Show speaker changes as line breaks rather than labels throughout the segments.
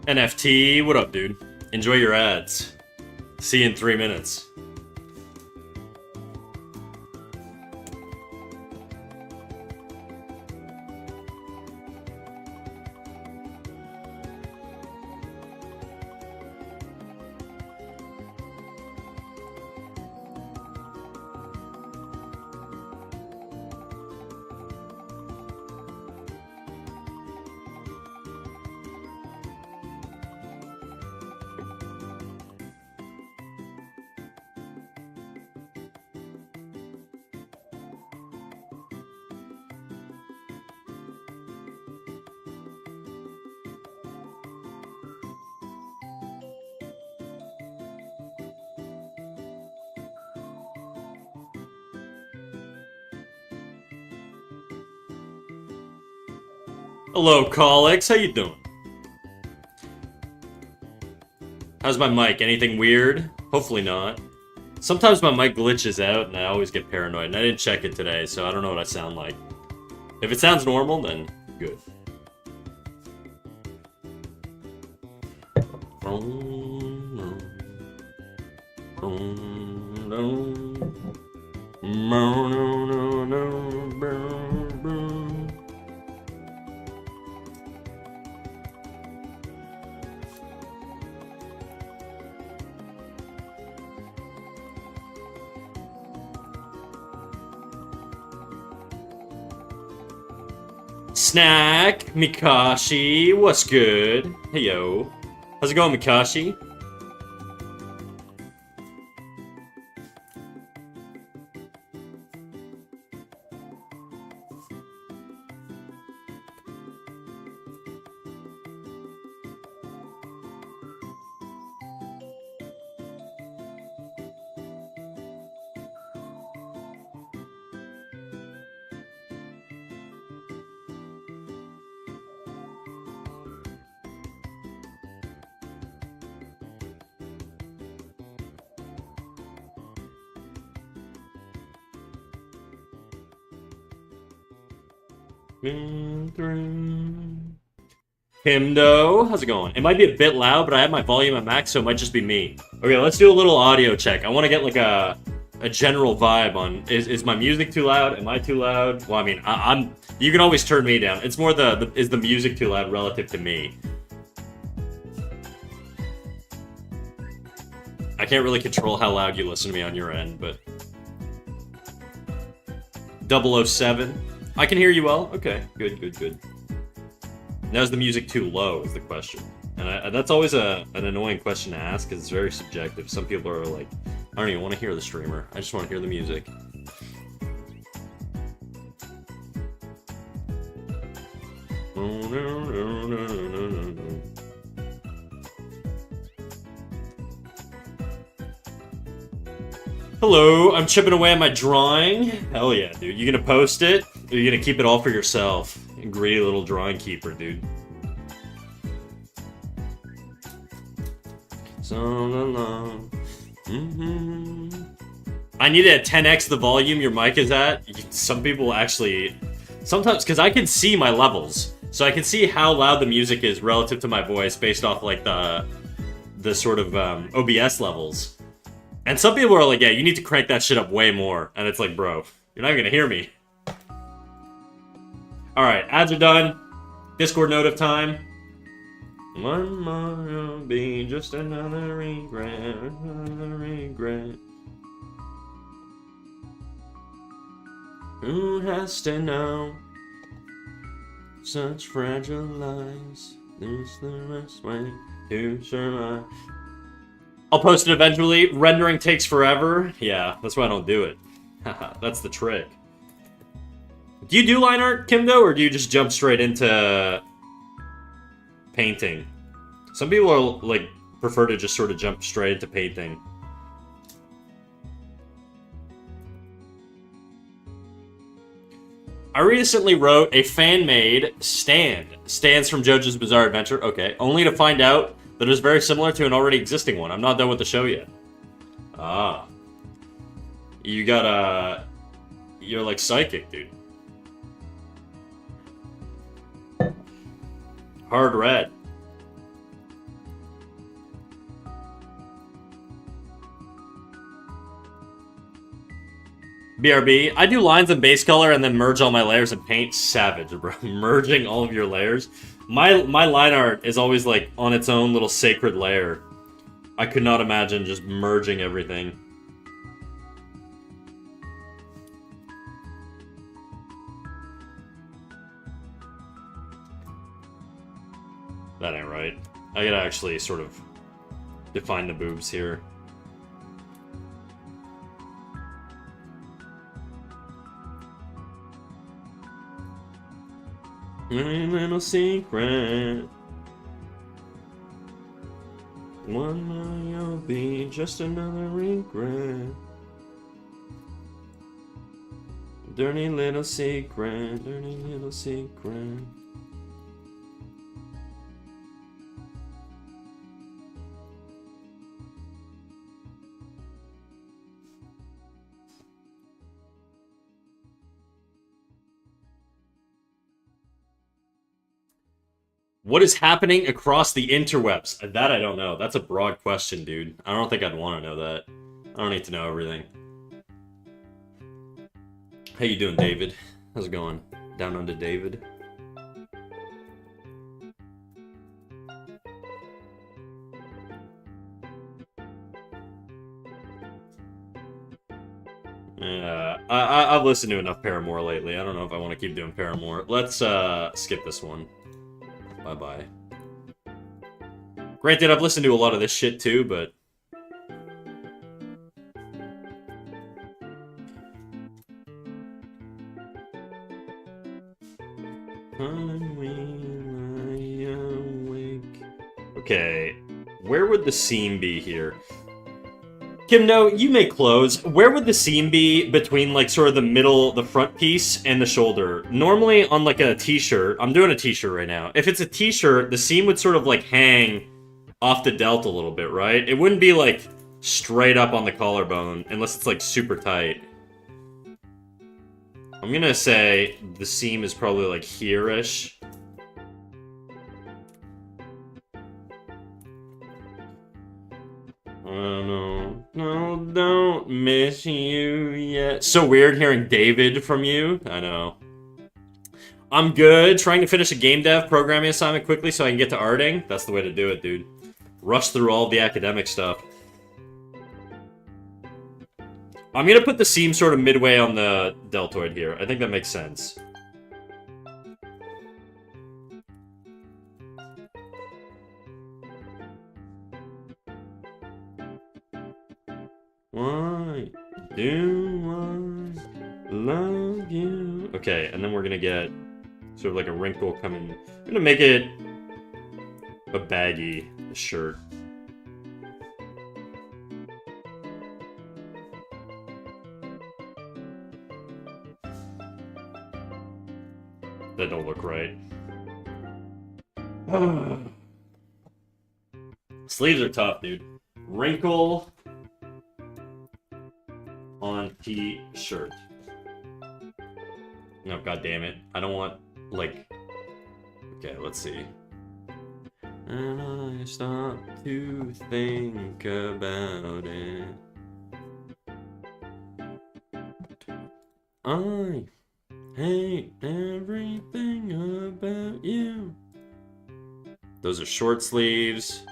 NFT, what up, dude? Enjoy your ads. See you in 3 minutes. Hello, Colleagues. How you doing? How's my mic? Anything weird? Hopefully not. Sometimes my mic glitches out, and I always get paranoid. And I didn't check it today, so I don't know what I sound like. If it sounds normal, then good. Snack, Mikashi, what's good? Hey yo. How's it going, Mikashi? Himdo, how's it going? It might be a bit loud, but I have my volume at max, so it might just be me. Okay, let's do a little audio check. I want to get like a general vibe on, is my music too loud? Am I too loud? Well, I mean, I'm you can always turn me down. It's more is the music too loud relative to me? I can't really control how loud you listen to me on your end, but 007. I can hear you well. Okay, good. Now is the music too low is the question. And that's always an annoying question to ask because it's very subjective. Some people are like, I don't even want to hear the streamer. I just want to hear the music. Hello, I'm chipping away at my drawing. Hell yeah, dude. You gonna post it? Or you gonna keep it all for yourself? You greedy little drawing keeper, dude. So long. I need to 10x the volume your mic is at. Some people actually... Sometimes, because I can see my levels. So I can see how loud the music is relative to my voice based off like the sort of OBS levels. And some people are like, yeah, you need to crank that shit up way more. And it's like, bro, you're not even gonna hear me. Alright, ads are done. Discord note of time. One more will be just another regret. Who has to know? Such fragile lives. There's the best way to survive. I'll post it eventually. Rendering takes forever. Yeah, that's why I don't do it. Haha, that's the trick. Do you do line art, Kimdo, or do you just jump straight into painting? Some people are like prefer to just sort of jump straight into painting. I recently wrote a fan-made stand. Stands from JoJo's Bizarre Adventure. Okay, only to find out that it is very similar to an already existing one. I'm not done with the show yet. Ah. You got you're like psychic, dude. Hard red. BRB. I do lines and base color and then merge all my layers and paint. Savage, bro. Merging all of your layers. My line art is always like on its own little sacred layer. I could not imagine just merging everything. That ain't right. I gotta actually sort of define the boobs here. A little secret. One day you'll be just another regret. Dirty little secret, dirty little secret. What is happening across the interwebs? That I don't know. That's a broad question, dude. I don't think I'd want to know that. I don't need to know everything. How you doing, David? How's it going? Down under David? Yeah, I've listened to enough Paramore lately. I don't know if I want to keep doing Paramore. Let's skip this one. Bye-bye. Granted, I've listened to a lot of this shit too, but... Okay, where would the seam be here? Kimno, you make clothes. Where would the seam be between, like, sort of the middle, the front piece, and the shoulder? Normally, on, like, a t-shirt, I'm doing a t-shirt right now. If it's a t-shirt, the seam would sort of, like, hang off the delt a little bit, right? It wouldn't be, like, straight up on the collarbone, unless it's, like, super tight. I'm gonna say the seam is probably, like, here-ish. No, don't miss you yet. So weird hearing David from you. I know. I'm good. Trying to finish a game dev programming assignment quickly so I can get to arting. That's the way to do it, dude. Rush through all the academic stuff. I'm gonna put the seam sort of midway on the deltoid here. I think that makes sense. Why do I love you? Okay, and then we're gonna get sort of like a wrinkle coming. I'm gonna make it a baggy shirt. That don't look right. Sleeves are tough, dude. Wrinkle on t-shirt. No, god damn it. I don't want, like... Okay, let's see. And I stop to think about it. I hate everything about you. Those are short sleeves.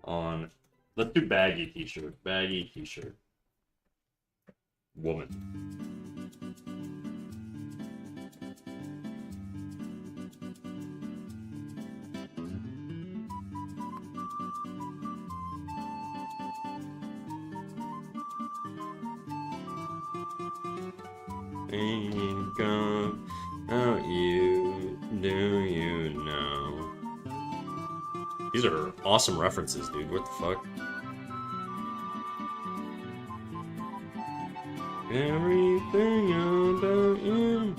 On, let's do baggy t-shirt. Baggy t-shirt. Woman. Think about you, do you know? These are awesome references, dude. What the fuck? Everything about you.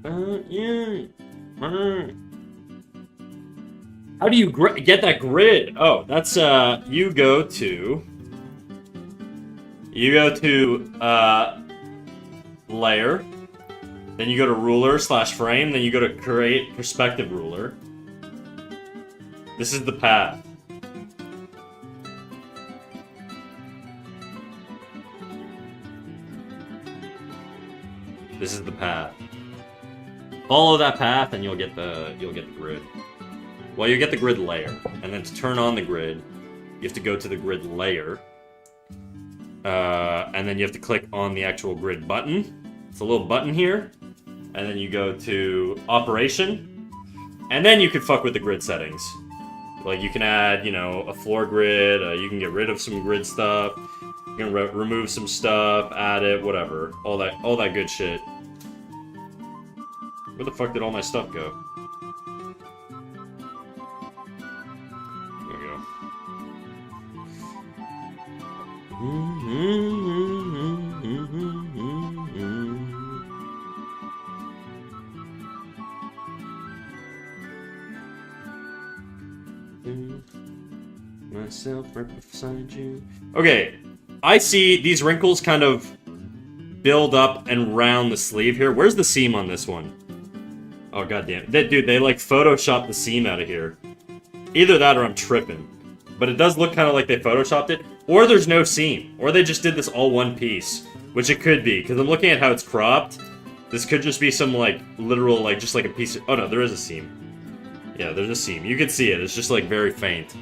About you. How do you get that grid? Oh, that's, you go to You go to layer, then you go to ruler / frame, then you go to create perspective ruler. This is the path. This is the path. Follow that path and you'll get the grid. Well, you get the grid layer, and then to turn on the grid, you have to go to the grid layer. And then you have to click on the actual grid button. It's a little button here. And then you go to operation. And then you can fuck with the grid settings. Like, you can add, you know, a floor grid. You can get rid of some grid stuff. You can remove some stuff, add it, whatever. All that good shit. Where the fuck did all my stuff go? There we go. Myself right beside you. Okay, I see these wrinkles kind of build up and round the sleeve here. Where's the seam on this one? Oh, goddamn. Dude, they like photoshopped the seam out of here. Either that or I'm tripping. But it does look kind of like they photoshopped it. Or there's no seam. Or they just did this all one piece. Which it could be, because I'm looking at how it's cropped. This could just be some, like, literal, like, just like a piece of... Oh, no, there is a seam. Yeah, there's a seam. You can see it. It's just, like, very faint.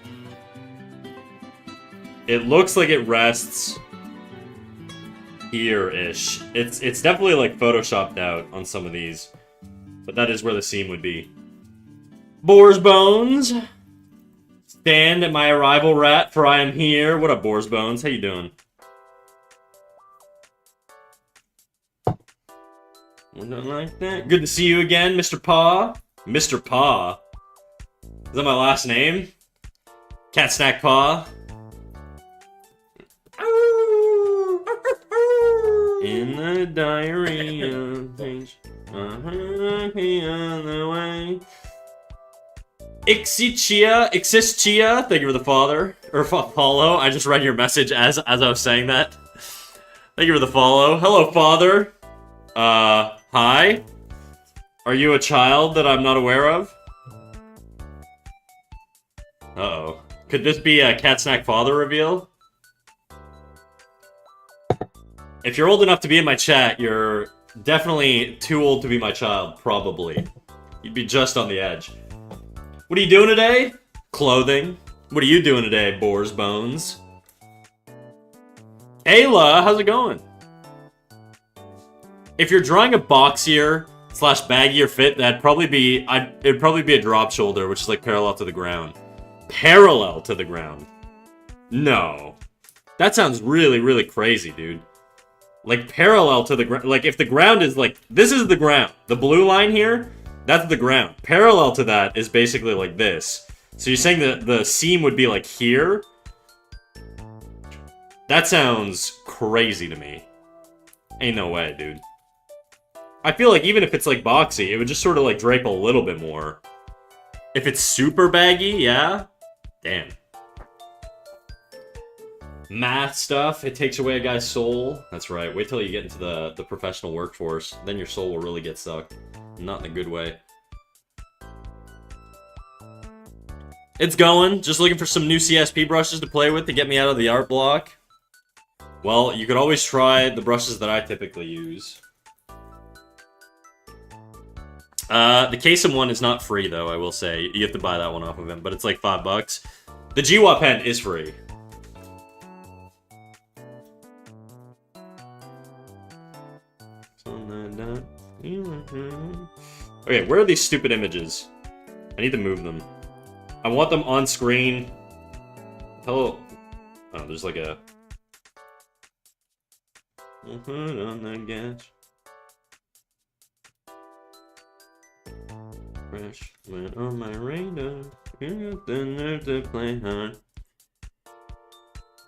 It looks like it rests here-ish. It's definitely, like, photoshopped out on some of these. But that is where the seam would be. Boar's Bones. Stand at my arrival, rat, for I am here. What up, Boar's Bones? How you doing? Nothing like that. Good to see you again, Mr. Paw. Mr. Paw. Is that my last name? Cat Snack Paw. In the diary of things, on the way. Ixis thank you for the father. Or follow. I just read your message as I was saying that. Thank you for the follow. Hello, father. Hi? Are you a child that I'm not aware of? Uh-oh. Could this be a Cat Snack father reveal? If you're old enough to be in my chat, you're definitely too old to be my child, probably. You'd be just on the edge. What are you doing today? Clothing. What are you doing today, Boar's Bones? Ayla, how's it going? If you're drawing a boxier / baggier fit, it'd probably be a drop shoulder, which is like parallel to the ground. Parallel to the ground. No. That sounds really, really crazy, dude. Like, parallel to the ground. Like, if the ground is like... This is the ground. The blue line here, that's the ground. Parallel to that is basically like this. So you're saying that the seam would be like here? That sounds crazy to me. Ain't no way, dude. I feel like even if it's like boxy, it would just sort of like drape a little bit more. If it's super baggy, yeah? Damn. Math stuff, it takes away a guy's soul. That's right. Wait till you get into the professional workforce. Then your soul will really get sucked. Not in a good way. It's going. Just looking for some new CSP brushes to play with to get me out of the art block. Well, you could always try the brushes that I typically use. The Kasem one is not free, though, I will say. You have to buy that one off of him, but it's like $5. The Jiwa pen is free. Okay, where are these stupid images? I need to move them. I want them on screen. Hello. Oh, there's like a... on the gas. Crash went on my radar. You got the nerve to play hard.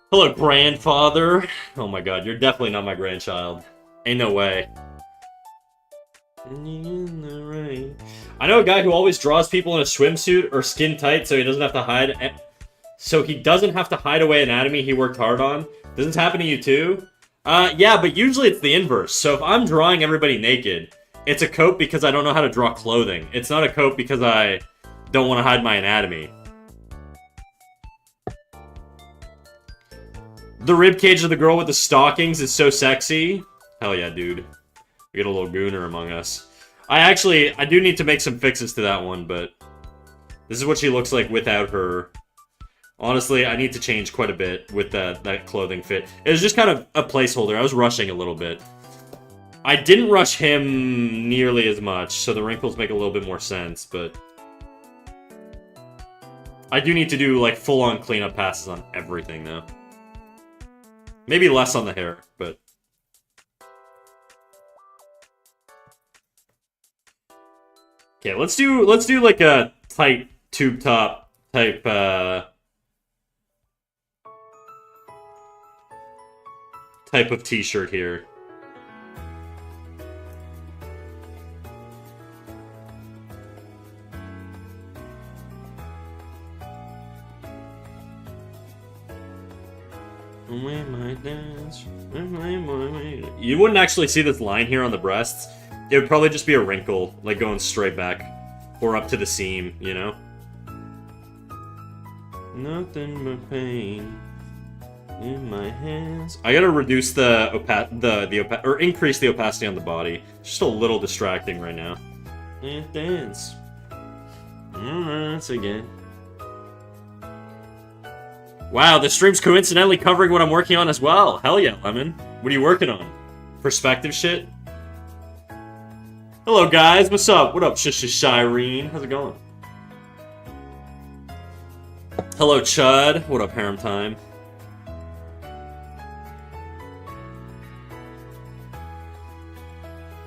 Hello, grandfather. Oh my god, you're definitely not my grandchild. Ain't no way. I know a guy who always draws people in a swimsuit or skin tight so he doesn't have to hide. So he doesn't have to hide away anatomy he worked hard on. Does this happen to you too? Yeah, but usually it's the inverse. So if I'm drawing everybody naked, it's a coat because I don't know how to draw clothing. It's not a coat because I don't want to hide my anatomy. The ribcage of the girl with the stockings is so sexy. Hell yeah, dude. We get a little gooner among us. I do need to make some fixes to that one, but this is what she looks like without her. Honestly, I need to change quite a bit with that clothing fit. It was just kind of a placeholder. I was rushing a little bit. I didn't rush him nearly as much, so the wrinkles make a little bit more sense, but I do need to do, like, full-on cleanup passes on everything, though. Maybe less on the hair, but... Okay, let's do like a tight tube top type type of t-shirt here. You wouldn't actually see this line here on the breasts. It would probably just be a wrinkle, like going straight back. Or up to the seam, you know? Nothing but pain in my hands. I gotta reduce or increase the opacity on the body. It's just a little distracting right now. And dance. Once again. Wow, the stream's coincidentally covering what I'm working on as well. Hell yeah, Lemon. What are you working on? Perspective shit? Hello, guys. What's up? What up, Shireen? How's it going? Hello, Chud. What up, Harem Time?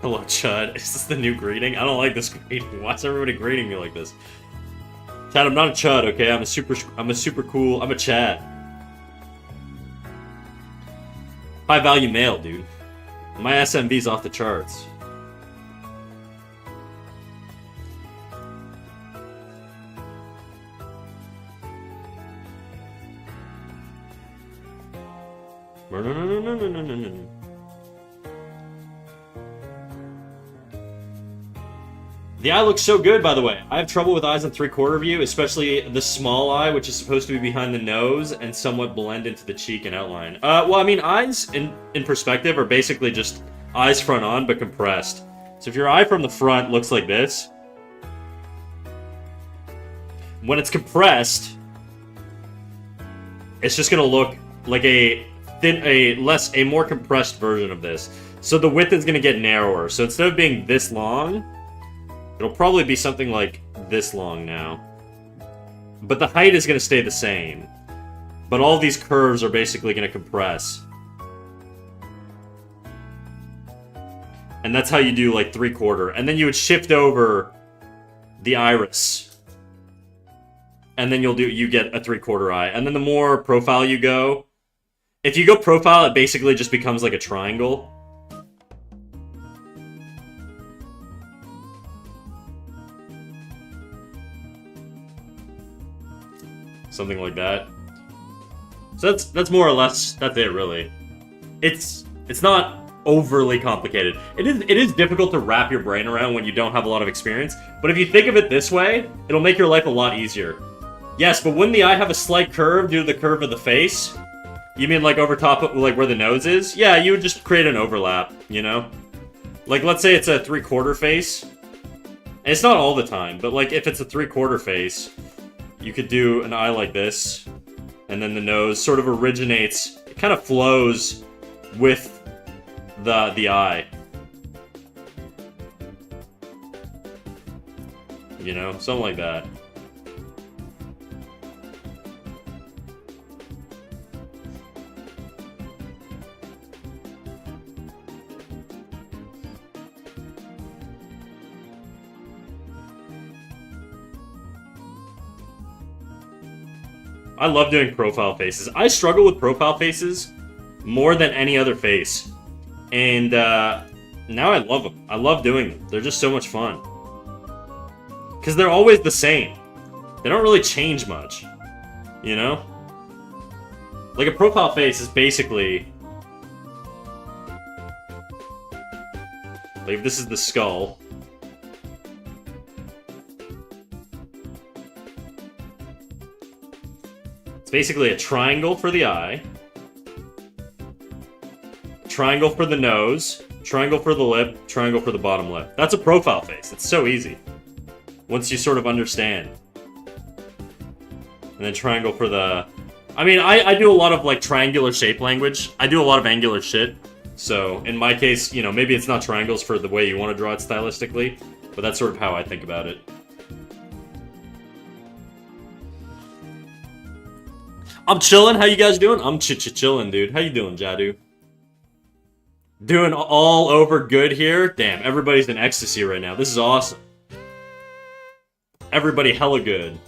Hello, Chud. Is this the new greeting? I don't like this greeting. Why is everybody greeting me like this? Chad, I'm not a Chud, okay? I'm a super cool... I'm a Chad. High value male, dude. My SMV's off the charts. No. The eye looks so good, by the way. I have trouble with eyes in 3/4 view, especially the small eye, which is supposed to be behind the nose and somewhat blend into the cheek and outline. Well, I mean, eyes in perspective are basically just eyes front on, but compressed. So if your eye from the front looks like this, when it's compressed, it's just gonna look like a more compressed version of this. So the width is gonna get narrower. So instead of being this long, it'll probably be something like this long now. But the height is going to stay the same. But all these curves are basically going to compress. And that's how you do like 3/4. And then you would shift over the iris. And then you get a 3/4 eye. And then the more profile you go, if you go profile, it basically just becomes like a triangle. Something like that. So that's more or less, that's it really. It's not overly complicated. It is difficult to wrap your brain around when you don't have a lot of experience, but if you think of it this way, it'll make your life a lot easier. Yes, but wouldn't the eye have a slight curve due to the curve of the face? You mean like over top of like where the nose is? Yeah, you would just create an overlap, you know? Like let's say it's a 3/4 face. And it's not all the time, but like if it's a 3/4 face, you could do an eye like this, and then the nose sort of originates, it kind of flows with the eye. You know, something like that. I love doing profile faces. I struggle with profile faces more than any other face. And now I love them. I love doing them. They're just so much fun. Because they're always the same. They don't really change much. You know? Like a profile face is basically Like, if this is the skull. It's basically a triangle for the eye. Triangle for the nose. Triangle for the lip. Triangle for the bottom lip. That's a profile face. It's so easy. Once you sort of understand. And then triangle for the... I mean, I do a lot of, like, triangular shape language. I do a lot of angular shit. So, in my case, you know, maybe it's not triangles for the way you want to draw it stylistically, but that's sort of how I think about it. I'm chilling. How you guys doing? I'm chillin', dude. How you doing, Jadu? Doing all over good here? Damn, everybody's in ecstasy right now. This is awesome. Everybody hella good.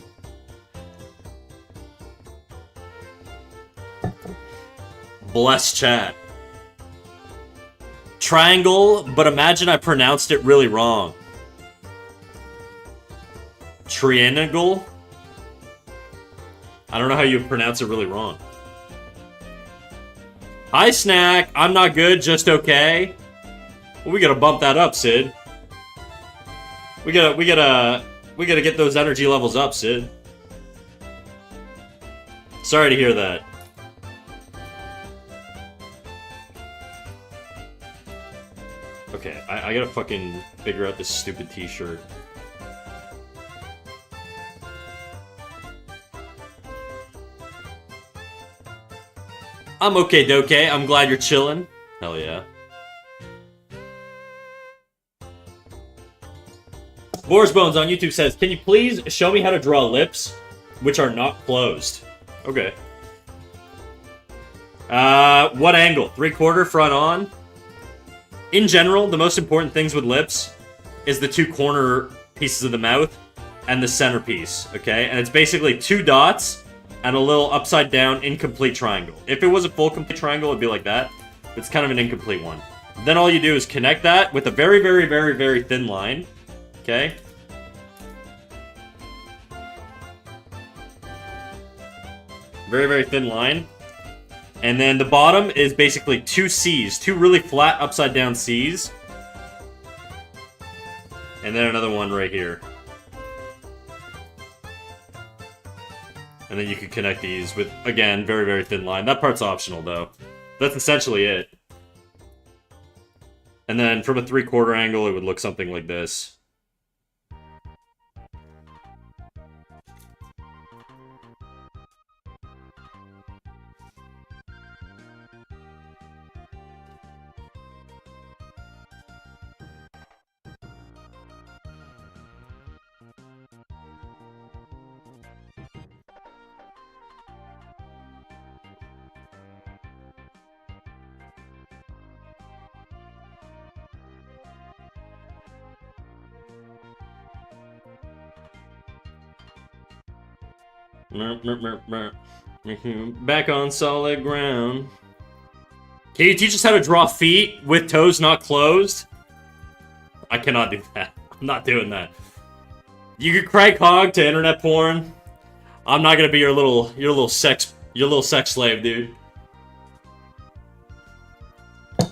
Bless chat. Triangle, but imagine I pronounced it really wrong. Triangle? I don't know how you pronounce it really wrong. Hi, Snack. I'm not good, just okay. Well, we gotta bump that up, Sid. We gotta get those energy levels up, Sid. Sorry to hear that. Okay, I gotta fucking figure out this stupid t-shirt. I'm okay, Doke. I'm glad you're chilling. Hell yeah. Boris Bones on YouTube says, can you please show me how to draw lips which are not closed? Okay. What angle? 3/4 front on? In general, the most important things with lips is the 2 corner pieces of the mouth and the centerpiece, okay? And it's basically 2 dots and a little upside down incomplete triangle. If it was a full complete triangle, it'd be like that. But it's kind of an incomplete one. Then all you do is connect that with a very, very, very, very thin line, okay? Very, very thin line. And then the bottom is basically 2 C's. 2 really flat upside down C's. And then another one right here. And then you can connect these with, again, very, very thin line. That part's optional, though. That's essentially it. And then from a 3/4 angle, it would look something like this. Back on solid ground. Can you teach us how to draw feet with toes not closed? I cannot do that. I'm not doing that. You could crank hog to internet porn. I'm not gonna be your little sex slave, dude.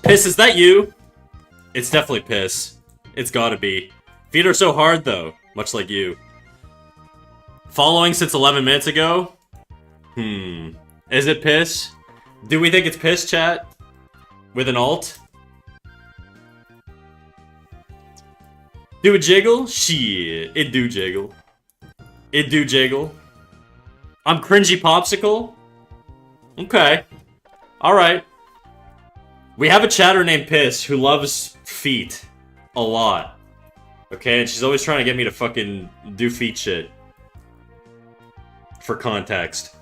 Piss, is that you? It's definitely Piss. It's gotta be. Feet are so hard though, much like you. Following since 11 minutes ago? Is it Piss? Do we think it's Piss, chat? With an alt? Do it jiggle? Shit, it do jiggle. It do jiggle. I'm cringy popsicle? Okay. Alright. We have a chatter named Piss who loves feet a lot. Okay, and she's always trying to get me to fucking do feet shit. For context.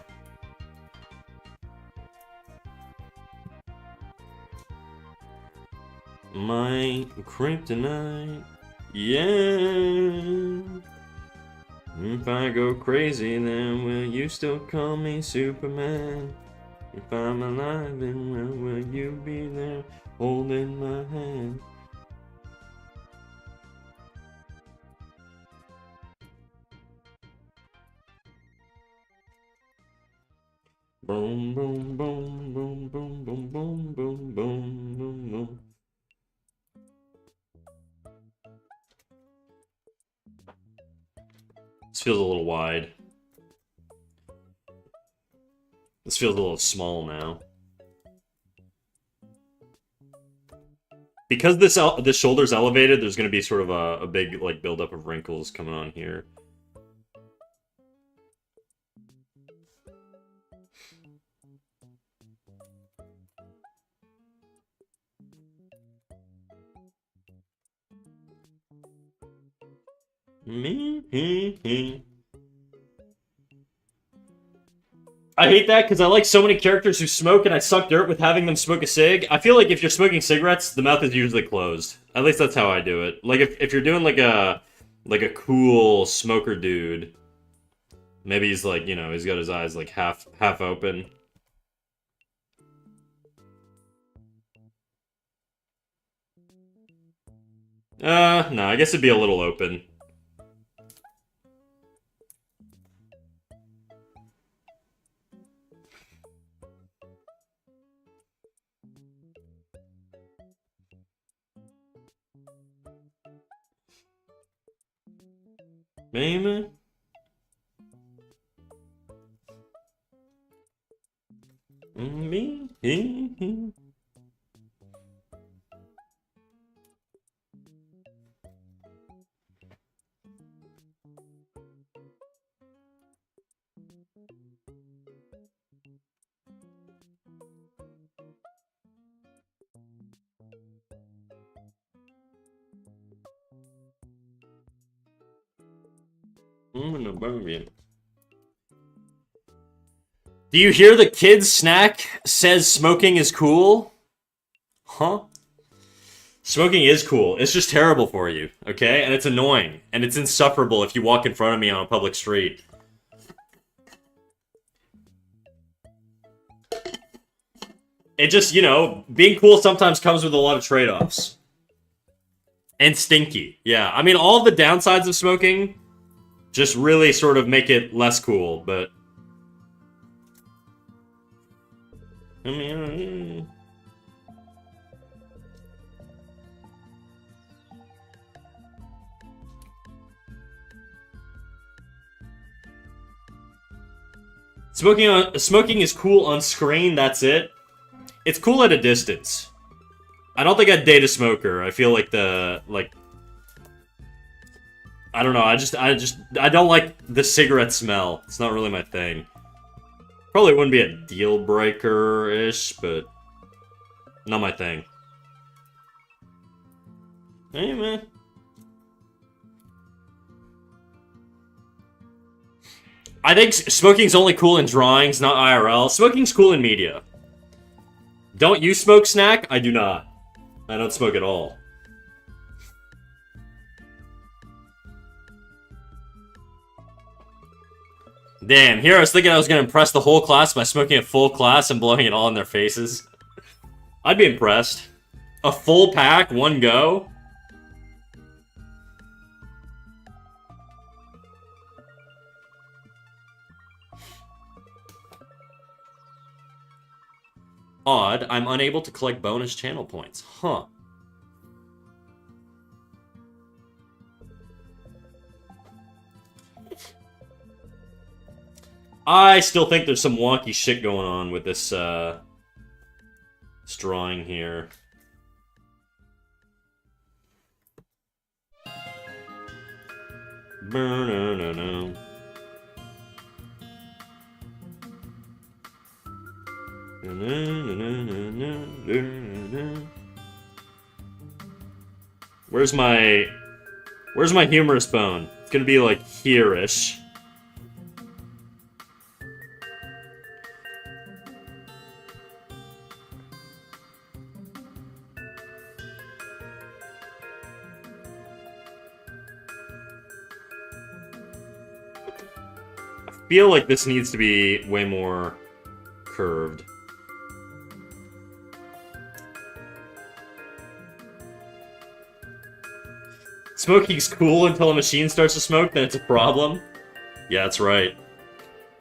My kryptonite, yeah. If I go crazy, then will you still call me Superman? If I'm alive, then will you be there holding my hand? Boom, boom, boom, boom, boom, boom, boom, boom, boom, boom, boom. feels a little wide. This feels a little small now. Because this shoulder's elevated, there's going to be sort of a big like buildup of wrinkles coming on here. I hate that because I like so many characters who smoke and I suck dirt with having them smoke a cig. I feel like if you're smoking cigarettes, the mouth is usually closed. At least that's how I do it. Like if you're doing like a cool smoker dude, maybe he's like, you know, he's got his eyes like half open. No, I guess it'd be a little open. Maybe. Me. Do you hear the kid's snack says smoking is cool? Huh? Smoking is cool. It's just terrible for you, okay? And it's annoying. And it's insufferable if you walk in front of me on a public street. It just, you know, being cool sometimes comes with a lot of trade-offs. And stinky. Yeah, I mean, all the downsides of smoking just really sort of make it less cool, but... I mean... Smoking is cool on screen, that's it. It's cool at a distance. I don't think I'd date a smoker. I feel like I don't know, I don't like the cigarette smell. It's not really my thing. Probably wouldn't be a deal breaker-ish, but not my thing. Hey, man. I think smoking's only cool in drawings, not IRL. Smoking's cool in media. Don't you smoke, Snack? I do not. I don't smoke at all. Damn, here I was thinking I was going to impress the whole class by smoking a full class and blowing it all in their faces. I'd be impressed. A full pack, one go? Odd, I'm unable to collect bonus channel points. Huh. I still think there's some wonky shit going on with this, this drawing here. Burn-no-no-no. Where's my humorous bone? It's gonna be like here-ish. I feel like this needs to be way more curved. Smoking's cool until a machine starts to smoke, then it's a problem. Yeah, that's right.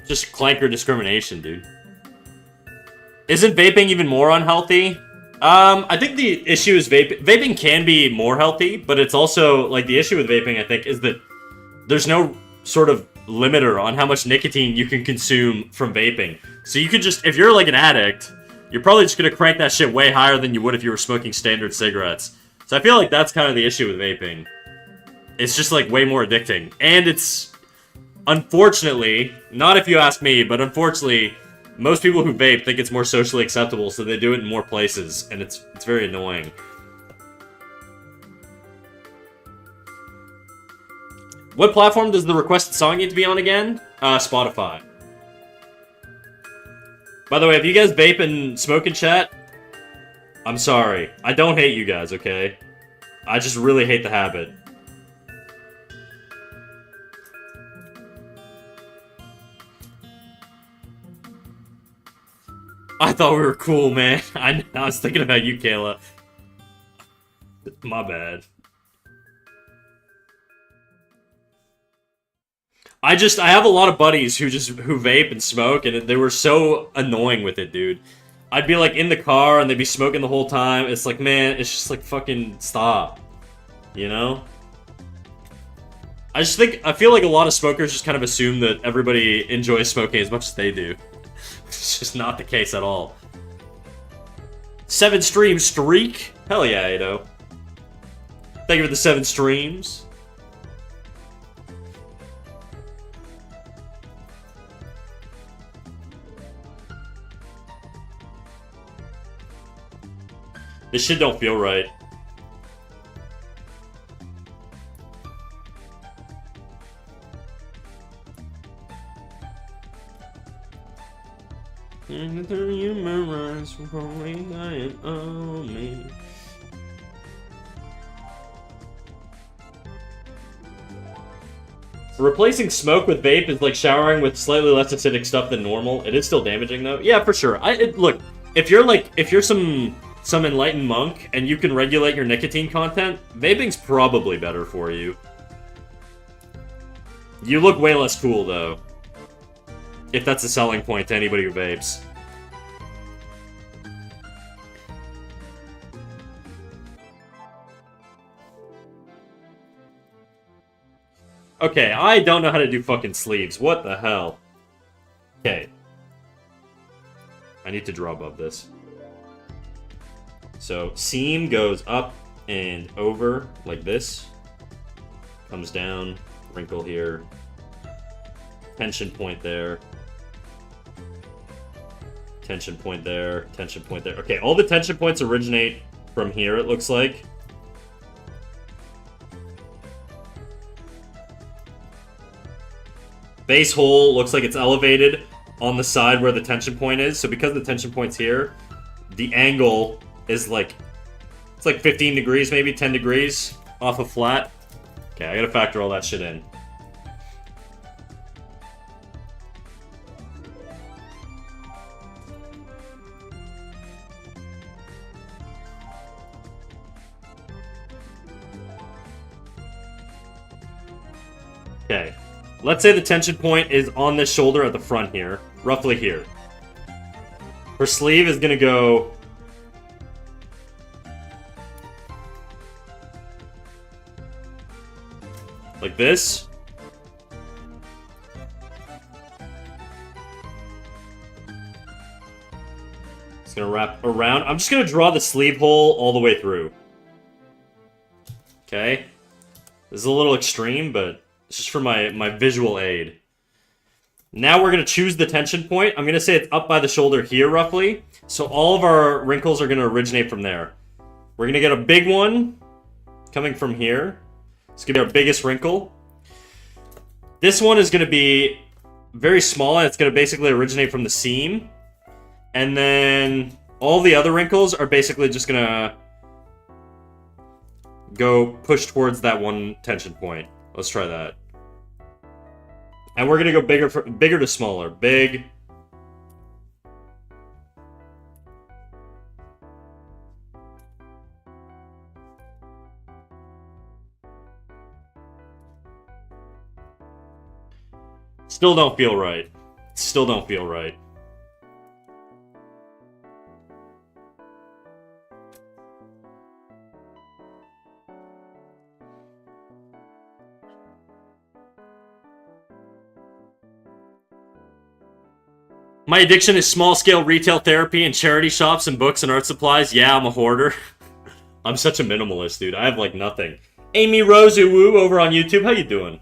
Just clanker discrimination, dude. Isn't vaping even more unhealthy? I think the issue is vaping can be more healthy, but it's also, like, the issue with vaping, I think, is that there's no sort of limiter on how much nicotine you can consume from vaping. So you could just, if you're like an addict, you're probably just gonna crank that shit way higher than you would if you were smoking standard cigarettes. So I feel like that's kind of the issue with vaping. It's just like way more addicting. And it's, unfortunately, not if you ask me, but unfortunately, most people who vape think it's more socially acceptable, so they do it in more places, and it's very annoying. What platform does the requested song need to be on again? Spotify. By the way, if you guys vape and smoke in chat, I'm sorry. I don't hate you guys, okay? I just really hate the habit. I thought we were cool, man. I was thinking about you, Kayla. My bad. I have a lot of buddies who vape and smoke, and they were so annoying with it, dude. I'd be like in the car and they'd be smoking the whole time. It's like, man, it's just like fucking stop. You know? I feel like a lot of smokers just kind of assume that everybody enjoys smoking as much as they do. It's just not the case at all. 7 stream streak? Hell yeah, Ado. Thank you for the 7 streams. This shit don't feel right. Replacing smoke with vape is like showering with slightly less acidic stuff than normal. It is still damaging though. Yeah, for sure. Look, if you're some enlightened monk and you can regulate your nicotine content, vaping's probably better for you. You look way less cool though. If that's a selling point to anybody who vapes. Okay, I don't know how to do fucking sleeves. What the hell? Okay. I need to draw above this. So, seam goes up and over like this. Comes down, wrinkle here. Tension point there. Tension point there, tension point there. Okay, all the tension points originate from here, it looks like. Base hole looks like it's elevated on the side where the tension point is. So because the tension point's here, the angle is like, it's like 15 degrees, maybe 10 degrees off of flat. Okay, I gotta factor all that shit in. Okay, let's say the tension point is on this shoulder at the front here, roughly here. Her sleeve is gonna go like this. It's gonna wrap around. I'm just gonna draw the sleeve hole all the way through. Okay, this is a little extreme, but it's just for my visual aid. Now we're going to choose the tension point. I'm going to say it's up by the shoulder here, roughly. So all of our wrinkles are going to originate from there. We're going to get a big one coming from here. It's going to be our biggest wrinkle. This one is going to be very small, and it's going to basically originate from the seam. And then all the other wrinkles are basically just going to go push towards that one tension point. Let's try that. And we're gonna go bigger to smaller. Big. Still don't feel right. Still don't feel right. My addiction is small-scale retail therapy and charity shops and books and art supplies. Yeah, I'm a hoarder. I'm such a minimalist, dude. I have, like, nothing. Amy Rosewoo over on YouTube. How you doing?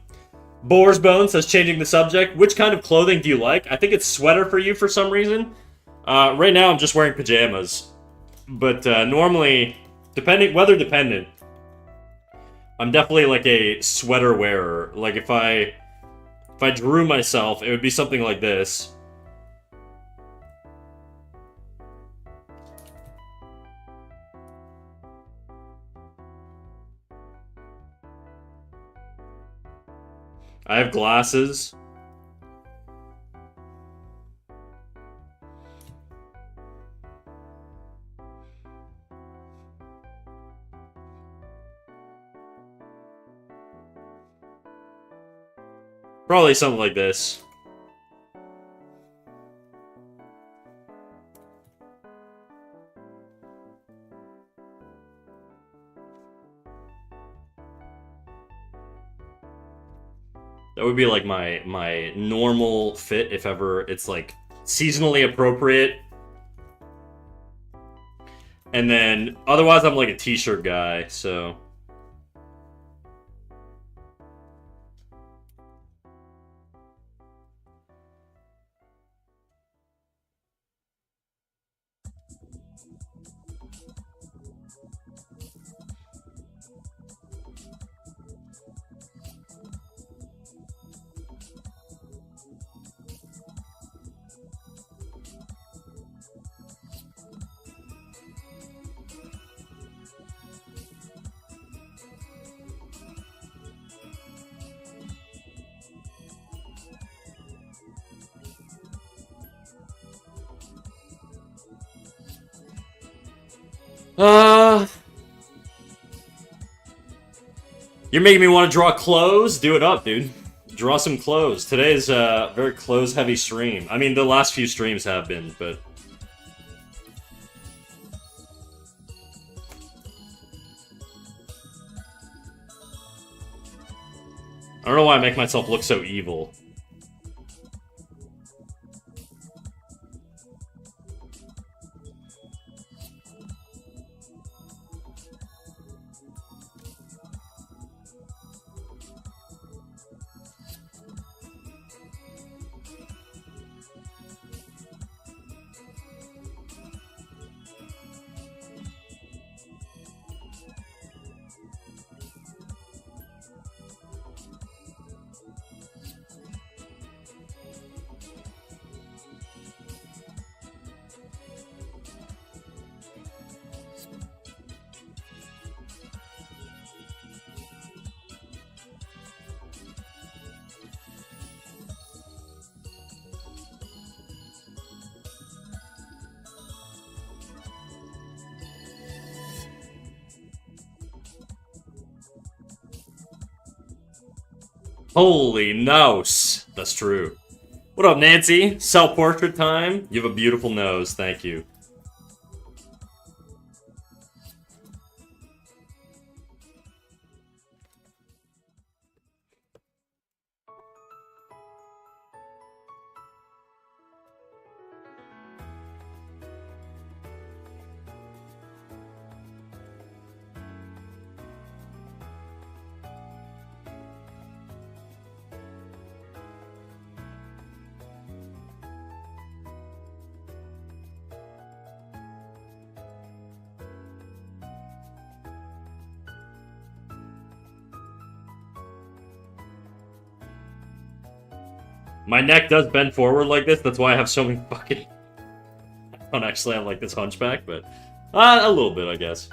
Boar's Bone says, changing the subject. Which kind of clothing do you like? I think it's sweater for you for some reason. Right now, I'm just wearing pajamas. But normally, weather dependent, I'm definitely like a sweater wearer. Like if I drew myself, it would be something like this. I have glasses. Probably something like this. That would be like my normal fit if ever it's like seasonally appropriate. And then otherwise I'm like a t-shirt guy, so you're making me want to draw clothes? Do it up, dude. Draw some clothes. Today's a very clothes-heavy stream. I mean, the last few streams have been, but... I don't know why I make myself look so evil. Holy nose. That's true. What up, Nancy? Self-portrait time? You have a beautiful nose, thank you. My neck does bend forward like this, that's why I have so many fucking... I don't actually have like this hunchback, but... a little bit, I guess.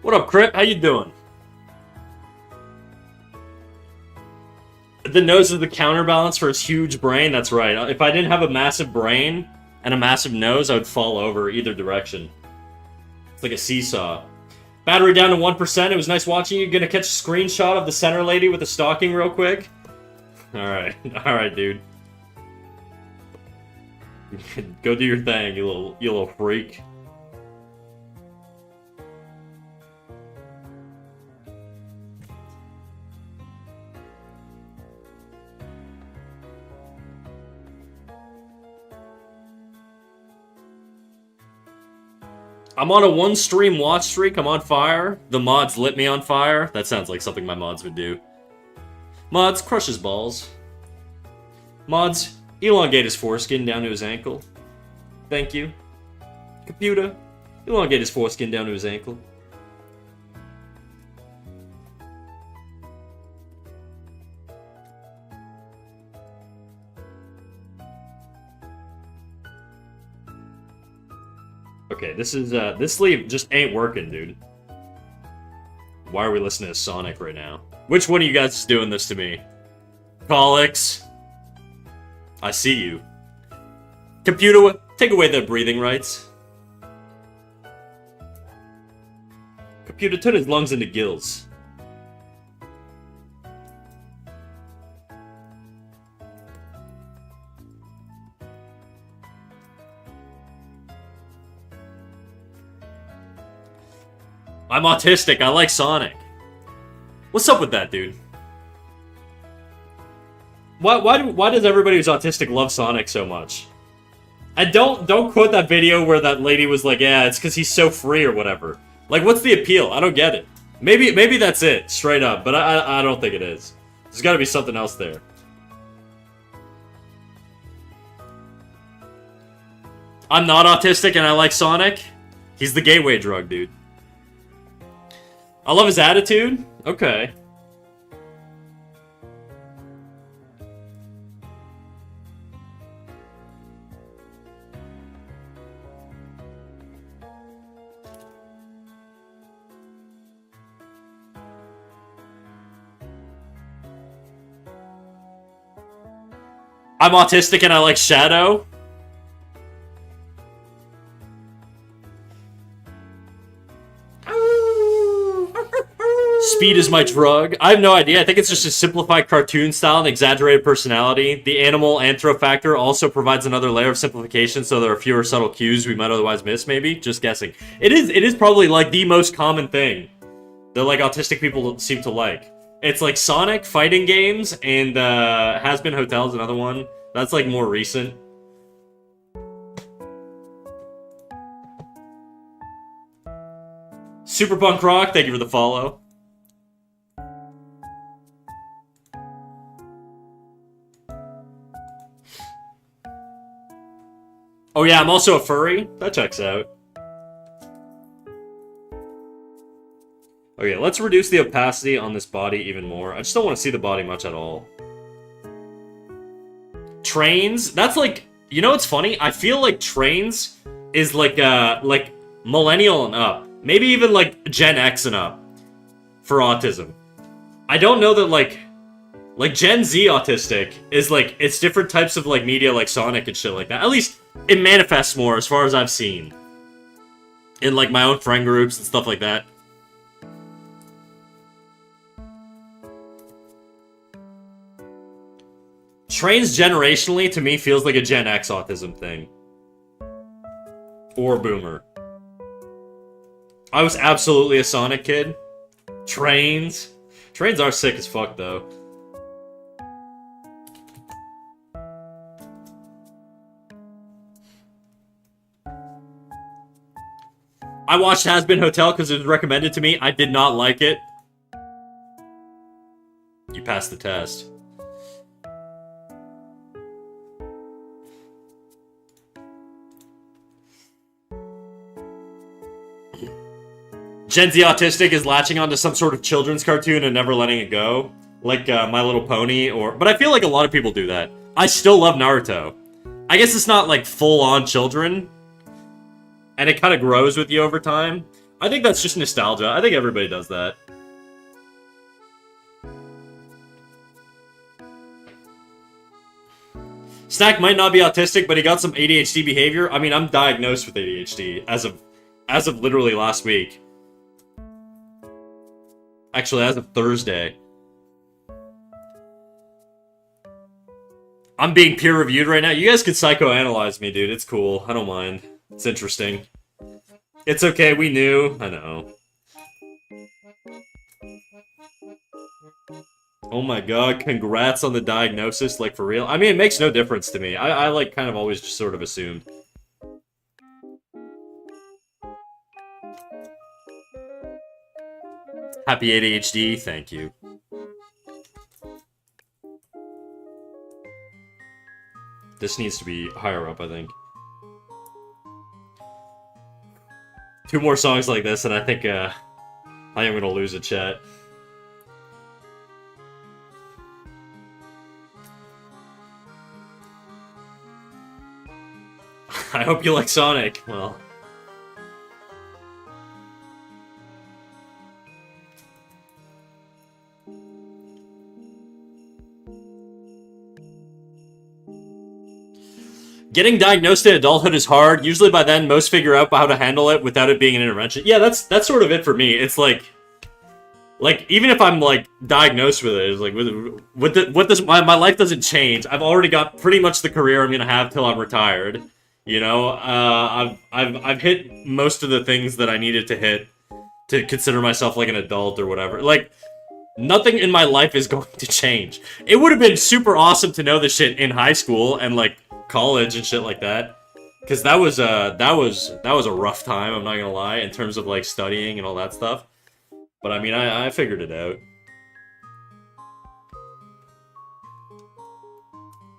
What up, Crip? How you doing? The nose is the counterbalance for his huge brain. That's right. If I didn't have a massive brain and a massive nose, I would fall over either direction. It's like a seesaw. Battery down to 1%. It was nice watching you. Gonna catch a screenshot of the center lady with the stocking real quick. Alright. Alright, dude. Go do your thing, you little freak. I'm on a one stream watch streak. I'm on fire. The mods lit me on fire. That sounds like something my mods would do. Mods, crush his balls. Mods, elongate his foreskin down to his ankle. Thank you. Computer, elongate his foreskin down to his ankle. Okay, this sleeve just ain't working, dude. Why are we listening to Sonic right now? Which one of you guys is doing this to me? Colics. I see you. Computer, take away their breathing rights. Computer, turn his lungs into gills. I'm autistic. I like Sonic. What's up with that, dude? Why does everybody who's autistic love Sonic so much? And don't quote that video where that lady was like, yeah, it's because he's so free or whatever. Like, what's the appeal? I don't get it. Maybe that's it, straight up. But I don't think it is. There's got to be something else there. I'm not autistic and I like Sonic. He's the gateway drug, dude. I love his attitude. Okay. I'm autistic and I like Shadow. Speed is my drug. I have no idea. I think it's just a simplified cartoon style and exaggerated personality. The animal anthro factor also provides another layer of simplification, so there are fewer subtle cues we might otherwise miss, maybe. Just guessing. It is probably like the most common thing that like autistic people seem to like. It's like Sonic, fighting games, and Has-Been Hotel's another one. That's like more recent. Super Punk Rock, thank you for the follow. Oh yeah, I'm also a furry. That checks out. Okay, let's reduce the opacity on this body even more. I just don't want to see the body much at all. Trains, that's like, you know what's funny? I feel like Trains is like millennial and up. Maybe even like Gen X and up for autism. I don't know that like Gen Z autistic is like, it's different types of like media like Sonic and shit like that. At least it manifests more as far as I've seen. In like my own friend groups and stuff like that. Trains generationally, to me, feels like a Gen X autism thing. Or Boomer. I was absolutely a Sonic kid. Trains. Trains are sick as fuck, though. I watched Has-Been Hotel because it was recommended to me. I did not like it. You passed the test. Gen Z autistic is latching onto some sort of children's cartoon and never letting it go. Like My Little Pony or... But I feel like a lot of people do that. I still love Naruto. I guess it's not like full-on children. And it kind of grows with you over time. I think that's just nostalgia. I think everybody does that. Snack might not be autistic, but he got some ADHD behavior. I mean, I'm diagnosed with ADHD as of As of literally last week. Actually, as of Thursday. I'm being peer-reviewed right now. You guys could psychoanalyze me, dude. It's cool. I don't mind. It's interesting. It's okay, we knew. I know. Oh my god, congrats on the diagnosis, like, for real. I mean, it makes no difference to me. I like, kind of always just sort of assumed. Happy ADHD, thank you. This needs to be higher up, I think. 2 more songs like this, and I think, I am gonna lose a chat. I hope you like Sonic. Well... Getting diagnosed in adulthood is hard. Usually by then, most figure out how to handle it without it being an intervention. Yeah, that's sort of it for me. It's like even if I'm like diagnosed with it, it's like my life doesn't change. I've already got pretty much the career I'm gonna have till I'm retired. You know, I've hit most of the things that I needed to hit to consider myself like an adult or whatever. Like, nothing in my life is going to change. It would have been super awesome to know this shit in high school and like college and shit like that, because that was a rough time, I'm not gonna lie, in terms of like studying and all that stuff. But I mean, I figured it out.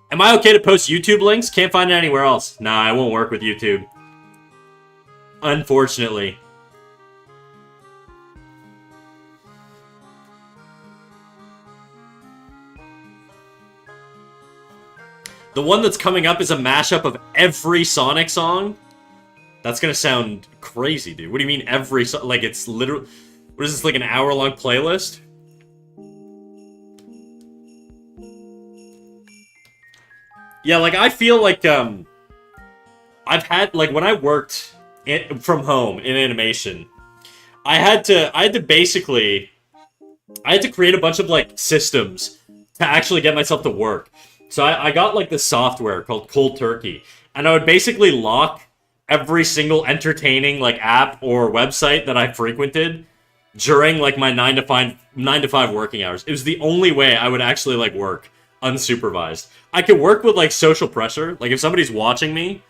Am I okay to post YouTube links? Can't find it anywhere else. Nah, I won't work with YouTube, unfortunately. The one that's coming up is a mashup of every Sonic song? That's gonna sound crazy, dude. What do you mean every song? Like, it's literally... What is this, like an hour-long playlist? Yeah, like, I feel like, I've had, like, when I worked from home in animation, I had to basically... I had to create a bunch of, like, systems to actually get myself to work. So I got, like, this software called Cold Turkey, and I would basically lock every single entertaining, like, app or website that I frequented during, like, my 9 to 5 working hours. It was the only way I would actually, like, work unsupervised. I could work with, like, social pressure. Like, if somebody's watching me,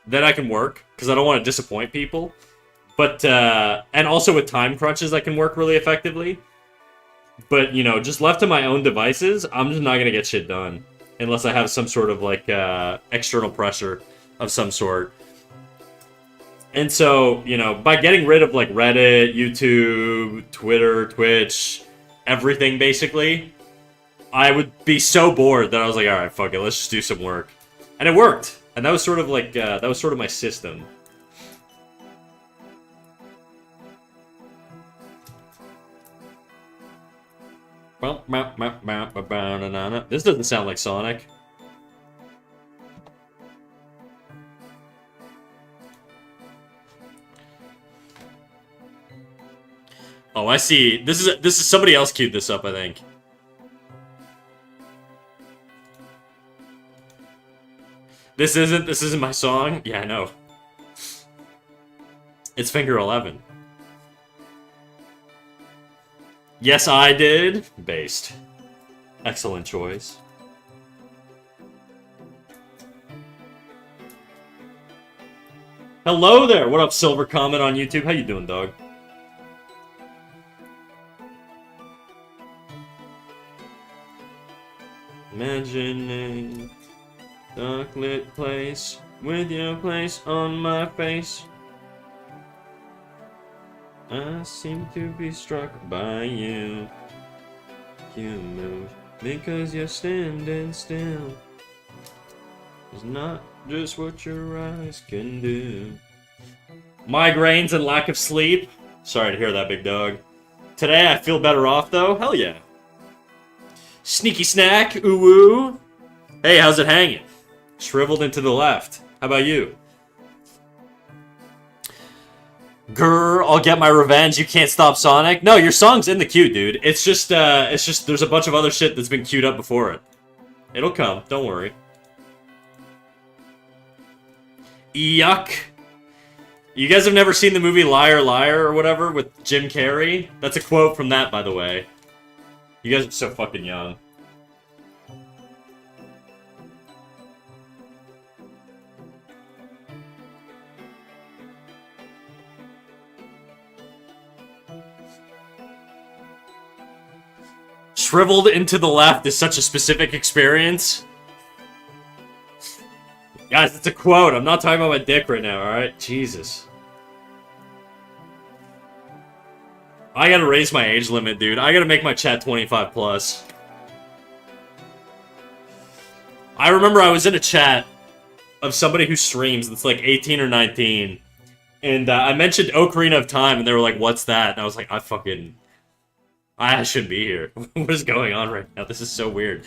then I can work, because I don't want to disappoint people. But, and also with time crunches, I can work really effectively. But, you know, just left to my own devices, I'm just not gonna get shit done. Unless I have some sort of, like, external pressure of some sort. And so, you know, by getting rid of, like, Reddit, YouTube, Twitter, Twitch, everything, basically, I would be so bored that I was like, alright, fuck it, let's just do some work. And it worked! And that was sort of, like, that was sort of my system. This doesn't sound like Sonic. Oh, I see. This is somebody else queued this up, I think. This isn't my song? Yeah, I know. It's Finger 11. Yes, I did. Based. Excellent choice. Hello there! What up, Silver Comment on YouTube? How you doing, dog? Imagining dark lit place with your place on my face. I seem to be struck by you. You move because you're standing still. It's not just what your eyes can do. Migraines and lack of sleep. Sorry to hear that, big dog. Today I feel better off though. Hell yeah. Sneaky snack, ooh woo. Hey, how's it hanging? Shriveled into the left. How about you? Grr, I'll get my revenge. You can't stop Sonic. No, your song's in the queue, dude. It's just there's a bunch of other shit that's been queued up before it. It'll come. Don't worry. Yuck. You guys have never seen the movie Liar Liar or whatever with Jim Carrey? That's a quote from that, by the way. You guys are so fucking young. Shriveled into the left is such a specific experience. Guys, it's a quote. I'm not talking about my dick right now, alright? Jesus. I gotta raise my age limit, dude. I gotta make my chat 25 plus. I remember I was in a chat of somebody who streams that's like 18 or 19. And I mentioned Ocarina of Time, and they were like, what's that? And I was like, I shouldn't be here. What is going on right now? This is so weird.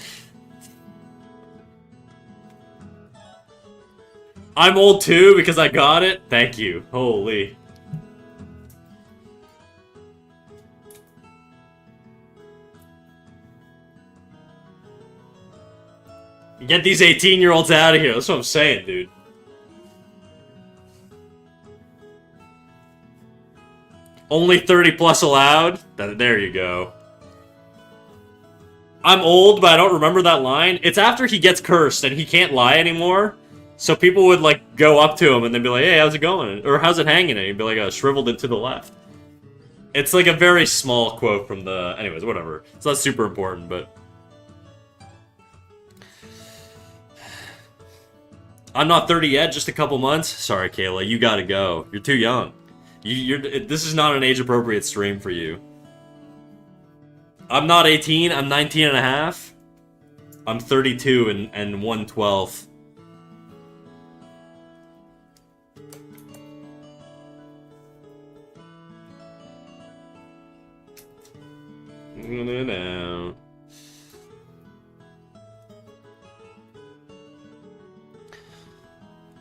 I'm old too because I got it? Thank you. Holy. Get these 18-year-olds out of here. That's what I'm saying, dude. Only 30 plus allowed? There you go. I'm old, but I don't remember that line. It's after he gets cursed and he can't lie anymore. So people would, like, go up to him and they'd be like, hey, how's it going? Or how's it hanging? And he'd be like, shriveled into the left. It's like a very small quote from the... Anyways, whatever. It's not super important, but... I'm not 30 yet, just a couple months. Sorry, Kayla, you gotta go. You're too young. This is not an age-appropriate stream for you. I'm not 18, I'm 19 and a half. I'm 32 and 1/12. No.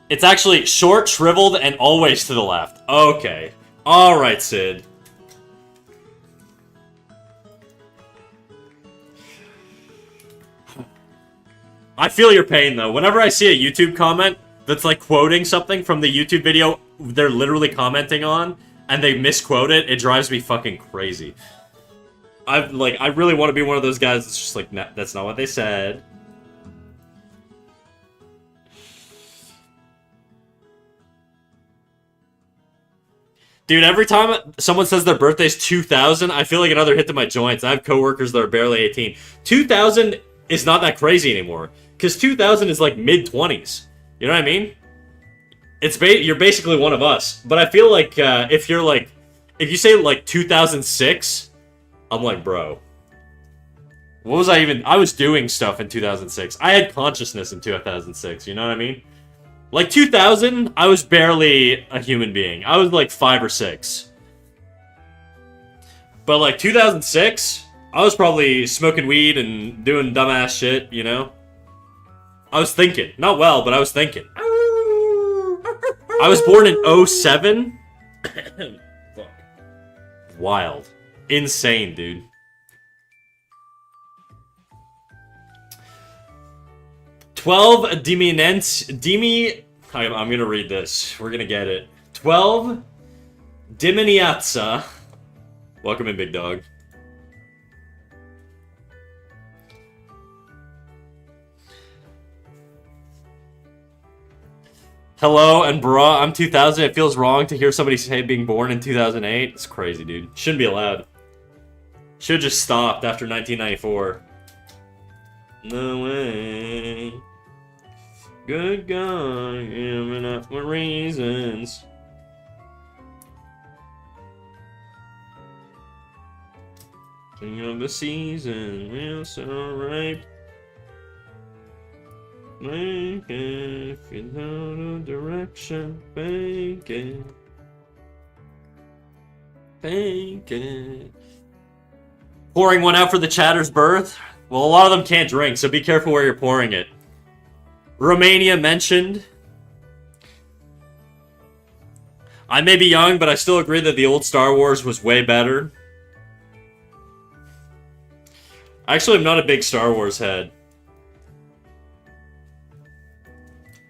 It's actually short, shriveled, and always to the left. Okay. Alright, Sid. I feel your pain, though. Whenever I see a YouTube comment that's, like, quoting something from the YouTube video they're literally commenting on, and they misquote it, it drives me fucking crazy. I really want to be one of those guys that's just like, nah, that's not what they said. Dude, every time someone says their birthday's 2000, I feel like another hit to my joints. I have coworkers that are barely 18. 2000 is not that crazy anymore. Because 2000 is like mid-20s. You know what I mean? You're basically one of us. But I feel like if you say like 2006, I'm like, bro. What was I was doing stuff in 2006. I had consciousness in 2006, you know what I mean? Like 2000, I was barely a human being. I was like 5 or 6. But like 2006, I was probably smoking weed and doing dumbass shit, you know? I was thinking. Not well, but I was thinking. I was born in 07. Fuck. Wild. Insane, dude. I'm gonna read this. We're gonna get it. 12 Diminiazza. Welcome in, big dog. Hello, and bruh, I'm 2000. It feels wrong to hear somebody say being born in 2008. It's crazy, dude. Shouldn't be allowed. Should've just stopped after 1994. No way. Good God, giving up for reasons. King of the season, we're so ripe. Make it, if you know the direction, make it. Make it. Pouring one out for the chatter's birth? Well, a lot of them can't drink, so be careful where you're pouring it. Romania mentioned. I may be young, but I still agree that the old Star Wars was way better. Actually, I'm not a big Star Wars head.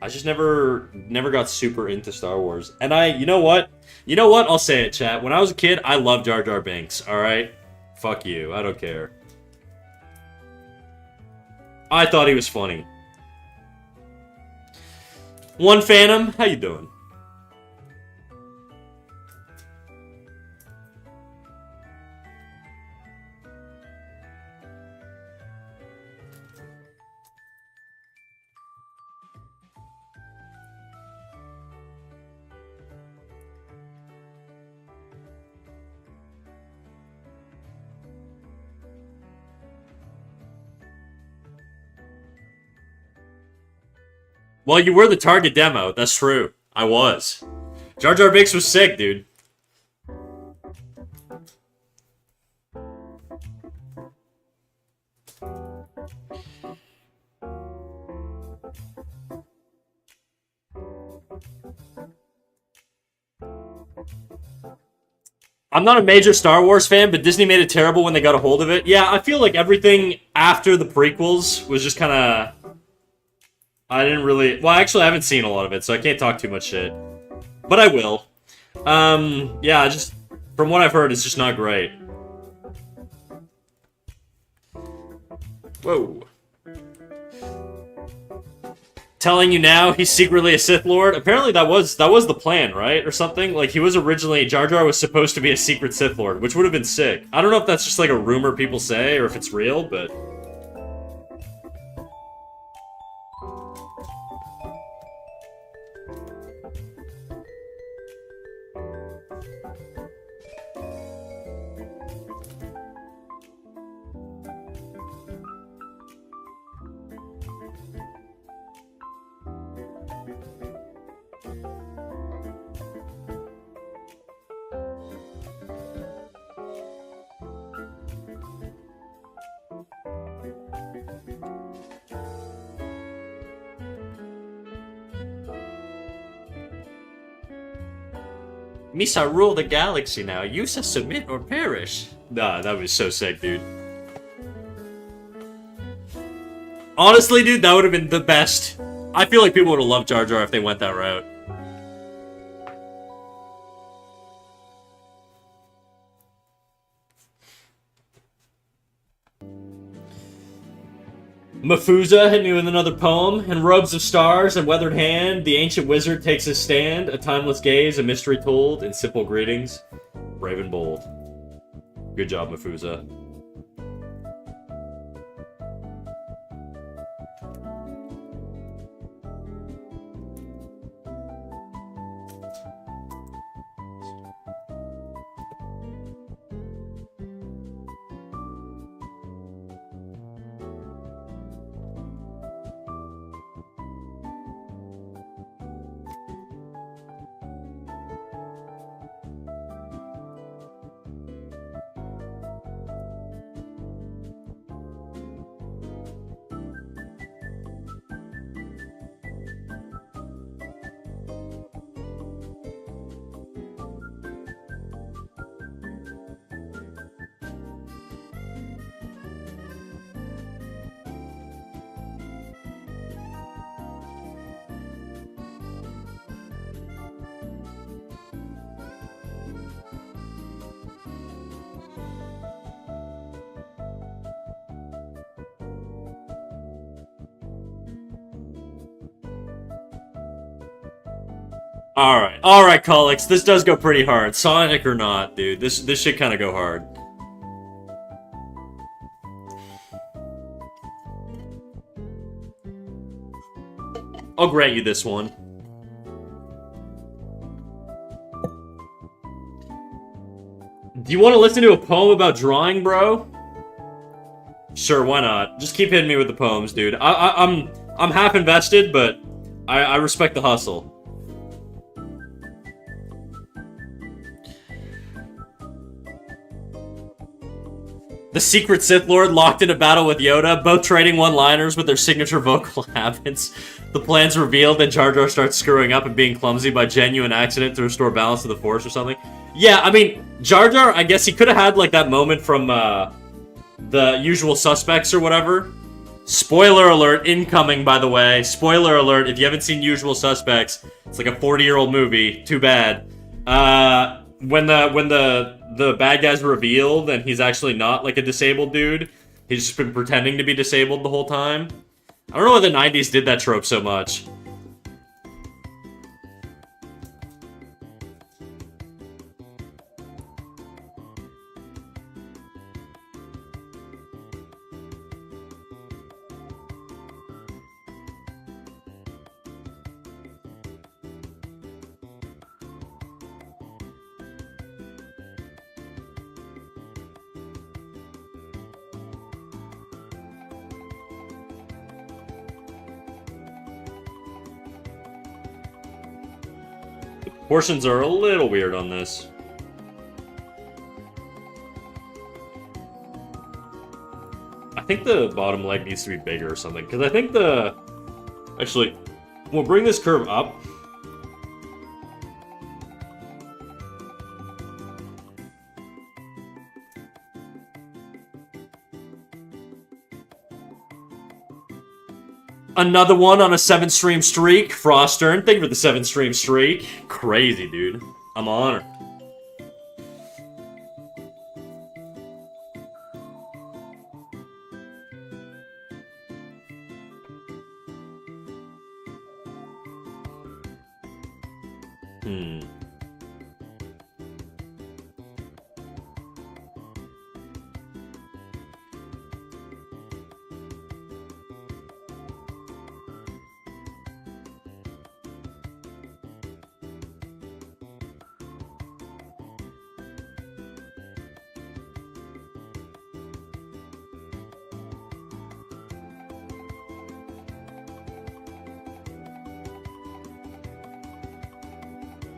I just never got super into Star Wars. And you know what? You know what? I'll say it, chat. When I was a kid, I loved Jar Jar Binks, alright? Fuck you. I don't care. I thought he was funny. One Phantom, how you doing? Well, you were the target demo. That's true. I was. Jar Jar Binks was sick, dude. I'm not a major Star Wars fan, but Disney made it terrible when they got a hold of it. Yeah, I feel like everything after the prequels was just kind of... I didn't really... Well, actually, I haven't seen a lot of it, so I can't talk too much shit. But I will. Yeah, just... From what I've heard, it's just not great. Whoa. Telling you now he's secretly a Sith Lord? Apparently that was the plan, right? Or something? Like, he was originally... Jar Jar was supposed to be a secret Sith Lord, which would have been sick. I don't know if that's just like a rumor people say, or if it's real, but... Misa rule the galaxy now. Use a submit or perish. Nah, that was so sick, dude. Honestly, dude, that would have been the best. I feel like people would have loved Jar Jar if they went that route. Mafuza hit me with another poem. In robes of stars and weathered hand, the ancient wizard takes his stand. A timeless gaze, a mystery told, in simple greetings. Brave and bold. Good job, Mafuza. Alright, Colix, this does go pretty hard. Sonic or not, dude. This should kind of go hard. I'll grant you this one. Do you want to listen to a poem about drawing, bro? Sure, why not? Just keep hitting me with the poems, dude. I'm half invested, but I respect the hustle. The secret Sith Lord locked in a battle with Yoda, both trading one-liners with their signature vocal habits. The plan's revealed, and Jar Jar starts screwing up and being clumsy by genuine accident to restore balance to the Force or something. Yeah, I mean, Jar Jar, I guess he could have had, like, that moment from, the Usual Suspects or whatever. Spoiler alert, incoming, by the way. Spoiler alert, if you haven't seen Usual Suspects, it's like a 40-year-old movie. Too bad. When the bad guy's revealed and he's actually not like a disabled dude, he's just been pretending to be disabled the whole time. I don't know why the 90s did that trope so much. Portions are a little weird on this. I think the bottom leg needs to be bigger or something, because I think the... Actually, we'll bring this curve up. Another one on a 7-stream streak. Frostern, thank you for the 7-stream streak. Crazy, dude. I'm honored.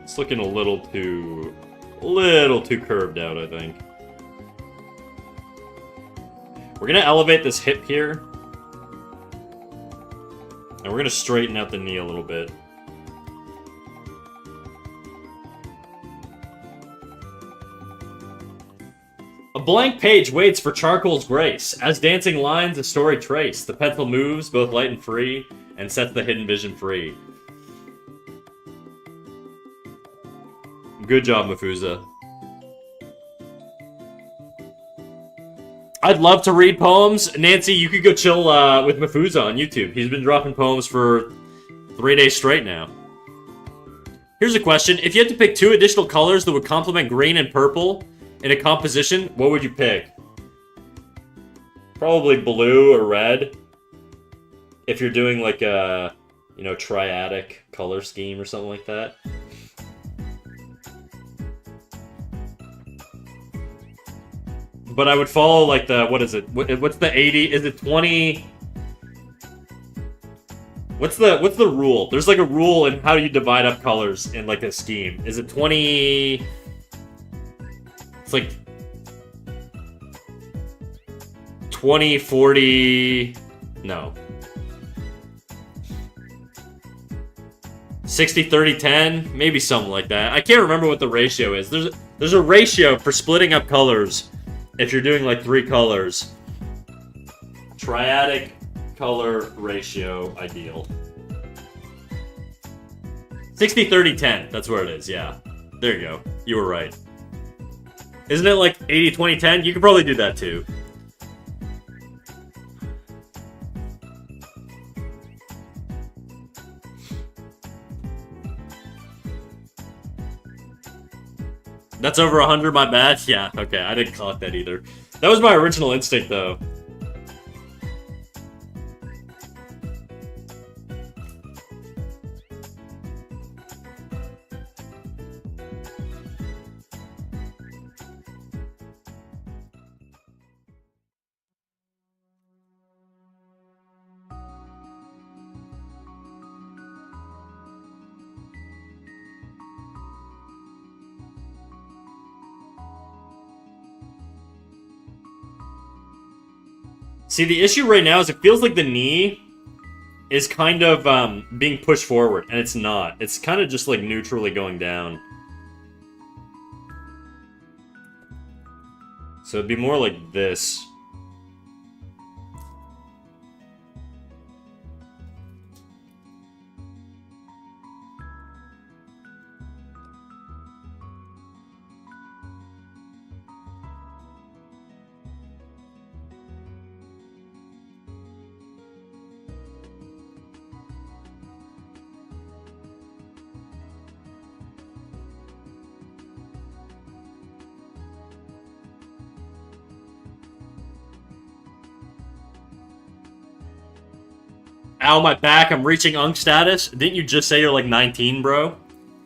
It's looking a little too curved out, I think. We're gonna elevate this hip here. And we're gonna straighten out the knee a little bit. A blank page waits for charcoal's grace. As dancing lines a story trace. The pencil moves, both light and free, and sets the hidden vision free. Good job, Mafusa. I'd love to read poems. Nancy, you could go chill with Mafusa on YouTube. He's been dropping poems for 3 days straight now. Here's a question. If you had to pick 2 additional colors that would complement green and purple in a composition, what would you pick? Probably blue or red. If you're doing like a, you know, triadic color scheme or something like that. But I would follow, like, the... What is it? What's the 80? Is it 20? What's the rule? There's, like, a rule in how you divide up colors in, like, a scheme. Is it 20... It's, like... 20, 40... No. 60, 30, 10? Maybe something like that. I can't remember what the ratio is. There's a ratio for splitting up colors... If you're doing like 3 colors, triadic color ratio ideal. 60, 30, 10. That's where it is, yeah. There you go. You were right. Isn't it like 80, 20, 10? You could probably do that too. That's over 100, my bad? Yeah, okay, I didn't clock that either. That was my original instinct, though. See, the issue right now is it feels like the knee is kind of being pushed forward, and it's not. It's kind of just like neutrally going down. So it'd be more like this. Ow, my back, I'm reaching Unk status. Didn't you just say you're like 19, bro?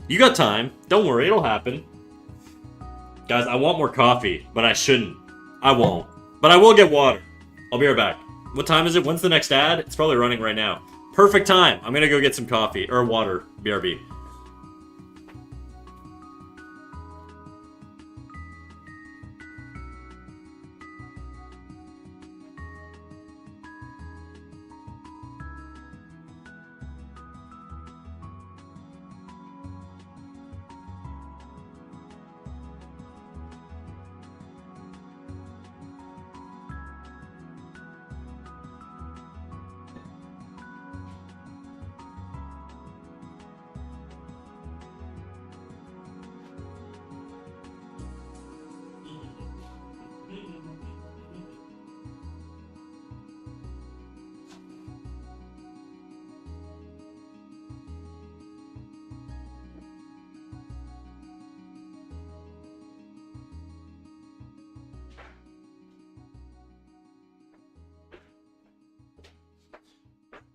You got time. Don't worry, it'll happen. Guys, I want more coffee, but I shouldn't. I won't. But I will get water. I'll be right back. What time is it? When's the next ad? It's probably running right now. Perfect time. I'm gonna go get some coffee. Or water. BRB.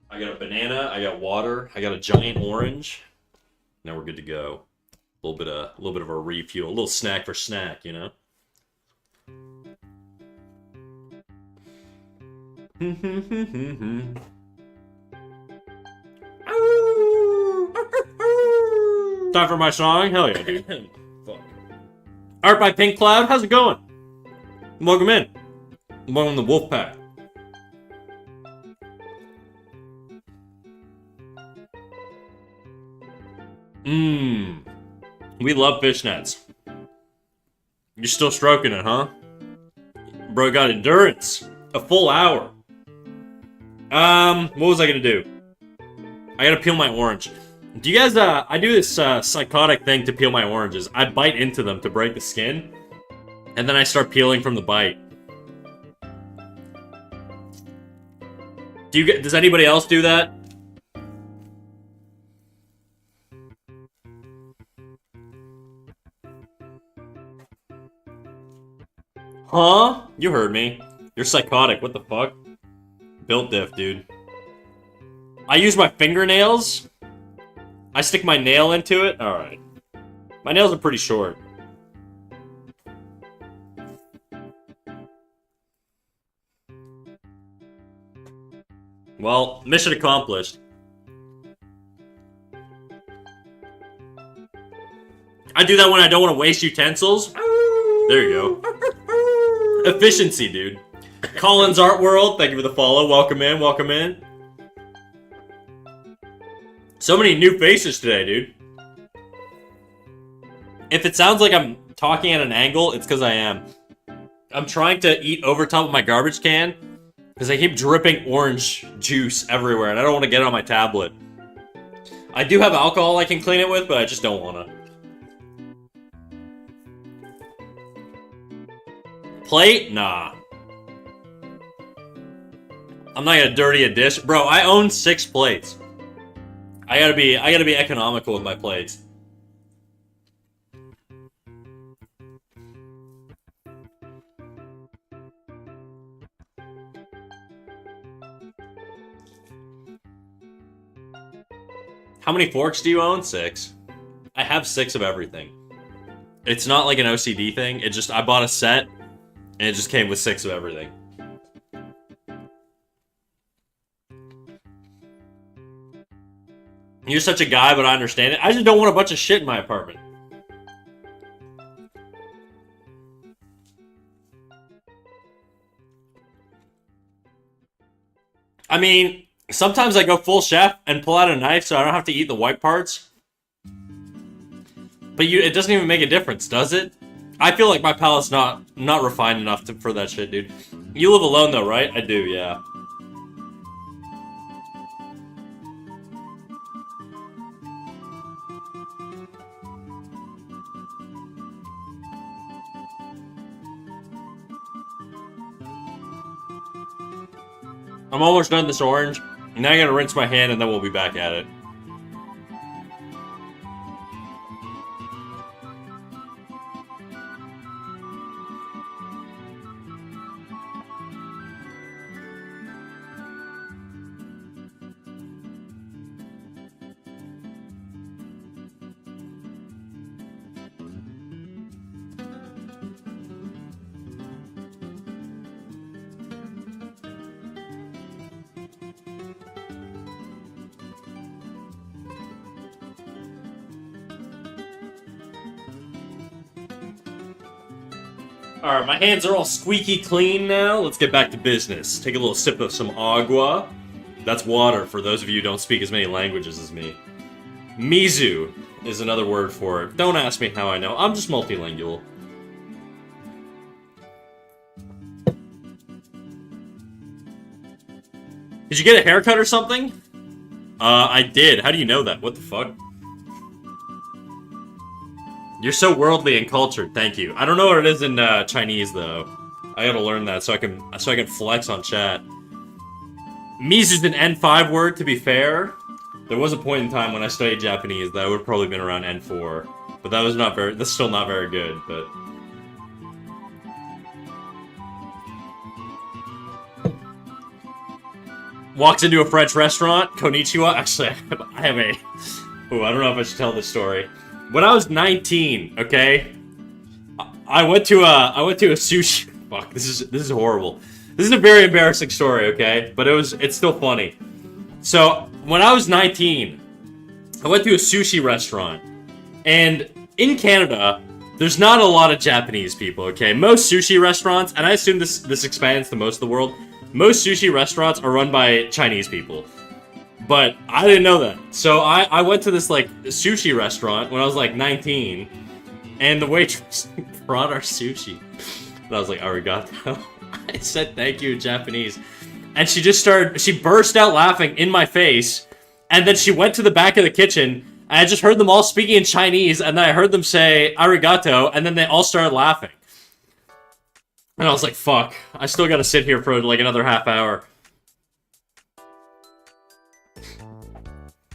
I got a banana, I got water, I got a giant orange. Now we're good to go. A little bit of a refuel, a little snack for snack, you know? Time for my song? Hell yeah, dude. Fuck. Art by Pink Cloud, how's it going? Welcome in. Welcome to the Wolf Pack. We love fishnets. You're still stroking it, huh? Bro got endurance. A full hour. What was I gonna do? I gotta peel my orange. Do you guys, I do this, psychotic thing to peel my oranges. I bite into them to break the skin, and then I start peeling from the bite. Does anybody else do that? Huh? You heard me. You're psychotic. What the fuck? Built diff, dude. I use my fingernails. I stick my nail into it. Alright. My nails are pretty short. Well, mission accomplished. I do that when I don't want to waste utensils. There you go. Efficiency, dude. Collins Art World, thank you for the follow. Welcome in, welcome in. So many new faces today, dude. If it sounds like I'm talking at an angle, it's because I am. I'm trying to eat over top of my garbage can because I keep dripping orange juice everywhere and I don't want to get it on my tablet. I do have alcohol I can clean it with, but I just don't want to. Plate? Nah. I'm not gonna dirty a dish. Bro, I own 6 plates. I gotta be economical with my plates. How many forks do you own? 6. I have 6 of everything. It's not like an OCD thing. It just, I bought a set, and it just came with 6 of everything. You're such a guy, but I understand it. I just don't want a bunch of shit in my apartment. I mean, sometimes I go full chef and pull out a knife so I don't have to eat the white parts. But it doesn't even make a difference, does it? I feel like my palate's not refined enough for that shit, dude. You live alone though, right? I do, yeah. I'm almost done this orange. Now I gotta rinse my hand and then we'll be back at it. Alright, my hands are all squeaky clean now. Let's get back to business. Take a little sip of some agua. That's water, for those of you who don't speak as many languages as me. Mizu is another word for it. Don't ask me how I know. I'm just multilingual. Did you get a haircut or something? I did. How do you know that? What the fuck? You're so worldly and cultured, thank you. I don't know what it is in Chinese though. I gotta learn that so I can flex on chat. Mizu's an N5 word, to be fair. There was a point in time when I studied Japanese that would have probably been around N4. But that's still not very good, but... Walks into a French restaurant, konnichiwa. Actually, I have a... Ooh, I don't know if I should tell this story. When I was 19, okay, I went to a sushi. Fuck, this is horrible. This is a very embarrassing story, okay, but it's still funny. So when I was 19, I went to a sushi restaurant, and in Canada, there's not a lot of Japanese people. Okay, most sushi restaurants, and I assume this expands to most of the world. Most sushi restaurants are run by Chinese people. But I didn't know that. So I went to this, like, sushi restaurant when I was, like, 19. And the waitress brought our sushi. And I was like, arigato. I said thank you in Japanese. And she burst out laughing in my face. And then she went to the back of the kitchen. And I just heard them all speaking in Chinese. And then I heard them say arigato. And then they all started laughing. And I was like, fuck. I still gotta sit here for, like, another half hour.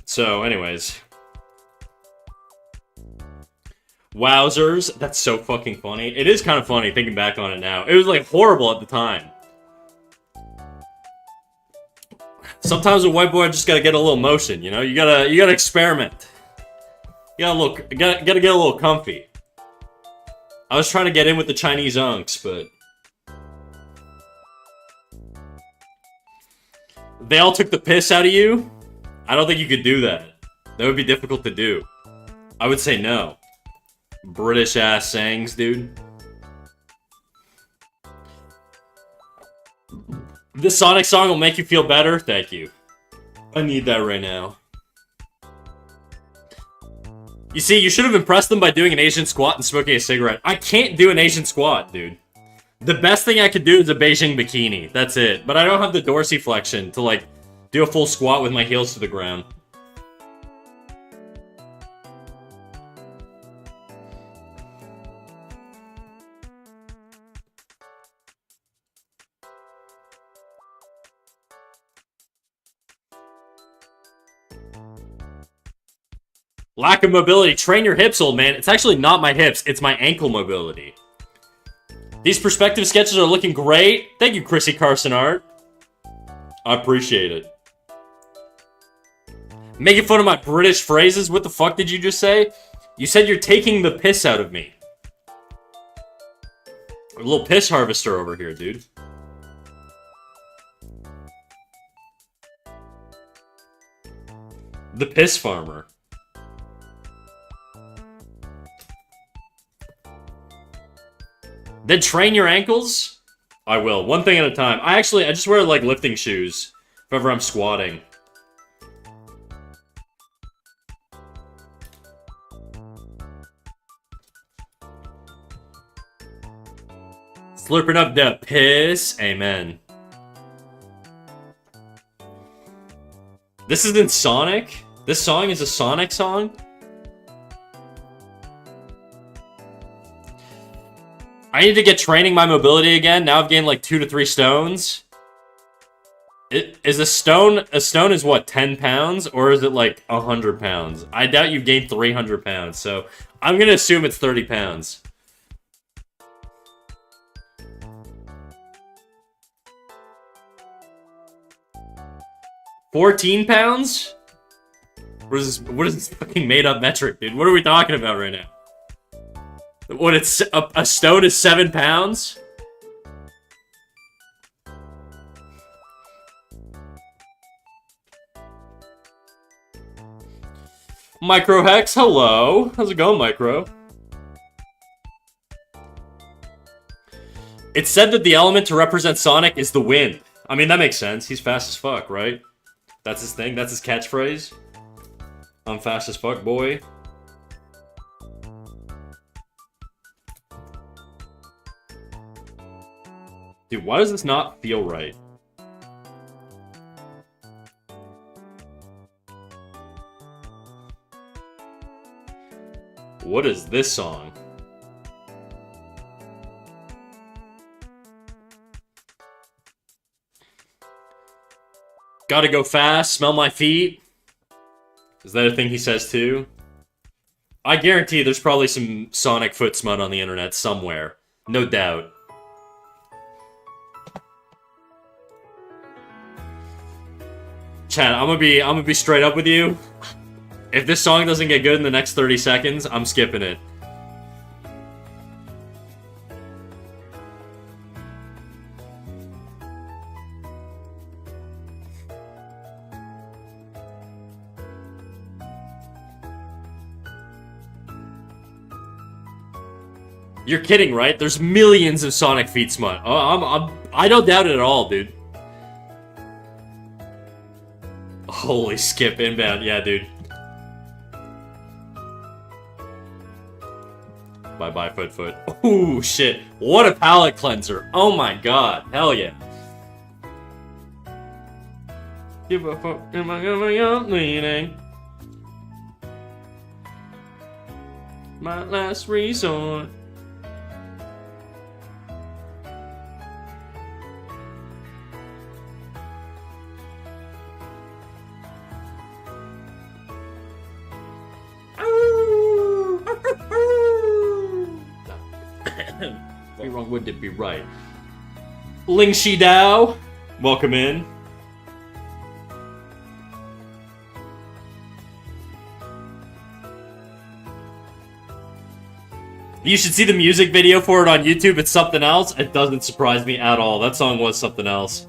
So, anyways. Wowzers. That's so fucking funny. It is kind of funny thinking back on it now. It was, like, horrible at the time. Sometimes a white boy just gotta get a little motion, you know? You gotta experiment. You gotta get a little comfy. I was trying to get in with the Chinese unks, but... They all took the piss out of you? I don't think you could do that. That would be difficult to do. I would say no. British-ass sayings, dude. This Sonic song will make you feel better? Thank you. I need that right now. You see, you should have impressed them by doing an Asian squat and smoking a cigarette. I can't do an Asian squat, dude. The best thing I could do is a Beijing bikini. That's it. But I don't have the dorsiflexion to, like, do a full squat with my heels to the ground. Lack of mobility. Train your hips, old man. It's actually not my hips. It's my ankle mobility. These perspective sketches are looking great. Thank you, Chrissy Carson Art. I appreciate it. Making fun of my British phrases? What the fuck did you just say? You said you're taking the piss out of me. A little piss harvester over here, dude. The piss farmer. Then train your ankles? I will. One thing at a time. I just wear, like, lifting shoes If ever I'm squatting. Slurping up the piss. Amen. This isn't Sonic? This song is a Sonic song? I need to get training my mobility again. Now I've gained like 2 to 3 stones. Is a stone is what, 10 pounds? Or is it like 100 pounds? I doubt you've gained 300 pounds, so I'm gonna assume it's 30 pounds. $14 pounds? What is this fucking made up metric, dude? What are we talking about right now? What, it's a stone is 7 pounds? Micro Hex, hello. How's it going, Micro? It's said that the element to represent Sonic is the wind. I mean, that makes sense. He's fast as fuck, right? That's his thing. That's his catchphrase. I'm fast as fuck, boy. Dude, why does this not feel right? What is this song? Gotta go fast, smell my feet. Is that a thing he says too? I guarantee there's probably some Sonic foot smut on the internet somewhere. No doubt. Chat, I'm gonna be straight up with you. If this song doesn't get good in the next 30 seconds, I'm skipping it. You're kidding, right? There's millions of Sonic feet smut. I don't doubt it at all, dude. Holy skip inbound, yeah, dude. Bye-bye, Foot. Ooh, shit. What a palate cleanser. Oh my god. Hell yeah. Give a fuck, am I leaning? My last resort. Be wrong, wouldn't it be right? Ling Shi Dao, welcome in. You should see the music video for it on YouTube. It's something else. It doesn't surprise me at all. That song was something else.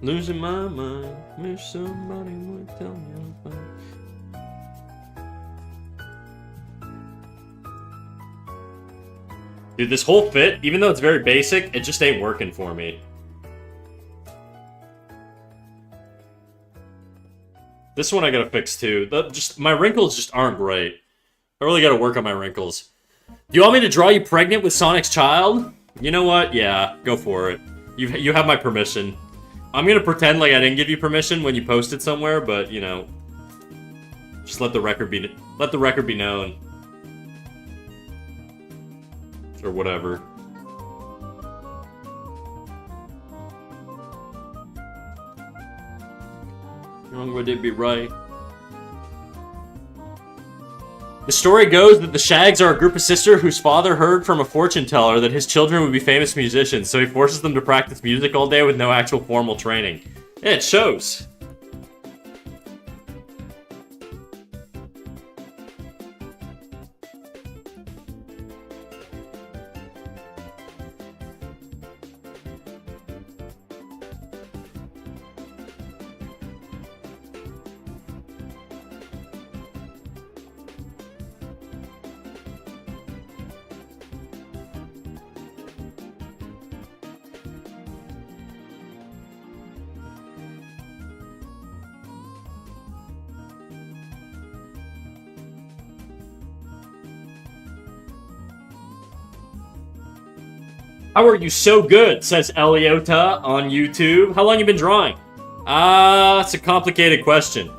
Losing my mind, wish somebody would tell me I'm fine. Dude, this whole fit, even though it's very basic, it just ain't working for me. This one I gotta fix too. My wrinkles just aren't great. I really gotta work on my wrinkles. Do you want me to draw you pregnant with Sonic's child? You know what? Yeah, go for it. You have my permission. I'm gonna pretend like I didn't give you permission when you posted somewhere, but you know, just let the record be known, or whatever. Wrong would it be right? The story goes that the Shags are a group of sisters whose father heard from a fortune teller that his children would be famous musicians, so he forces them to practice music all day with no actual formal training. Yeah, it shows. How are you so good, says Eliota on YouTube. How long you been drawing? It's a complicated question.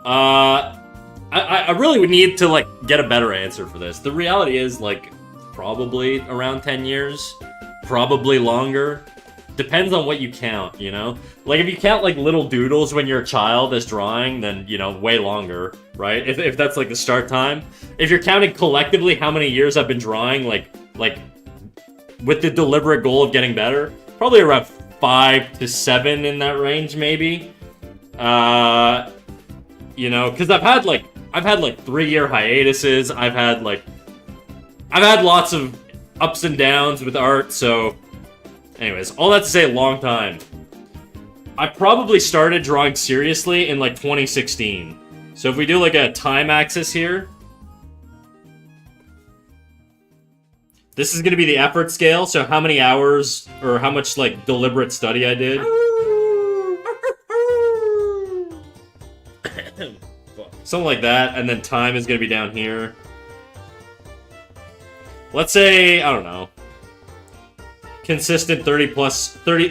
I really would need to, like, get a better answer for this. The reality is, like, probably around 10 years. Probably longer. Depends on what you count, you know? Like, if you count, like, little doodles when you're a child as drawing, then, you know, way longer, right? If that's, like, the start time. If you're counting collectively how many years I've been drawing, like, with the deliberate goal of getting better, probably around 5 to 7 in that range, maybe. You know, because I've had like 3-year hiatuses. I've had lots of ups and downs with art. So, anyways, all that to say, a long time. I probably started drawing seriously in like 2016. So if we do like a time axis here. This is going to be the effort scale, so how many hours, or how much, like, deliberate study I did. Something like that, and then time is going to be down here. Let's say, I don't know, consistent 30,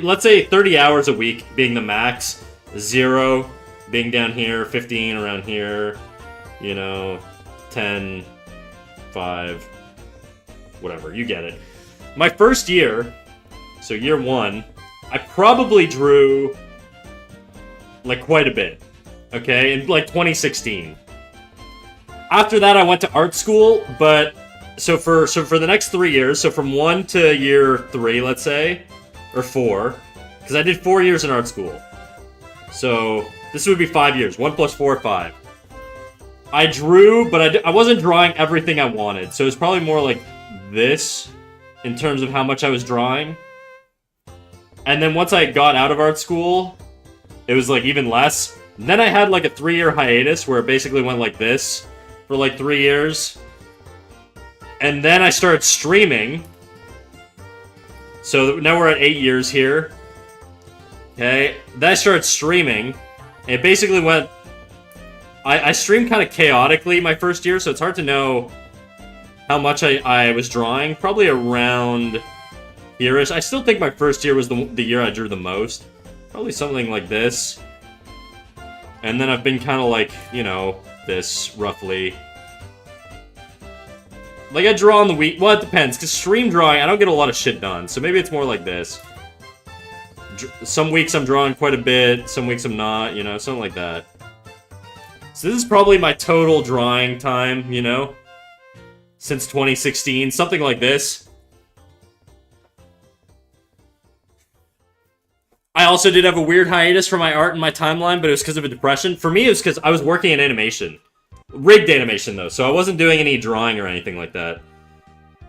let's say 30 hours a week being the max, 0 being down here, 15 around here, you know, 10, 5... whatever, you get it. My first year, so year 1, I probably drew, like, quite a bit, okay, in, like, 2016. After that, I went to art school, but, so for the next 3 years, so from 1 to year 3, let's say, or 4, because I did 4 years in art school. So, this would be 5 years, 1 plus 4, 5. I drew, but I wasn't drawing everything I wanted, so it's probably more like this in terms of how much I was drawing. And then once I got out of art school, it was like even less. Then I had like a 3-year hiatus where it basically went like this for like 3 years. And then I started streaming. So now we're at 8 years here. Okay, then I started streaming. And it basically went... I streamed kind of chaotically my first year, so it's hard to know how much I was drawing. Probably around here-ish. I still think my first year was the year I drew the most. Probably something like this. And then I've been kind of like, you know, this, roughly. Like, I draw on the week. Well, it depends, because stream drawing, I don't get a lot of shit done. So maybe it's more like this. Some weeks I'm drawing quite a bit, some weeks I'm not, you know, something like that. So this is probably my total drawing time, you know? Since 2016, something like this. I also did have a weird hiatus for my art and my timeline, but it was because of a depression. For me, it was because I was working in animation. Rigged animation, though, so I wasn't doing any drawing or anything like that.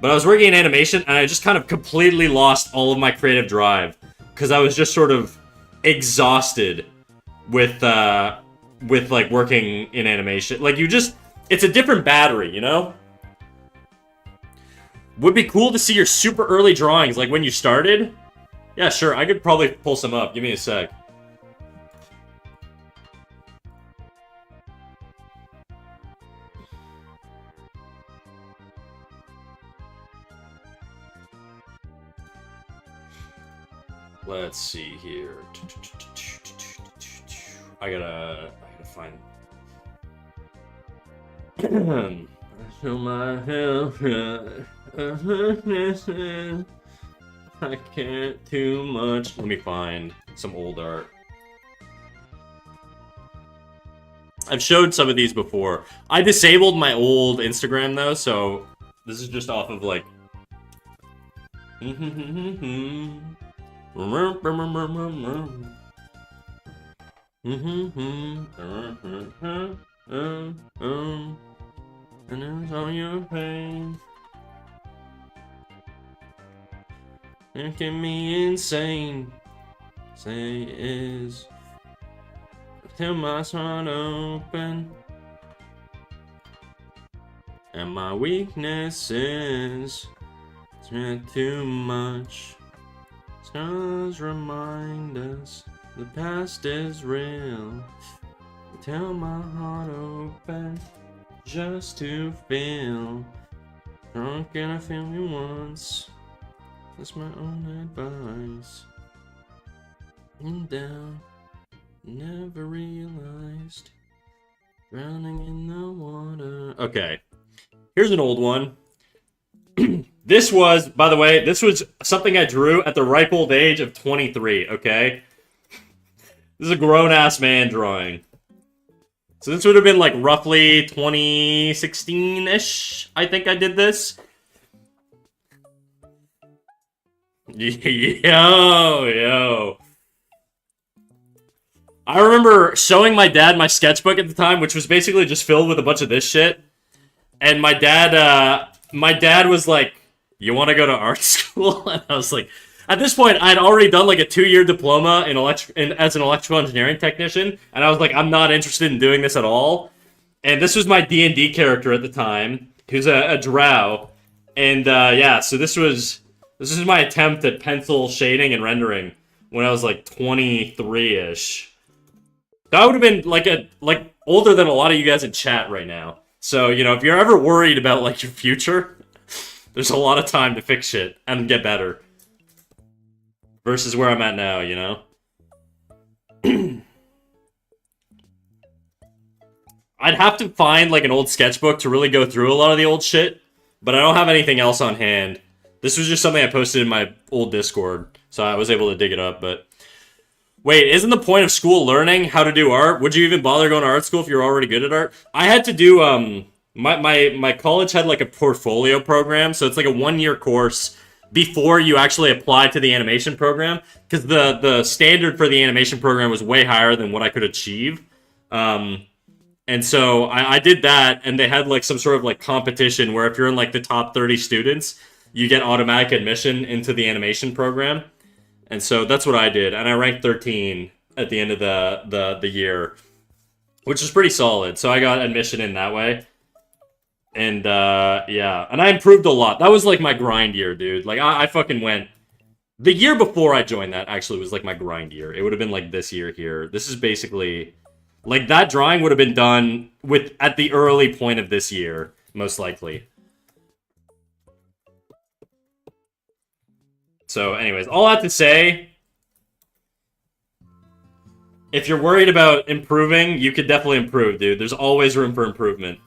But I was working in animation, and I just kind of completely lost all of my creative drive. Because I was just sort of exhausted with like, working in animation. Like, it's a different battery, you know? Would be cool to see your super early drawings, like when you started. Yeah, sure, I could probably pull some up. Give me a sec. Let's see here. I gotta find... Show my health. I can't too much. Let me find some old art. I've showed some of these before. I disabled my old Instagram though, so this is just off of like. And it's all your pain. Making me insane. Say is till my heart open. And my weakness is too much. Stars remind us the past is real. Tell my heart open just to feel. Drunk and I feel me once. That's my own advice. And down, never realized. Drowning in the water. Okay, here's an old one. This was, by the way, this was something I drew at the ripe old age of 23, okay? This is a grown-ass man drawing. So this would have been like roughly 2016-ish, I think I did this. Yo. I remember showing my dad my sketchbook at the time, which was basically just filled with a bunch of this shit. And my dad was like, "You want to go to art school?" And I was like, at this point, I'd already done like a 2-year diploma as an electrical engineering technician, and I was like, I'm not interested in doing this at all. And this was my D&D character at the time, who's a drow. And yeah, so this is my attempt at pencil shading and rendering when I was like 23-ish. That would have been like older than a lot of you guys in chat right now. So, you know, if you're ever worried about like your future, there's a lot of time to fix shit and get better. Versus where I'm at now, you know? I'd have to find like an old sketchbook to really go through a lot of the old shit, but I don't have anything else on hand. This was just something I posted in my old Discord, so I was able to dig it up, but... Wait, isn't the point of school learning how to do art? Would you even bother going to art school if you're already good at art? I had to do, my college had like a portfolio program, so it's like a 1-year course before you actually apply to the animation program, because the standard for the animation program was way higher than what I could achieve. And so I did that, and they had like some sort of like competition where if you're in like the top 30 students, you get automatic admission into the animation program. And so that's what I did, and I ranked 13 at the end of the year, which is pretty solid. So I got admission in that way. And, yeah. And I improved a lot. That was, like, my grind year, dude. Like, I fucking went... The year before I joined that, actually, was, like, my grind year. It would have been, like, this year here. This is basically... Like, that drawing would have been done at the early point of this year, most likely. So, anyways, all I have to say... If you're worried about improving, you could definitely improve, dude. There's always room for improvement.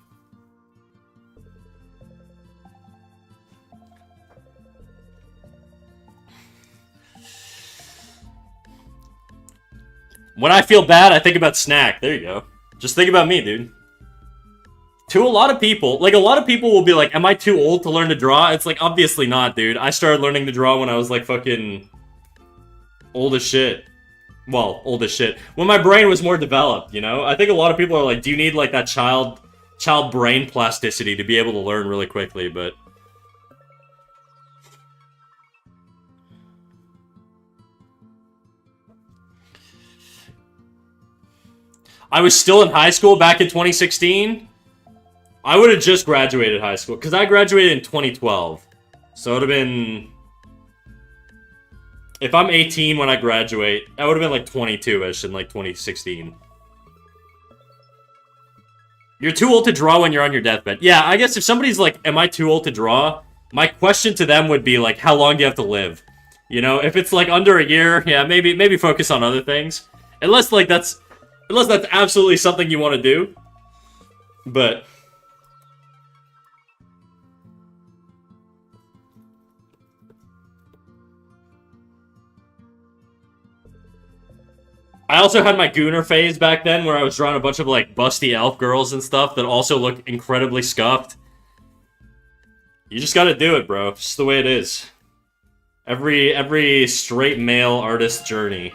When I feel bad, I think about Snack. There you go. Just think about me, dude. To a lot of people, like, a lot of people will be like, am I too old to learn to draw? It's like, obviously not, dude. I started learning to draw when I was, like, fucking old as shit. Well, old as shit. When my brain was more developed, you know? I think a lot of people are like, do you need, like, that child brain plasticity to be able to learn really quickly, but... I was still in high school back in 2016. I would have just graduated high school, because I graduated in 2012. So it would have been... If I'm 18 when I graduate, I would have been like 22-ish in like 2016. You're too old to draw when you're on your deathbed. Yeah, I guess if somebody's like, am I too old to draw? My question to them would be like, how long do you have to live? You know, if it's like under a year, yeah, maybe focus on other things. Unless that's absolutely something you want to do. But... I also had my Gooner phase back then where I was drawing a bunch of, like, busty elf girls and stuff that also look incredibly scuffed. You just gotta do it, bro. It's just the way it is. Every straight male artist journey.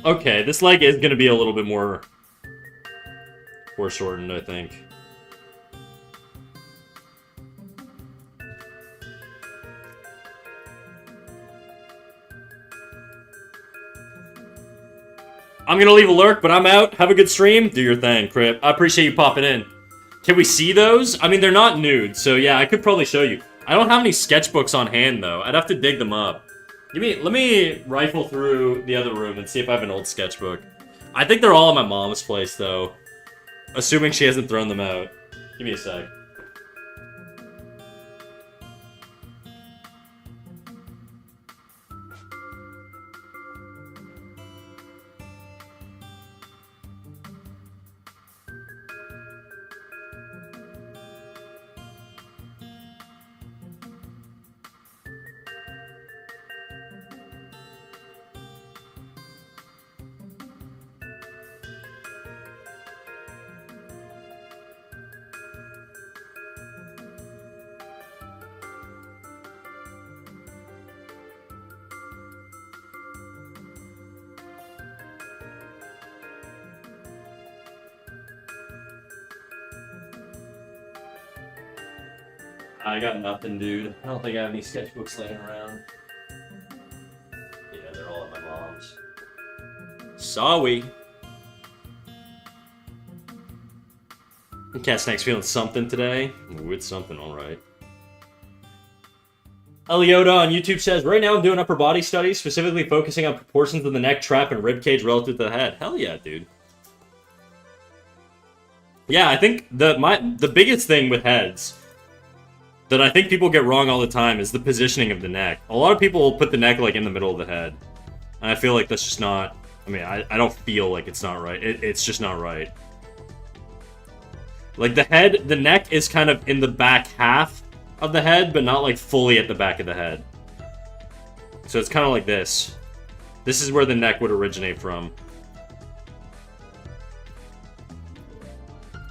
Okay, this leg is gonna be a little bit more foreshortened, I think. I'm gonna leave a lurk, but I'm out. Have a good stream. Do your thing, Crip. I appreciate you popping in. Can we see those? I mean, they're not nude, so yeah, I could probably show you. I don't have any sketchbooks on hand, though. I'd have to dig them up. Let me rifle through the other room and see if I have an old sketchbook. I think they're all at my mom's place, though. Assuming she hasn't thrown them out. Give me a sec. I got nothing, dude. I don't think I have any sketchbooks laying around. Yeah, they're all at my mom's. Sorry. Cat Snack's feeling something today. Ooh, it's something, alright. Eliota on YouTube says, right now I'm doing upper body studies, specifically focusing on proportions of the neck, trap, and rib cage relative to the head. Hell yeah, dude. Yeah, I think the biggest thing with heads that I think people get wrong all the time is the positioning of the neck. A lot of people will put the neck, like, in the middle of the head. And I feel like that's just not... I mean, I don't feel like it's not right. It's just not right. Like, the neck is kind of in the back half of the head, but not, like, fully at the back of the head. So it's kind of like this. This is where the neck would originate from.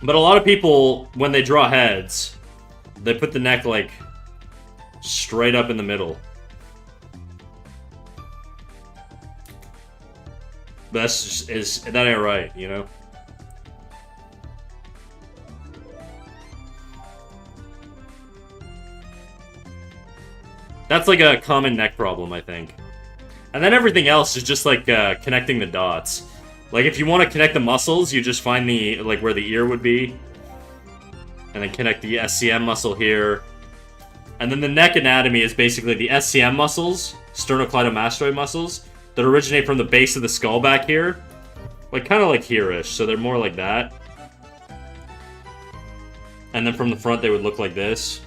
But a lot of people, when they draw heads... they put the neck, like, straight up in the middle. But that's just, that ain't right, you know? That's like a common neck problem, I think. And then everything else is just like connecting the dots. Like if you want to connect the muscles, you just find the, like, where the ear would be. And then connect the SCM muscle here. And then the neck anatomy is basically the SCM muscles, sternocleidomastoid muscles, that originate from the base of the skull back here. Like, kind of like here-ish, so they're more like that. And then from the front, they would look like this.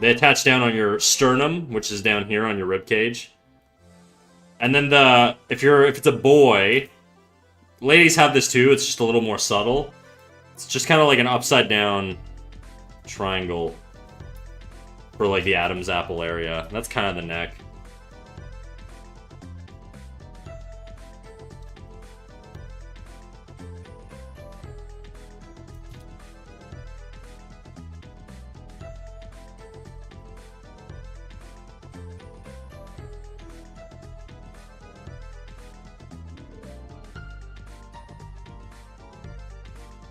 They attach down on your sternum, which is down here on your rib cage. And then if it's a boy, ladies have this too, it's just a little more subtle. It's just kind of like an upside-down triangle for, like, the Adam's apple area. That's kind of the neck.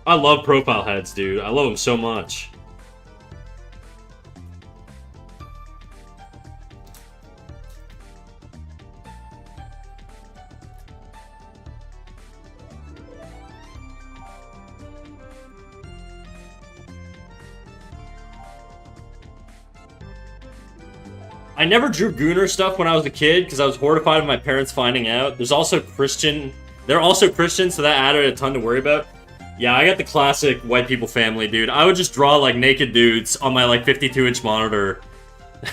I love profile heads, dude. I love them so much. I never drew Gooner stuff when I was a kid because I was horrified of my parents finding out. There's also Christian. They're also Christian, so that added a ton to worry about. Yeah, I got the classic white people family, dude. I would just draw, like, naked dudes on my, like, 52-inch monitor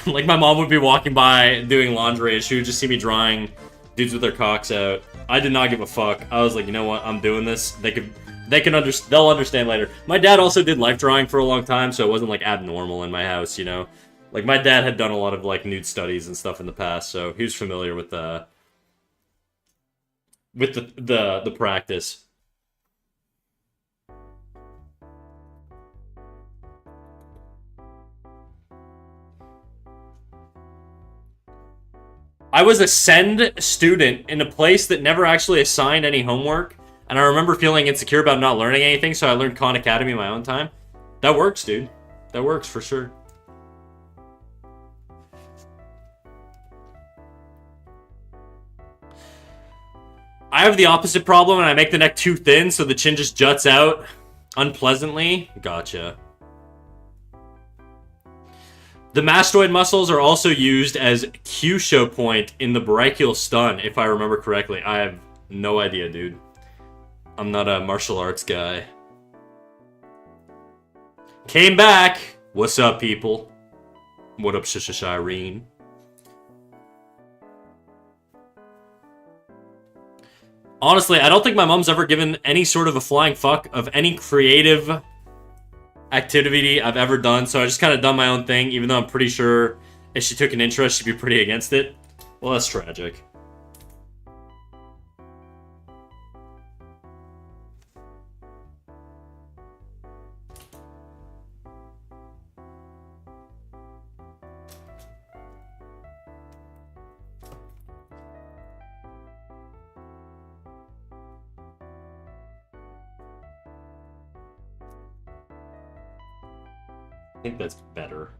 Like, my mom would be walking by doing laundry, and she would just see me drawing dudes with their cocks out. I did not give a fuck. I was like, you know what? I'm doing this. They'll understand later. My dad also did life drawing for a long time, so it wasn't, like, abnormal in my house, you know? Like, my dad had done a lot of, like, nude studies and stuff in the past, so he was familiar with the practice. I was a SEND student in a place that never actually assigned any homework, and I remember feeling insecure about not learning anything, so I learned Khan Academy in my own time. That works, dude. That works for sure. I have the opposite problem, and I make the neck too thin, so the chin just juts out unpleasantly. Gotcha. The mastoid muscles are also used as cue show point in the brachial stun, if I remember correctly. I have no idea, dude. I'm not a martial arts guy. Came back! What's up, people? What up, Shireen? Honestly, I don't think my mom's ever given any sort of a flying fuck of any creative activity I've ever done, so I just kind of done my own thing, even though I'm pretty sure if she took an interest, she'd be pretty against it. Well, that's tragic. I think that's better.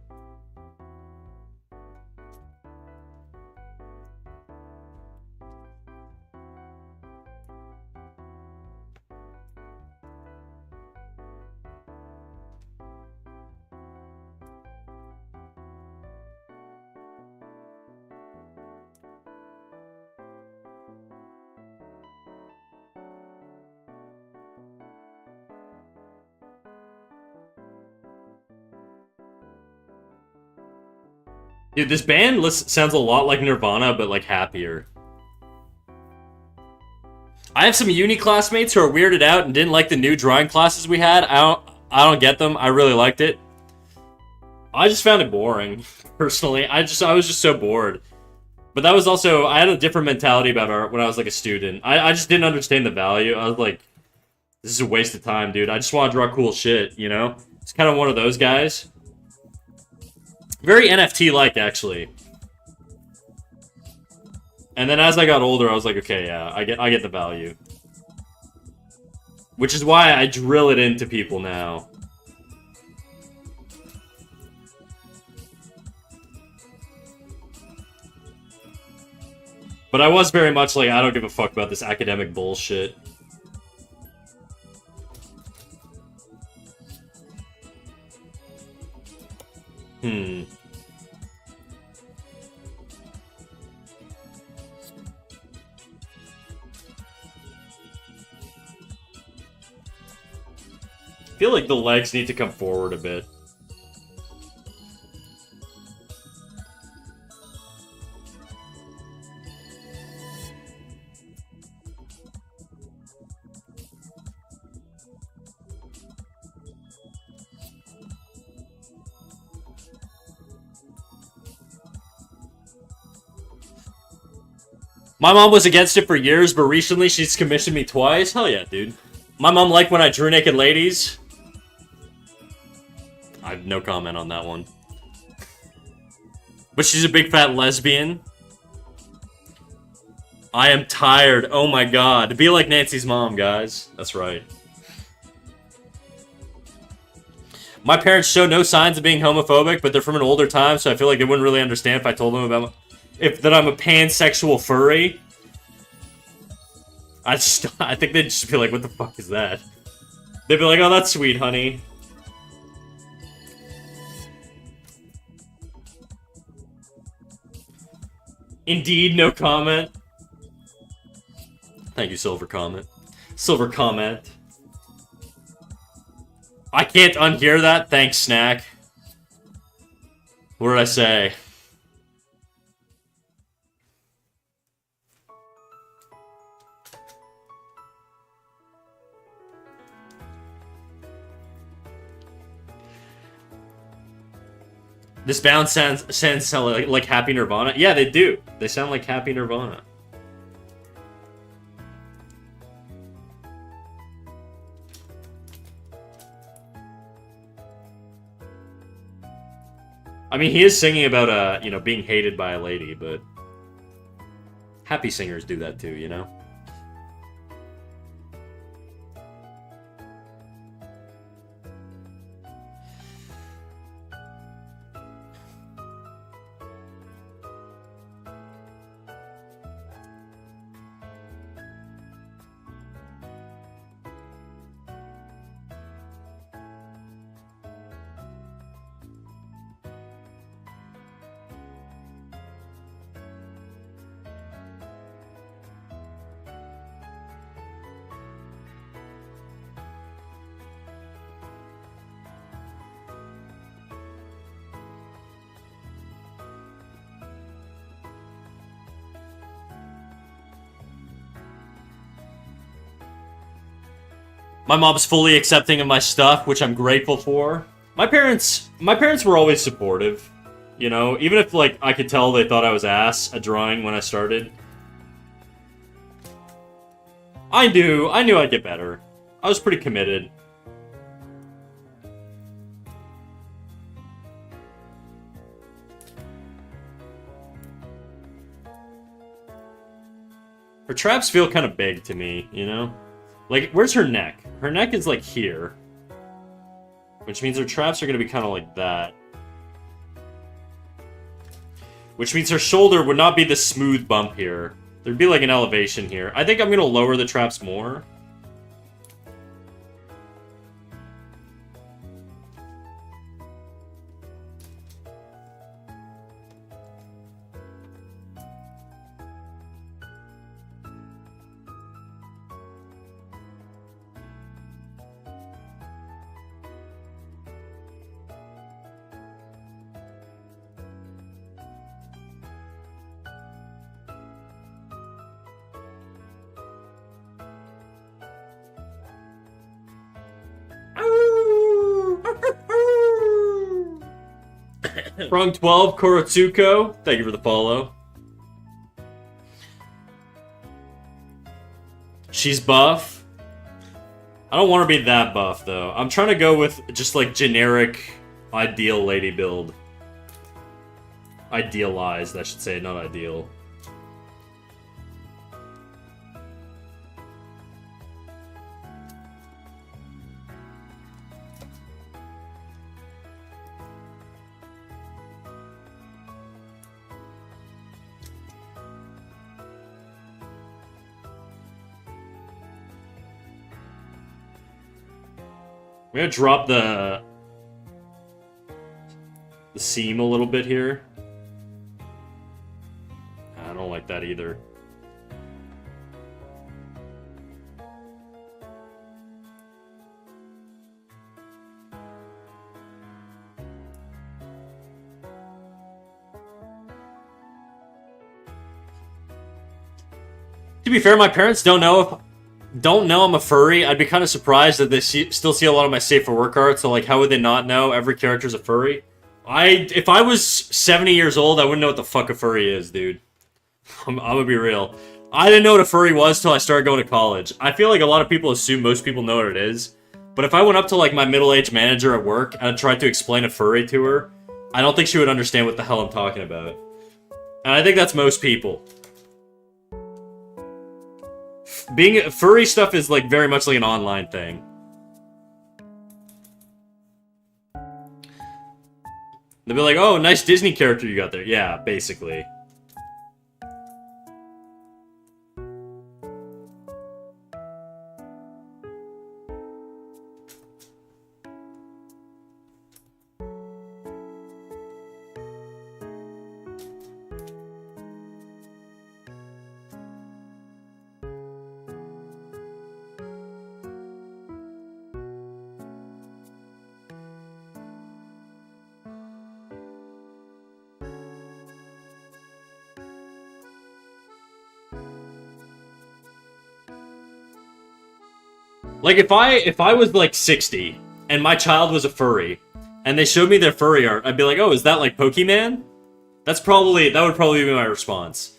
Dude, this band sounds a lot like Nirvana, but like happier. I have some uni classmates who are weirded out and didn't like the new drawing classes we had. I don't get them. I really liked it. I just found it boring, personally. I was just so bored. But that was also, I had a different mentality about art when I was like a student. I just didn't understand the value. I was like, this is a waste of time, dude. I just want to draw cool shit, you know? It's kind of one of those guys. Very NFT-like, actually. And then as I got older, I was like, okay, yeah, I get the value. Which is why I drill it into people now. But I was very much like, I don't give a fuck about this academic bullshit. I feel like the legs need to come forward a bit. My mom was against it for years, but recently she's commissioned me twice. Hell yeah, dude. My mom liked when I drew naked ladies. I have no comment on that one. But she's a big fat lesbian. I am tired. Oh my god. Be like Nancy's mom, guys. That's right. My parents show no signs of being homophobic, but they're from an older time, so I feel like they wouldn't really understand if I told them about that I'm a pansexual furry. I think they'd just be like, what the fuck is that? They'd be like, oh, that's sweet, honey. Indeed, no comment. Thank you, Silver Comment. Silver Comment. I can't unhear that. Thanks, Snack. What did I say? This band sounds like Happy Nirvana. Yeah, they do. They sound like Happy Nirvana. I mean, he is singing about, you know, being hated by a lady, but happy singers do that too, you know? My mom's fully accepting of my stuff, which I'm grateful for. My parents were always supportive. You know, even if, like, I could tell they thought I was ass at drawing when I started. I knew I'd get better. I was pretty committed. Her traps feel kind of big to me, you know? Like, where's her neck? Her neck is, like, here. Which means her traps are going to be kind of like that. Which means her shoulder would not be this smooth bump here. There'd be, like, an elevation here. I think I'm going to lower the traps more. Prong 12, Korotsuko. Thank you for the follow. She's buff. I don't want to be that buff, though. I'm trying to go with just, like, generic, ideal lady build. Idealized, I should say, not ideal. I'm gonna drop the seam a little bit here. I don't like that either. To be fair, my parents don't know I'm a furry. I'd be kind of surprised that they still see a lot of my Safe for Work art, so, like, how would they not know every character's a furry? If I was 70 years old, I wouldn't know what the fuck a furry is, dude. I'm gonna be real. I didn't know what a furry was till I started going to college. I feel like a lot of people assume most people know what it is, but if I went up to, like, my middle-aged manager at work and I tried to explain a furry to her, I don't think she would understand what the hell I'm talking about. And I think that's most people. Being furry stuff is, like, very much like an online thing. They'll be like, oh, nice Disney character you got there. Yeah, basically. Like, if I was, like, 60, and my child was a furry, and they showed me their furry art, I'd be like, oh, is that, like, Pokemon? That would probably be my response.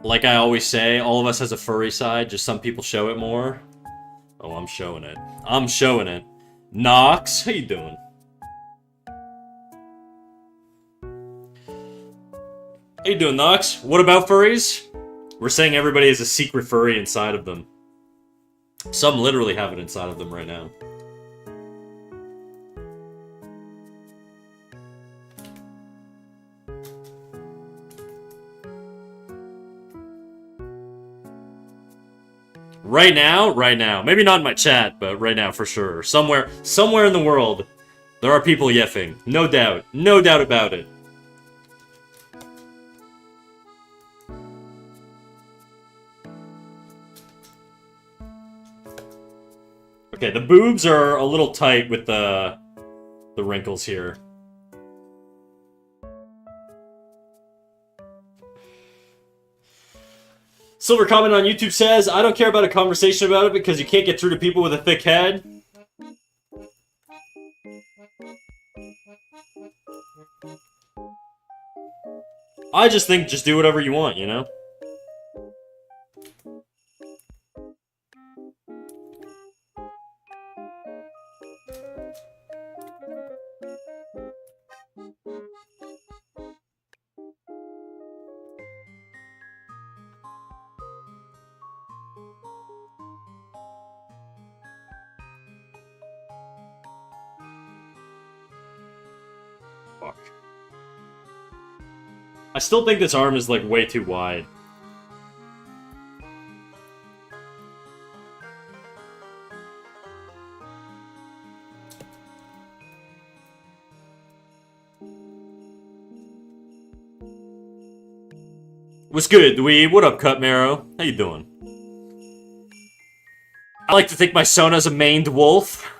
Like I always say, all of us has a furry side, just some people show it more. Oh, I'm showing it. I'm showing it. Nox, how you doing? How you doing, Nox? What about furries? We're saying everybody has a secret furry inside of them. Some literally have it inside of them right now. Right now. Maybe not in my chat, but right now for sure. Somewhere in the world, there are people yiffing. No doubt. No doubt about it. Okay, the boobs are a little tight with the wrinkles here. Silver comment on YouTube says, I don't care about a conversation about it because you can't get through to people with a thick head. I just think just do whatever you want, you know? Fuck. I still think this arm is, like, way too wide. What's good, dweeb? What up, Cut Marrow? How you doing? I like to think my Sona's a maned wolf.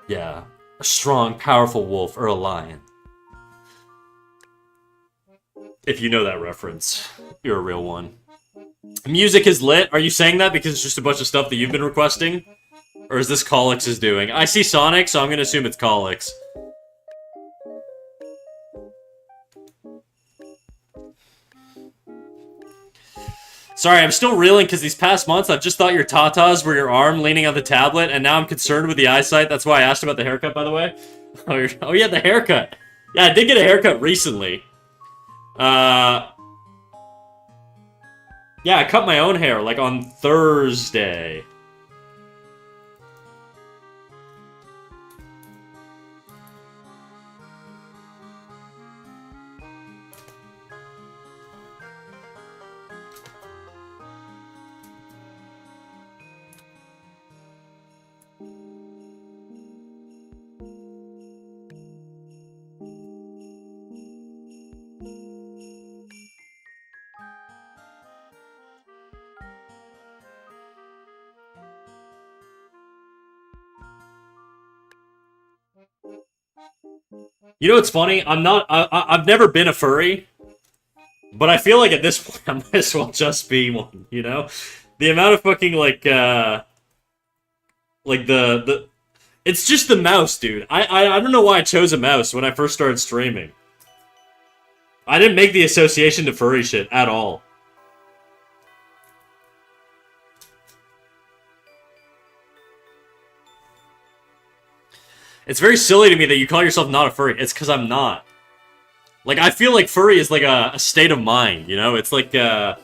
Yeah, a strong, powerful wolf, or a lion. If you know that reference, you're a real one. Music is lit. Are you saying that because it's just a bunch of stuff that you've been requesting? Or is this Colix is doing? I see Sonic, so I'm gonna assume it's Colix. Sorry, I'm still reeling because these past months I've just thought your tatas were your arm leaning on the tablet, and now I'm concerned with the eyesight. That's why I asked about the haircut, by the way. Oh yeah, the haircut. Yeah, I did get a haircut recently. Yeah, I cut my own hair, like, on Thursday. You know what's funny? I've never been a furry, but I feel like at this point I might as well just be one, you know? The amount of fucking, like, it's just the mouse, dude. I don't know why I chose a mouse when I first started streaming. I didn't make the association to furry shit at all. It's very silly to me that you call yourself not a furry. It's because I'm not. Like, I feel like furry is like a state of mind, you know? It's like a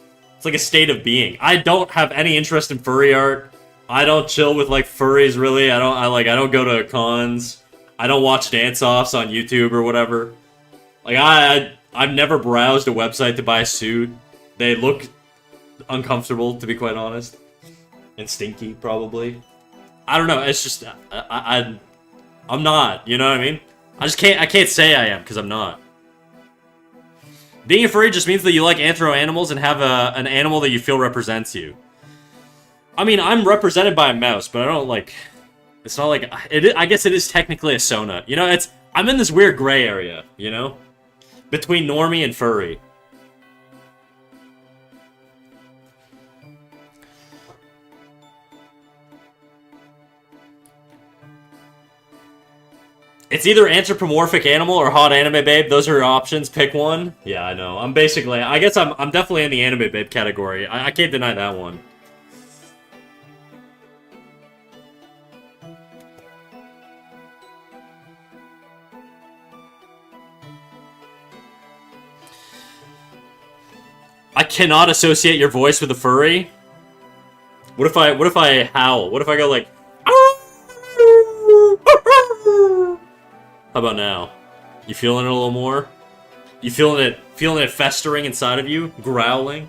state of being. I don't have any interest in furry art. I don't chill with, like, furries, really. I don't go to cons. I don't watch dance-offs on YouTube or whatever. Like, I've never browsed a website to buy a suit. They look uncomfortable, to be quite honest. And stinky, probably. I don't know, it's just... I'm not, you know what I mean? I can't say I am, because I'm not. Being a furry just means that you like anthro animals and have an animal that you feel represents you. I mean, I'm represented by a mouse, but I don't, like... It's not like it. I guess it is technically a Sona. You know, I'm in this weird gray area. You know, between normie and furry. It's either anthropomorphic animal or hot anime babe. Those are your options. Pick one. Yeah, I know. I guess I'm definitely in the anime babe category. I can't deny that one. I cannot associate your voice with a furry. What if I howl? What if I go like How about now? You feeling it a little more? You feeling it festering inside of you? Growling?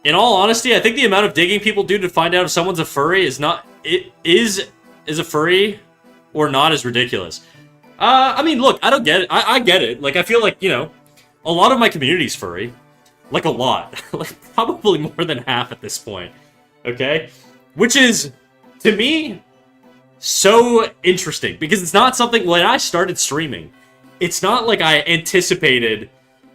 In all honesty, I think the amount of digging people do to find out if someone's a furry is a furry or not is ridiculous. I mean, look, I don't get it. I get it. Like, I feel like, you know, a lot of my community's furry. Like, a lot. Like, probably more than half at this point. Okay? Which is, to me, so interesting. Because it's not something, when I started streaming, it's not like I anticipated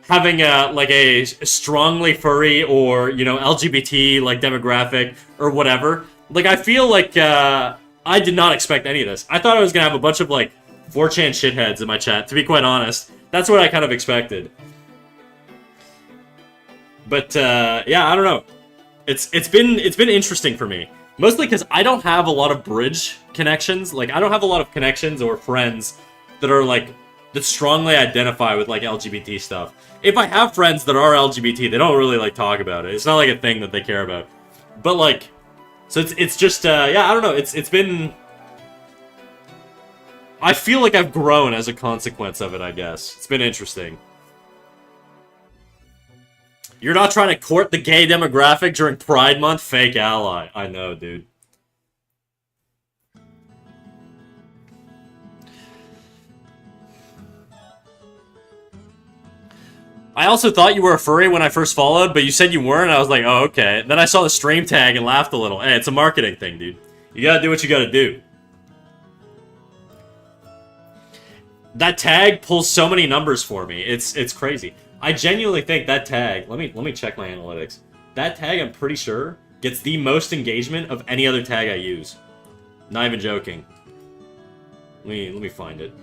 having a strongly furry or, you know, LGBT, like, demographic or whatever. Like, I feel like, I did not expect any of this. I thought I was gonna have a bunch of, like, 4chan shitheads in my chat, to be quite honest. That's what I kind of expected. But, yeah, I don't know. It's been interesting for me. Mostly because I don't have a lot of bridge connections. Like, I don't have a lot of connections or friends that are, like, that strongly identify with, like, LGBT stuff. If I have friends that are LGBT, they don't really, like, talk about it. It's not, like, a thing that they care about. But, like, so it's just, yeah, I don't know. It's been... I feel like I've grown as a consequence of it, I guess. It's been interesting. You're not trying to court the gay demographic during Pride Month? Fake ally. I know, dude. I also thought you were a furry when I first followed, but you said you weren't, and I was like, oh, okay. Then I saw the stream tag and laughed a little. Hey, it's a marketing thing, dude. You gotta do what you gotta do. That tag pulls so many numbers for me. It's crazy. I genuinely think that tag, let me check my analytics. That tag, I'm pretty sure, gets the most engagement of any other tag I use. Not even joking. Let me find it.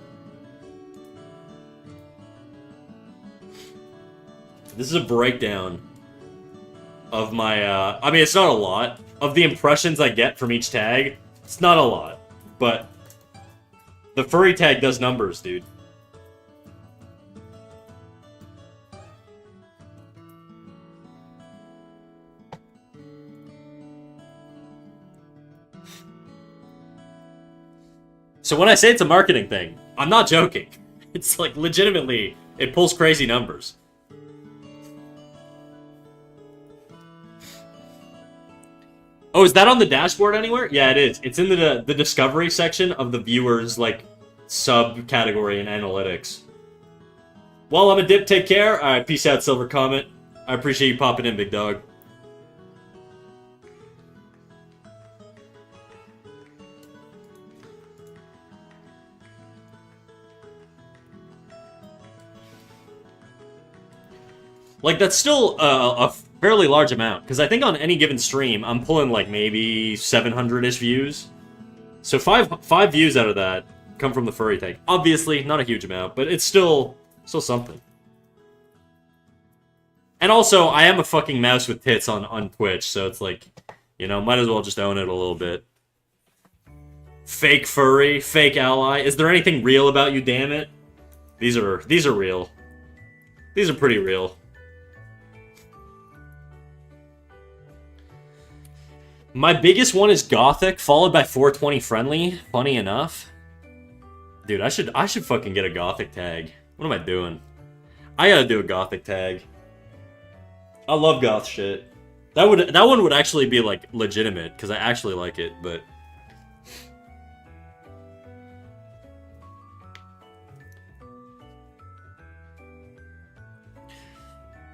This is a breakdown of my, I mean, it's not a lot. Of the impressions I get from each tag, it's not a lot. But the furry tag does numbers, dude. So when I say it's a marketing thing, I'm not joking. It's like, legitimately, it pulls crazy numbers. Oh, is that on the dashboard anywhere? Yeah, it is. It's in the discovery section of the viewers, like, subcategory in analytics. Well, I'm a dip. Take care. All right, peace out, Silver Comet. I appreciate you popping in, big dog. Like, that's still a fairly large amount, because I think on any given stream, I'm pulling, like, maybe 700-ish views. So five views out of that come from the furry tag. Obviously, not a huge amount, but it's still something. And also, I am a fucking mouse with tits on Twitch, so it's like, you know, might as well just own it a little bit. Fake furry, fake ally. Is there anything real about you, damn it? These are real. These are pretty real. My biggest one is Gothic, followed by 420 Friendly. Funny enough. Dude, I should fucking get a Gothic tag. What am I doing? I gotta do a Gothic tag. I love goth shit. That one would actually be, like, legitimate, because I actually like it, but...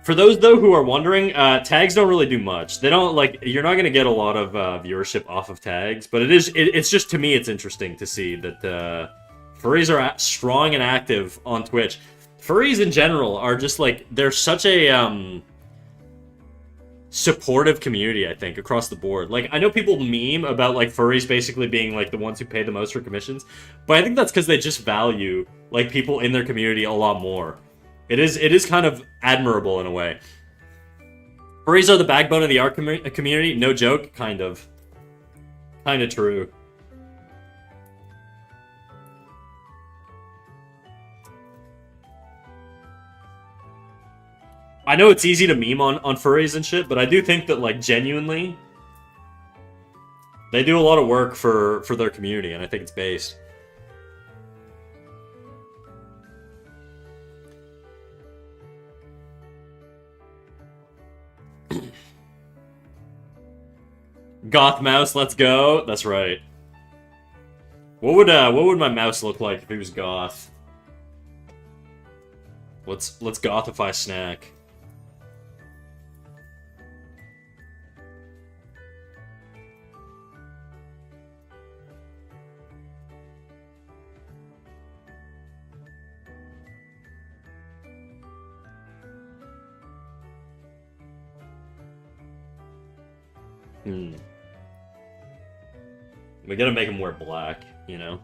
For those though who are wondering, tags don't really do much. They don't like you're not gonna get a lot of viewership off of tags, but it's just to me it's interesting to see that furries are strong and active on Twitch. Furries in general are just like they're such a supportive community, I think, across the board. Like I know people meme about like furries basically being like the ones who pay the most for commissions, but I think that's because they just value like people in their community a lot more. It is kind of admirable in a way. Furries are the backbone of the art community. No joke, kind of. Kind of true. I know it's easy to meme on furries and shit, but I do think that, like, genuinely, they do a lot of work for their community, and I think it's based. Goth mouse, let's go. That's right. What would my mouse look like if he was goth? Let's gothify Snack. We gotta make him wear black, you know?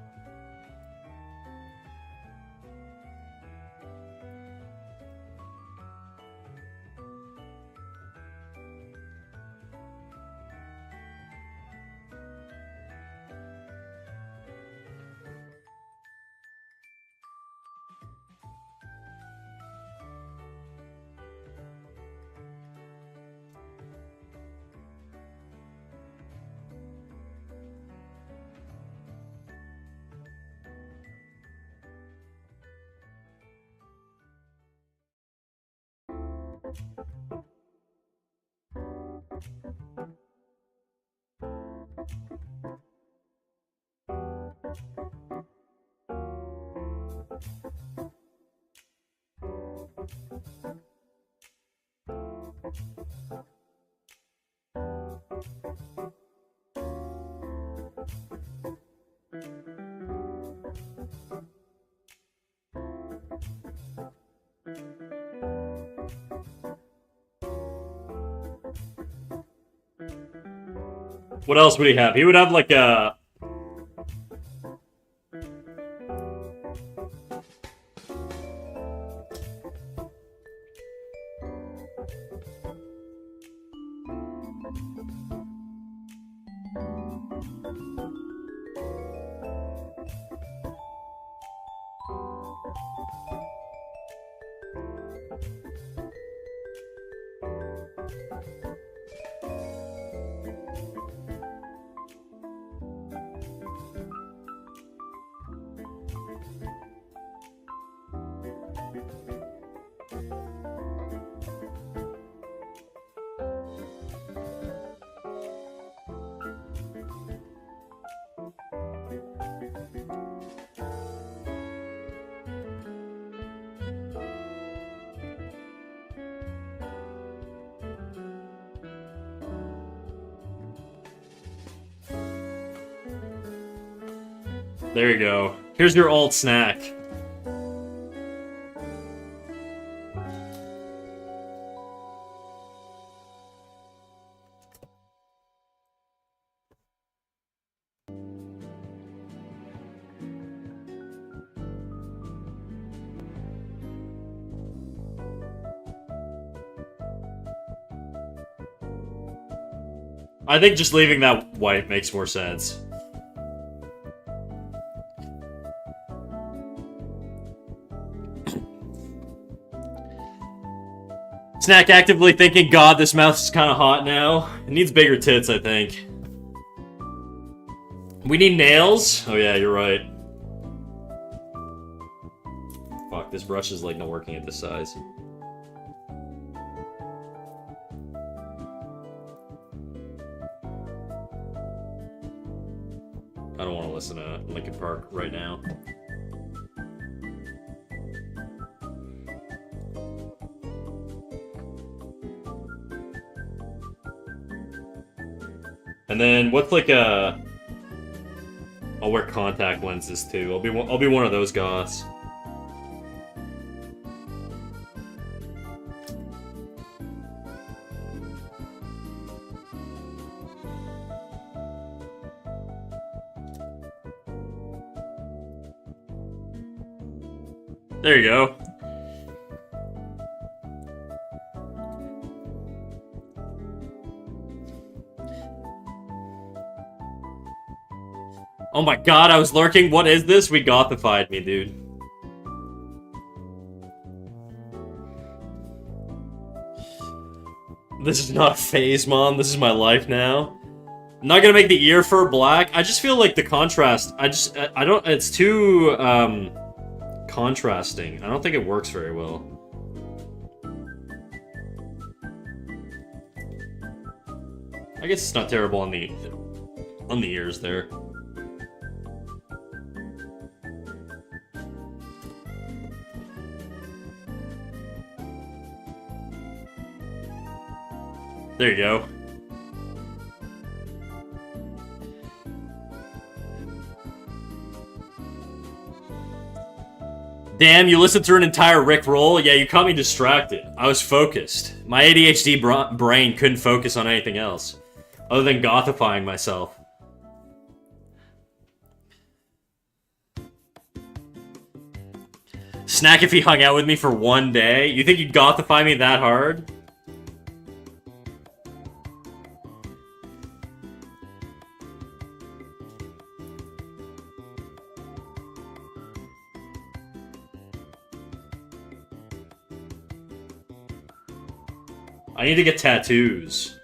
What else would he have? He would have like a... There you go. Here's your alt snack. I think just leaving that white makes more sense. Snack actively thinking, God, this mouth is kind of hot now. It needs bigger tits, I think. We need nails? Oh yeah, you're right. Fuck, this brush is like not working at this size. I don't want to listen to Linkin Park right now. And then what's like a... I'll wear contact lenses too. I'll be one of those goths. There you go. Oh my god, I was lurking. What is this? We gothified me, dude. This is not a phase, Mom. This is my life now. I'm not gonna make the ear fur black. I just feel like the contrast... I don't... It's too, contrasting. I don't think it works very well. I guess it's not terrible on the ears there. There you go. Damn, you listened through an entire Rick roll? Yeah, you caught me distracted. I was focused. My ADHD brain couldn't focus on anything else, other than gothifying myself. Snack if he hung out with me for one day? You think you'd gothify me that hard? I need to get tattoos.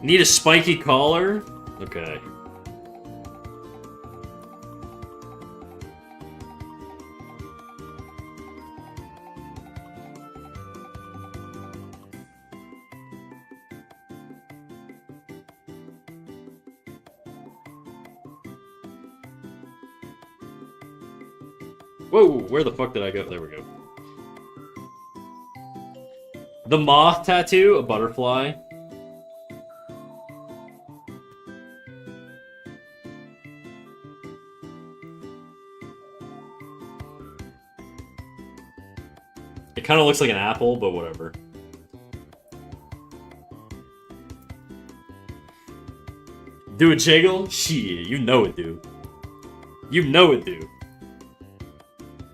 Need a spiky collar? Okay. Whoa, where the fuck did I go? There we go. The moth tattoo, a butterfly. It kind of looks like an apple, but whatever. Do a jiggle? Shit, you know it, dude. You know it, dude.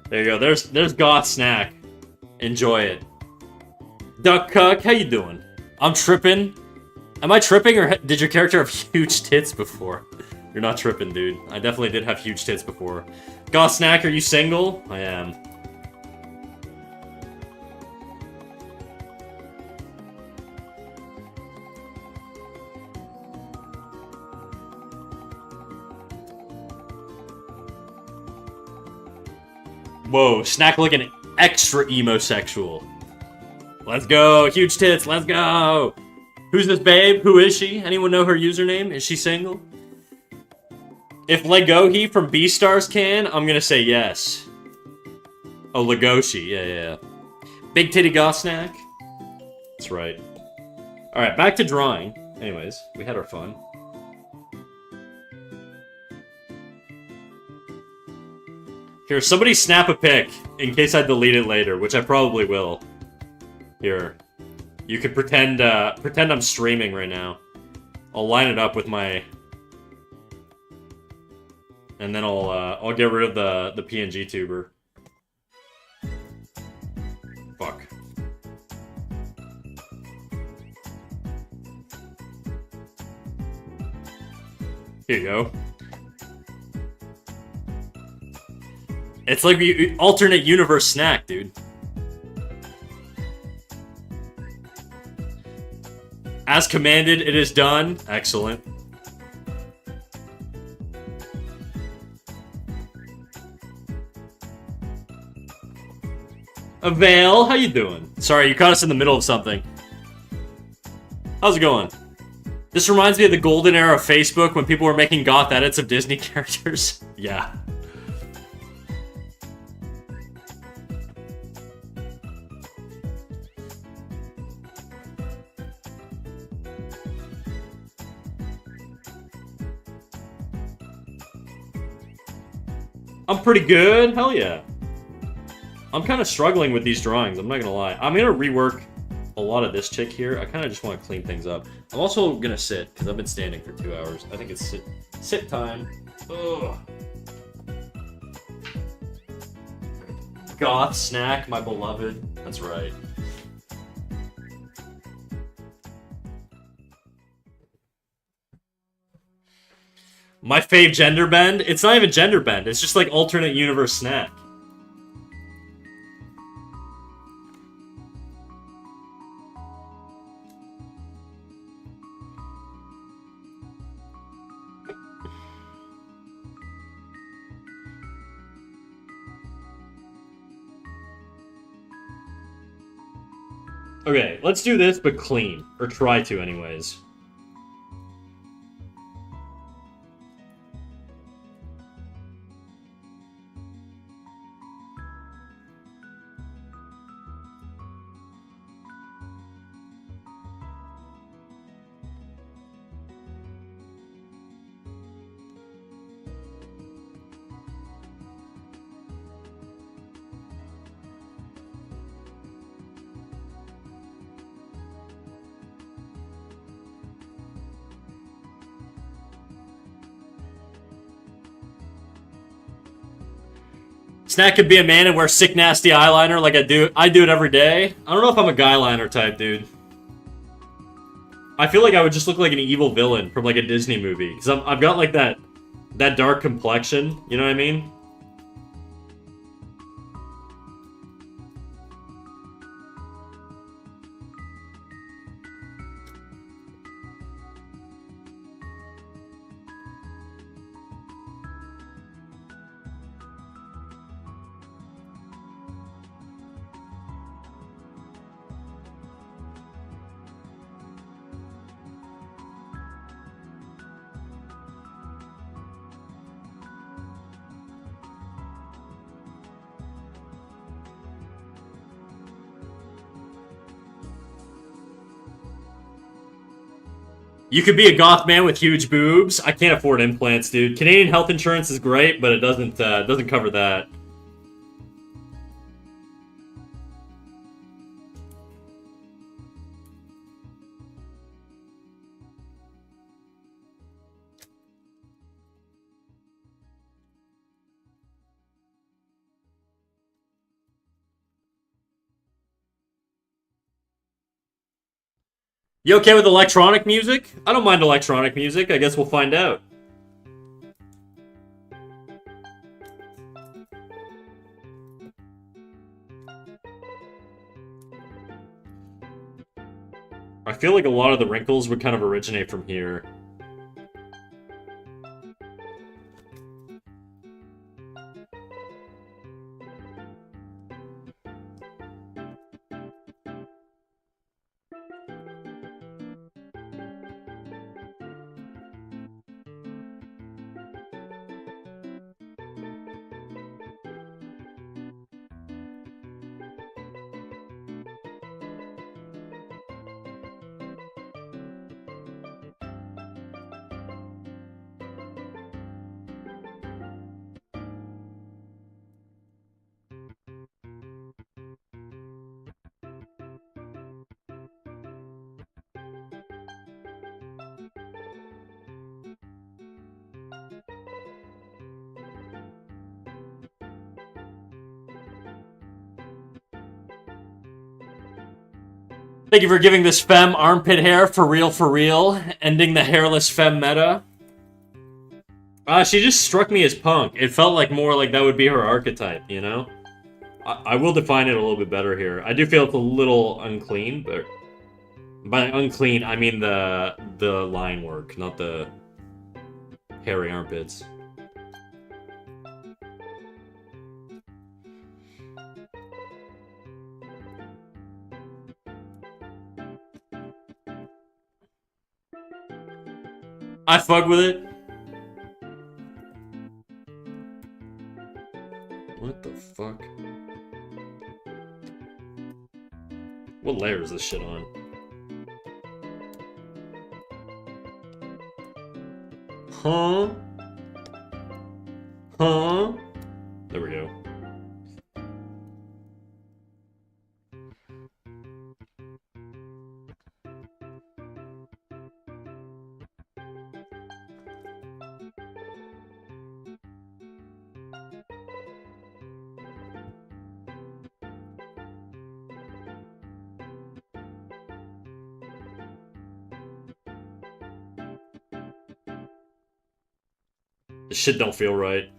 There you go. There's Goth Snack. Enjoy it. Duck Cuck, how you doing? I'm tripping. Am I tripping, or did your character have huge tits before? You're not tripping, dude. I definitely did have huge tits before. Goth Snack, are you single? I am. Whoa, Snack looking extra emo-sexual. Let's go, huge tits, let's go! Who's this babe? Who is she? Anyone know her username? Is she single? If Legohi from Beastars can, I'm gonna say yes. Oh, Legoshi, yeah. Big titty goth Snack? That's right. Alright, back to drawing. Anyways, we had our fun. Here, somebody snap a pic, in case I delete it later, which I probably will. Here. You could pretend I'm streaming right now. I'll line it up with my... And then I'll get rid of the PNG tuber. Fuck. Here you go. It's like alternate universe Snack, dude. As commanded, it is done. Excellent. Avail, how you doing? Sorry, you caught us in the middle of something. How's it going? This reminds me of the golden era of Facebook when people were making goth edits of Disney characters. Yeah. I'm pretty good. Hell yeah. I'm kind of struggling with these drawings. I'm not gonna lie. I'm gonna rework a lot of this chick here. I kind of just want to clean things up. I'm also gonna sit because I've been standing for 2 hours. I think it's sit time. Ugh. Goth snack, my beloved. That's right. My fave gender bend? It's not even gender bend. It's just like alternate universe snack. Okay, let's do this, but clean. Or try to, anyways. Snack could be a man and wear sick, nasty eyeliner like I do. I do it every day. I don't know if I'm a guy liner type, dude. I feel like I would just look like an evil villain from like a Disney movie because I've got like that dark complexion. You know what I mean? You could be a goth man with huge boobs. I can't afford implants, dude. Canadian health insurance is great, but it doesn't cover that. You okay with electronic music? I don't mind electronic music. I guess we'll find out. I feel like a lot of the wrinkles would kind of originate from here. Thank you for giving this femme armpit hair for real, ending the hairless femme meta. She just struck me as punk. It felt like more like that would be her archetype, you know? I will define it a little bit better here. I do feel it's a little unclean, but by unclean, I mean the line work, not the hairy armpits. I fuck with it. What the fuck? What layer is this shit on? Huh? Huh? There we go. This shit don't feel right.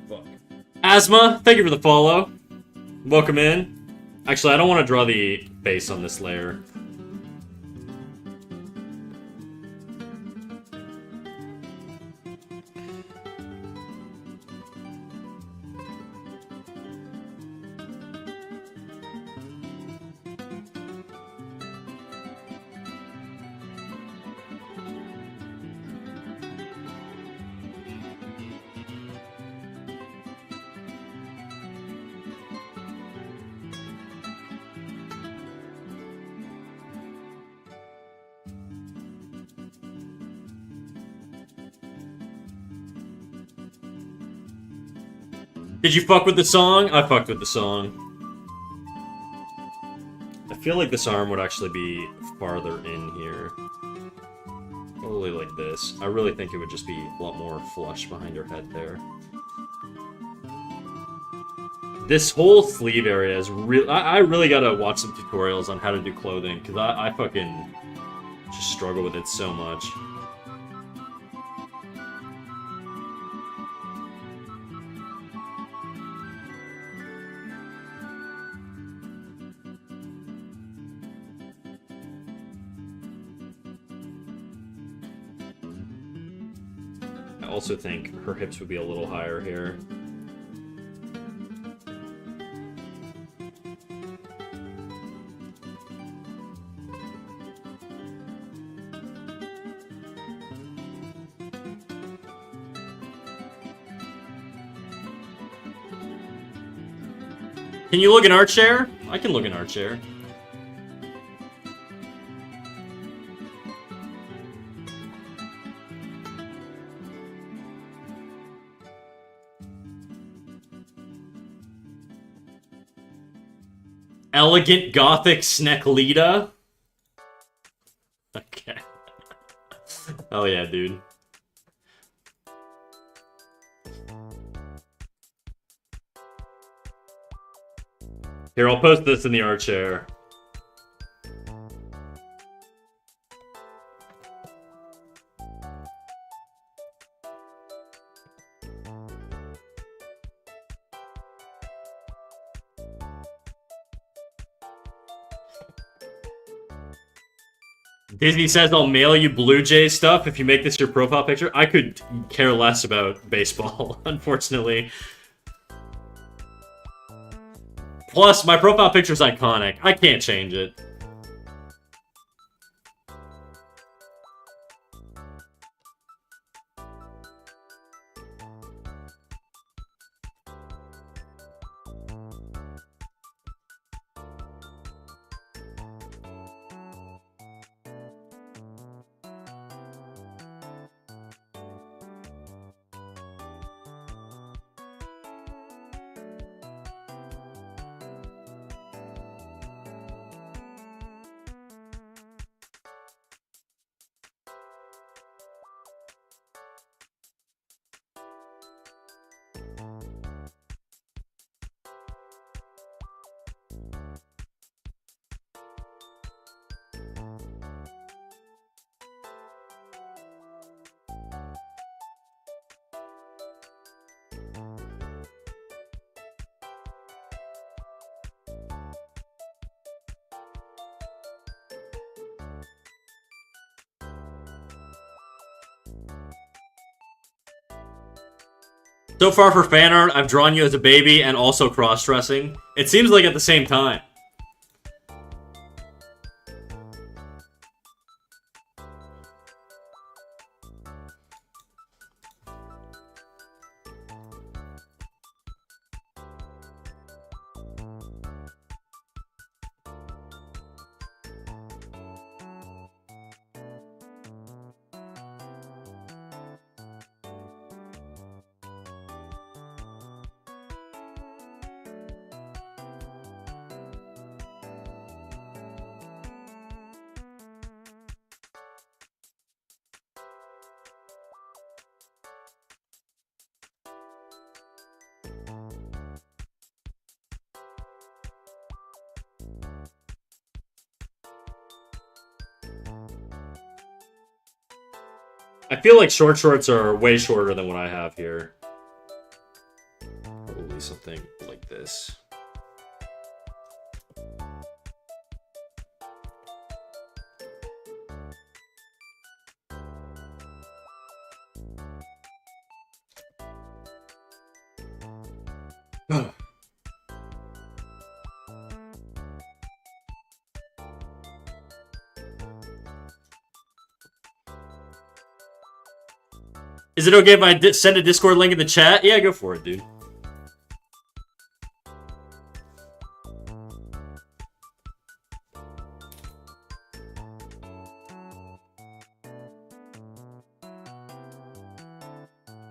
Fuck. Asthma, thank you for the follow. Welcome in. Actually, I don't want to draw the base on this layer. Did you fuck with the song? I fucked with the song. I feel like this arm would actually be farther in here. Probably like this. I really think it would just be a lot more flush behind her head there. This whole sleeve area is real. I really gotta watch some tutorials on how to do clothing, because I fucking just struggle with it so much. I also think her hips would be a little higher here. Can you look in art share? I can look in art share. Elegant Gothic Snecklita? Okay. Oh yeah, dude. Here, I'll post this in the art share. Disney says I'll mail you Blue Jays stuff if you make this your profile picture. I could care less about baseball, unfortunately. Plus, my profile picture is iconic. I can't change it. So far for fan art, I've drawn you as a baby and also cross-dressing. It seems like at the same time. I feel like short shorts are way shorter than what I have here. Probably something like this. Is it okay if I send a Discord link in the chat? Yeah, go for it, dude.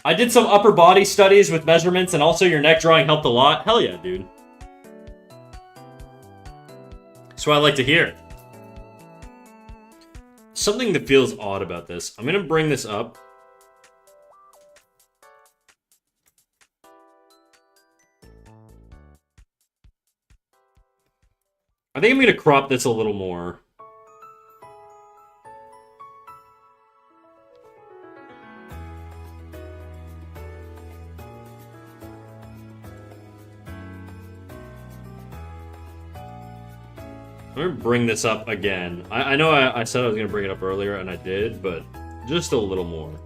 I did some upper body studies with measurements, and also your neck drawing helped a lot. Hell yeah, dude. That's what I like to hear. Something that feels odd about this. I'm gonna bring this up. I think I'm gonna crop this a little more. I'm gonna bring this up again. I know I said I was gonna bring it up earlier, and I did, but just a little more.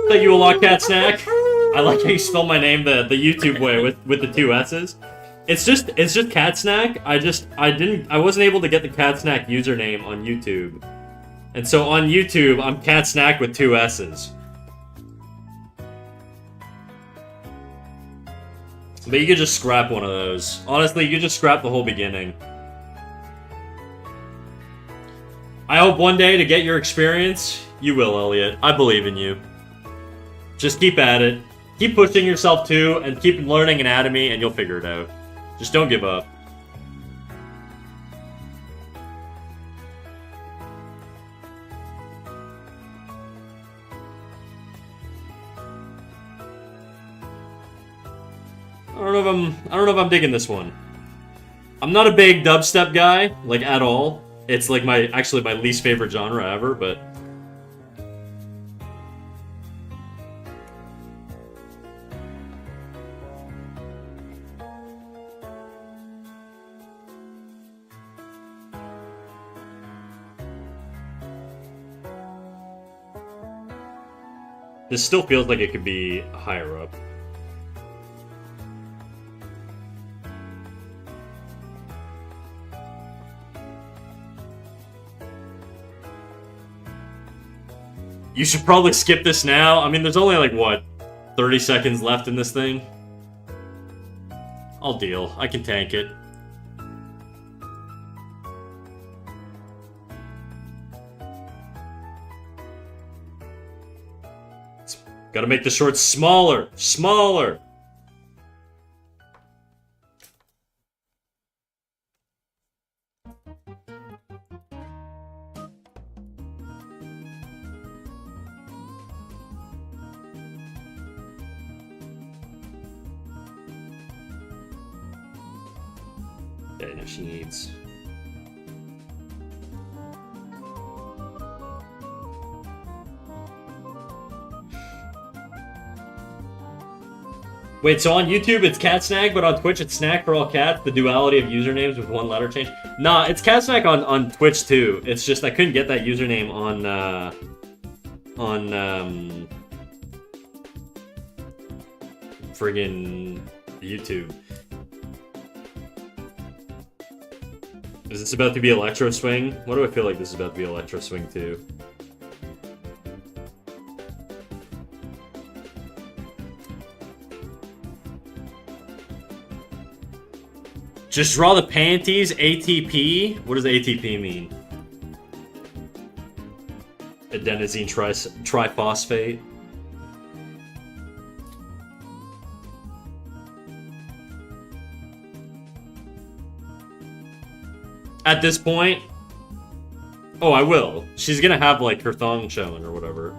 Thank you a lot, Cat Snack. I like how you spell my name the YouTube way with the two S's. It's just Cat Snack. I wasn't able to get the Cat Snack username on YouTube. And so on YouTube, I'm Cat Snack with two S's. But you could just scrap one of those. Honestly, you could just scrap the whole beginning. I hope one day to get your experience. You will, Elliot. I believe in you. Just keep at it. Keep pushing yourself too, and keep learning anatomy, and you'll figure it out. Just don't give up. I don't know if I'm digging this one. I'm not a big dubstep guy, like at all. It's like actually my least favorite genre ever, but this still feels like it could be higher up. You should probably skip this now. I mean, there's only like, what, 30 seconds left in this thing? I'll deal. I can tank it. Gotta make the shorts smaller. Smaller! Okay, now she needs... Wait, so on YouTube it's Cat Snack, but on Twitch it's Snack for All Cats, the duality of usernames with one letter change? Nah, it's Cat Snack on Twitch too. It's just I couldn't get that username on friggin' YouTube. Is this about to be Electro Swing? What do I feel like this is about to be Electro Swing too? Just draw the panties, ATP. What does ATP mean? Adenosine triphosphate. At this point, oh, I will. She's gonna have like her thong showing or whatever.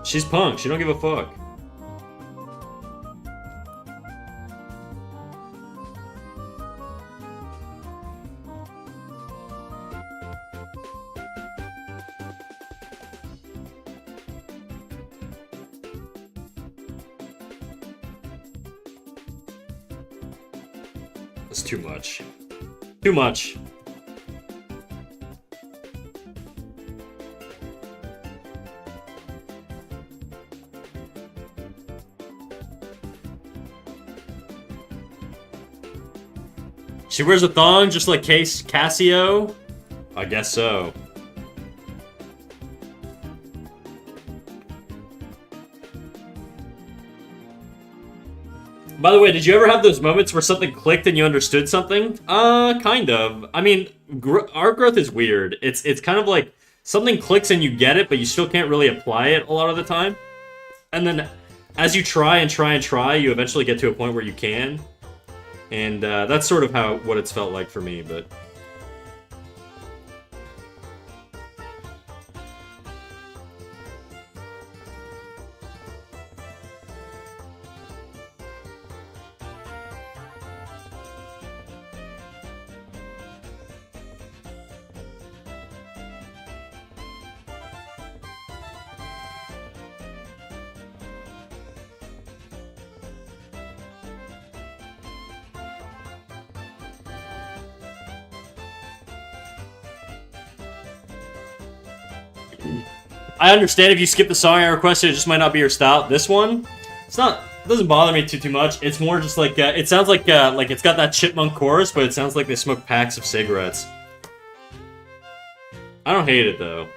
She's punk. She don't give a fuck. That's too much. Too much. She wears a thong just like Casio? I guess so. By the way, did you ever have those moments where something clicked and you understood something? Kind of. I mean, art growth is weird. It's kind of like something clicks and you get it, but you still can't really apply it a lot of the time. And then as you try and try and try, you eventually get to a point where you can. And that's sort of what it's felt like for me, but... I understand if you skip the song I requested, it just might not be your style. This one, it doesn't bother me too much. It's more just like, it sounds like it's got that chipmunk chorus, but it sounds like they smoke packs of cigarettes. I don't hate it, though.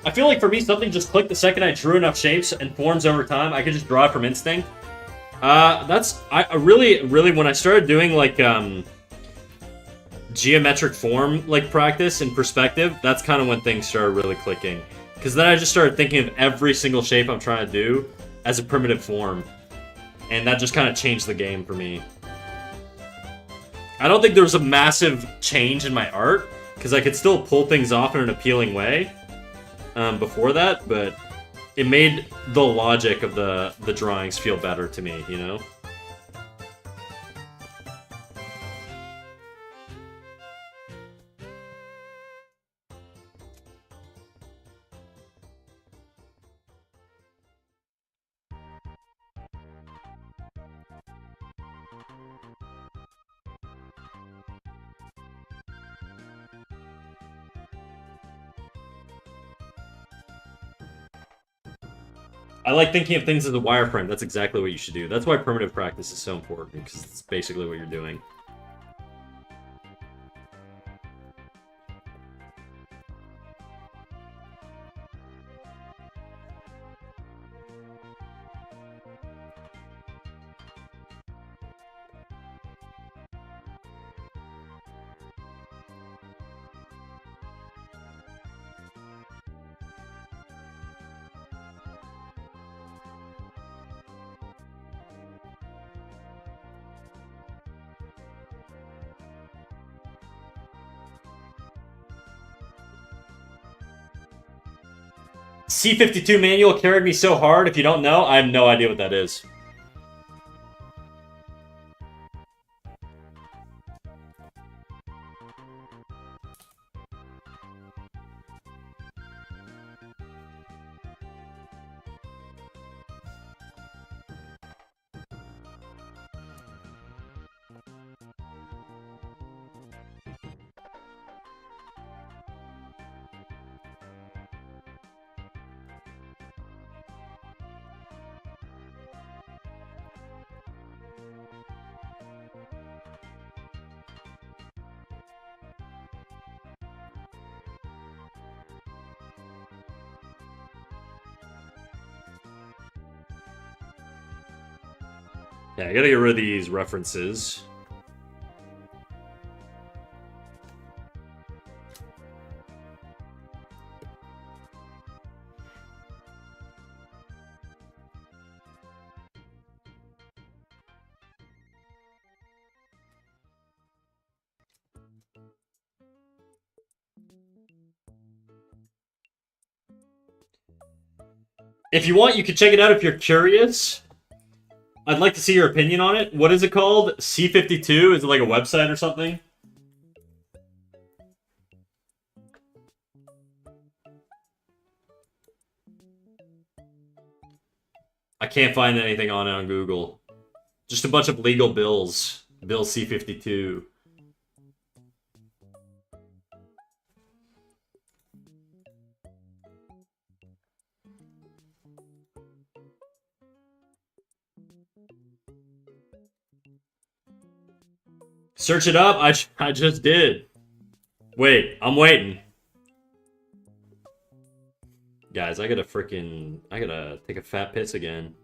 I feel like for me, something just clicked the second I drew enough shapes and forms over time. I could just draw it from instinct. I really, when I started doing like geometric form like practice and perspective, that's kind of when things started really clicking. Because then I just started thinking of every single shape I'm trying to do as a primitive form, and that just kind of changed the game for me. I don't think there was a massive change in my art because I could still pull things off in an appealing way. Before that, but it made the logic of the drawings feel better to me, you know? I like thinking of things as a wireframe. That's exactly what you should do. That's why primitive practice is so important, because it's basically what you're doing. C52 manual carried me so hard. If you don't know, I have no idea what that is. Yeah, I gotta get rid of these references. If you want, you can check it out if you're curious. I'd like to see your opinion on it. What is it called? C52? Is it like a website or something? I can't find anything on it on Google. Just a bunch of legal bills. Bill C52. Search it up. I just did. Wait, I'm waiting. Guys, I gotta take a fat piss again.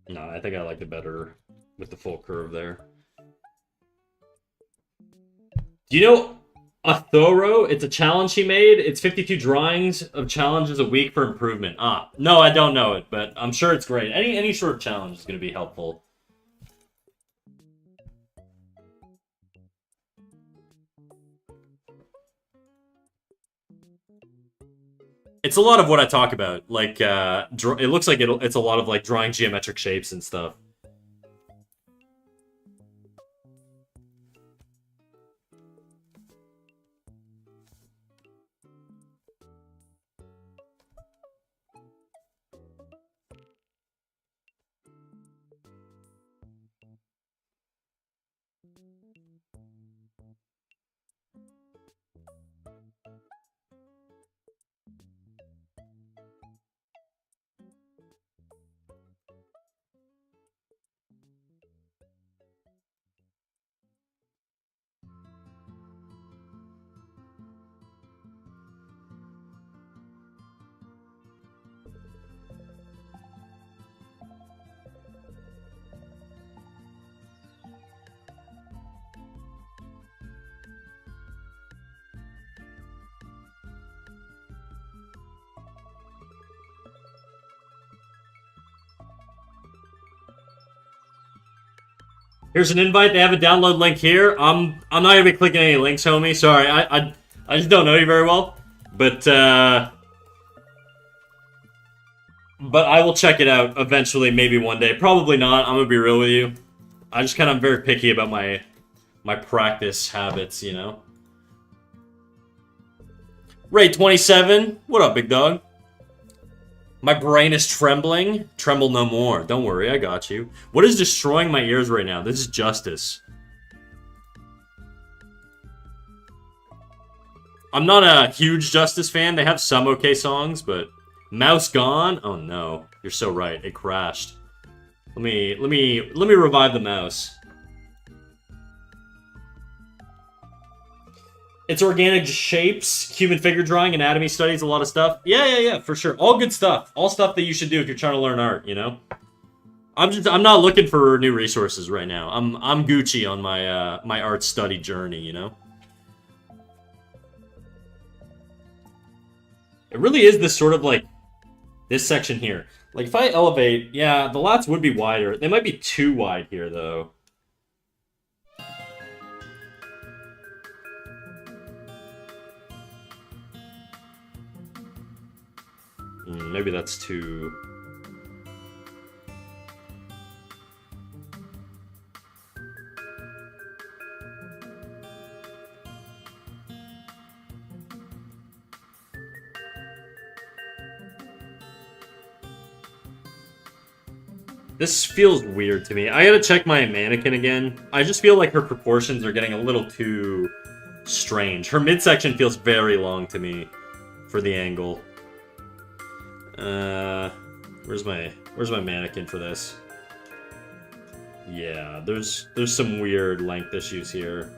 No, I think I liked it better with the full curve there. Do you know Athoro? It's a challenge he made. It's 52 drawings of challenges a week for improvement. No, I don't know it, but I'm sure it's great. Any sort of challenge is going to be helpful. It's a lot of what I talk about. Like, it looks like it's a lot of like drawing geometric shapes and stuff. Here's an invite. They have a download link here. I'm not gonna be clicking any links, homie. Sorry, I just don't know you very well, but I will check it out eventually, maybe one day. Probably not. I'm gonna be real with you. I just kind of am very picky about my practice habits, you know. Ray 27, what up, big dog? My brain is trembling. Tremble no more. Don't worry, I got you. What is destroying my ears right now? This is Justice. I'm not a huge Justice fan. They have some okay songs, but Mouse gone? Oh no. You're so right. It crashed. Let me revive the mouse. It's organic shapes, human figure drawing, anatomy studies, a lot of stuff. Yeah, for sure. All good stuff. All stuff that you should do if you're trying to learn art, you know? I'm not looking for new resources right now. I'm Gucci on my my art study journey, you know? It really is this sort of like this section here. Like if I elevate, yeah, the lots would be wider. They might be too wide here though. Maybe that's too... This feels weird to me. I gotta check my mannequin again. I just feel like her proportions are getting a little too strange. Her midsection feels very long to me for the angle. Where's my mannequin for this? Yeah, there's some weird length issues here.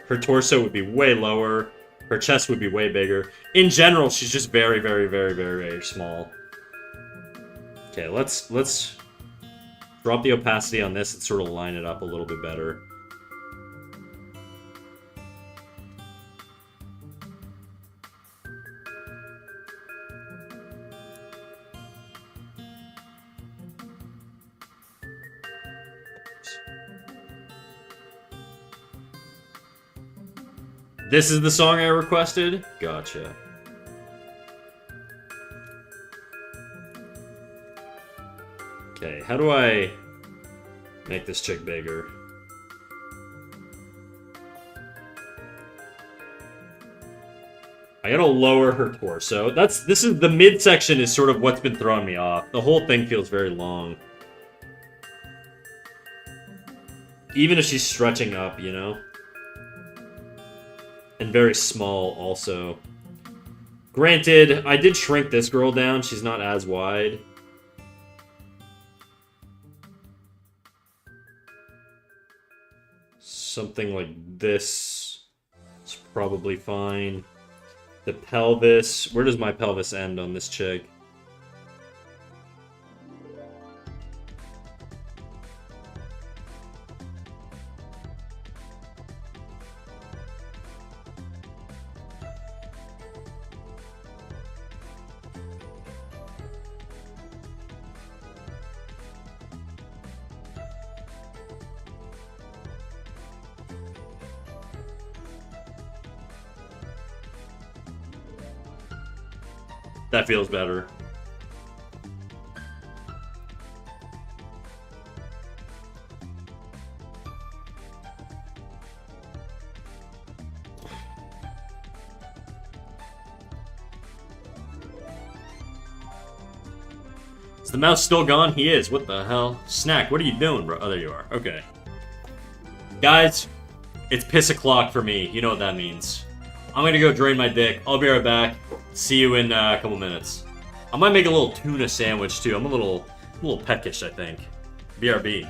Her torso would be way lower. Her chest would be way bigger. In general, she's just very, very, very, very, very small. Okay, let's drop the opacity on this and sort of line it up a little bit better. This is the song I requested? Gotcha. Okay, how do I make this chick bigger? I gotta lower her torso. This is the midsection is sort of what's been throwing me off. The whole thing feels very long. Even if she's stretching up, you know? And very small, also. Granted, I did shrink this girl down. She's not as wide. Something like this is probably fine. The pelvis. Where does my pelvis end on this chick? That feels better. Is the mouse still gone? He is. What the hell? Snack, what are you doing, bro? Oh, there you are. Okay. Guys, it's piss o'clock for me. You know what that means. I'm gonna go drain my dick. I'll be right back. See you in a couple minutes. I might make a little tuna sandwich too. I'm a little peckish, I think. BRB.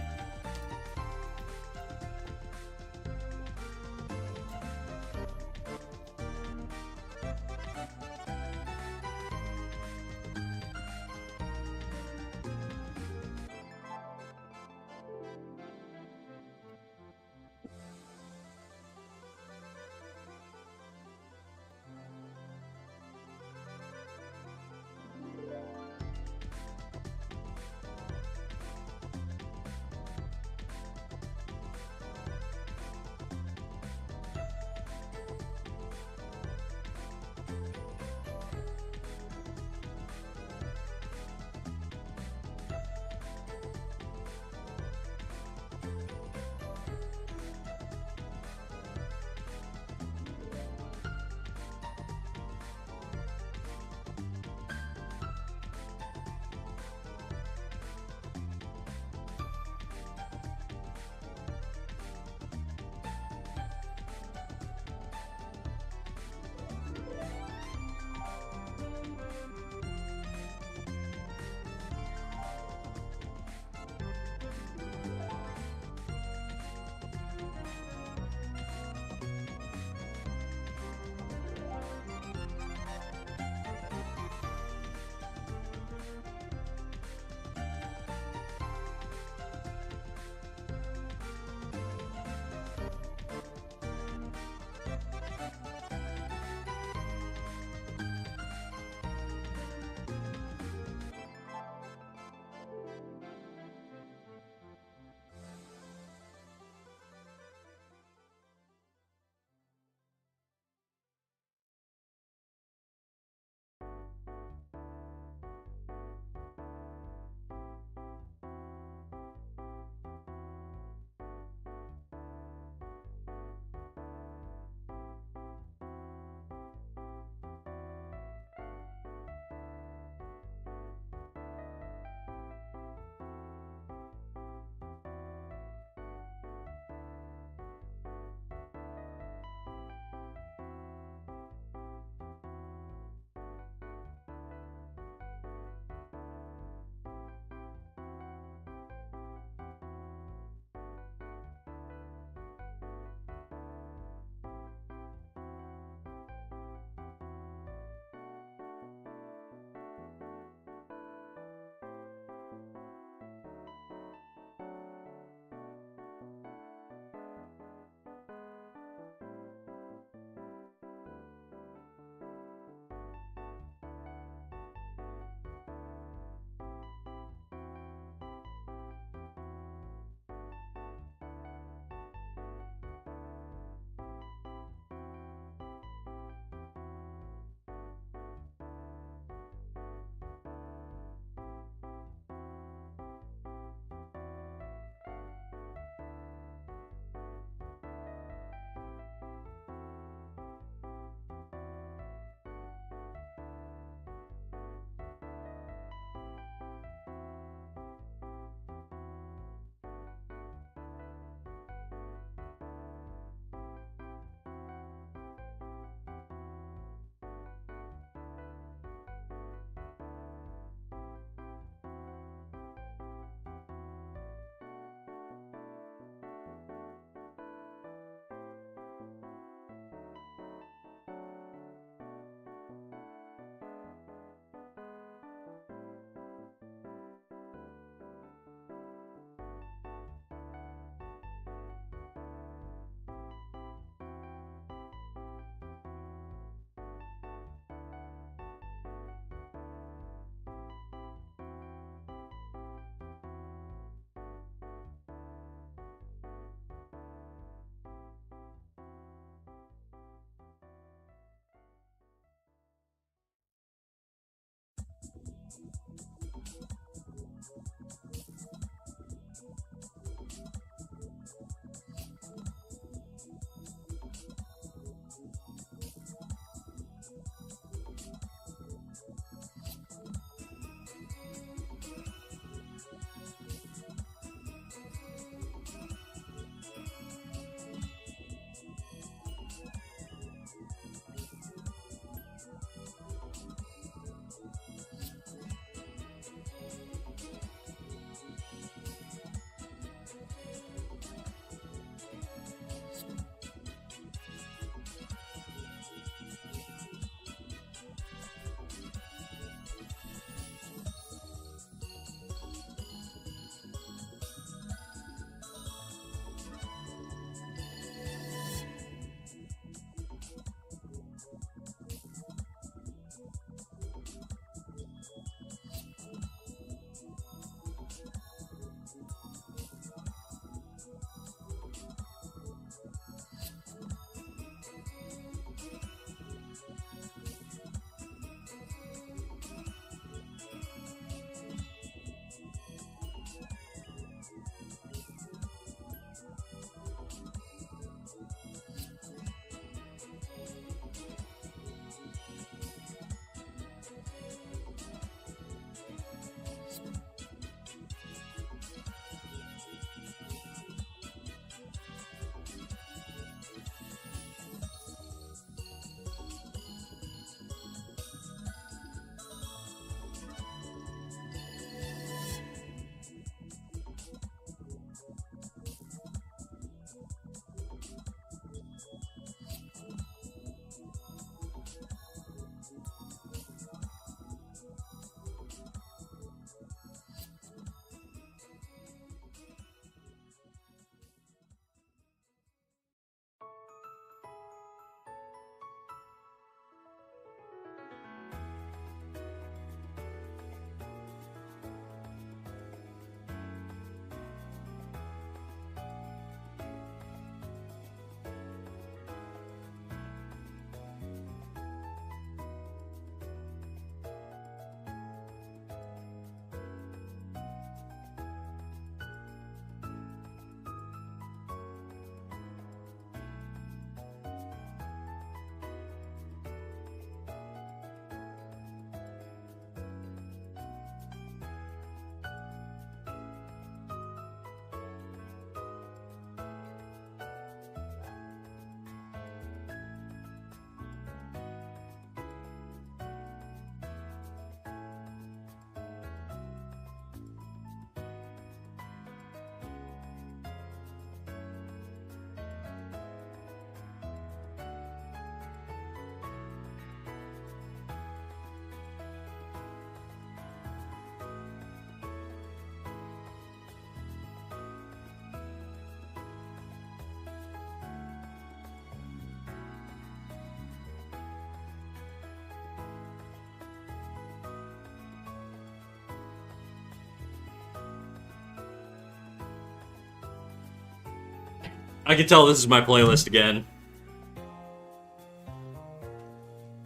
I can tell this is my playlist again.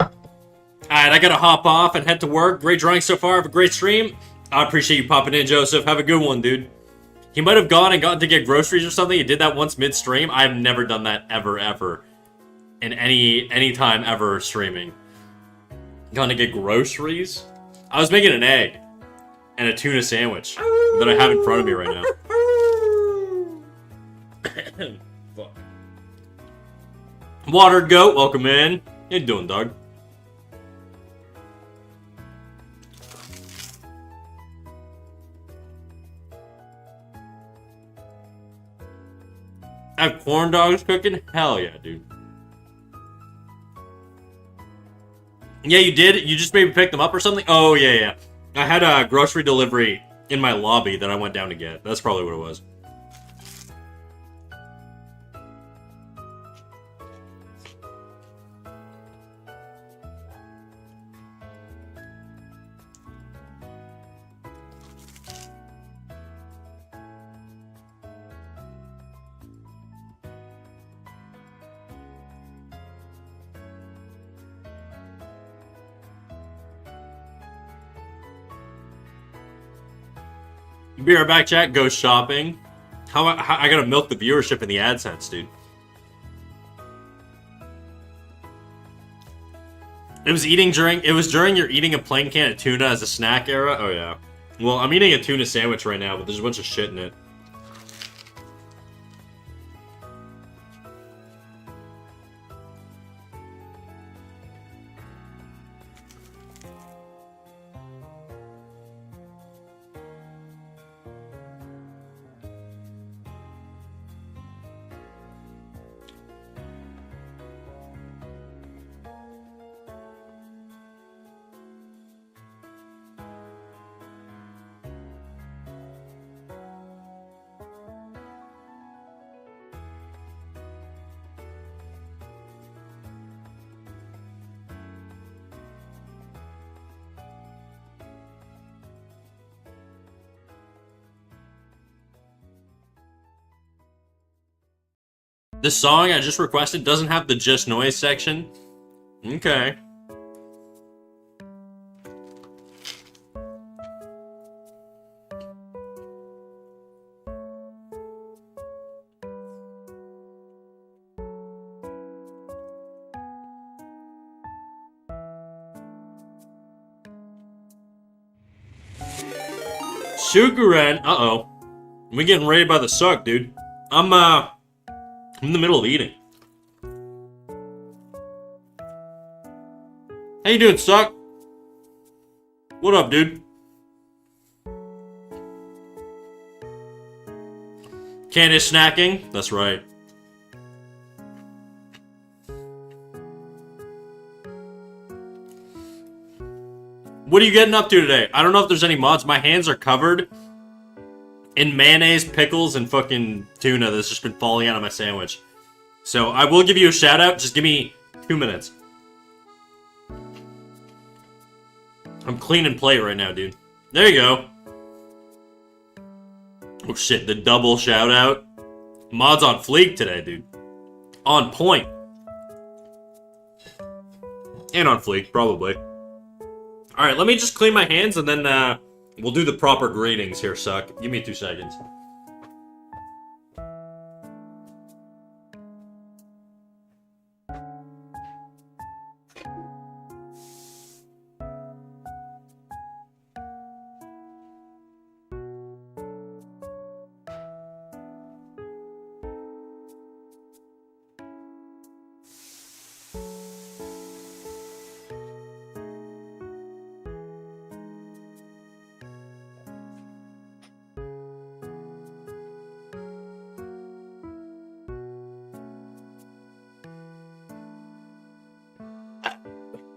Alright, I gotta hop off and head to work. Great drawing so far. Have a great stream. I appreciate you popping in, Joseph. Have a good one, dude. He might have gone and gotten to get groceries or something. He did that once mid-stream. I've never done that ever. In any time ever streaming. Gone to get groceries? I was making an egg. And a tuna sandwich. That I have in front of me right now. Fuck. Watered Goat, welcome in. How you doing, dog? I have corn dogs cooking? Hell yeah, dude. Yeah, you did? You just maybe picked them up or something? Oh, yeah. I had a grocery delivery in my lobby that I went down to get. That's probably what it was. Be right back, chat. Go shopping. How I gotta milk the viewership in the AdSense, dude. It was during your eating a plain can of tuna as a snack era? Oh, yeah. Well, I'm eating a tuna sandwich right now, but there's a bunch of shit in it. This song I just requested doesn't have the just noise section. Okay. Sukuren, uh-oh. We getting raided by the suck, dude. I'm in the middle of eating. How you doing, Suck? What up, dude? Candace snacking? That's right. What are you getting up to today? I don't know if there's any mods. My hands are covered in mayonnaise, pickles, and fucking tuna that's just been falling out of my sandwich. So I will give you a shout out. Just give me 2 minutes. I'm cleaning plate right now, dude. There you go. Oh shit, the double shout out. Mods on fleek today, dude. On point. And on fleek, probably. Alright, let me just clean my hands and then we'll do the proper greetings here, Suck. Give me 2 seconds.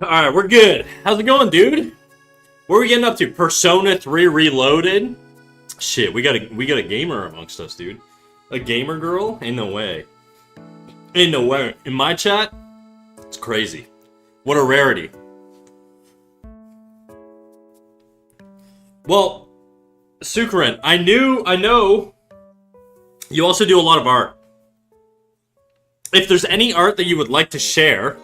Alright, we're good. How's it going, dude? Where are we getting up to? Persona 3 Reloaded? Shit, we got a gamer amongst us, dude. A gamer girl? Ain't no way. Ain't no way. In my chat? It's crazy. What a rarity. Well, Sukurin, I know you also do a lot of art. If there's any art that you would like to share,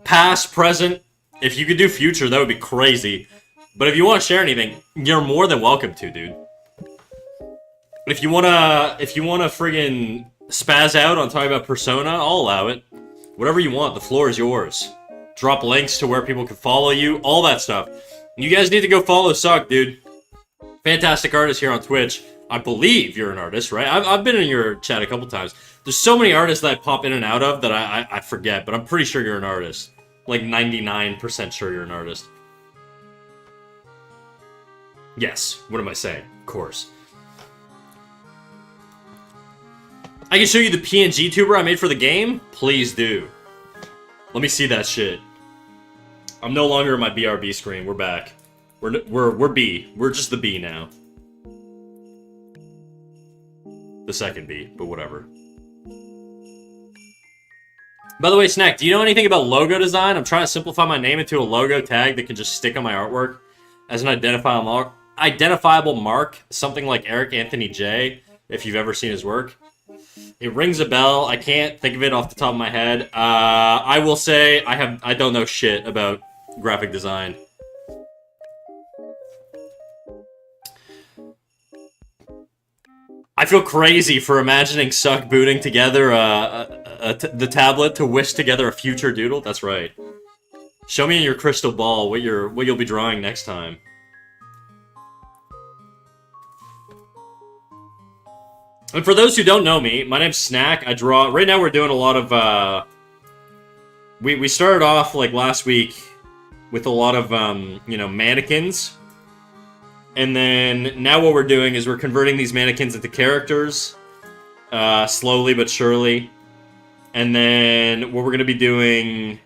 past, present, if you could do future, that would be crazy. But if you want to share anything, you're more than welcome to, dude. If you wanna friggin' spaz out on talking about Persona, I'll allow it. Whatever you want, the floor is yours. Drop links to where people can follow you, all that stuff. You guys need to go follow Suck, dude. Fantastic artist here on Twitch. I believe you're an artist, right? I've been in your chat a couple times. There's so many artists that I pop in and out of that I forget, but I'm pretty sure you're an artist. Like 99% sure you're an artist. Yes, what am I saying? Of course. I can show you the PNG tuber I made for the game? Please do. Let me see that shit. I'm no longer in my BRB screen. We're back. We're B. We're just the B now. The second B, but whatever. By the way, Snack, do you know anything about logo design? I'm trying to simplify my name into a logo tag that can just stick on my artwork as an identifiable mark, something like Eric Anthony J, if you've ever seen his work. It rings a bell. I can't think of it off the top of my head. I will say I don't know shit about graphic design. I feel crazy for imagining Suck booting together the tablet to wish together a future doodle. That's right. Show me in your crystal ball what you'll be drawing next time. And for those who don't know me, my name's Snack. I draw. Right now we're doing a lot of we started off like last week with a lot of mannequins. And then now what we're doing is we're converting these mannequins into characters, slowly but surely. And then what we're going to be doing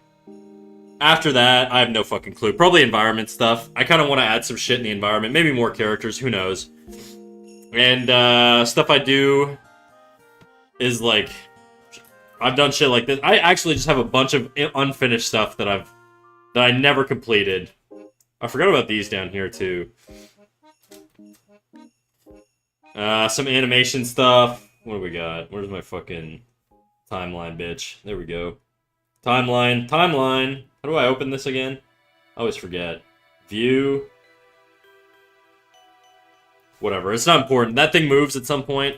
after that, I have no fucking clue. Probably environment stuff. I kind of want to add some shit in the environment. Maybe more characters, who knows. And stuff I do is like, I've done shit like this. I actually just have a bunch of unfinished stuff that I never completed. I forgot about these down here too. Some animation stuff. What do we got? Where's my fucking timeline, bitch? There we go. Timeline. How do I open this again? I always forget. View. Whatever, it's not important. That thing moves at some point.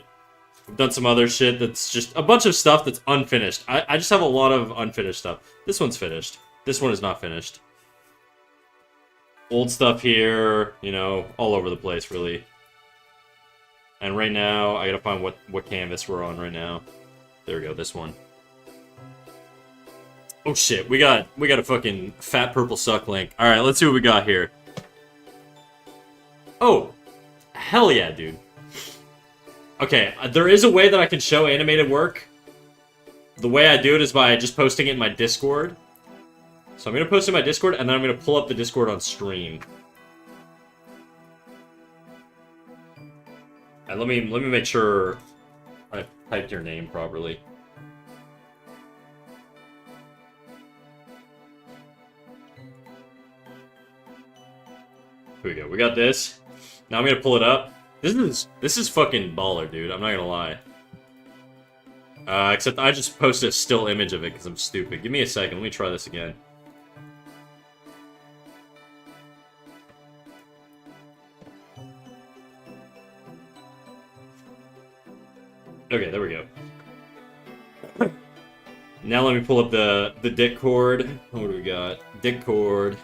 I've done some other shit that's just a bunch of stuff that's unfinished. I just have a lot of unfinished stuff. This one's finished. This one is not finished. Old stuff here, all over the place, really. And right now, I gotta find what canvas we're on right now. There we go, this one. Oh shit, we got a fucking fat purple suck link. Alright, let's see what we got here. Oh! Hell yeah, dude. Okay, there is a way that I can show animated work. The way I do it is by just posting it in my Discord. So I'm going to post it in my Discord, and then I'm going to pull up the Discord on stream. And let me make sure I typed your name properly. Here we go. We got this. Now I'm gonna pull it up. This is fucking baller, dude. I'm not gonna lie. Except I just posted a still image of it because I'm stupid. Give me a second. Let me try this again. Okay, there we go. Now let me pull up the Discord. What do we got? Discord.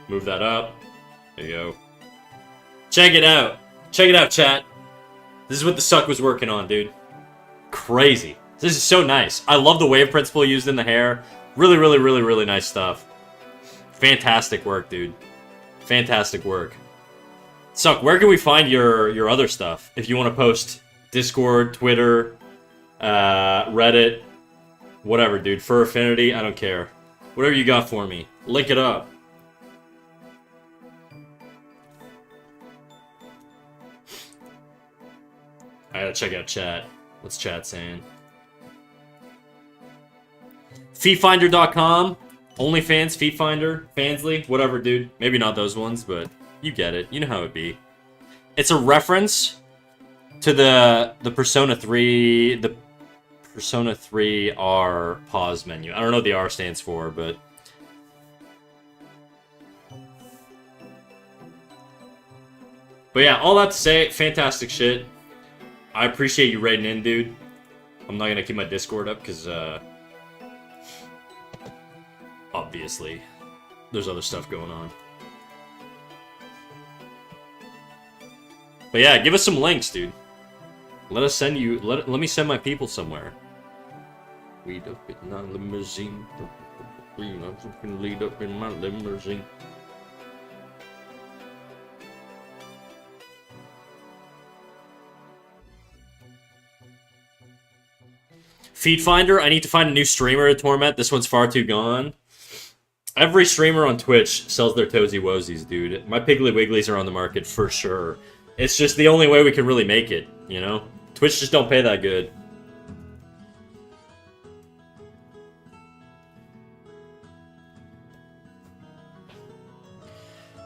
Move that up. There you go. Check it out. Check it out, chat. This is what the Suck was working on, dude. Crazy. This is so nice. I love the wave principle used in the hair. Really, really, really, really nice stuff. Fantastic work, dude. Fantastic work. Suck, where can we find your other stuff? If you want to post Discord, Twitter, Reddit, whatever, dude. Fur Affinity, I don't care. Whatever you got for me. Link it up. I gotta check out chat. What's chat saying? Feetfinder.com, OnlyFans, Feetfinder, Fansly, whatever, dude. Maybe not those ones, but you get it. You know how it be. It's a reference to the Persona 3 Persona 3 R pause menu. I don't know what the R stands for, but yeah, all that to say, fantastic shit. I appreciate you raiding in, dude. I'm not gonna keep my Discord up because obviously there's other stuff going on. But yeah, give us some links, dude. Let us send you. Let me send my people somewhere. Lead up in my limousine. Lead up in my limousine. Feed Finder. I need to find a new streamer to torment. This one's far too gone. Every streamer on Twitch sells their Toesy Woesies, dude. My Piggly Wigglies are on the market for sure. It's just the only way we can really make it, you know? Twitch just don't pay that good.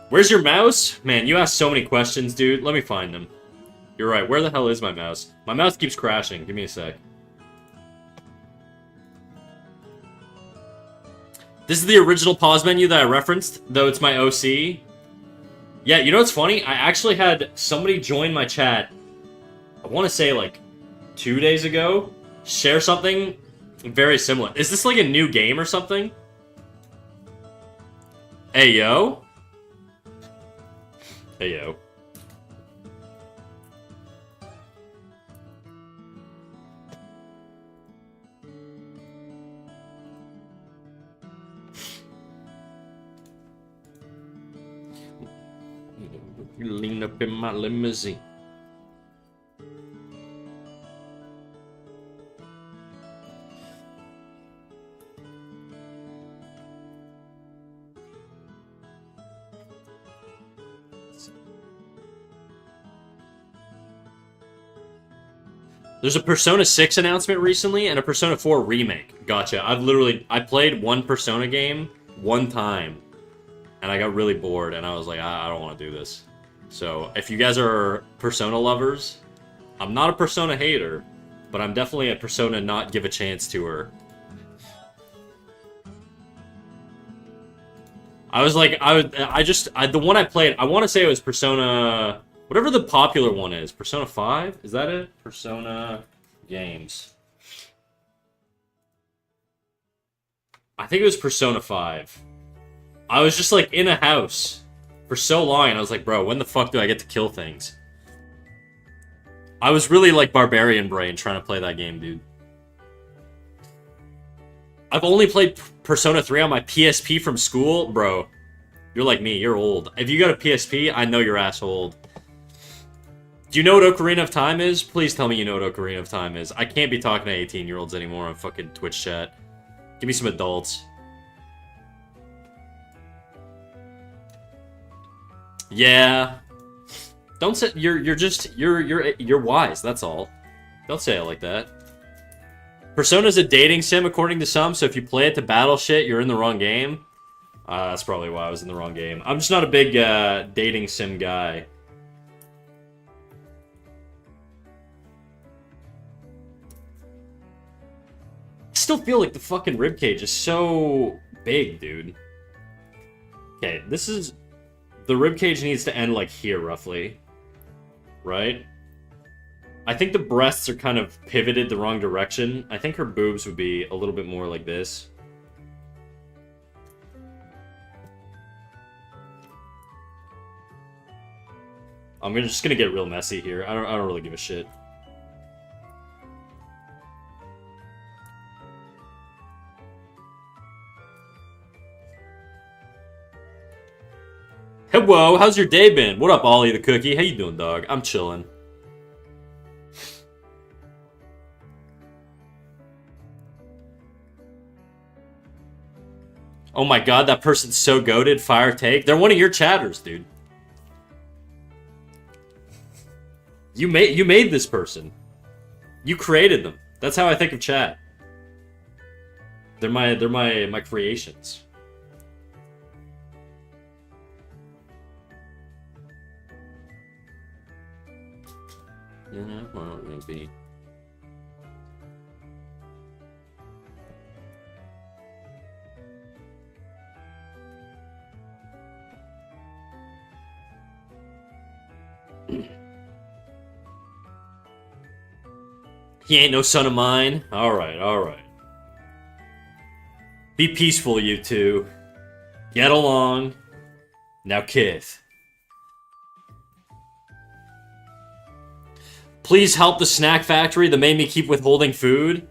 Where's your mouse? Man, you ask so many questions, dude. Let me find them. You're right. Where the hell is my mouse? My mouse keeps crashing. Give me a sec. This is the original pause menu that I referenced, though it's my OC. Yeah, you know what's funny? I actually had somebody join my chat, I want to say like 2 days ago, share something very similar. Is this like a new game or something? Hey, yo. Hey, yo. You lean up in my limousine. There's a Persona 6 announcement recently and a Persona 4 remake. Gotcha. I played one Persona game one time and I got really bored and I was like, I don't want to do this. So, if you guys are Persona lovers, I'm not a Persona hater, but I'm definitely a Persona not give a chance to her. I was like, the one I played, I want to say it was Persona, whatever the popular one is. Persona 5? Is that it? Persona games. I think it was Persona 5. I was just like in a house for so long, and I was like, bro, when the fuck do I get to kill things? I was really like Barbarian Brain trying to play that game, dude. I've only played Persona 3 on my PSP from school. Bro, you're like me, you're old. If you got a PSP, I know your ass old. Do you know what Ocarina of Time is? Please tell me you know what Ocarina of Time is. I can't be talking to 18-year-olds anymore on fucking Twitch chat. Give me some adults. Yeah. Don't say you're wise, that's all. Don't say it like that. Persona's a dating sim according to some, so if you play it to battle shit, you're in the wrong game. That's probably why I was in the wrong game. I'm just not a big dating sim guy. I still feel like the fucking ribcage is so big, dude. Okay, this is... The ribcage needs to end like here, roughly. Right? I think the breasts are kind of pivoted the wrong direction. I think her boobs would be a little bit more like this. I'm just gonna get real messy here. I don't really give a shit. Hello, how's your day been? What up, Ollie the Cookie? How you doing, dog? I'm chilling. Oh my god, that person's so goated. Fire take. They're one of your chatters, dude. You made this person. You created them. That's how I think of chat. They're my creations. Well, maybe. He ain't no son of mine. Alright, alright. Be peaceful, you two. Get along. Now kiss. Please help the snack factory that made me keep withholding food.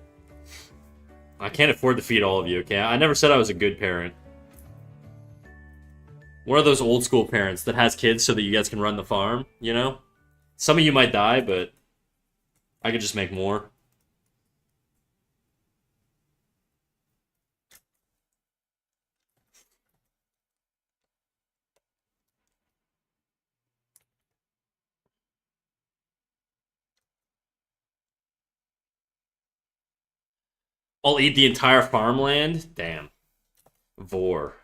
I can't afford to feed all of you, okay? I never said I was a good parent. One of those old school parents that has kids so that you guys can run the farm, you know? Some of you might die, but I could just make more. I'll eat the entire farmland? Damn. Vor.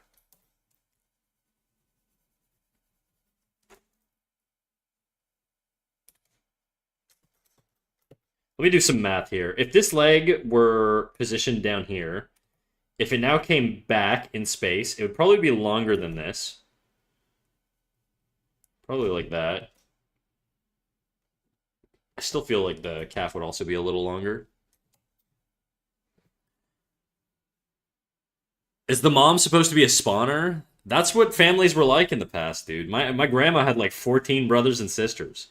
Let me do some math here. If this leg were positioned down here, if it now came back in space, it would probably be longer than this. Probably like that. I still feel like the calf would also be a little longer. Is the mom supposed to be a spawner? That's what families were like in the past, dude. My grandma had like 14 brothers and sisters.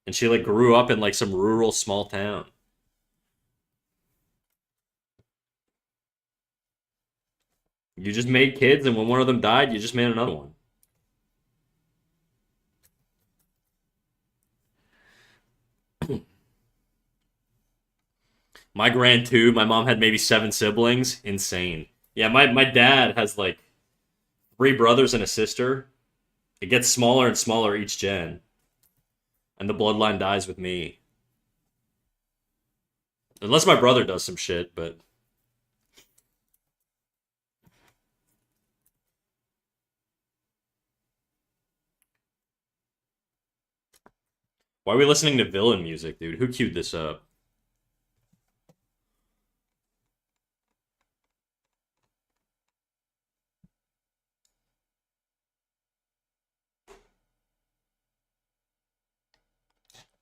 And she like grew up in like some rural small town. You just made kids, and when one of them died, you just made another one. My grand too. My mom had maybe 7 siblings. Insane. Yeah, my dad has like 3 brothers and a sister. It gets smaller and smaller each gen. And the bloodline dies with me. Unless my brother does some shit, but why are we listening to villain music, dude? Who queued this up?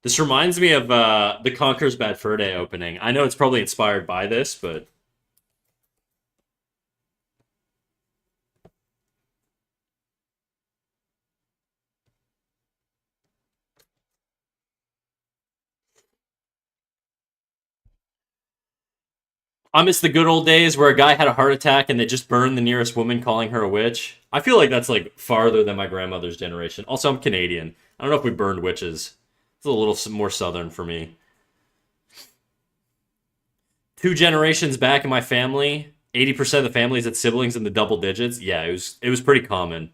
This reminds me of the Conquer's Bad Fur Day opening. I know it's probably inspired by this, but I miss the good old days where a guy had a heart attack and they just burned the nearest woman, calling her a witch. I feel like that's like farther than my grandmother's generation. Also, I'm Canadian. I don't know if we burned witches. It's a little more southern for me. 2 generations back in my family, 80% of the families had siblings in the double digits. Yeah, it was pretty common.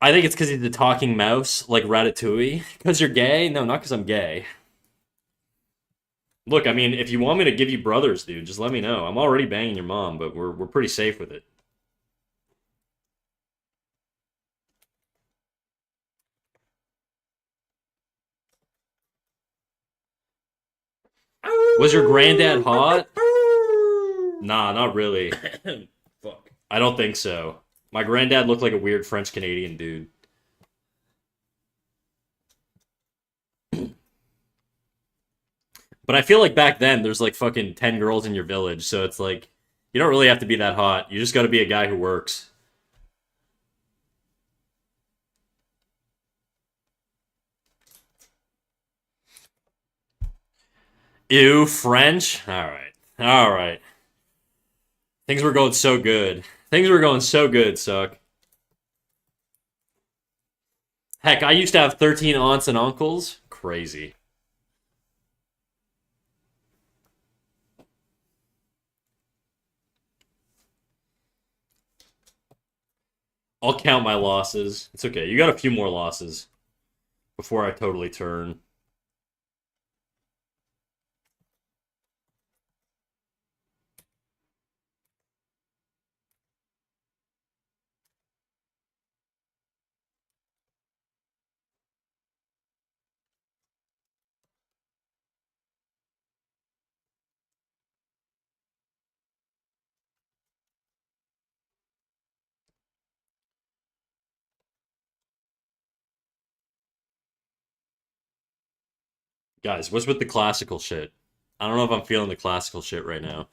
I think it's because he's a talking mouse, like Ratatouille. Because you're gay? No, not because I'm gay. Look, I mean, if you want me to give you brothers, dude, just let me know. I'm already banging your mom, but we're pretty safe with it. Was your granddad hot? Nah, not really.
Fuck.
I don't think so. My granddad looked like a weird French Canadian dude. But I feel like back then there's like fucking 10 girls in your village, so it's like you don't really have to be that hot. You just got to be a guy who works. Ew, French? All right. All right. Things were going so good. Things were going so good, Suck. Heck, I used to have 13 aunts and uncles. Crazy. I'll count my losses. It's okay. You got a few more losses before I totally turn. Guys, what's with the classical shit? I don't know if I'm feeling the classical shit right now.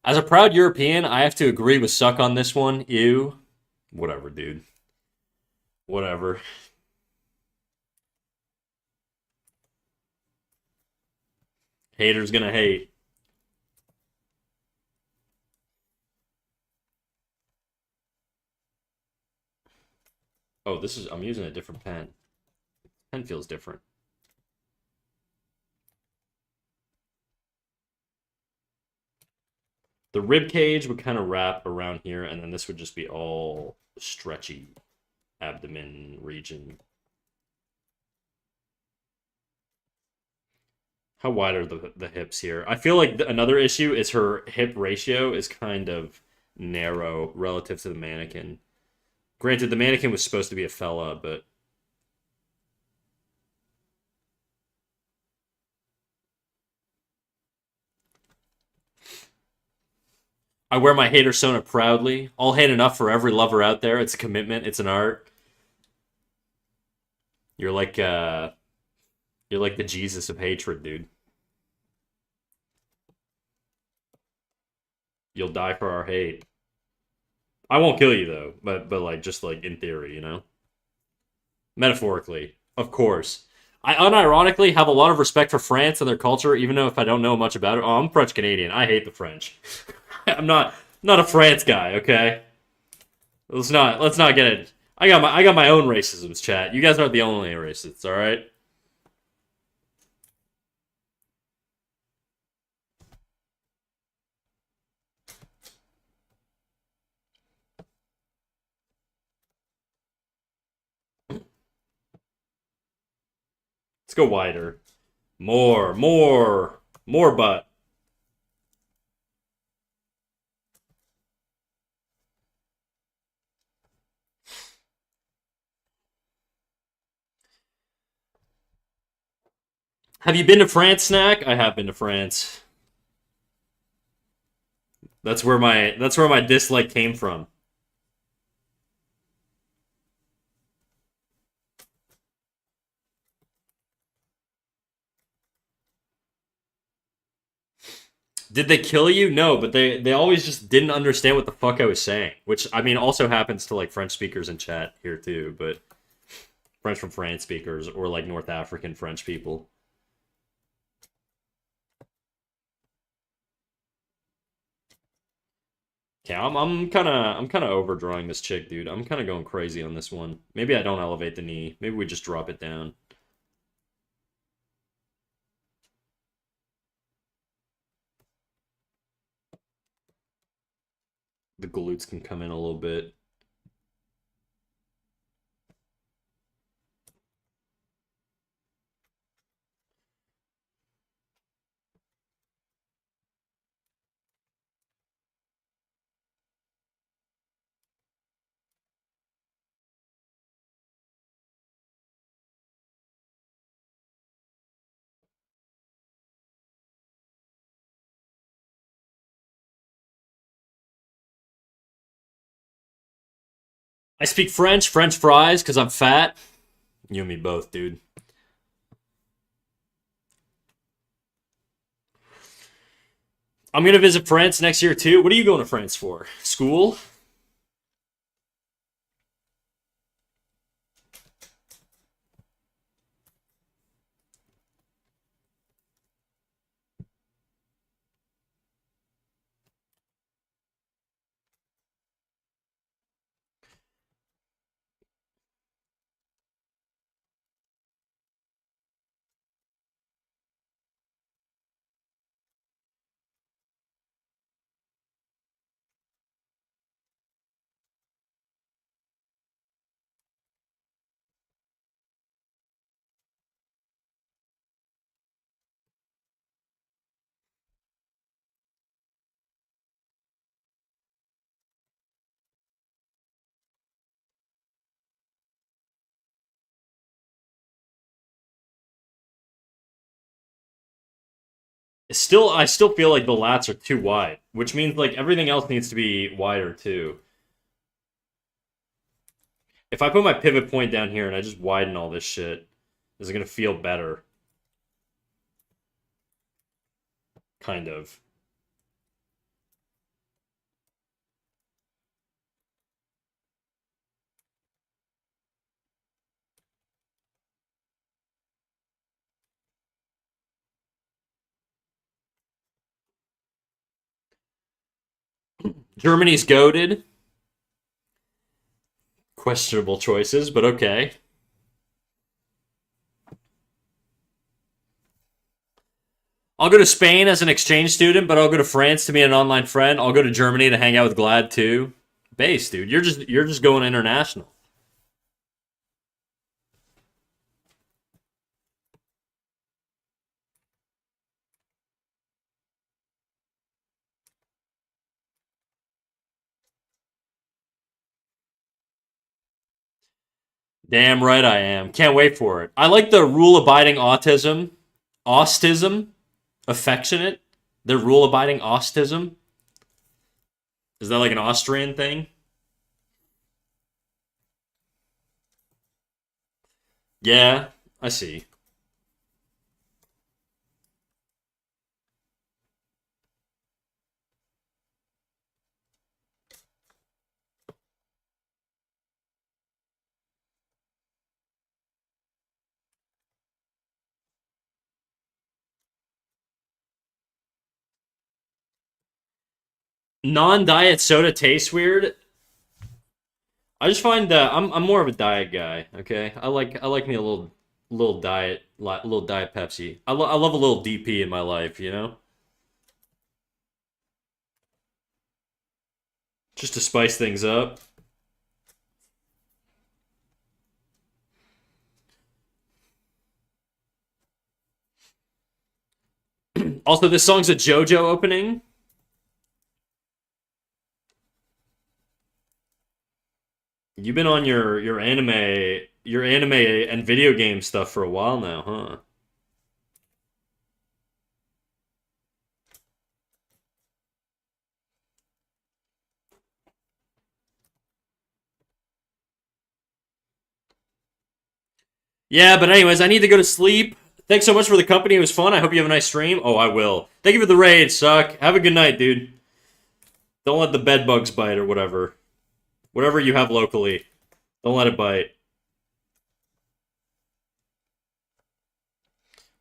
As a proud European, I have to agree with Suck on this one. Ew. Whatever, dude. Whatever. Haters gonna hate. Oh, this is. I'm using a different pen. Pen feels different. The rib cage would kind of wrap around here, and then this would just be all stretchy abdomen region. How wide are the hips here? I feel like another issue is her hip ratio is kind of narrow relative to the mannequin. Granted, the mannequin was supposed to be a fella, but I wear my hater sona proudly. All hate enough for every lover out there. It's a commitment. It's an art. You're like uh, you're like the Jesus of hatred, dude. You'll die for our hate. I won't kill you though, but like just like in theory, you know, metaphorically, of course. I unironically have a lot of respect for France and their culture, even though if I don't know much about it. Oh, I'm French Canadian. I hate the French. I'm not a France guy. Okay, let's not get it. I got my own racisms, chat. You guys aren't the only racists. All right. Let's go wider. More butt. Have you been to France, Snack? I have been to France. That's where my dislike came from. Did they kill you? No, but they always just didn't understand what the fuck I was saying, which I mean also happens to like French speakers in chat here too, but French from France speakers or like North African French people. Okay, I'm kind of overdrawing this chick, dude. I'm kind of going crazy on this one. Maybe I don't elevate the knee. Maybe we just drop it down. The glutes can come in a little bit. I speak French, French fries, because I'm fat. You and me both, dude. I'm gonna visit France next year too. What are you going to France for? School? I still feel like the lats are too wide, which means like everything else needs to be wider too. If I put my pivot point down here and I just widen all this shit, is it gonna feel better? Kind of. Germany's goaded. Questionable choices, but okay. I'll go to Spain as an exchange student, but I'll go to France to be an online friend. I'll go to Germany to hang out with Glad too. Base, dude. You're just going international. Damn right I am. Can't wait for it. I like the rule-abiding autism. Austism? Affectionate? The rule-abiding autism? Is that like an Austrian thing? Yeah, I see. Non-diet soda tastes weird. I just find I'm more of a diet guy. Okay, I like me a little diet little diet Pepsi. I love a little DP in my life. Just to spice things up. Also, this song's a JoJo opening. You've been on your anime and video game stuff for a while now, huh? Yeah, but anyways, I need to go to sleep. Thanks so much for the company. It was fun. I hope you have a nice stream. Oh, I will. Thank you for the raid, Suck. Have a good night, dude. Don't let the bed bugs bite or whatever. Whatever you have locally. Don't let it bite.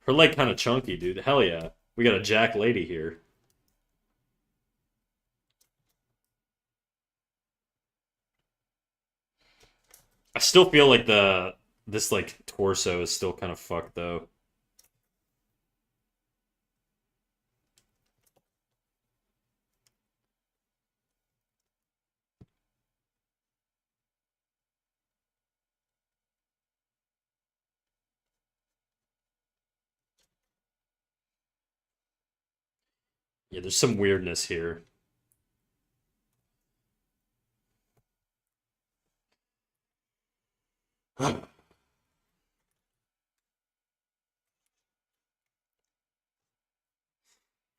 Her leg kind of chunky, dude. Hell yeah. We got a Jack lady here. I still feel like this like torso is still kind of fucked though. Yeah, there's some weirdness here.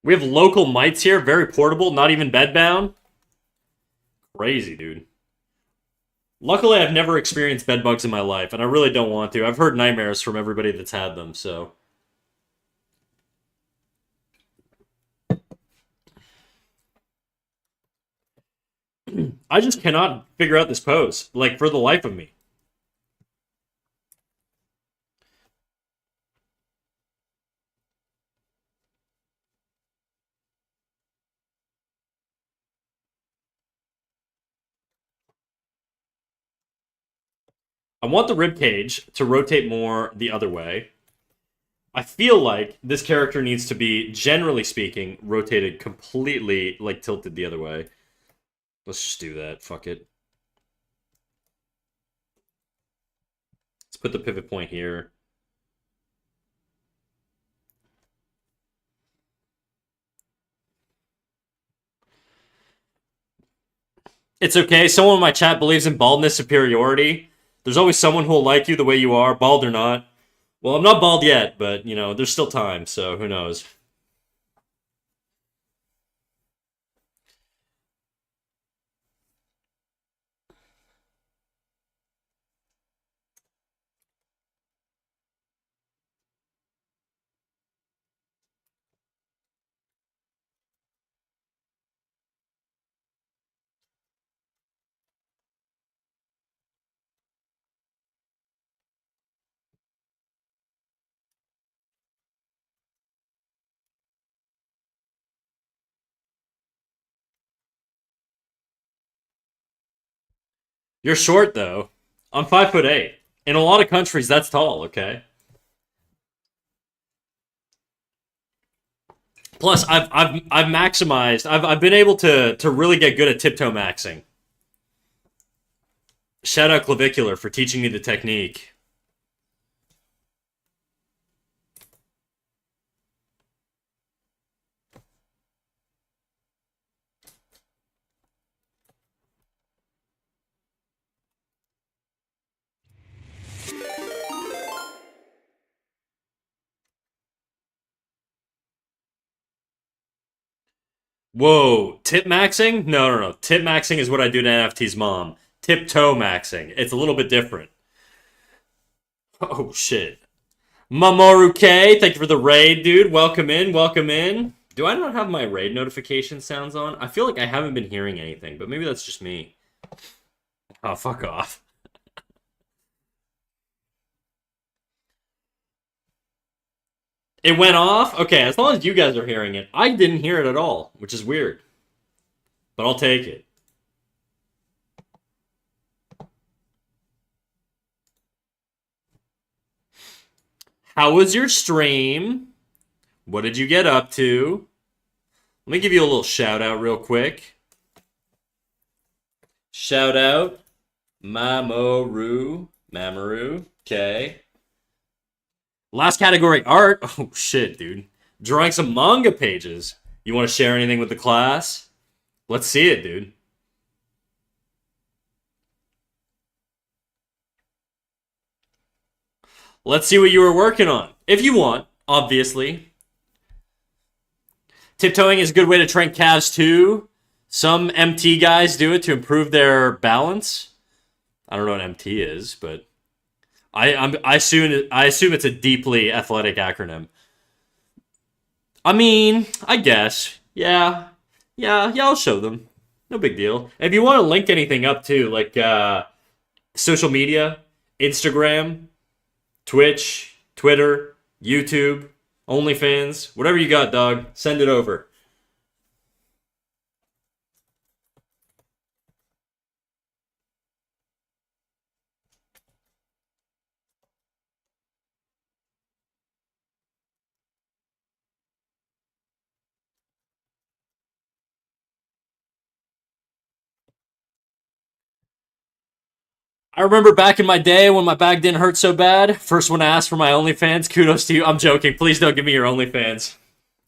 We have local mites here, very portable, not even bedbound. Crazy, dude. Luckily, I've never experienced bed bugs in my life, and I really don't want to. I've heard nightmares from everybody that's had them, so. I just cannot figure out this pose, like, for the life of me. I want the rib cage to rotate more the other way. I feel like this character needs to be, generally speaking, rotated completely, like, tilted the other way. Let's just do that. Fuck it. Let's put the pivot point here. It's okay. Someone in my chat believes in baldness superiority. There's always someone who'll like you the way you are, bald or not. Well, I'm not bald yet, but, there's still time, so who knows. You're short though. I'm 5'8". In a lot of countries, that's tall. Okay. Plus, I've maximized. I've been able to really get good at tiptoe maxing. Shout out Clavicular for teaching me the technique. Whoa, tip maxing? No, no, no. Tip maxing is what I do to NFT's mom. Tiptoe maxing. It's a little bit different. Oh shit. Mamoru K, thank you for the raid, dude. Welcome in, welcome in. Do I not have my raid notification sounds on? I feel like I haven't been hearing anything, but maybe that's just me. Oh, fuck off. It went off? Okay, as long as you guys are hearing it. I didn't hear it at all, which is weird. But I'll take it. How was your stream? What did you get up to? Let me give you a little shout out real quick. Shout out Mamoru. Okay. Last category, art. Oh shit, dude. Drawing some manga pages. You want to share anything with the class? Let's see it, dude. Let's see what you were working on. If you want, obviously. Tiptoeing is a good way to train calves too. Some MT guys do it to improve their balance. I don't know what MT is, but I assume it's a deeply athletic acronym. I mean, I guess. Yeah. I'll show them. No big deal. If you want to link anything up too, like social media, Instagram, Twitch, Twitter, YouTube, OnlyFans, whatever you got, dog, send it over. I remember back in my day when my back didn't hurt so bad. First one to ask for my OnlyFans. Kudos to you. I'm joking. Please don't give me your OnlyFans.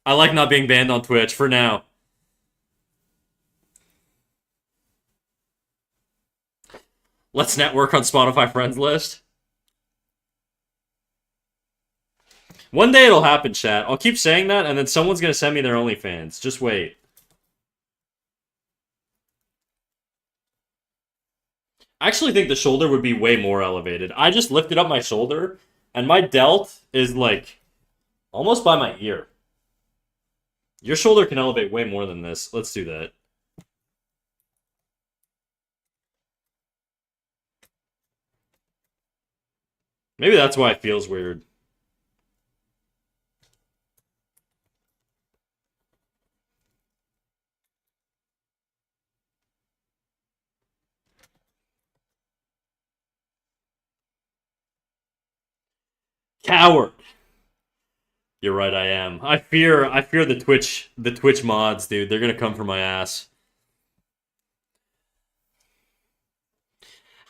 I like not being banned on Twitch for now. Let's network on Spotify friends list. One day it'll happen, chat. I'll keep saying that, and then someone's gonna send me their OnlyFans. Just wait. I actually think the shoulder would be way more elevated. I just lifted up my shoulder, and my delt is like almost by my ear. Your shoulder can elevate way more than this. Let's do that. Maybe that's why it feels weird. Coward. You're right, I am. I fear the Twitch mods, dude. They're gonna come for my ass.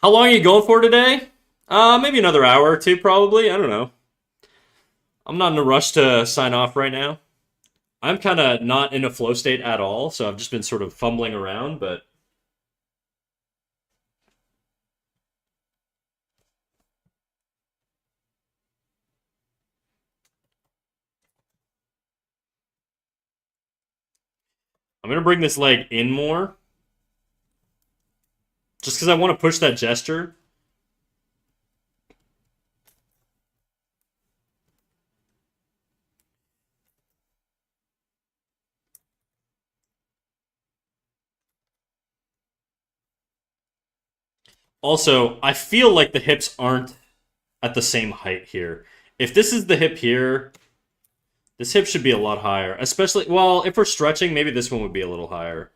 How long are you going for today? Maybe another hour or two, probably. I don't know. I'm not in a rush to sign off right now. I'm kind of not in a flow state at all, so I've just been sort of fumbling around, but I'm gonna bring this leg in more. Just because I want to push that gesture. Also, I feel like the hips aren't at the same height here. If this is the hip here, this hip should be a lot higher. Especially, well, if we're stretching, maybe this one would be a little higher.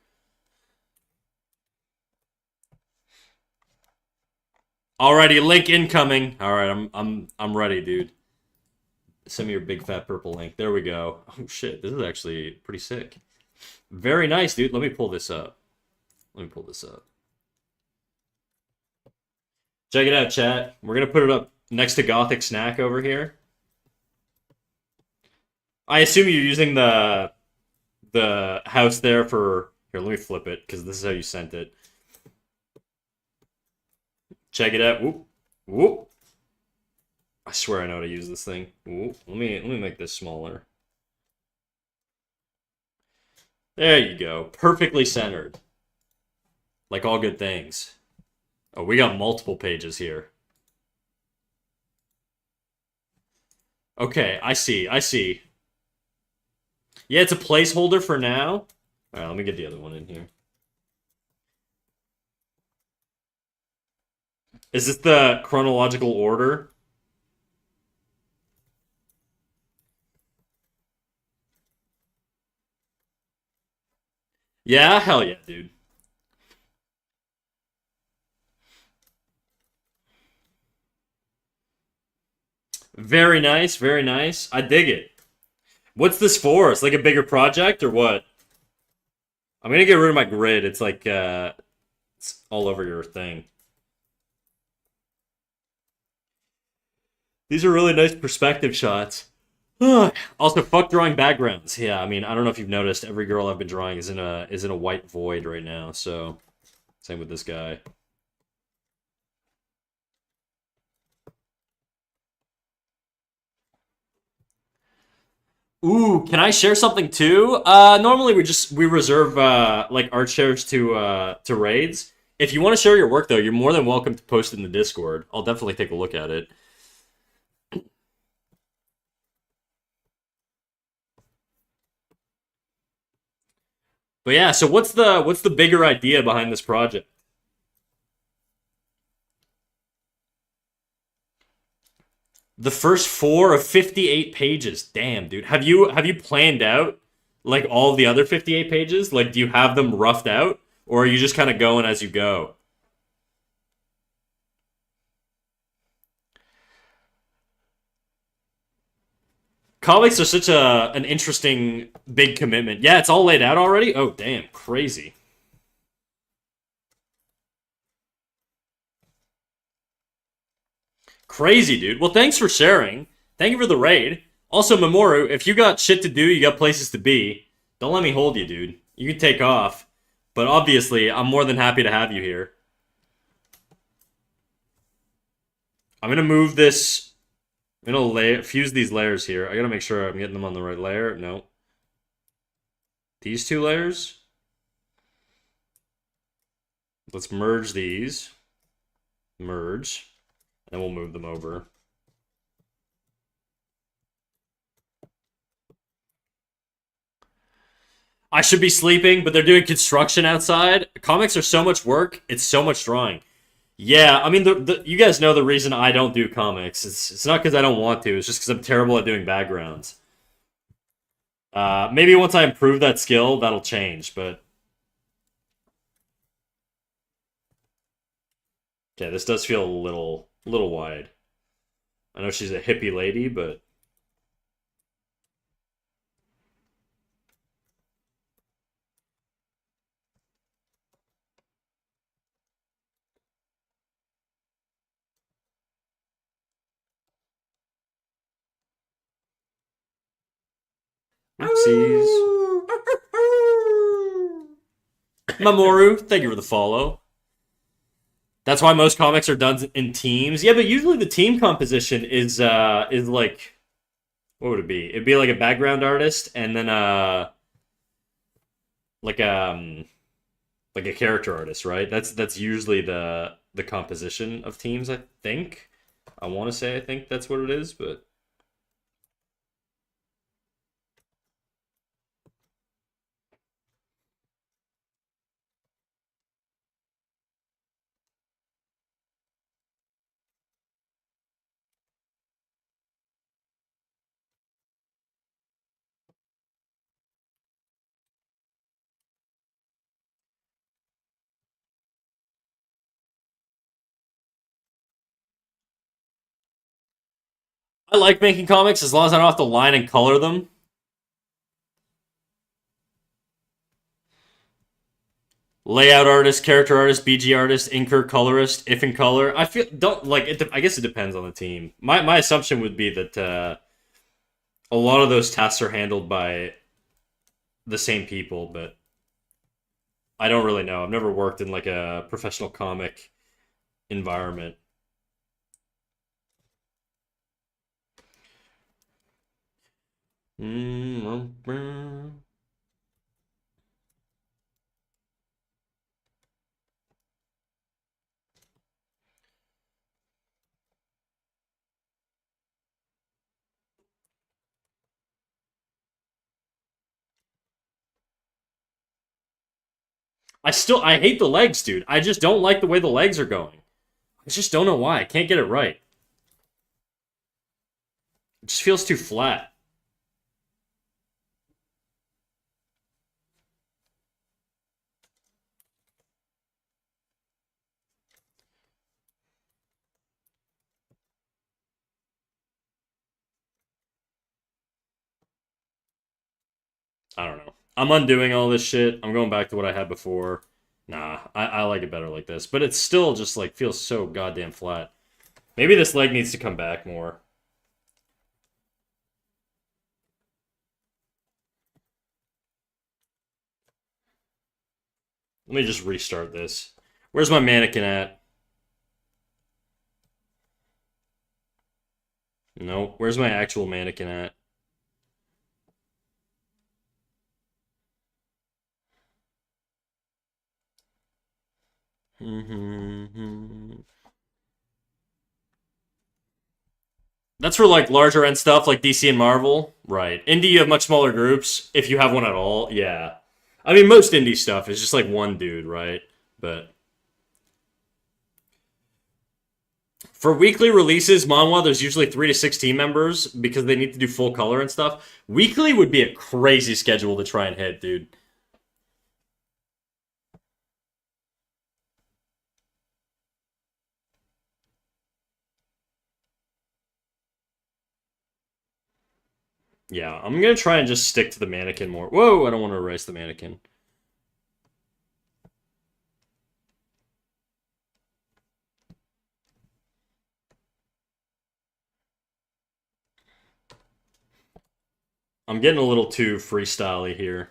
Alrighty, link incoming. Alright, I'm ready, dude. Send me your big fat purple link. There we go. Oh shit, this is actually pretty sick. Very nice, dude. Let me pull this up. Let me pull this up. Check it out, chat. We're gonna put it up next to Gothic Snack over here. I assume you're using the house there for here. Let me flip it because this is how you sent it. Check it out. Whoop, whoop. I swear I know how to use this thing. Whoop. Let me make this smaller. There you go. Perfectly centered. Like all good things. Oh, we got multiple pages here. Okay, I see. I see. Yeah, it's a placeholder for now. Alright, let me get the other one in here. Is this the chronological order? Yeah, hell yeah, dude. Very nice, very nice. I dig it. What's this for? It's like a bigger project or what? I'm gonna get rid of my grid. It's like it's all over your thing. These are really nice perspective shots. Also, fuck drawing backgrounds. Yeah, I mean, I don't know if you've noticed, every girl I've been drawing is in a white void right now. So, same with this guy. Ooh, can I share something too? Normally we reserve like art shares to raids. If you want to share your work though, you're more than welcome to post it in the Discord. I'll definitely take a look at it. But yeah, so what's the bigger idea behind this project? The first four of 58 pages. Damn, dude. Have you planned out like all the other 58 pages? Like do you have them roughed out or are you just kind of going as you go? Comics are such an interesting big commitment. Yeah, it's all laid out already. Oh, damn, crazy. Crazy, dude. Well, thanks for sharing. Thank you for the raid. Also, Mamoru, if you got shit to do, you got places to be, don't let me hold you, dude. You can take off. But obviously, I'm more than happy to have you here. I'm gonna move this. I'm gonna fuse these layers here. I gotta make sure I'm getting them on the right layer. No. These two layers. Let's merge these. Merge. And we'll move them over. I should be sleeping, but they're doing construction outside. Comics are so much work. It's so much drawing. Yeah, I mean, you guys know the reason I don't do comics. It's not because I don't want to. It's just because I'm terrible at doing backgrounds. Maybe once I improve that skill, that'll change. But yeah, this does feel a little wide. I know she's a hippie lady, but oopsies. Mamoru, thank you for the follow. That's why most comics are done in teams. Yeah, but usually the team composition is like what would it be? It'd be like a background artist and then like like a character artist, right? That's usually the composition of teams, I think. I want to say I think that's what it is, but I like making comics as long as I don't have to line and color them. Layout artist, character artist, BG artist, inker, colorist, if in color. I feel don't like it. I guess it depends on the team. My assumption would be that a lot of those tasks are handled by the same people, but I don't really know. I've never worked in like a professional comic environment. I hate the legs, dude. I just don't like the way the legs are going. I just don't know why. I can't get it right. It just feels too flat. I don't know. I'm undoing all this shit. I'm going back to what I had before. Nah, I like it better like this. But it's still just like feels so goddamn flat. Maybe this leg needs to come back more. Let me just restart this. Where's my mannequin at? No, where's my actual mannequin at? That's for like larger end stuff like DC and Marvel. Right. Indie, you have much smaller groups if you have one at all. Yeah. I mean, most indie stuff is just like one dude, right? But for weekly releases, manhwa, there's usually 3 to 6 team members because they need to do full color and stuff. Weekly would be a crazy schedule to try and hit, dude. Yeah, I'm gonna try and just stick to the mannequin more. Whoa, I don't want to erase the mannequin. I'm getting a little too freestyly here.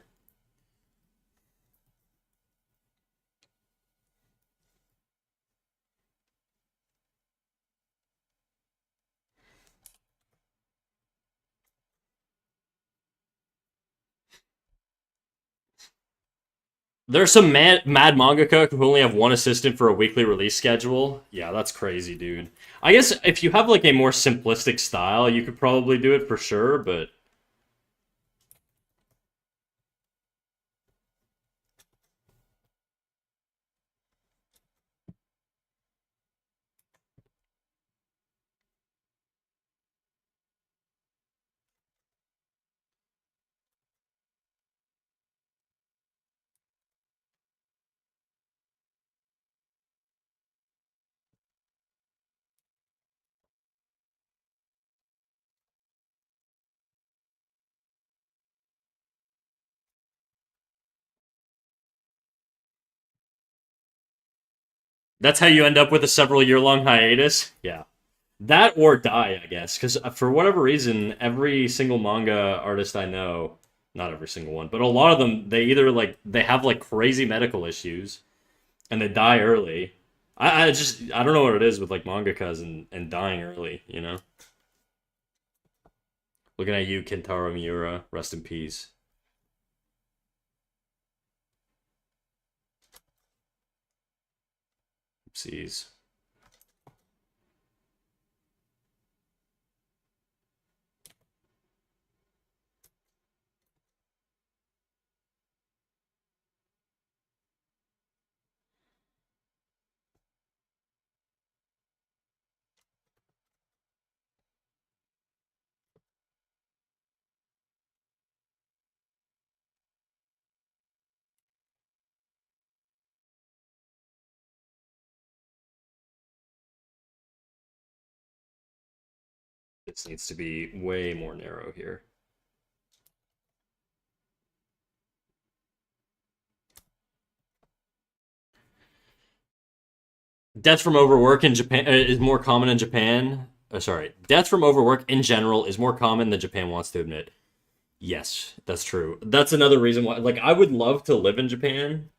There's some mad mangaka who only have one assistant for a weekly release schedule. Yeah, that's crazy, dude. I guess if you have like a more simplistic style, you could probably do it for sure, but that's how you end up with a several year long hiatus. Yeah. That or die, I guess. Because for whatever reason, every single manga artist I know, not every single one, but a lot of them, they either like, they have like crazy medical issues and they die early. I don't know what it is with like mangakas and dying early, you know? Looking at you, Kentaro Miura. Rest in peace. Oopsies. This needs to be way more narrow here. Death from overwork in Japan is more common in Japan. Sorry, death from overwork in general is more common than Japan wants to admit. Yes, that's true. That's another reason why. Like, I would love to live in Japan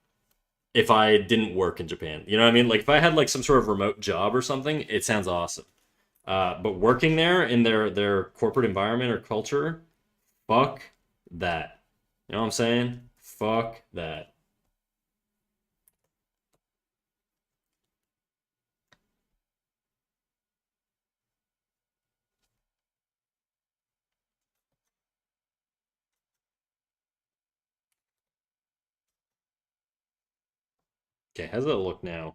if I didn't work in Japan. You know what I mean? Like, if I had like some sort of remote job or something, it sounds awesome. But working there in their corporate environment or culture, fuck that. You know what I'm saying? Fuck that. Okay, how's that look now?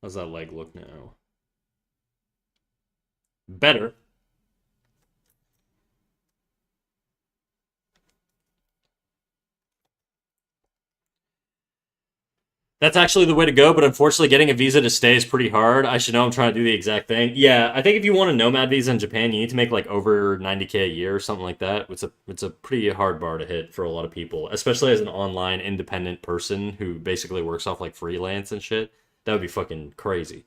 How's that leg look now? Better. That's actually the way to go, but unfortunately, getting a visa to stay is pretty hard. I should know I'm trying to do the exact thing. Yeah, I think if you want a nomad visa in Japan, you need to make like over 90K a year or something like that. It's a pretty hard bar to hit for a lot of people, especially as an online independent person who basically works off like freelance and shit. That would be fucking crazy.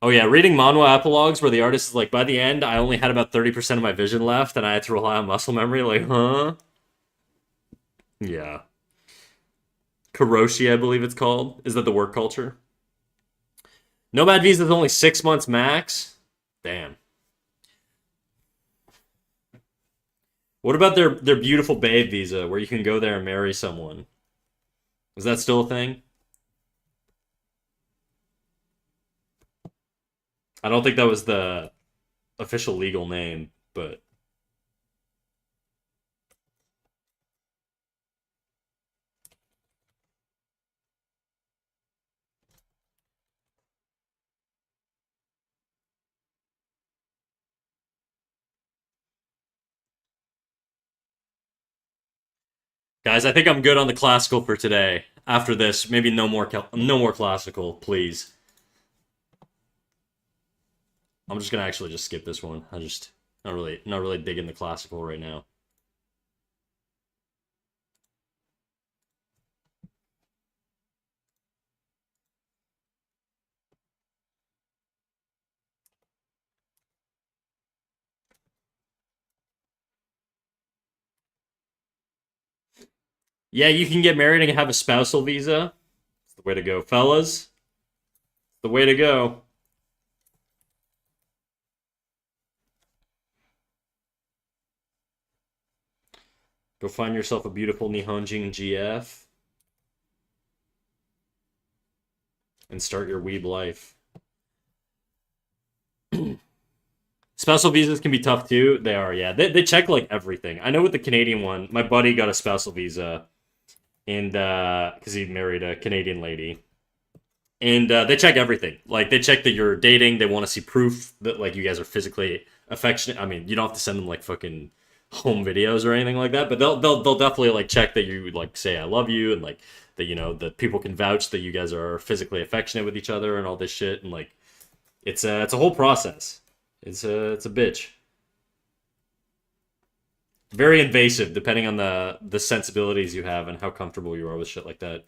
Oh yeah, reading manhwa epilogues where the artist is like, by the end, I only had about 30% of my vision left, and I had to rely on muscle memory. Like, huh? Yeah. Karoshi, I believe it's called. Is that the work culture? Nomad visa is only 6 months max. Damn. What about their beautiful babe visa, where you can go there and marry someone? Is that still a thing? I don't think that was the official legal name, but guys, I think I'm good on the classical for today. After this, maybe no more classical, please. I'm just gonna actually just skip this one. I just not really digging the classical right now. Yeah, you can get married and have a spousal visa. It's the way to go, fellas. The way to go. Go find yourself a beautiful Nihonjin GF and start your weeb life. Spousal visas can be tough too. They are, yeah. They check like everything. I know with the Canadian one, my buddy got a spousal visa, and because he married a Canadian lady, and they check everything. Like they check that you're dating. They want to see proof that like you guys are physically affectionate. I mean, you don't have to send them like fucking home videos or anything like that, but they'll definitely like check that you like say I love you and like that that people can vouch that you guys are physically affectionate with each other and all this shit and like it's a whole process. It's a bitch. Very invasive depending on the sensibilities you have and how comfortable you are with shit like that.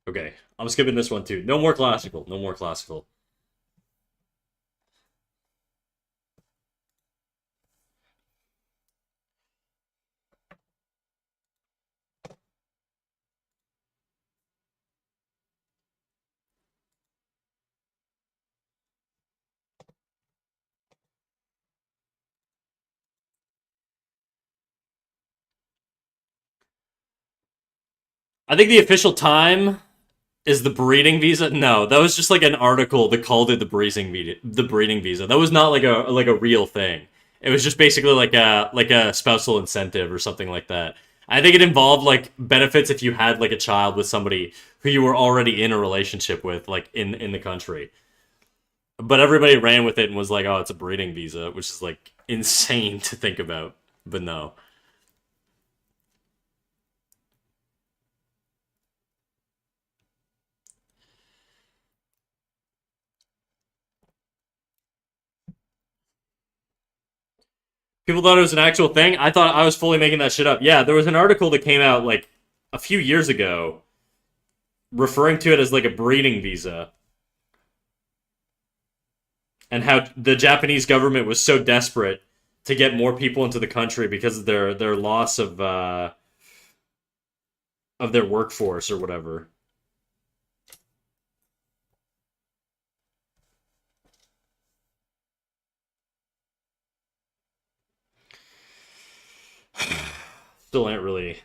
Okay, I'm skipping this one too. No more classical. No more classical. I think the official time is the breeding visa. No, that was just like an article that called it the breeding visa. That was not like a real thing. It was just basically like a spousal incentive or something like that. I think it involved like benefits if you had like a child with somebody who you were already in a relationship with, like in the country. But everybody ran with it and was like, "Oh, it's a breeding visa," which is like insane to think about. But no. People thought it was an actual thing. I thought I was fully making that shit up. Yeah, there was an article that came out like a few years ago referring to it as like a breeding visa and how the Japanese government was so desperate to get more people into the country because of their loss of their workforce or whatever. Still ain't really.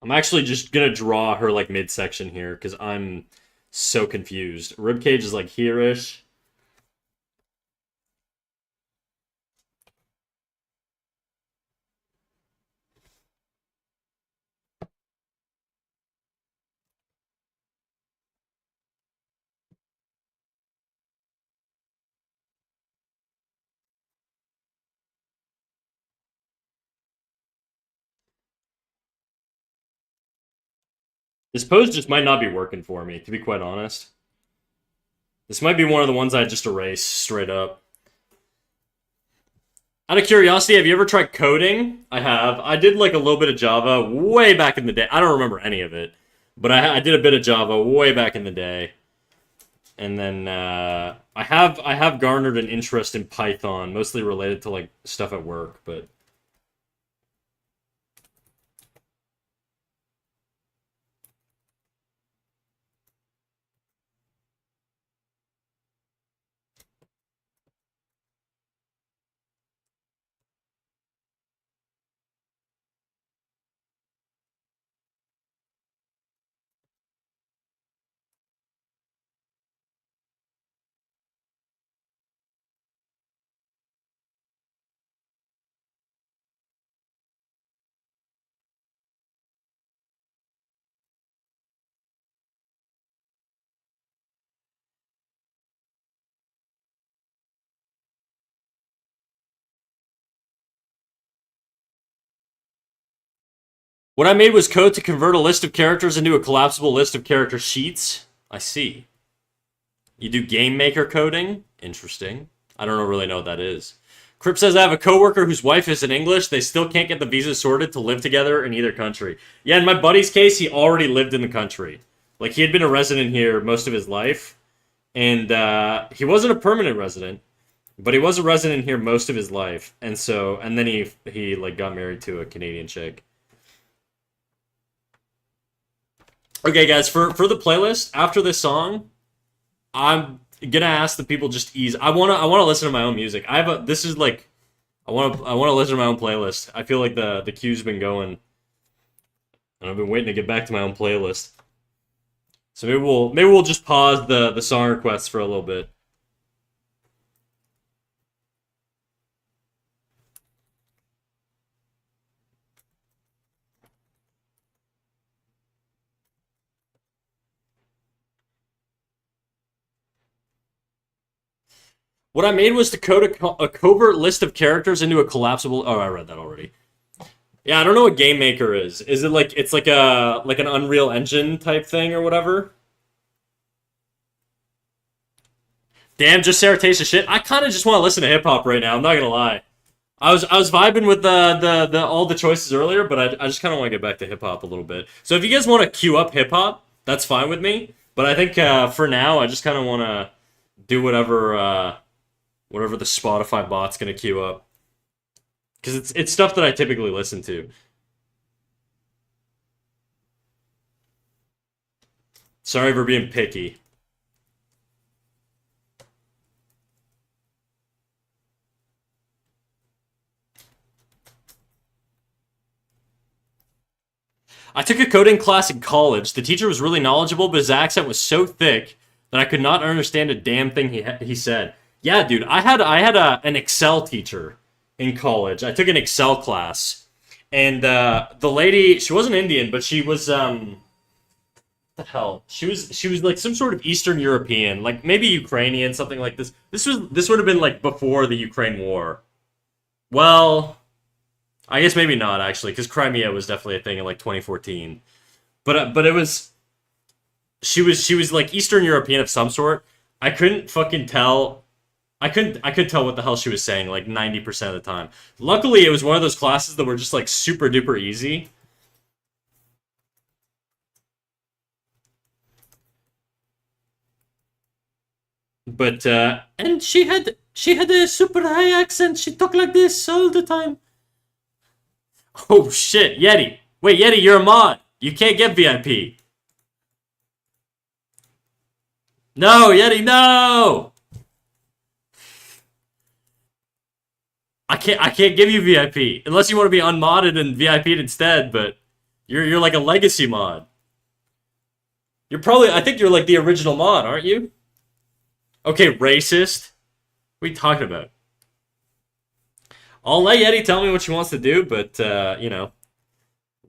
I'm actually just gonna draw her like midsection here because I'm so confused. Ribcage is like here-ish. This pose just might not be working for me, to be quite honest. This might be one of the ones I just erase straight up. Out of curiosity, have you ever tried coding? I have. I did like a little bit of Java way back in the day. I don't remember any of it, but I did a bit of Java way back in the day. And then I have garnered an interest in Python, mostly related to like stuff at work, but what I made was code to convert a list of characters into a collapsible list of character sheets. I see. You do game maker coding? Interesting. I don't really know what that is. Crip says I have a coworker whose wife is in English. They still can't get the visa sorted to live together in either country. Yeah, in my buddy's case, he already lived in the country. Like he had been a resident here most of his life, and he wasn't a permanent resident, but he was a resident here most of his life. And then he like got married to a Canadian chick. Okay, guys, for the playlist after this song, I'm gonna ask the people just ease. I wanna listen to my own music. I have a this is like I wanna listen to my own playlist. I feel like the queue's been going, and I've been waiting to get back to my own playlist. So maybe we'll just pause the song requests for a little bit. What I made was to code a covert list of characters into a collapsible. Oh, I read that already. Yeah, I don't know what Game Maker is. Is it like it's like an Unreal Engine type thing or whatever? Damn, just Saratasia shit. I kind of just want to listen to hip hop right now. I'm not gonna lie. I was vibing with the all the choices earlier, but I just kind of want to get back to hip hop a little bit. So if you guys want to queue up hip hop, that's fine with me. But I think for now, I just kind of want to do whatever the Spotify bot's gonna queue up because it's stuff that I typically listen to. Sorry for being picky. I took a coding class in college. The teacher was really knowledgeable, but his accent was so thick that I could not understand a damn thing he said. Yeah, dude, an Excel teacher in college. I took an Excel class, and the lady, she wasn't Indian, but she was what the hell? She was like some sort of Eastern European, like maybe Ukrainian, something like this. This would have been like before the Ukraine war. Well, I guess maybe not actually, because Crimea was definitely a thing in like 2014. But it was she was like Eastern European of some sort. I couldn't fucking tell. I could tell what the hell she was saying like 90% of the time. Luckily, it was one of those classes that were just like super duper easy. But and she had a super high accent. She talked like this all the time. Oh shit, Yeti. Wait, Yeti, you're a mod. You can't get VIP. No, Yeti, no! I can't give you VIP. Unless you want to be unmodded and VIP'd instead, but you're like a legacy mod. I think you're like the original mod, aren't you? Okay, racist. What are you talking about? I'll let Yeti tell me what she wants to do, but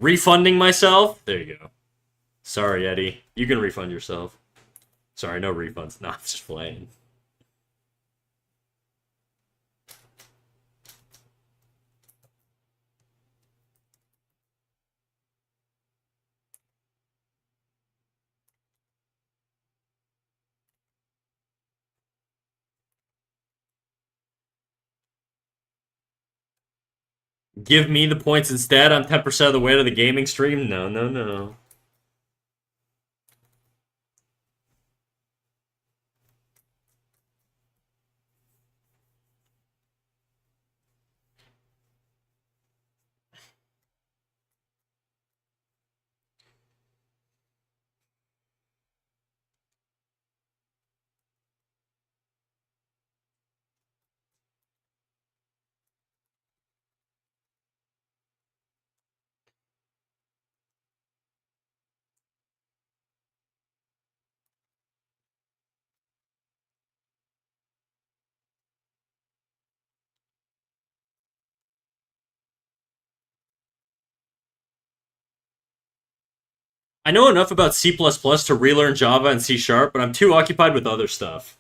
refunding myself? There you go. Sorry, Yeti. You can refund yourself. Sorry, no refunds. Nah, I'm just playing. Give me the points instead. I'm 10% of the way to the gaming stream. No, no, no. I know enough about C++ to relearn Java and C Sharp, but I'm too occupied with other stuff.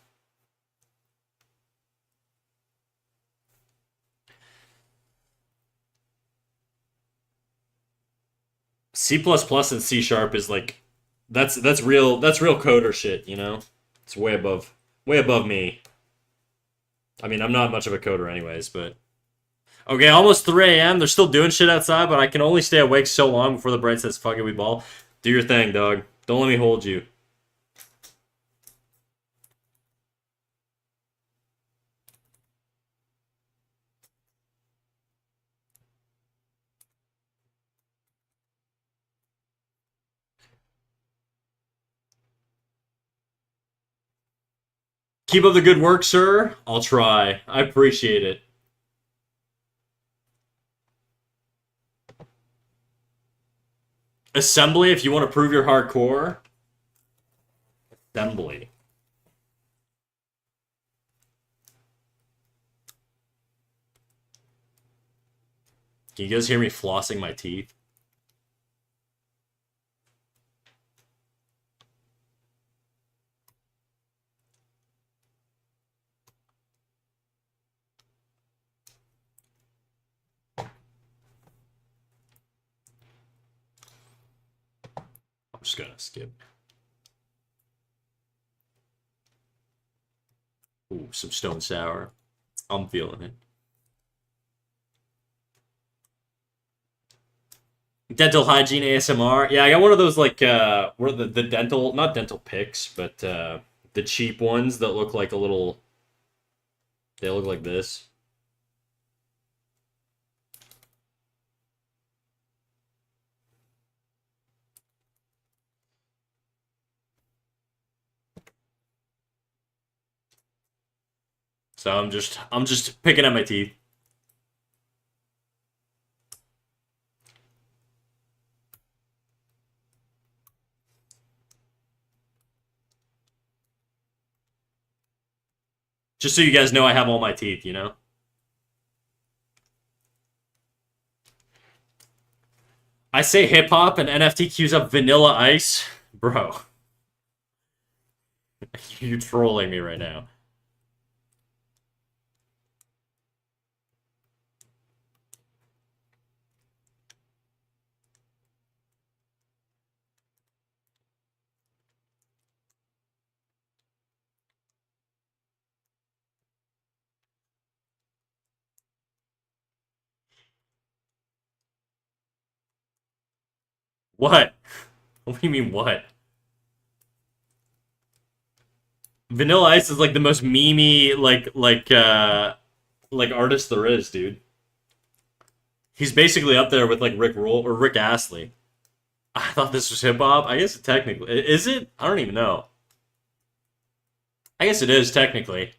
C++ and C Sharp is like that's real coder shit, you know? It's way above me. I mean, I'm not much of a coder anyways, but okay, almost 3 a.m. They're still doing shit outside, but I can only stay awake so long before the brain says, fuck it, we ball. Do your thing, dog. Don't let me hold you. Keep up the good work, sir. I'll try. I appreciate it. Assembly, if you want to prove you're hardcore. Assembly. Can you guys hear me flossing my teeth? I'm just gonna skip. Ooh, some stone sour. I'm feeling it. Dental hygiene ASMR. Yeah, I got one of those like where the dental not dental picks, but the cheap ones that look like a little they look like this. So I'm just picking at my teeth. Just so you guys know I have all my teeth, you know? I say hip-hop and NFT cues up Vanilla Ice. Bro. You're trolling me right now. What? What do you mean, what? Vanilla Ice is like the most memey, like artist there is, dude. He's basically up there with like Rick Roll or Rick Astley. I thought this was hip hop. I guess it technically is it. I don't even know. I guess it is technically.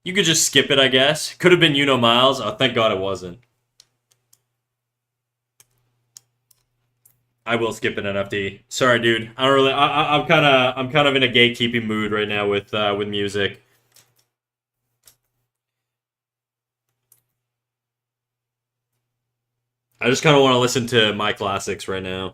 You could just skip it, I guess. Could have been You Know Miles. Oh, thank God it wasn't. I will skip an NFT. Sorry, dude. I don't really. I'm kind of in a gatekeeping mood right now with music. I just kind of want to listen to my classics right now.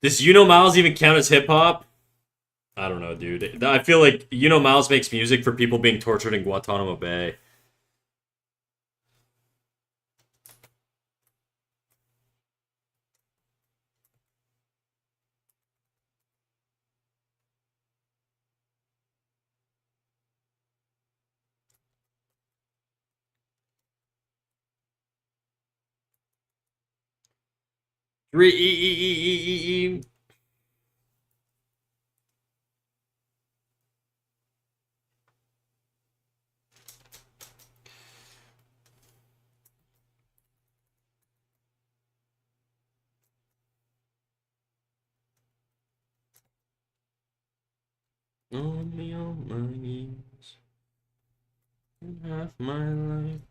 Does You Know Miles even count as hip hop? I don't know, dude. I feel like You Know Miles makes music for people being tortured in Guantanamo Bay. On me on my knees, half my life.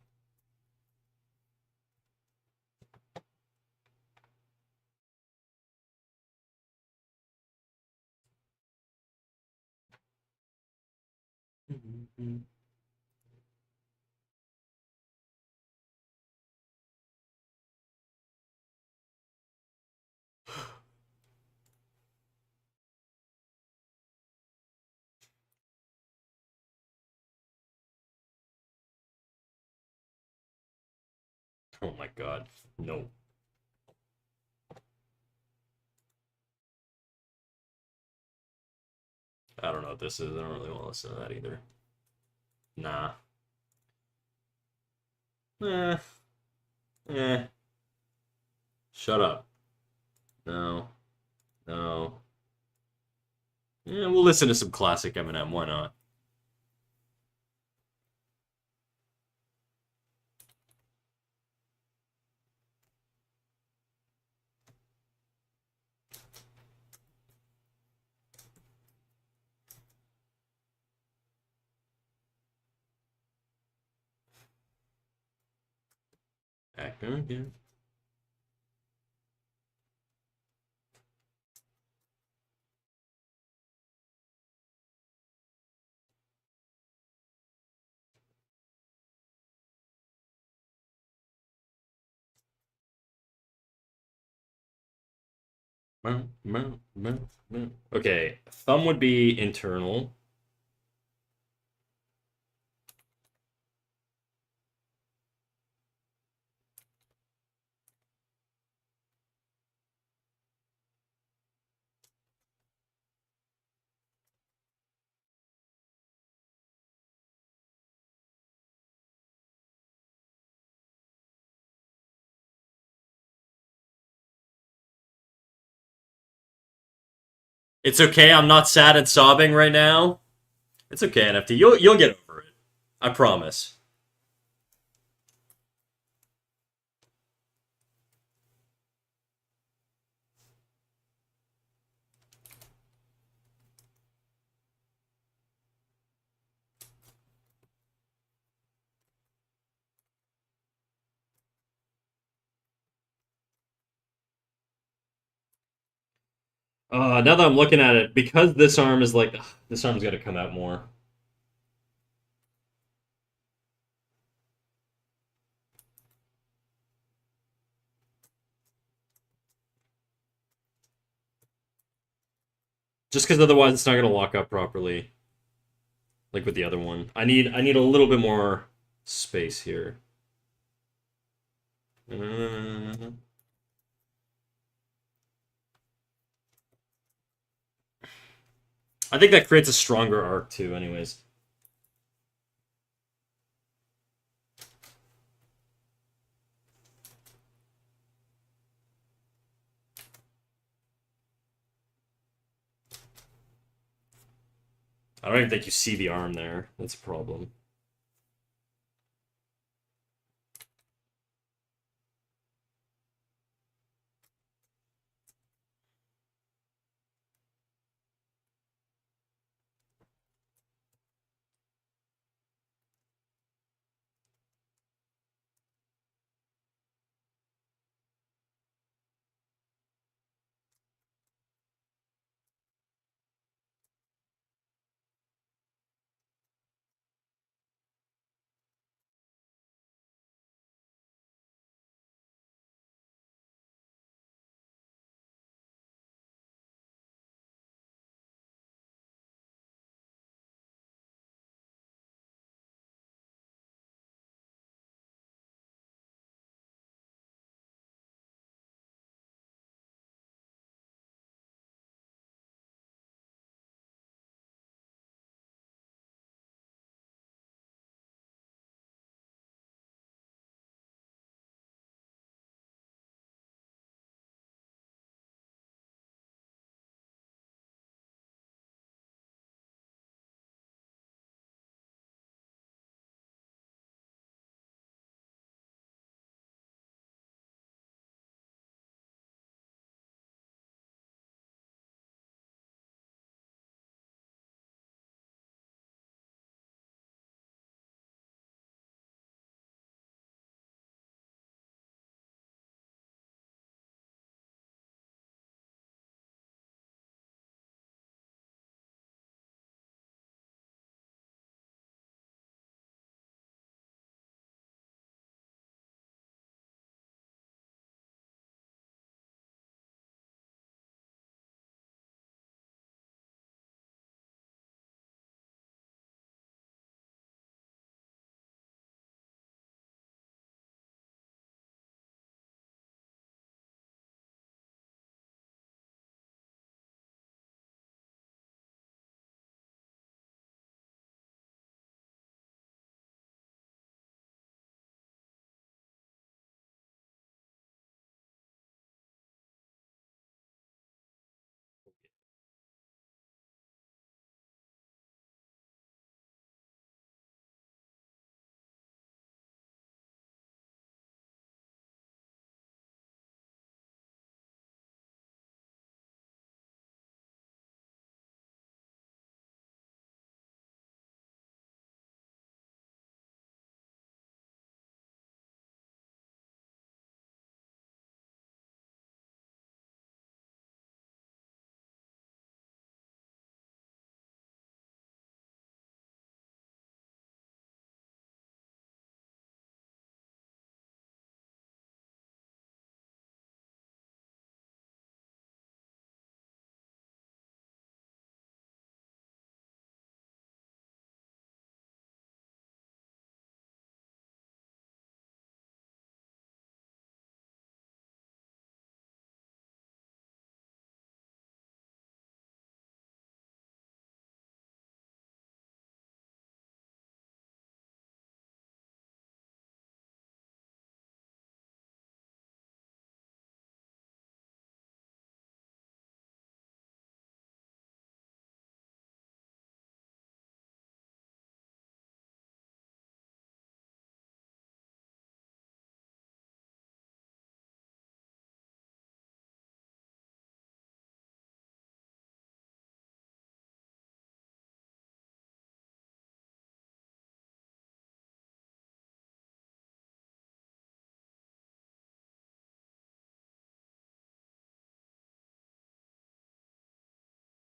Oh my God, no. I don't know what this is. I don't really want to listen to that either. Nah. Eh. Eh. Shut up. No. No. Yeah, we'll listen to some classic Eminem. Why not? Acting again. Okay, thumb would be internal. It's okay. I'm not sad and sobbing right now. It's okay, NFT. You'll get over it. I promise. Now that I'm looking at it, because this arm is like, ugh, this arm's got to come out more. Just because otherwise it's not gonna lock up properly, like with the other one. I need a little bit more space here. Uh, I think that creates a stronger arc too. Anyways, I don't even think you see the arm there. That's a problem.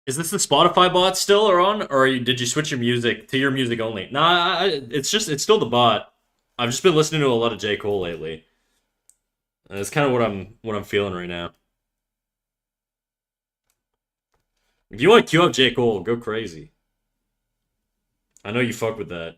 Is this the Spotify bot still or on, or did you switch your music to your music only? Nah, it's still the bot. I've just been listening to a lot of J Cole lately. That's kind of what I'm feeling right now. If you want to queue up J Cole, go crazy. I know you fuck with that.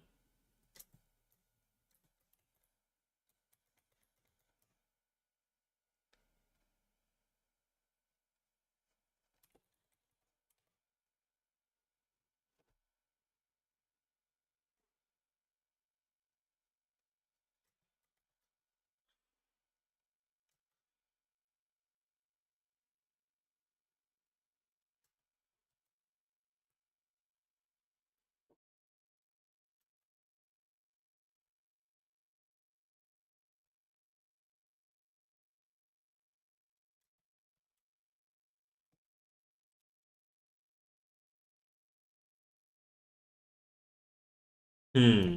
Hmm.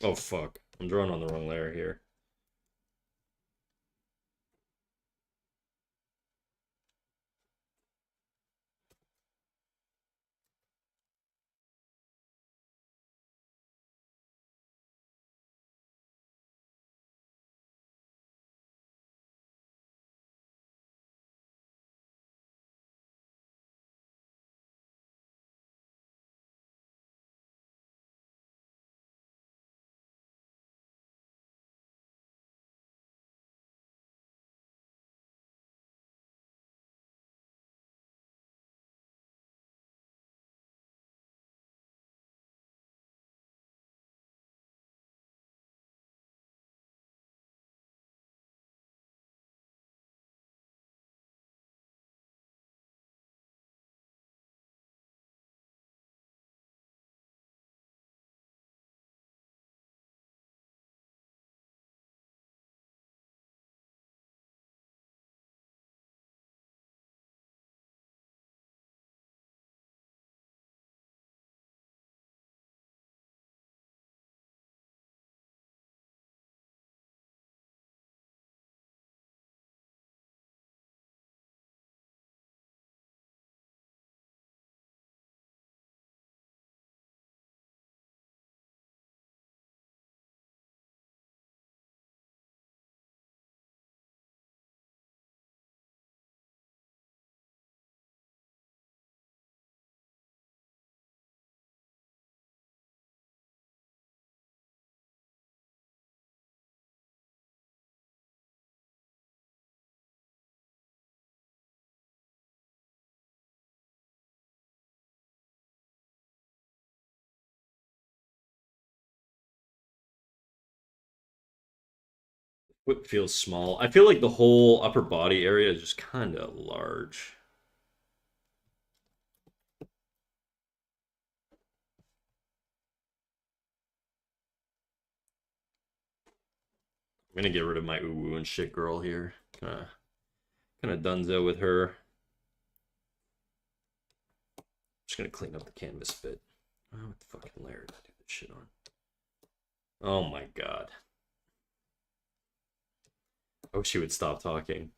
Oh fuck. I'm drawing on the wrong layer here. Whip feels small. I feel like the whole upper body area is just kind of large. I'm gonna get rid of my uwu and shit girl here. Kind of dunzo with her. Just gonna clean up the canvas bit. Oh, what the fucking layer did I do this shit on? Oh my god. I wish she would stop talking.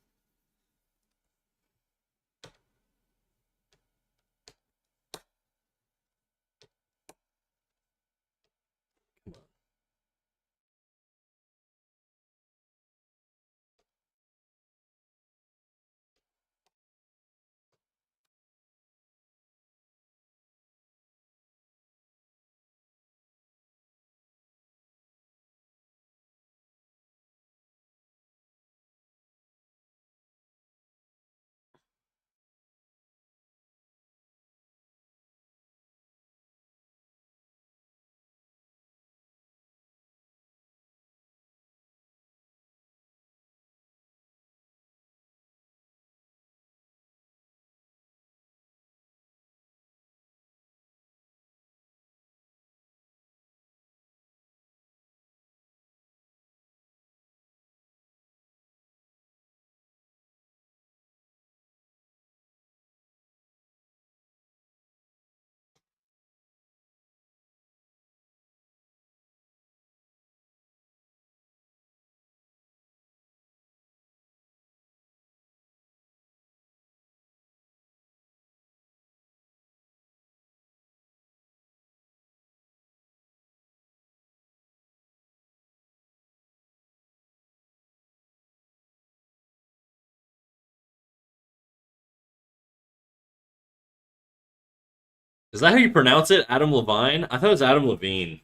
Is that how you pronounce it? Adam Levine? I thought it was Adam Levine.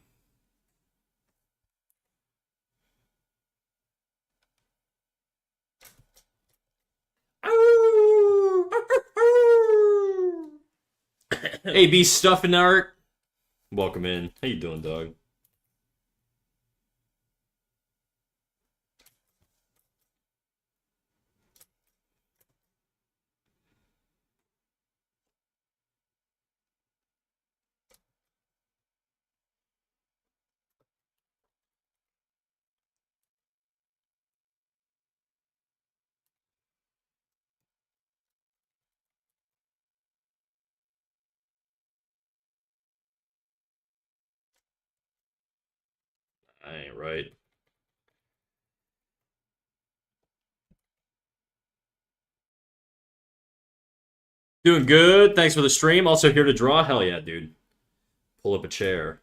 Hey, B Stuffing Art. Welcome in. How you doing, dog? I ain't right. Doing good. Thanks for the stream. Also here to draw. Hell yeah, dude. Pull up a chair.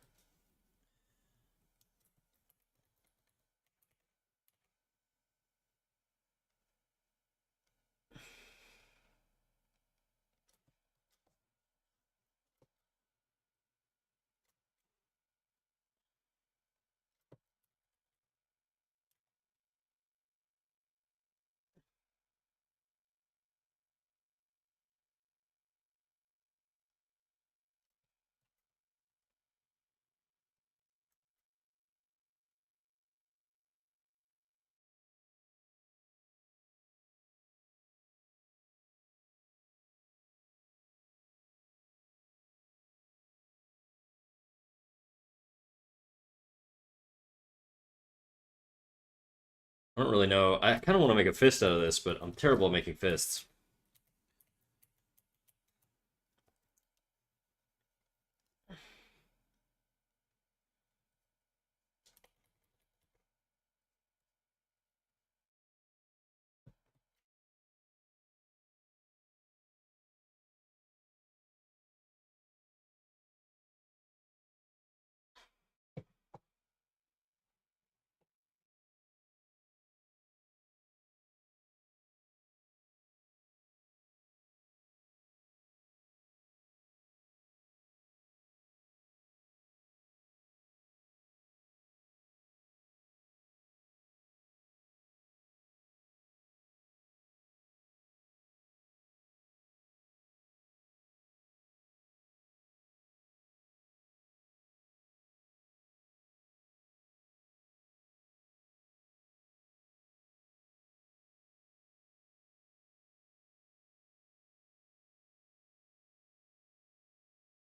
I don't really know. I kind of want to make a fist out of this, but I'm terrible at making fists.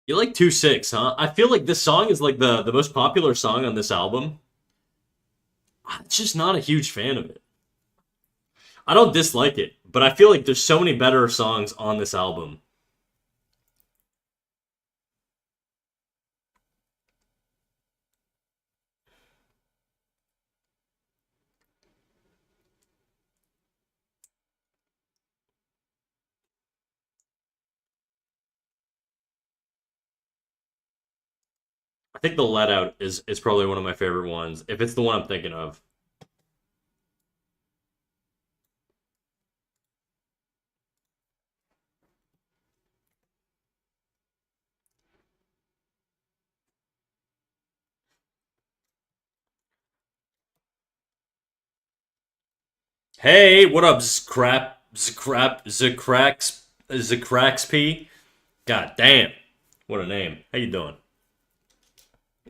You like 2-6, huh? I feel like this song is like the most popular song on this album. I'm just not a huge fan of it. I don't dislike it, but I feel like there's so many better songs on this album. I think the Let Out is probably one of my favorite ones, if it's the one I'm thinking of. Hey, what up, Zcraxp? God damn, what a name. How you doing?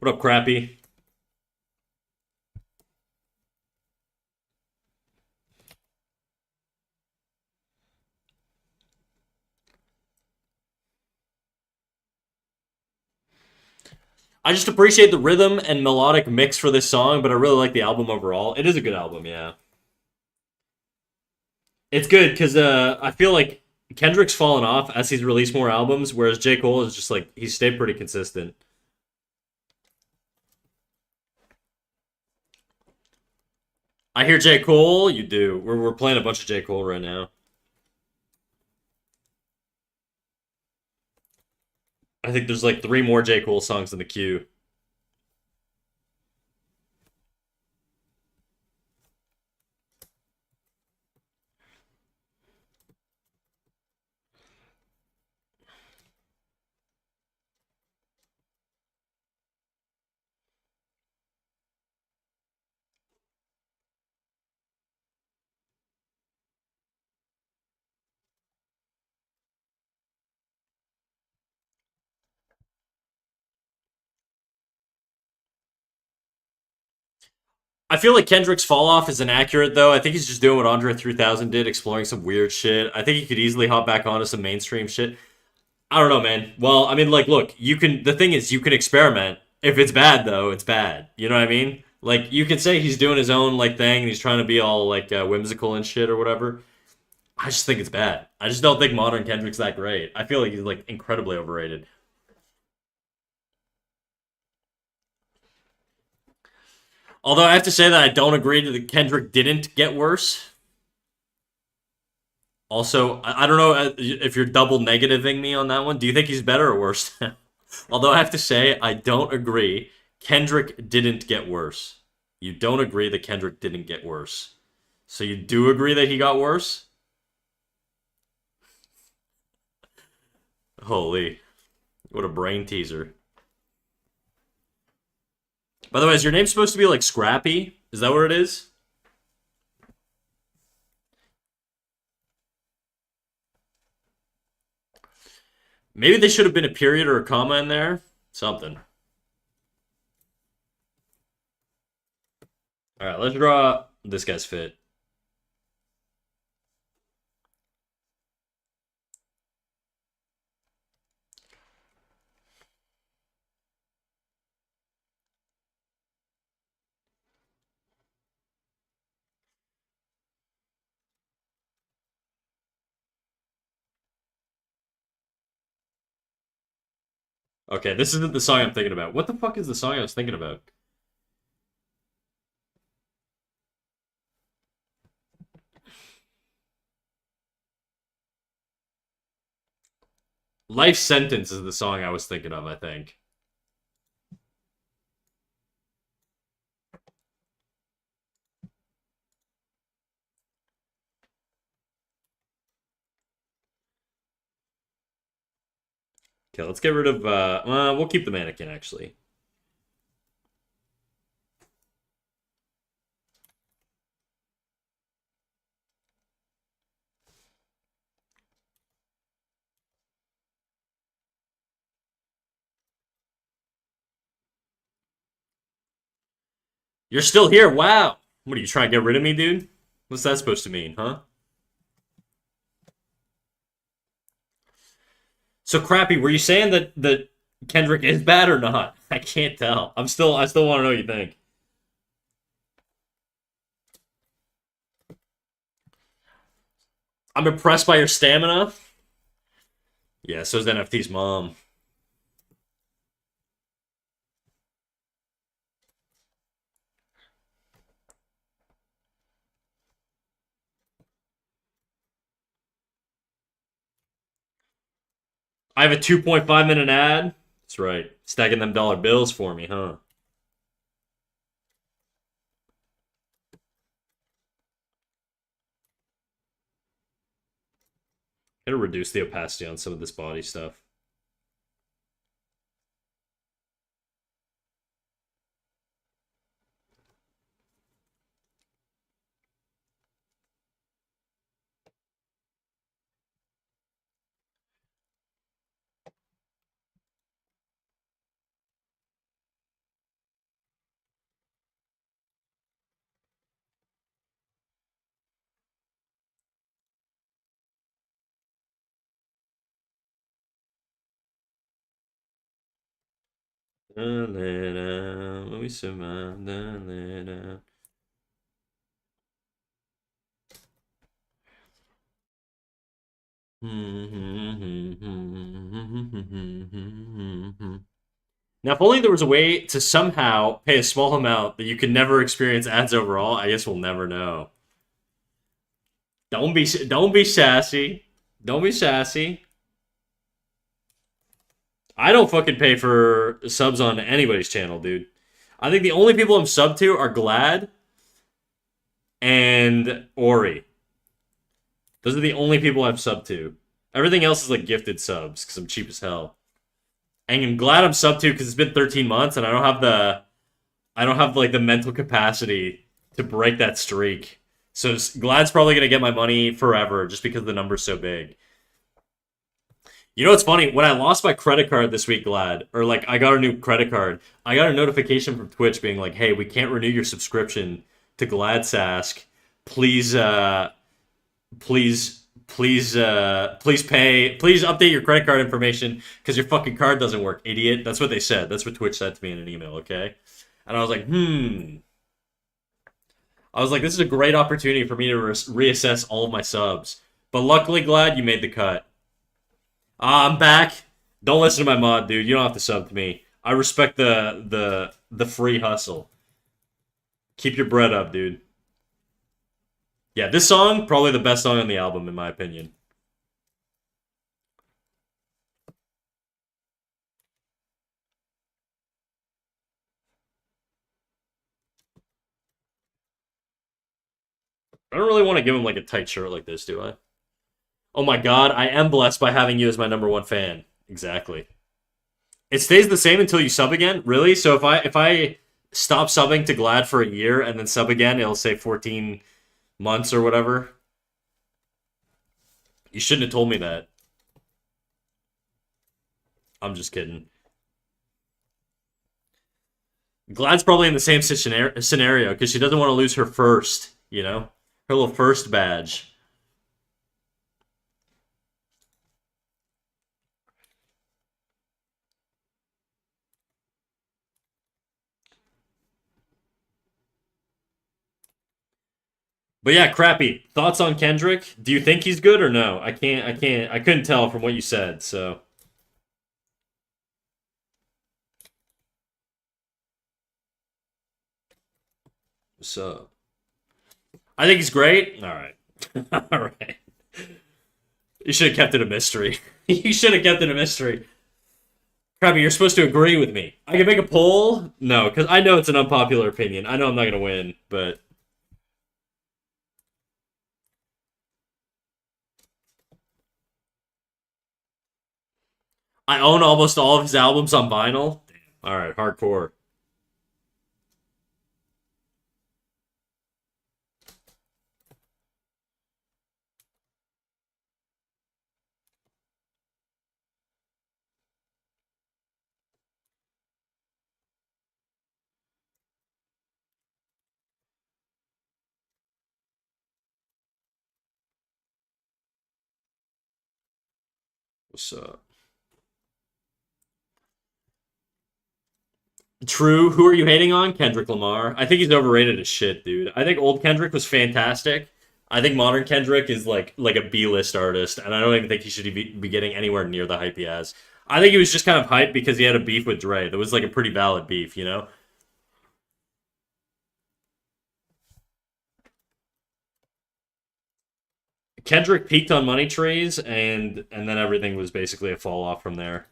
What up, Crappy? I just appreciate the rhythm and melodic mix for this song, but I really like the album overall. It is a good album, yeah. It's good because I feel like Kendrick's fallen off as he's released more albums, whereas J. Cole is just like he's stayed pretty consistent. I hear J. Cole, you do. We're playing a bunch of J. Cole right now. I think there's like 3 more J. Cole songs in the queue. I feel like Kendrick's fall off is inaccurate though. I think he's just doing what Andre 3000 did, exploring some weird shit. I think he could easily hop back onto some mainstream shit. I don't know, man. Well, I mean, like, look, you can. The thing is, you can experiment. If it's bad, though, it's bad. You know what I mean? Like, you could say he's doing his own like thing and he's trying to be all like whimsical and shit or whatever. I just think it's bad. I just don't think modern Kendrick's that great. I feel like he's like incredibly overrated. Although I have to say that I don't agree that Kendrick didn't get worse. Also, I don't know if you're double negativing me on that one. Do you think he's better or worse? Although I have to say, I don't agree. Kendrick didn't get worse. You don't agree that Kendrick didn't get worse. So you do agree that he got worse? Holy. What a brain teaser. By the way, is your name supposed to be like Scrappy? Is that what it is? Maybe they should have been a period or a comma in there. Something. Alright, let's draw this guy's fit. Okay, this isn't the song I'm thinking about. What the fuck is the song I was thinking about? Life Sentence is the song I was thinking of, I think. Okay, let's get rid of, we'll keep the mannequin, actually. You're still here, wow! What, are you trying to get rid of me, dude? What's that supposed to mean, huh? So, Crappy, were you saying that Kendrick is bad or not? I can't tell. I still want to know what you think. I'm impressed by your stamina. Yeah, so's NFT's mom. I have a 2.5-minute ad. That's right. Stacking them dollar bills for me, huh? Gotta reduce the opacity on some of this body stuff. Let me survive. Now, if only there was a way to somehow pay a small amount that you could never experience ads overall, I guess we'll never know. Don't be sassy. Don't be sassy. I don't fucking pay for subs on anybody's channel, dude. I think the only people I'm sub to are Glad and Ori. Those are the only people I've subbed to. Everything else is like gifted subs because I'm cheap as hell. And I'm glad I'm sub to because it's been 13 months and I don't have like the mental capacity to break that streak. So Glad's probably gonna get my money forever just because the number's so big. You know what's funny? When I lost my credit card this week, Glad, or like I got a new credit card, I got a notification from Twitch being like, "Hey, we can't renew your subscription to GladSask. Please, please update your credit card information because your fucking card doesn't work, idiot." That's what they said. That's what Twitch said to me in an email. Okay, and I was like, I was like, this is a great opportunity for me to reassess all of my subs. But luckily, Glad you made the cut. I'm back. Don't listen to my mod, dude. You don't have to sub to me. I respect the free hustle. Keep your bread up, dude. Yeah, this song probably the best song on the album in my opinion. I don't really want to give him like a tight shirt like this, do I? Oh my god, I am blessed by having you as my #1 fan. Exactly. It stays the same until you sub again? Really? So if I stop subbing to Glad for a year and then sub again, it'll say 14 months or whatever. You shouldn't have told me that. I'm just kidding. Glad's probably in the same scenario because she doesn't want to lose her first, you know? Her little first badge. But yeah, Crappy. Thoughts on Kendrick? Do you think he's good or no? I couldn't tell from what you said, so. So. I think he's great. Alright. Alright. You should have kept it a mystery. You should have kept it a mystery. Crappy, you're supposed to agree with me. I can make a poll? No, because I know it's an unpopular opinion. I know I'm not going to win, but. I own almost all of his albums on vinyl. Damn. Alright, hardcore. What's up? True. Who are you hating on? Kendrick Lamar. I think he's overrated as shit, dude. I think old Kendrick was fantastic. I think modern Kendrick is like a B-list artist, and I don't even think he should be getting anywhere near the hype he has. I think he was just kind of hyped because he had a beef with Dre. That was like a pretty valid beef, you know? Kendrick peaked on Money Trees, and then everything was basically a fall off from there.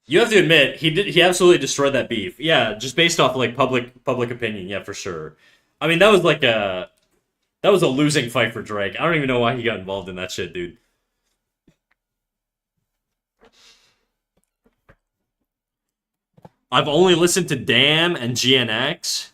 You have to admit he absolutely destroyed that beef. Yeah, just based off like public opinion. Yeah, for sure. I mean that was a losing fight for Drake. I don't even know why he got involved in that shit, dude. I've only listened to Damn and GNX.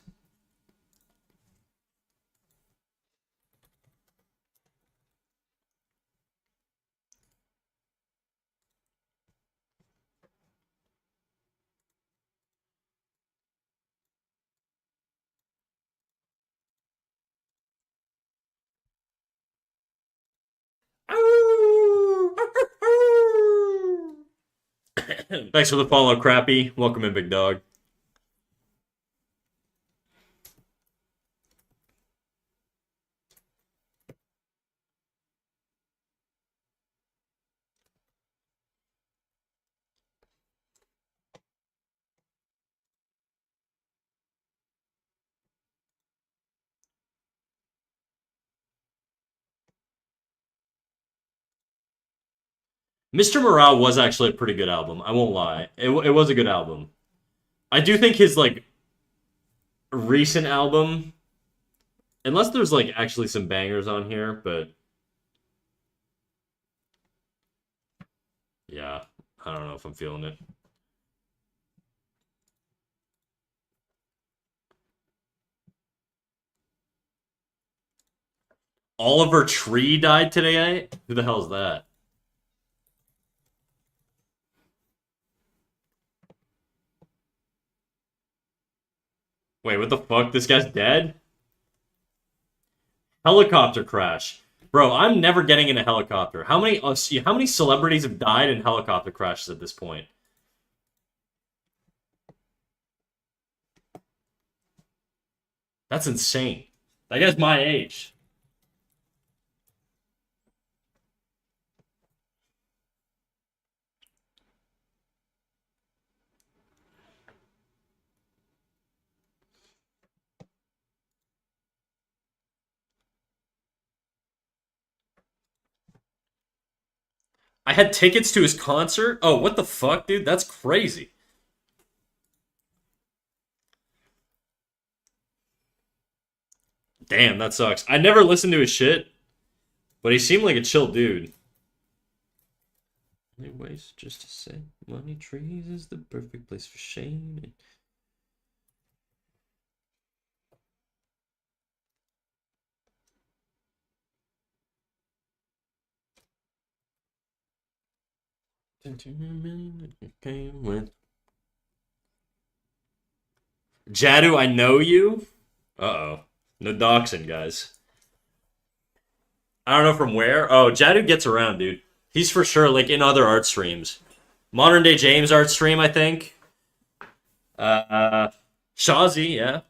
Thanks for the follow, Crappy. Welcome in, big dog. Mr. Morale was actually a pretty good album. I won't lie. It was a good album. I do think his like recent album, unless there's like actually some bangers on here, but yeah, I don't know if I'm feeling it. Oliver Tree died today? Who the hell is that? Wait, what the fuck? This guy's dead? Helicopter crash. Bro, I'm never getting in a helicopter. How many celebrities have died in helicopter crashes at this point? That's insane. That guy's my age. I had tickets to his concert? Oh, what the fuck, dude? That's crazy. Damn, that sucks. I never listened to his shit, but he seemed like a chill dude. Anyways, just to say, money trees is the perfect place for Shane. Came with Jadu, I know you. Uh-oh. No doxing, guys. I don't know from where. Oh, Jadu gets around, dude. He's for sure, like, in other art streams. Modern Day James art stream, I think. Shazi, yeah.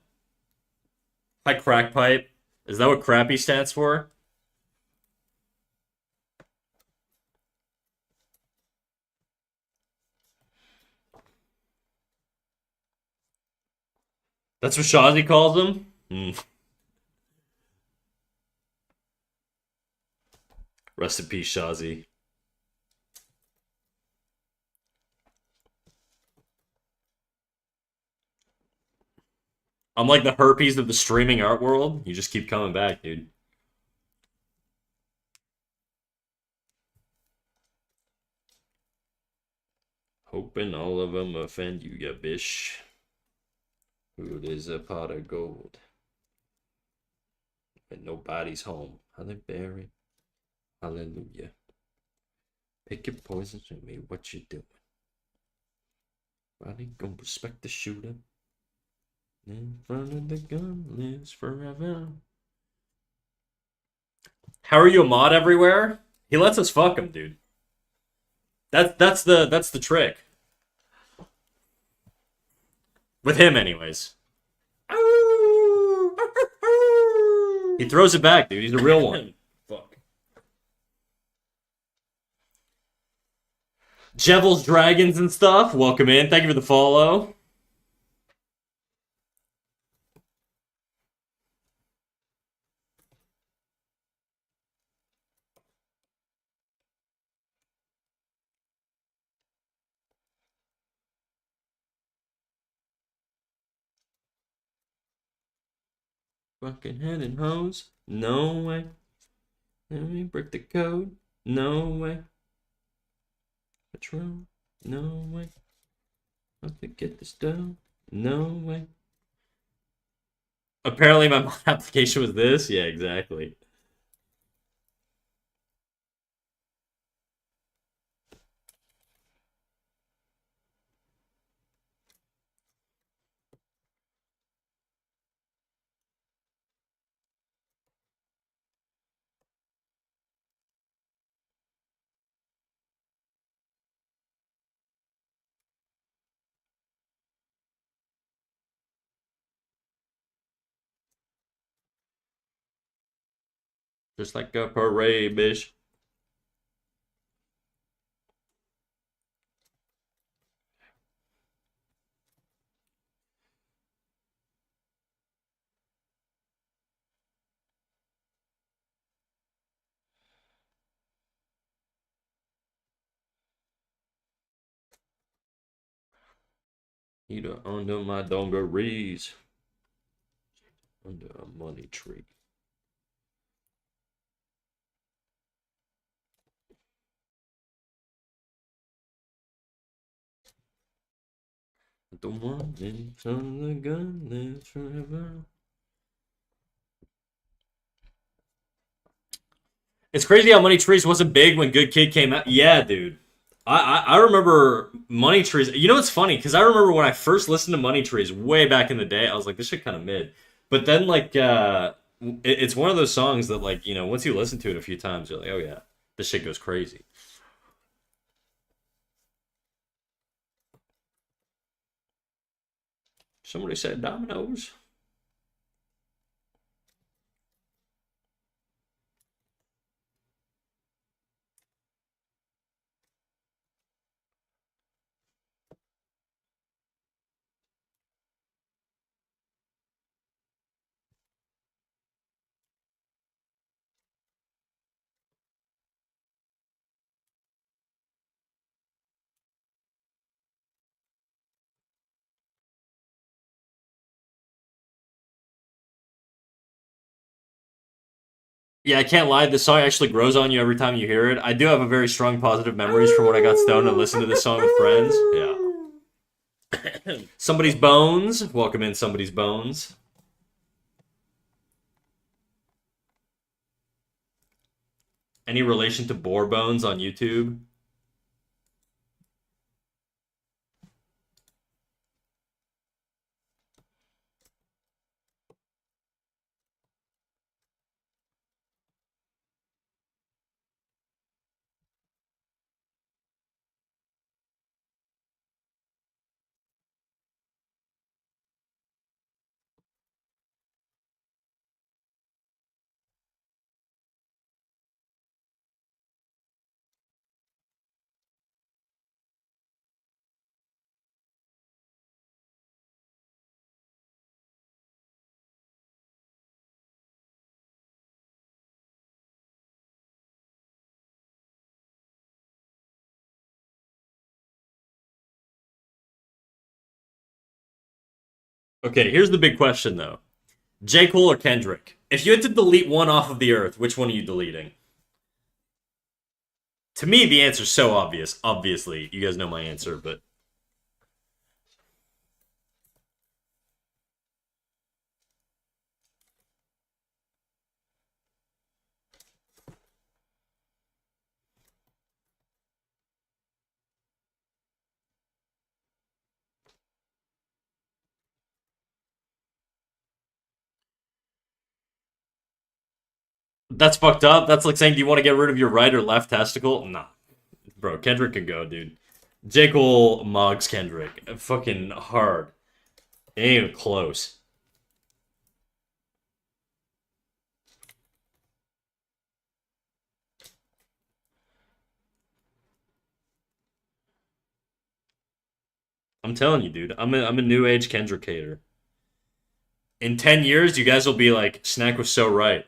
Hi, Crack Pipe. Is that what crappy stands for? That's what Shazi calls him? Hmm. Rest in peace, Shazi. I'm like the herpes of the streaming art world. You just keep coming back, dude. Hoping all of them offend you, ya bish. Food is a pot of gold. But nobody's home. How they bury. Hallelujah. Pick your poison, show me what you doing. Body gonna respect the shooter. In front of the gun lives forever. How are you a mod everywhere? He lets us fuck him, dude. That's the trick. With him, anyways. He throws it back, dude. He's a real one. Fuck. Jevils Dragons and stuff. Welcome in. Thank you for the follow. Fucking head and hose. No way. Let me break the code. No way. Patrol. No way. Have to get this done. No way. Apparently my mod application was this. Yeah, exactly. Just like a parade, bitch. Either under my dungarees. Under a money tree. The one in front of the gun lives forever. It's crazy how Money Trees wasn't big when Good Kid came out. Yeah, dude. I remember Money Trees. You know what's funny? Because I remember when I first listened to Money Trees way back in the day, I was like, this shit kind of mid. But then, like, it's one of those songs that, like, you know, once you listen to it a few times, you're like, oh yeah, this shit goes crazy. Somebody said Dominoes. Yeah, I can't lie. This song actually grows on you every time you hear it. I do have a very strong positive memories from when I got stoned and listened to this song with friends. Yeah. Somebody's Bones. Welcome in Somebody's Bones. Any relation to Boar Bones on YouTube? Okay, here's the big question though. J. Cole or Kendrick? If you had to delete one off of the earth, which one are you deleting? To me, the answer's so obvious. Obviously, you guys know my answer, but that's fucked up. That's like saying, do you want to get rid of your right or left testicle? Nah. Bro, Kendrick can go, dude. J. Cole mogs Kendrick. Fucking hard. It ain't even close. I'm telling you, dude. I'm a new age Kendrick hater. In 10 years, you guys will be like, Snack was so right.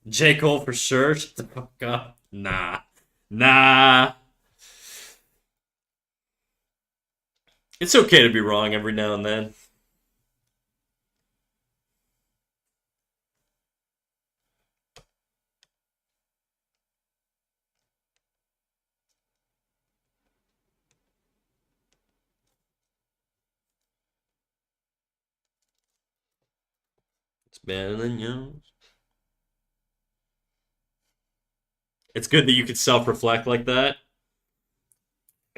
J. Cole for sure. Shut the fuck up. Nah. Nah. It's okay to be wrong every now and then. It's better than yours. It's good that you can self reflect like that.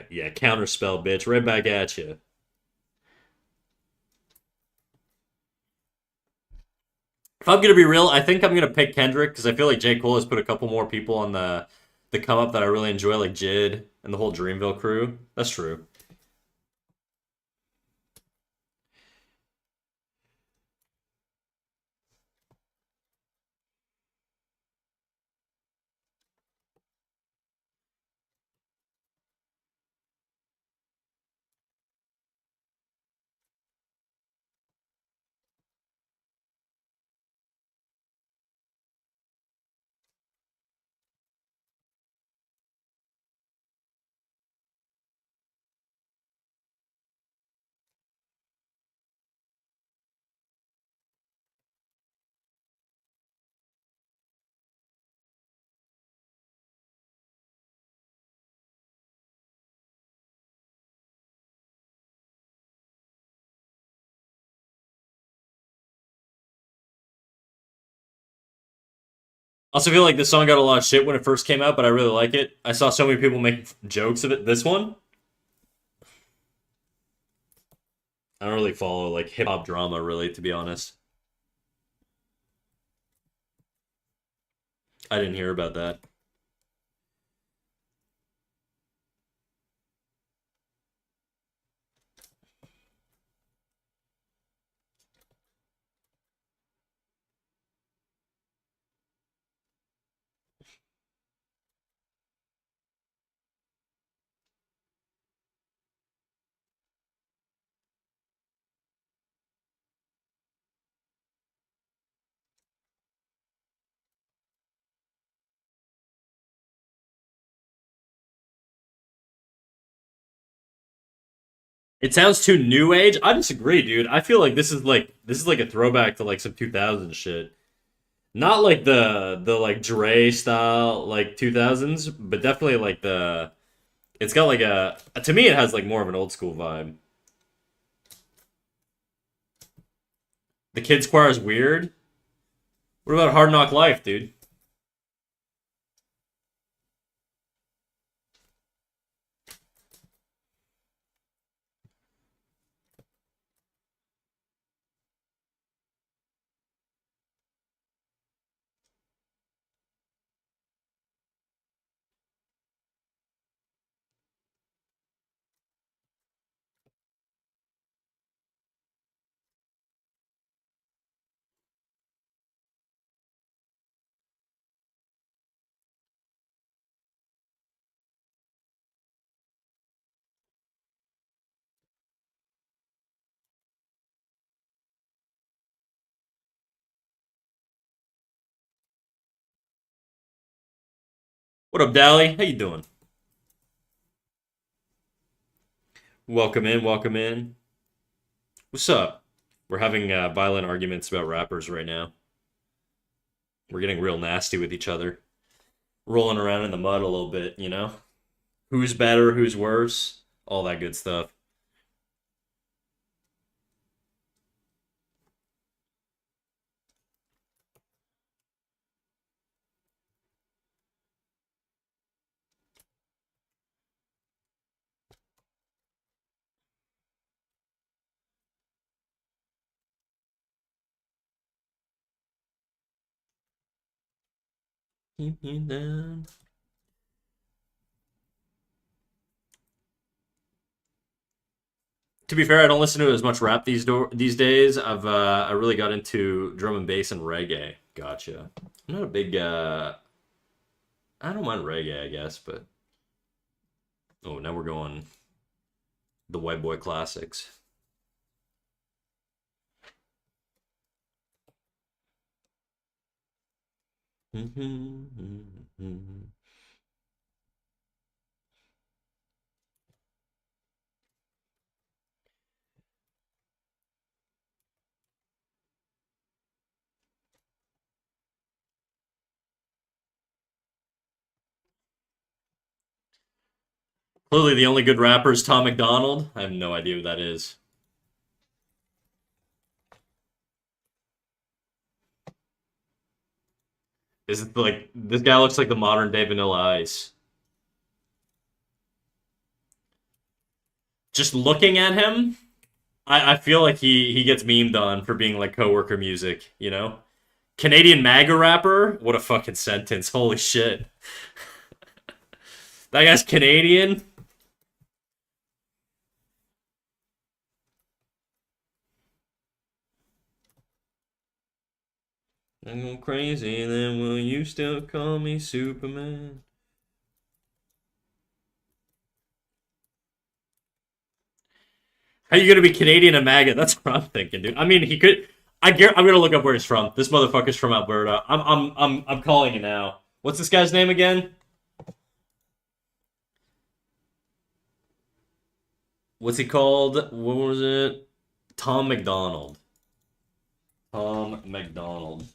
Yeah, counterspell, bitch. Right back at you. If I'm gonna be real, I think I'm gonna pick Kendrick because I feel like J. Cole has put a couple more people on the come up that I really enjoy, like Jid and the whole Dreamville crew. That's true. Also feel like this song got a lot of shit when it first came out, but I really like it. I saw so many people making jokes of it. This one, I don't really follow like hip hop drama, really, to be honest. I didn't hear about that. It sounds too new age. I disagree, dude. I feel like this is like a throwback to like some 2000s shit. Not like the like Dre style like 2000s, but definitely like the it's got like a to me it has like more of an old school vibe. The Kids Choir is weird. What about Hard Knock Life, dude? What up, Dally? How you doing? Welcome in, welcome in. What's up? We're having violent arguments about rappers right now. We're getting real nasty with each other, rolling around in the mud a little bit, you know? Who's better, who's worse, all that good stuff. Keep me down. To be fair, I don't listen to as much rap these days. I really got into drum and bass and reggae. Gotcha. I'm not a big I don't mind reggae, I guess, but oh, now we're going the white boy classics. Clearly, the only good rapper is Tom McDonald. I have no idea who that is. Is it like this guy looks like the modern day Vanilla Ice? Just looking at him, I feel like he gets memed on for being like coworker music, you know? Canadian MAGA rapper? What a fucking sentence. Holy shit. That guy's Canadian? I'm going crazy, then will you still call me Superman? How you gonna be Canadian and MAGA? That's what I'm thinking, dude. I mean, he could. I'm gonna look up where he's from. This motherfucker's from Alberta. I'm calling it now. What's this guy's name again? What's he called? What was it? Tom McDonald. Tom McDonald.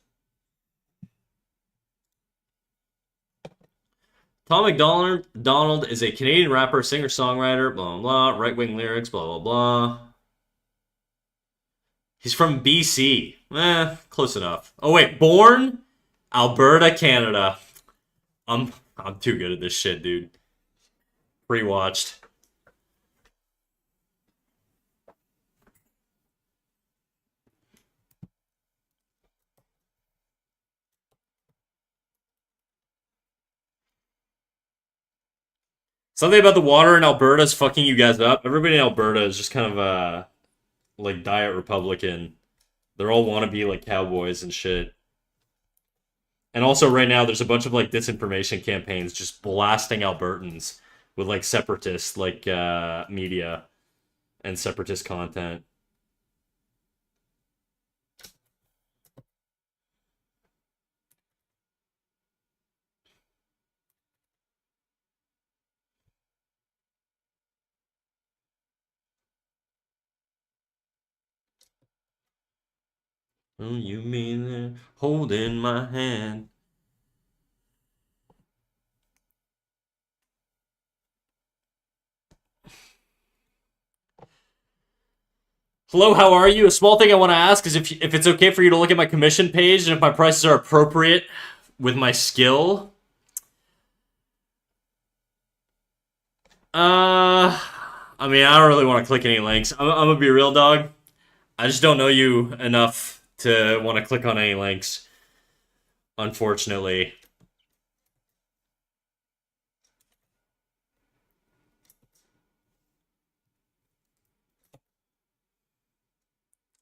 Tom McDonald Donald is a Canadian rapper, singer, songwriter, blah blah blah, right wing lyrics, blah blah blah. He's from BC. Close enough. Oh wait, born Alberta, Canada. I'm too good at this shit, dude. Pre-watched. Something about the water in Alberta is fucking you guys up. Everybody in Alberta is just kind of like diet Republican. They're all want to be like cowboys and shit. And also right now there's a bunch of like disinformation campaigns just blasting Albertans with like separatist like media and separatist content. Oh, you mean holding my hand? Hello, how are you? A small thing I want to ask is if it's okay for you to look at my commission page and if my prices are appropriate with my skill. I mean, I don't really want to click any links. I'm gonna be real, dog. I just don't know you enough to want to click on any links, unfortunately.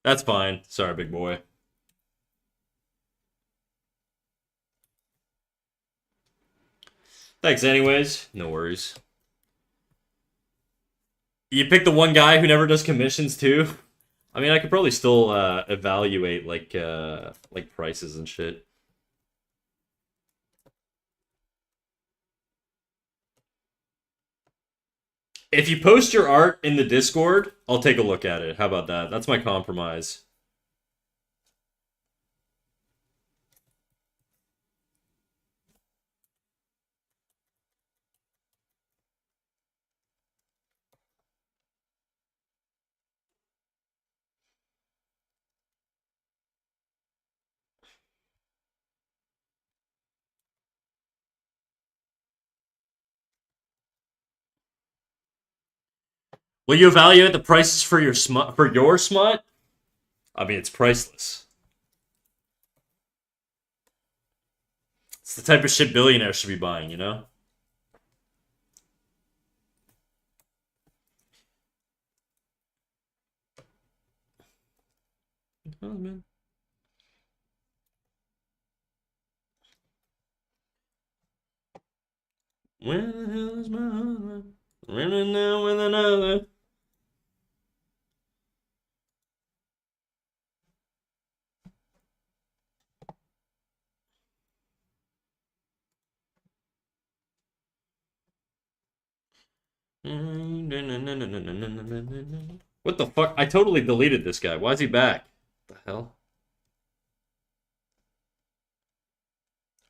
That's fine. Sorry, big boy. Thanks, anyways. No worries. You pick the one guy who never does commissions too. I mean, I could probably still evaluate like prices and shit. If you post your art in the Discord, I'll take a look at it. How about that? That's my compromise. Will you evaluate the prices for your smut? For your smut? I mean, it's priceless. It's the type of shit billionaires should be buying, you know? Oh, man. Where the hell is my heart? Running now with another. What the fuck? I totally deleted this guy. Why is he back? What the hell?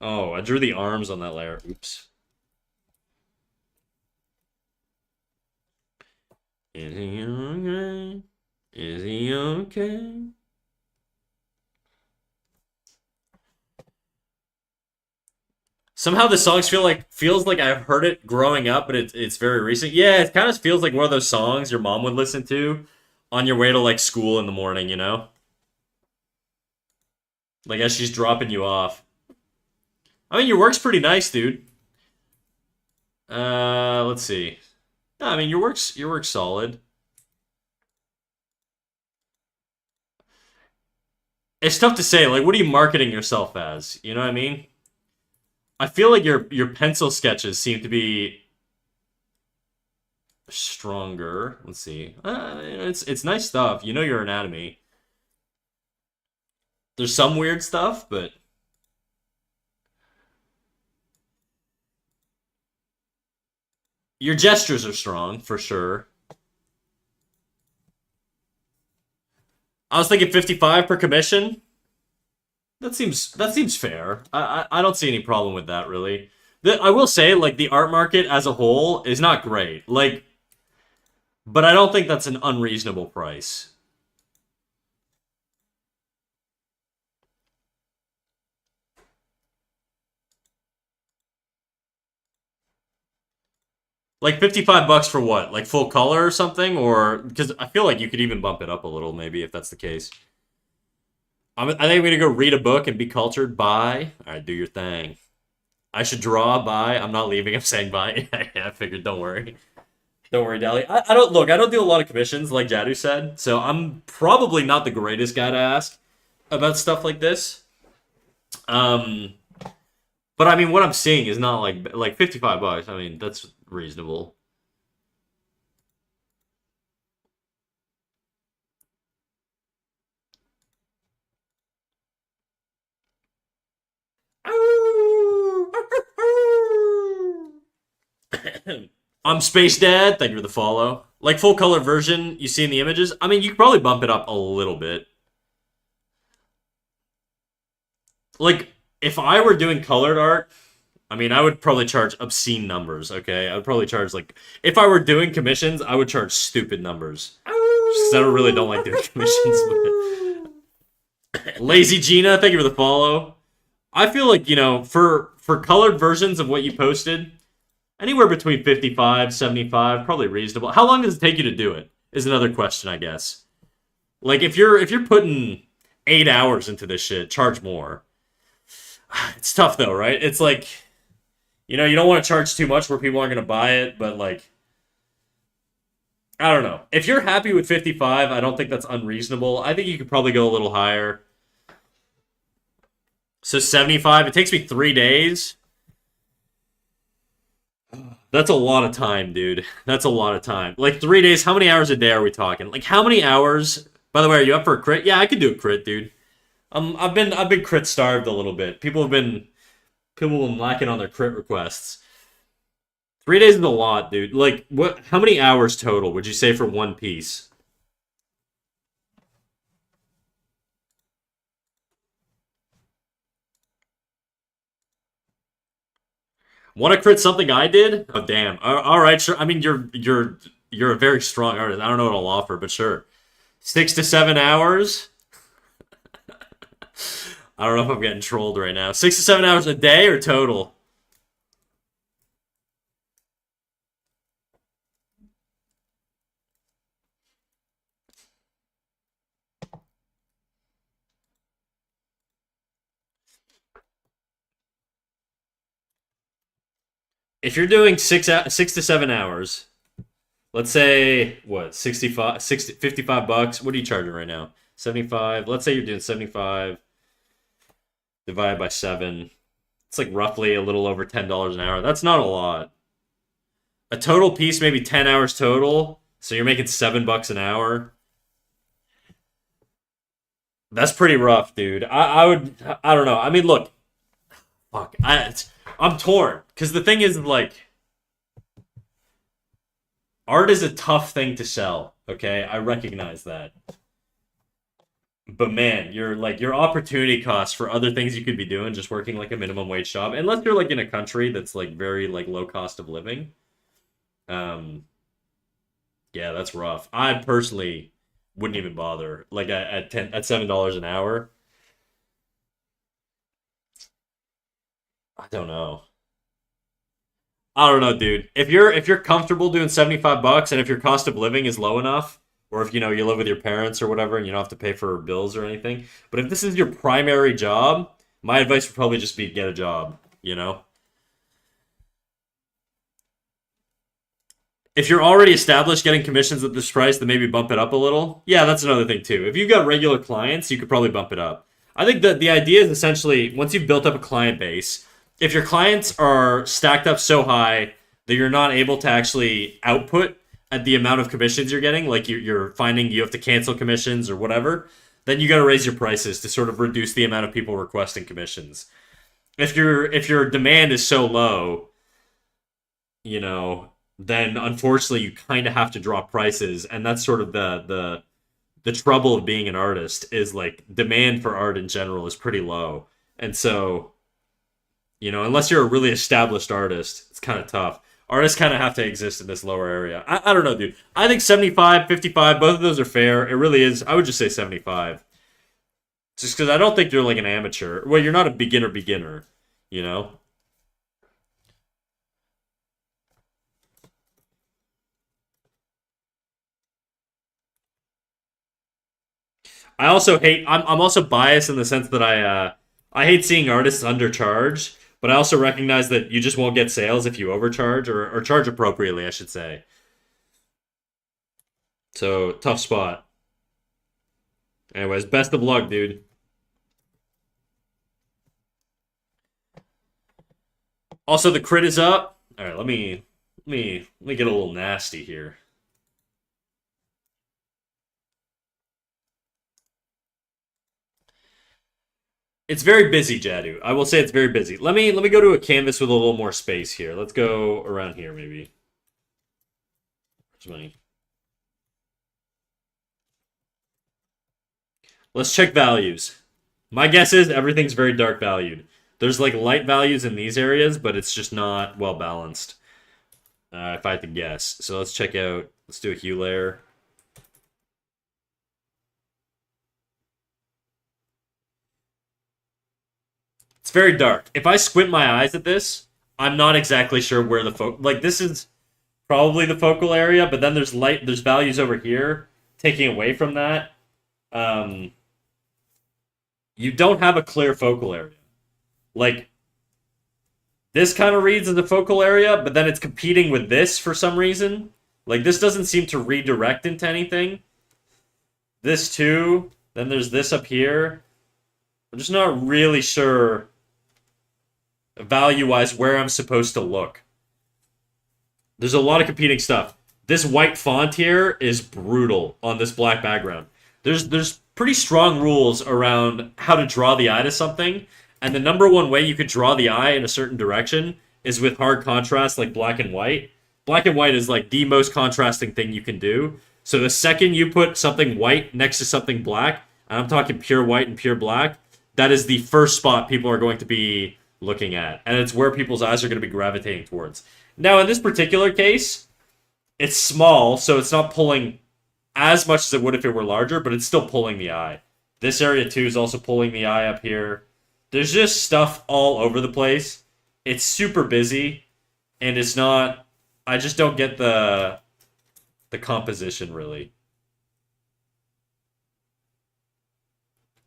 Oh, I drew the arms on that layer. Oops. Is he okay? Is he okay? Somehow the songs feels like I've heard it growing up, but it's very recent. Yeah, it kind of feels like one of those songs your mom would listen to on your way to like school in the morning, you know? Like as she's dropping you off. I mean, your work's pretty nice, dude. Let's see. No, I mean, your work's solid. It's tough to say. Like, what are you marketing yourself as? You know what I mean? I feel like your pencil sketches seem to be stronger. Let's see. It's nice stuff. You know your anatomy. There's some weird stuff, but your gestures are strong for sure. I was thinking 55 per commission. That seems fair. I don't see any problem with that really. I will say like the art market as a whole is not great. Like, but I don't think that's an unreasonable price. Like 55 bucks for what? Like full color or something? Or because I feel like you could even bump it up a little, maybe, if that's the case. I think I'm gonna go read a book and be cultured. Bye. All right, do your thing. I should draw. Bye. I'm not leaving. I'm saying bye. Yeah, I figured. Don't worry. Don't worry, Dally. I don't look. I don't do a lot of commissions, like Jadu said. So I'm probably not the greatest guy to ask about stuff like this. Um, but I mean, what I'm seeing is not like 55 bucks. I mean, that's reasonable. I'm Space Dad. Thank you for the follow. Like full color version you see in the images. I mean, you could probably bump it up a little bit. Like if I were doing colored art, I mean, I would probably charge obscene numbers. Okay, I would probably charge like if I were doing commissions, I would charge stupid numbers. Just 'cause I really don't like doing commissions. Lazy Gina, thank you for the follow. I feel like for colored versions of what you posted, anywhere between 55, 75, probably reasonable. How long does it take you to do it? Is another question, I guess. Like if you're putting 8 hours into this shit, charge more. It's tough though, right? It's like you don't want to charge too much where people aren't gonna buy it, but like I don't know. If you're happy with 55, I don't think that's unreasonable. I think you could probably go a little higher. So 75, it takes me 3 days. That's a lot of time, dude. That's a lot of time. Like 3 days, how many hours a day are we talking? Like how many hours? By the way, are you up for a crit? Yeah, I could do a crit, dude. I've been crit starved a little bit. People have been lacking on their crit requests. 3 days is a lot, dude. Like what? How many hours total would you say for one piece? Want to crit something I did? Oh damn. All right, sure. I mean, you're a very strong artist. I don't know what I'll offer, but sure. 6 to 7 hours. I don't know if I'm getting trolled right now. 6 to 7 hours a day or total? If you're doing 6 to 7 hours, let's say what 65, 60, 55 bucks. What are you charging right now? 75. Let's say you're doing 75 divided by 7. It's like roughly a little over $10 an hour. That's not a lot. A total piece, maybe 10 hours total. So you're making $7 an hour. That's pretty rough, dude. I don't know. I mean, look, fuck. I'm torn because the thing is, like, art is a tough thing to sell. Okay, I recognize that. But man, your opportunity cost for other things you could be doing, just working like a minimum wage job, unless you're like in a country that's like very like low cost of living. Um, yeah, that's rough. I personally wouldn't even bother. Like at $7 an hour. I don't know. I don't know, dude. If you're comfortable doing 75 bucks and if your cost of living is low enough, or if you live with your parents or whatever and you don't have to pay for bills or anything, but if this is your primary job, my advice would probably just be get a job, you know? If you're already established getting commissions at this price, then maybe bump it up a little. Yeah, that's another thing too. If you've got regular clients, you could probably bump it up. I think that the idea is essentially once you've built up a client base, if your clients are stacked up so high that you're not able to actually output at the amount of commissions you're getting, like you're finding you have to cancel commissions or whatever, then you got to raise your prices to sort of reduce the amount of people requesting commissions. If your demand is so low, you know, then unfortunately you kind of have to drop prices, and that's sort of the trouble of being an artist is like demand for art in general is pretty low, and so unless you're a really established artist, it's kind of tough. Artists kind of have to exist in this lower area. I don't know, dude. I think 75, 55, both of those are fair. It really is. I would just say 75. Just because I don't think you're like an amateur. Well, you're not a beginner, you know? I also hate. I'm also biased in the sense that I hate seeing artists undercharge, but I also recognize that you just won't get sales if you overcharge or charge appropriately, I should say. So tough spot. Anyways, best of luck, dude. Also, the crit is up. All right, let me get a little nasty here. It's very busy, Jadu. I will say it's very busy. Let me go to a canvas with a little more space here. Let's go around here, maybe. Where's my... Let's check values. My guess is everything's very dark valued. There's like light values in these areas, but it's just not well balanced. If I had to guess. So let's check out. Let's do a hue layer. It's very dark. If I squint my eyes at this, I'm not exactly sure where the like this is probably the focal area, but then there's values over here taking away from that. Um, you don't have a clear focal area. Like this kind of reads as a focal area, but then it's competing with this for some reason. Like this doesn't seem to redirect into anything. This too. Then there's this up here. I'm just not really sure value-wise where I'm supposed to look. There's a lot of competing stuff. This white font here is brutal on this black background. There's pretty strong rules around how to draw the eye to something, and the number one way you could draw the eye in a certain direction is with hard contrast like black and white. Black and white is like the most contrasting thing you can do. So the second you put something white next to something black, and I'm talking pure white and pure black, that is the first spot people are going to be looking at. And it's where people's eyes are going to be gravitating towards. Now, in this particular case, it's small, so it's not pulling as much as it would if it were larger, but it's still pulling the eye. This area, too, is also pulling the eye up here. There's just stuff all over the place. It's super busy, and it's not... I just don't get the composition, really.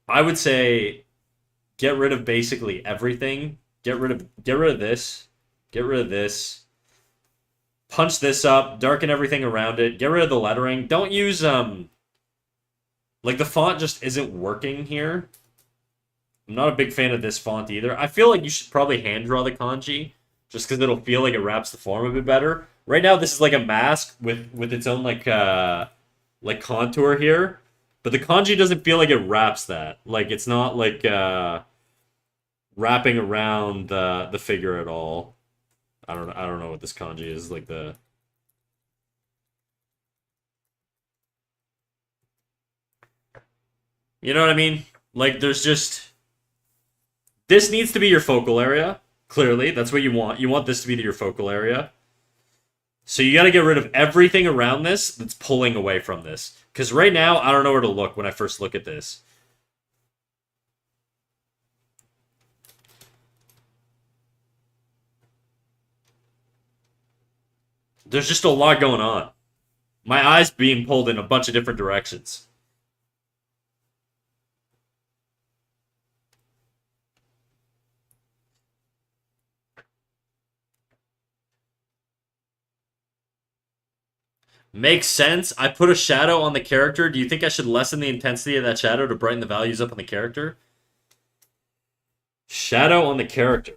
I would say get rid of basically everything. Get rid of this. Get rid of this. Punch this up. Darken everything around it. Get rid of the lettering. Don't use like the font just isn't working here. I'm not a big fan of this font either. I feel like you should probably hand draw the kanji just because it'll feel like it wraps the form a bit better. Right now this is like a mask with its own like contour here. But the kanji doesn't feel like it wraps that. Like it's not like wrapping around the figure at all. I don't know what this kanji is like the You know what I mean? Like there's just this needs to be your focal area. Clearly, that's what you want. You want this to be your focal area. So you got to get rid of everything around this that's pulling away from this. Because right now, I don't know where to look when I first look at this. There's just a lot going on. My eye's being pulled in a bunch of different directions. Makes sense. I put a shadow on the character. Do you think I should lessen the intensity of that shadow to brighten the values up on the character? Shadow on the character.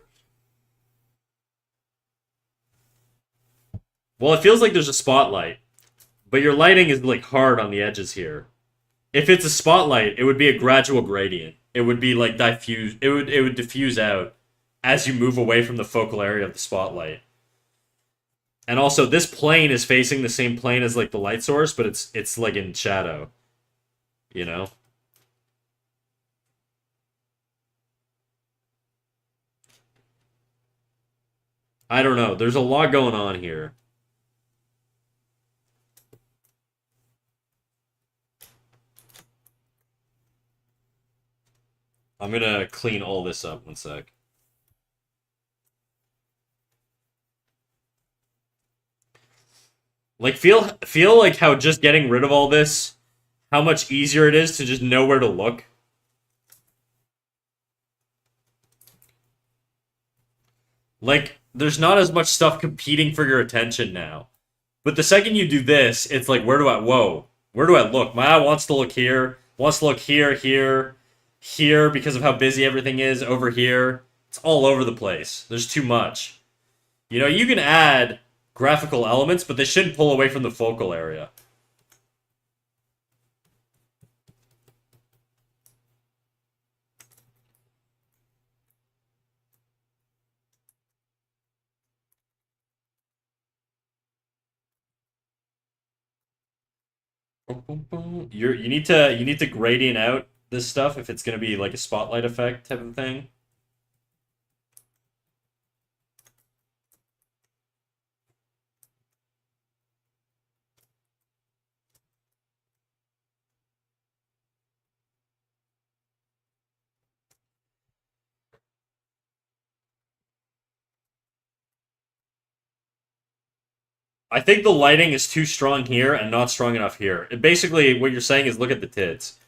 Well, it feels like there's a spotlight, but your lighting is like hard on the edges here. If it's a spotlight, it would be a gradual gradient. It would be like diffuse. It would diffuse out as you move away from the focal area of the spotlight. And also, this plane is facing the same plane as like the light source, but it's like in shadow. You know? I don't know. There's a lot going on here. I'm gonna clean all this up one sec. Like feel like how just getting rid of all this how much easier it is to just know where to look. Like, there's not as much stuff competing for your attention now. But the second you do this, it's like, where do I look? My eye wants to look here, wants to look here, here, here because of how busy everything is, over here. It's all over the place. There's too much. You know, you can add graphical elements, but they shouldn't pull away from the focal area. You need to gradient out this stuff if it's gonna be like a spotlight effect type of thing. I think the lighting is too strong here and not strong enough here. Basically, what you're saying is look at the tits.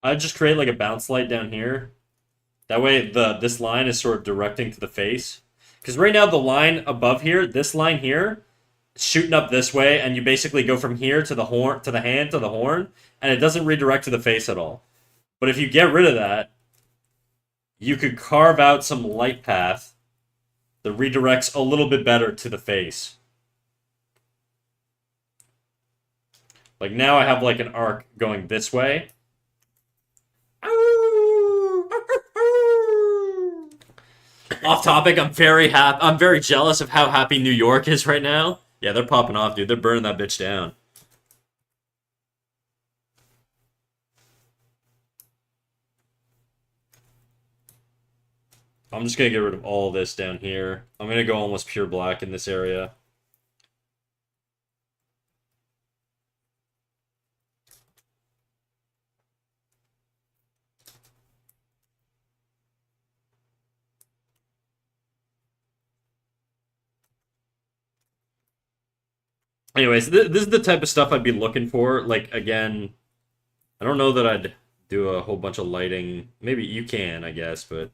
I just create like a bounce light down here. That way this line is sort of directing to the face. Because right now the line above here, this line here, shooting up this way, and you basically go from here to the horn, to the hand, to the horn, and it doesn't redirect to the face at all. But if you get rid of that, you could carve out some light path that redirects a little bit better to the face. Like now I have like an arc going this way. Off topic, I'm very happy. I'm very jealous of how happy New York is right now. Yeah, they're popping off, dude. They're burning that bitch down. I'm just gonna get rid of all this down here. I'm gonna go almost pure black in this area. Anyways, this is the type of stuff I'd be looking for. Like, again, I don't know that I'd do a whole bunch of lighting. Maybe you can, I guess, but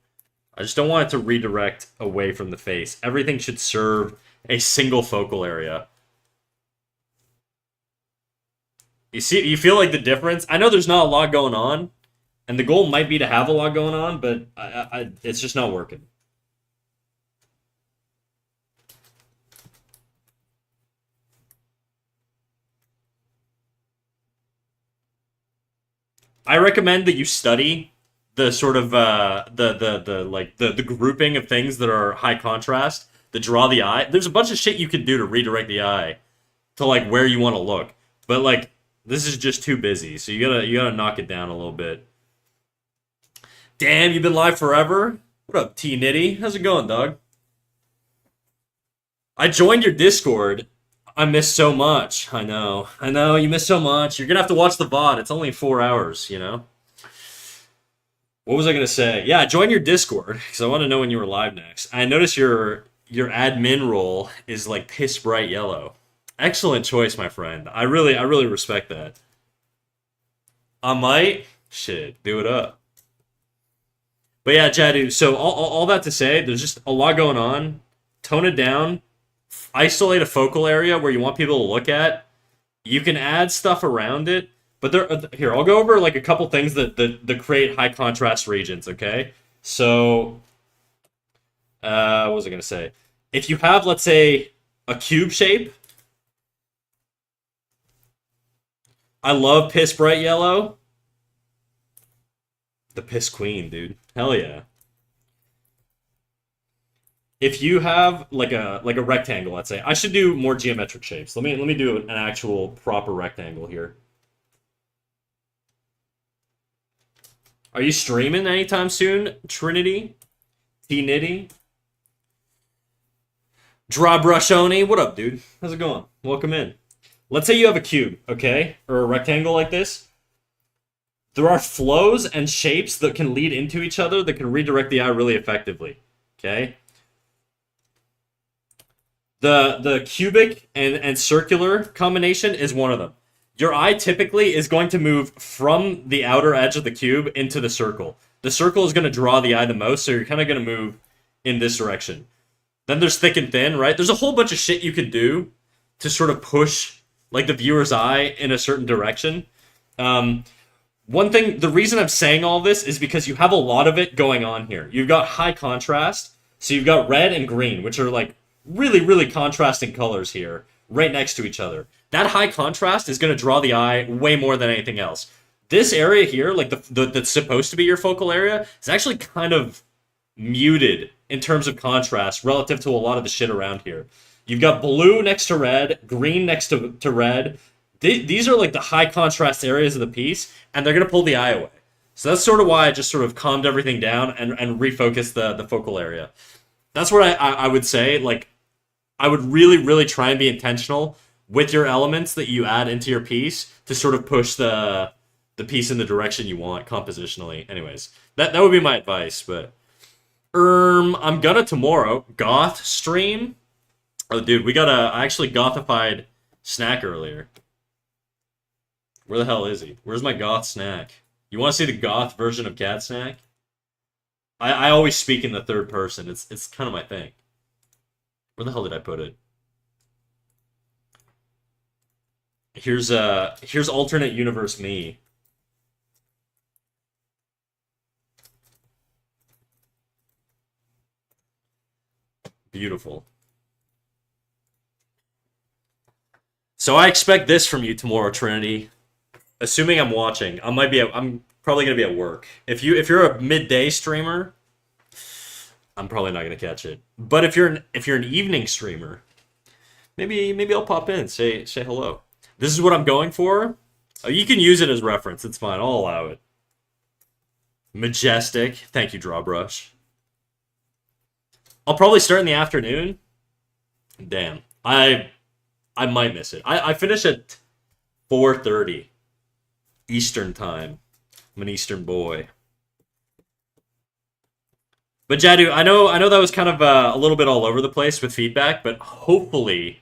I just don't want it to redirect away from the face. Everything should serve a single focal area. You see, you feel like the difference? I know there's not a lot going on, and the goal might be to have a lot going on, but it's just not working. I recommend that you study the sort of the like the grouping of things that are high contrast that draw the eye. There's a bunch of shit you can do to redirect the eye to like where you want to look, but like this is just too busy, so you gotta knock it down a little bit. Damn, you've been live forever. What up, T Nitty? How's it going, dog? I joined your Discord. I missed so much. I know. You missed so much. You're gonna have to watch the VOD. It's only 4 hours. You know. What was I gonna say? Yeah, join your Discord because I want to know when you were live next. I noticed your admin role is like piss bright yellow. Excellent choice, my friend. I really respect that. I might shit do it up. But yeah, Jadu. So all that to say, there's just a lot going on. Tone it down. Isolate a focal area where you want people to look at. You can add stuff around it, but here I'll go over like a couple things that create high contrast regions. Okay, so what was I gonna say? If you have, let's say, a cube shape, I love piss bright yellow. The piss queen, dude. Hell yeah. if you have like a rectangle, let's say, I should do more geometric shapes. Let me do an actual proper rectangle here. Are you streaming anytime soon, Trinity? T Nitty? Draw Brushoni? What up, dude? How's it going? Welcome in. Let's say you have a cube, okay? Or a rectangle like this. There are flows and shapes that can lead into each other that can redirect the eye really effectively. Okay? The cubic and circular combination is one of them. Your eye typically is going to move from the outer edge of the cube into the circle. The circle is going to draw the eye the most, so you're kind of going to move in this direction. Then there's thick and thin, right? There's a whole bunch of shit you could do to sort of push like the viewer's eye in a certain direction. One thing, the reason I'm saying all this is because you have a lot of it going on here. You've got high contrast, so you've got red and green, which are like really, really contrasting colors here, right next to each other. That high contrast is going to draw the eye way more than anything else. This area here, like that's supposed to be your focal area, is actually kind of muted in terms of contrast relative to a lot of the shit around here. You've got blue next to red, green next to red. These are like the high contrast areas of the piece, and they're going to pull the eye away. So that's sort of why I just sort of calmed everything down and refocused the focal area. That's what I would say. Like, I would really, really try and be intentional with your elements that you add into your piece to sort of push the piece in the direction you want compositionally. Anyways, that would be my advice. But I'm gonna tomorrow goth stream. Oh, dude, I actually gothified Snack earlier. Where the hell is he? Where's my goth Snack? You want to see the goth version of Cat Snack? I always speak in the third person. It's kind of my thing. Where the hell did I put it? Here's alternate universe me. Beautiful. So I expect this from you tomorrow, Trinity. Assuming I'm watching, I'm probably gonna be at work. If you're a midday streamer, I'm probably not gonna catch it. But if you're an evening streamer, maybe I'll pop in, say hello. This is what I'm going for. Oh, you can use it as reference. It's fine. I'll allow it. Majestic. Thank you, Drawbrush. I'll probably start in the afternoon. Damn. I might miss it. I finish at 4:30 Eastern time. I'm an Eastern boy. But Jadu, I know that was kind of a little bit all over the place with feedback, but hopefully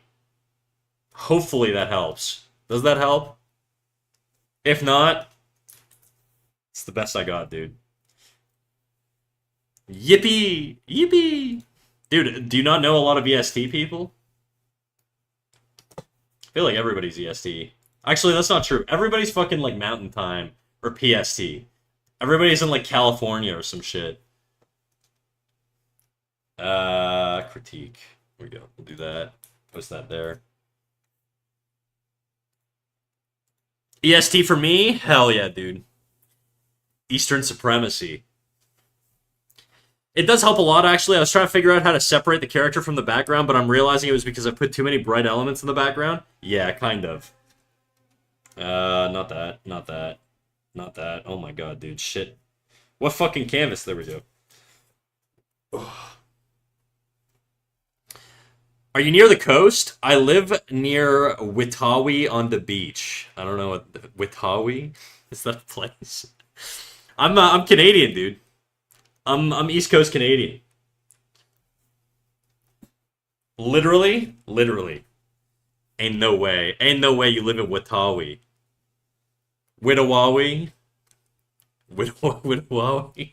that helps. Does that help? If not, it's the best I got, dude. Yippee! Yippee! Dude, do you not know a lot of EST people? I feel like everybody's EST. Actually, that's not true. Everybody's fucking like Mountain Time or PST. Everybody's in like California or some shit. Critique. Here we go. We'll do that. Post that there. EST for me? Hell yeah, dude. Eastern Supremacy. It does help a lot, actually. I was trying to figure out how to separate the character from the background, but I'm realizing it was because I put too many bright elements in the background. Yeah, kind of. Not that. Not that. Not that. Oh my god, dude. Shit. What fucking canvas? There we go. Are you near the coast? I live near Witawi on the beach. I don't know what Witawi is. That a place? I'm Canadian, dude. I'm East Coast Canadian. Literally. Ain't no way. Ain't no way you live in Witawi. Witawawi. Witawawi.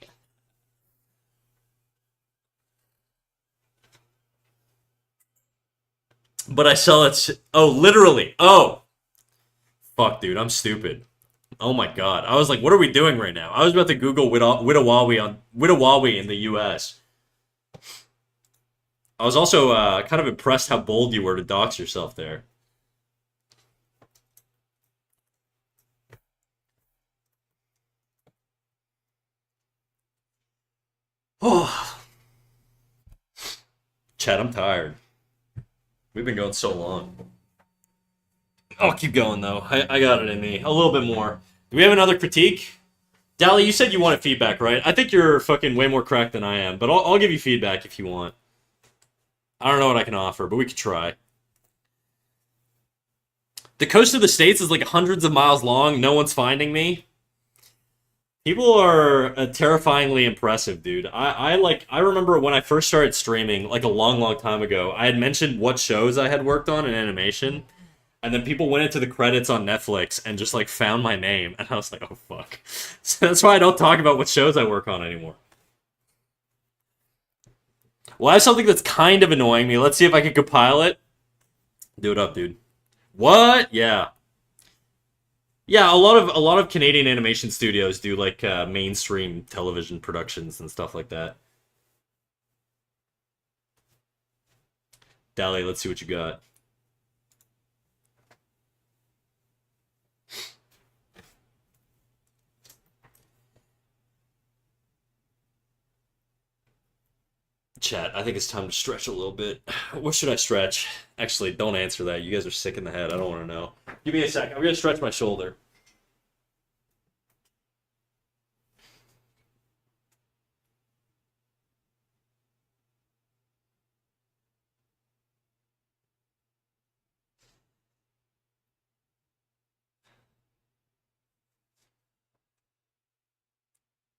But I sell it. Oh, literally. Oh, fuck, dude. I'm stupid. Oh my god. I was like, what are we doing right now? I was about to Google Witawawi in the U.S. I was also kind of impressed how bold you were to dox yourself there. Oh. Chad, I'm tired. We've been going so long. I'll keep going though. I got it in me. A little bit more. Do we have another critique? Dally, you said you wanted feedback, right? I think you're fucking way more cracked than I am, but I'll give you feedback if you want. I don't know what I can offer, but we could try. The coast of the States is like hundreds of miles long. No one's finding me. People are terrifyingly impressive, dude. I remember when I first started streaming, like a long time ago, I had mentioned what shows I had worked on in animation, and then people went into the credits on Netflix and just like found my name, and I was like, oh fuck. So that's why I don't talk about what shows I work on anymore. Well, I have something that's kind of annoying me. Let's see if I can compile it. Do it up, dude. What? Yeah. Yeah, a lot of Canadian animation studios do like mainstream television productions and stuff like that. Dally, let's see what you got. Chat, I think it's time to stretch a little bit. What should I stretch? Actually, don't answer that. You guys are sick in the head. I don't want to know. Give me a sec. I'm gonna stretch my shoulder.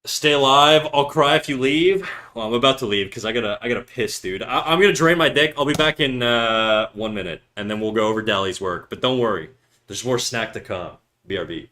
Stay alive. I'll cry if you leave. Well, I'm about to leave because I gotta piss, dude. I'm gonna drain my dick. I'll be back in 1 minute, and then we'll go over Dally's work. But don't worry, there's more snack to come. BRB.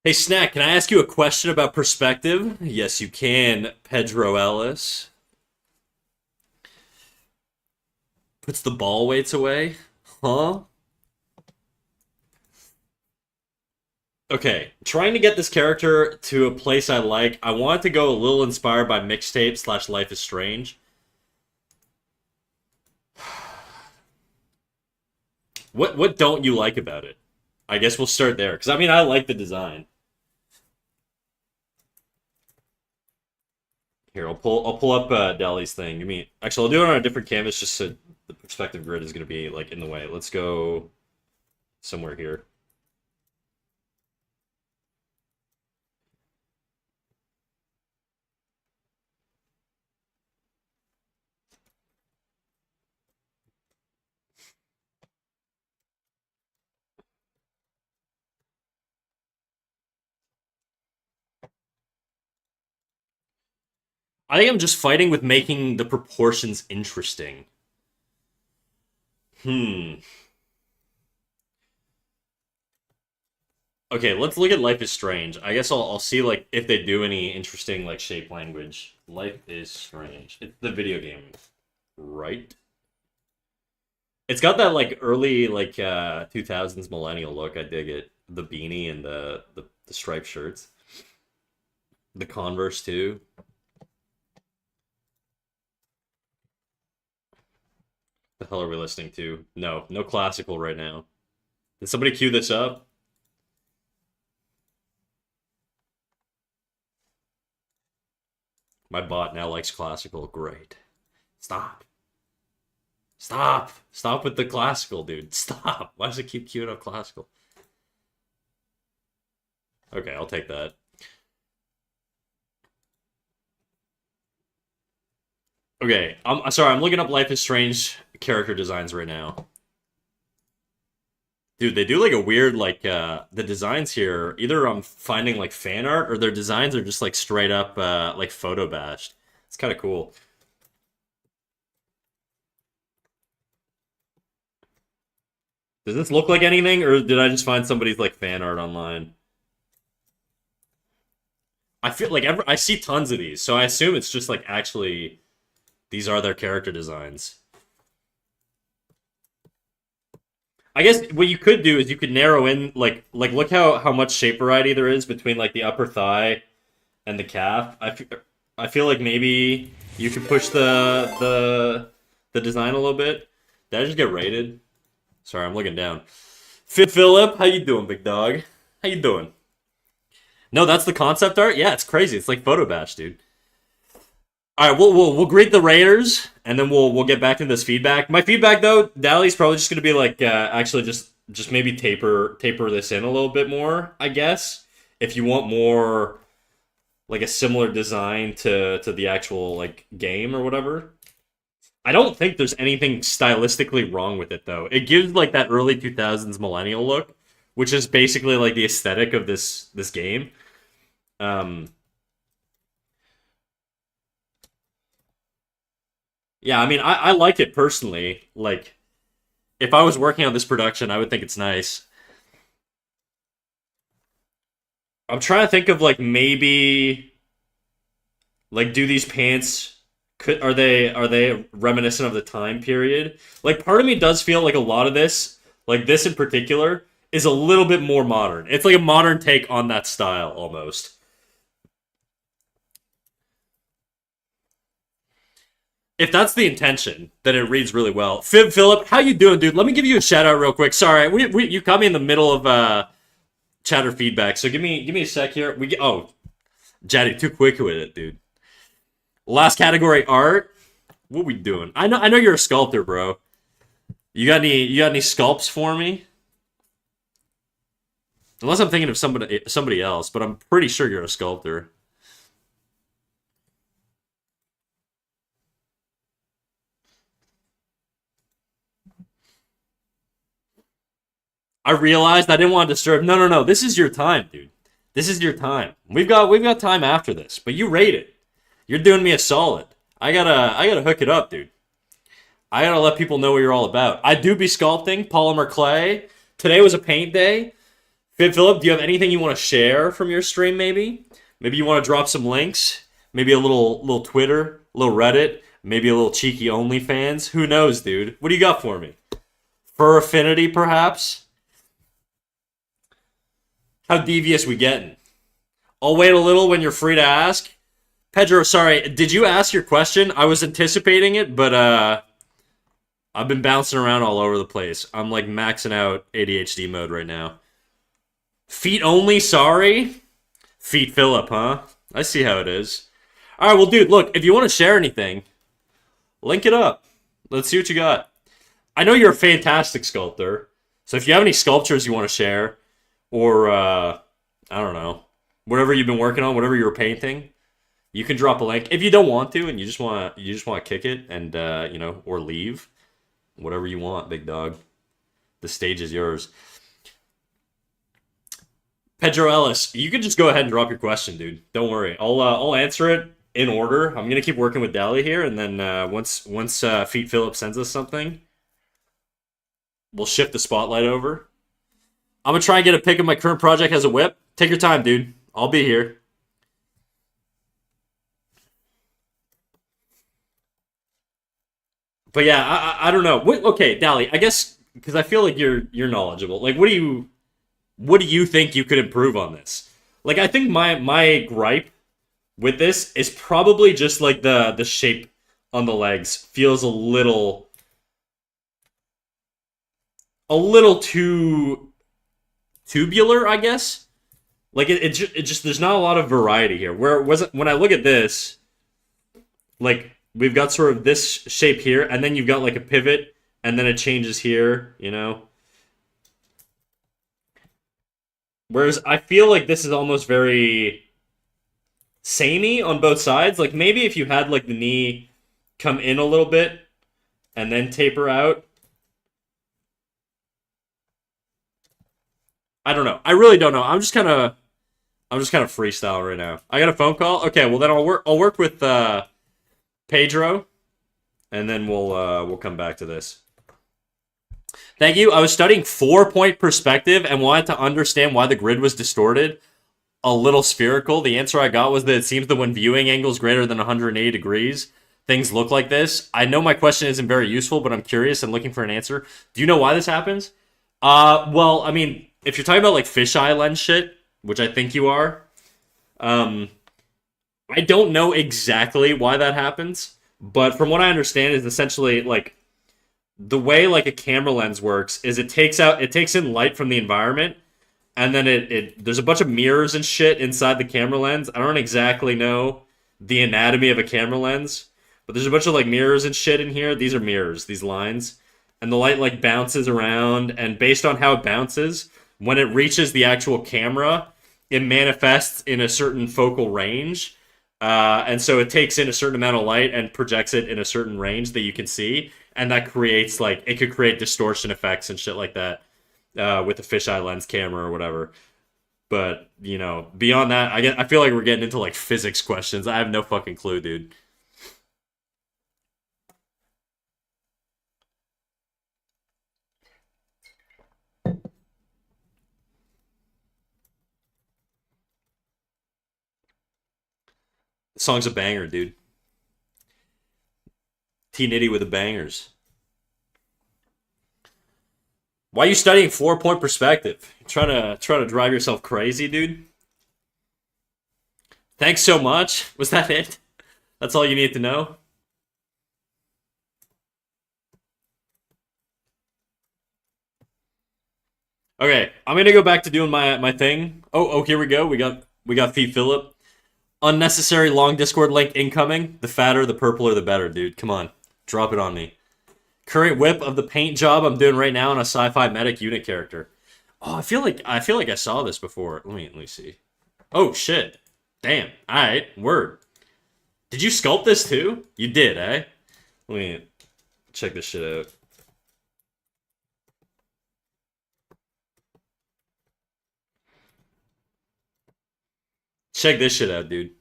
Hey, Snack, can I ask you a question about perspective? Yes, you can, Pedro Ellis. Puts the ball weights away? Huh? Okay, trying to get this character to a place I like. I want to go a little inspired by Mixtape slash Life is Strange. What don't you like about it? I guess we'll start there, because I mean, I like the design. Here, I'll pull up Dali's thing. Give me actually, I'll do it on a different canvas just so the perspective grid is gonna be like in the way. Let's go somewhere here. I think I'm just fighting with making the proportions interesting. Hmm. Okay, let's look at Life is Strange. I guess I'll see like if they do any interesting like shape language. Life is Strange. It's the video game, right? It's got that like early like 2000s millennial look. I dig it. The beanie and the striped shirts. The Converse too. The hell are we listening to? No, no classical right now. Did somebody cue this up? My bot now likes classical. Great. Stop. Stop. Stop with the classical, dude. Stop. Why does it keep queuing up classical? Okay, I'll take that. Okay, I'm sorry. I'm looking up Life is Strange character designs right now. Dude, they do like a weird like the designs here. Either I'm finding like fan art or their designs are just like straight up like photo bashed. It's kind of cool. Does this look like anything, or did I just find somebody's like fan art online? I feel like I see tons of these, so I assume it's just like actually these are their character designs. I guess what you could do is you could narrow in like look how much shape variety there is between like the upper thigh and the calf. I feel like maybe you could push the design a little bit. Did I just get rated? Sorry, I'm looking down. Fit Phillip, how you doing, big dog? How you doing? No, that's the concept art. Yeah, it's crazy. It's like photo bash, dude. All right, we'll greet the Raiders, and then we'll get back to this feedback. My feedback though, Dali's probably just gonna be like actually just maybe taper this in a little bit more. I guess if you want more like a similar design to the actual like game or whatever. I don't think there's anything stylistically wrong with it though. It gives like that early 2000s millennial look, which is basically like the aesthetic of this game. Um, yeah, I mean, I like it personally. Like, if I was working on this production, I would think it's nice. I'm trying to think of like maybe like do these pants could are they reminiscent of the time period? Like part of me does feel like a lot of this, like this in particular, is a little bit more modern. It's like a modern take on that style almost. If that's the intention, then it reads really well. Fib Philip, how you doing, dude? Let me give you a shout out real quick. Sorry, you caught me in the middle of chatter feedback, so give me a sec here. Jaddy, too quick with it, dude. Last category, art. What we doing? I know you're a sculptor, bro. You got any sculpts for me? Unless I'm thinking of somebody else, but I'm pretty sure you're a sculptor. I realized I didn't want to disturb. No, no, no. This is your time, dude. This is your time. We've got time after this, but you rate it. You're doing me a solid. I gotta hook it up, dude. I gotta let people know what you're all about. I do be sculpting polymer clay. Today was a paint day. Fib Philip, do you have anything you want to share from your stream? Maybe you want to drop some links. Maybe a little Twitter, a little Reddit, maybe a little cheeky OnlyFans. Who knows, dude? What do you got for me? Fur affinity, perhaps? How devious we getting? I'll wait a little when you're free to ask. Pedro, sorry, did you ask your question? I was anticipating it, but I've been bouncing around all over the place. I'm like maxing out ADHD mode right now. Feet only, sorry? Feet Phillip, huh? I see how it is. Alright, well, dude, look, if you want to share anything, link it up. Let's see what you got. I know you're a fantastic sculptor, so if you have any sculptures you want to share, or, I don't know, whatever you've been working on, whatever you were painting, you can drop a link. If you don't want to, and you just want to kick it, and, or leave, whatever you want, big dog. The stage is yours. Pedro Ellis, you can just go ahead and drop your question, dude. Don't worry. I'll answer it in order. I'm gonna keep working with Dali here, and then once Feet Phillip sends us something, we'll shift the spotlight over. I'm gonna try and get a pic of my current project as a whip. Take your time, dude. I'll be here. But yeah, I don't know. Okay, Dally. I guess because I feel like you're knowledgeable. Like, what do you think you could improve on this? Like, I think my gripe with this is probably just like the shape on the legs feels a little too tubular, I guess. Like it just there's not a lot of variety here. Where it wasn't when I look at this, like we've got sort of this shape here, and then you've got like a pivot, and then it changes here, you know. Whereas I feel like this is almost very samey on both sides. Like maybe if you had like the knee come in a little bit and then taper out. I don't know. I really don't know. I'm just kind of freestyle right now. I got a phone call. Okay, well then I'll work with Pedro, and then we'll come back to this. Thank you. I was studying 4-point perspective and wanted to understand why the grid was distorted, a little spherical. The answer I got was that it seems that when viewing angles greater than 180 degrees, things look like this. I know my question isn't very useful, but I'm curious and looking for an answer. Do you know why this happens? Well, I mean, if you're talking about like fisheye lens shit, which I think you are, um, I don't know exactly why that happens, but from what I understand is essentially like the way like a camera lens works is it takes in light from the environment, and then it there's a bunch of mirrors and shit inside the camera lens. I don't exactly know the anatomy of a camera lens, but there's a bunch of like mirrors and shit in here. These are mirrors, these lines, and the light like bounces around, and based on how it bounces, when it reaches the actual camera, it manifests in a certain focal range. And so it takes in a certain amount of light and projects it in a certain range that you can see, and that creates like it could create distortion effects and shit like that with the fisheye lens camera or whatever. But beyond that, I feel like we're getting into like physics questions. I have no fucking clue, dude. The song's a banger, dude. T Nitty with the bangers. Why are you studying 4-point perspective? You trying to drive yourself crazy, dude? Thanks so much. Was that it? That's all you need to know? Okay, I'm gonna go back to doing my thing. Oh, here we go. We got Fee Phillip. Unnecessary long Discord link incoming. The fatter, the purpler, the better, dude. Come on, drop it on me. Current whip of the paint job I'm doing right now on a sci-fi medic unit character. Oh, I feel like I saw this before. Let me see. Oh shit. Damn. All right. Word. Did you sculpt this too? You did, eh? Let me check this shit out. Check this shit out, dude.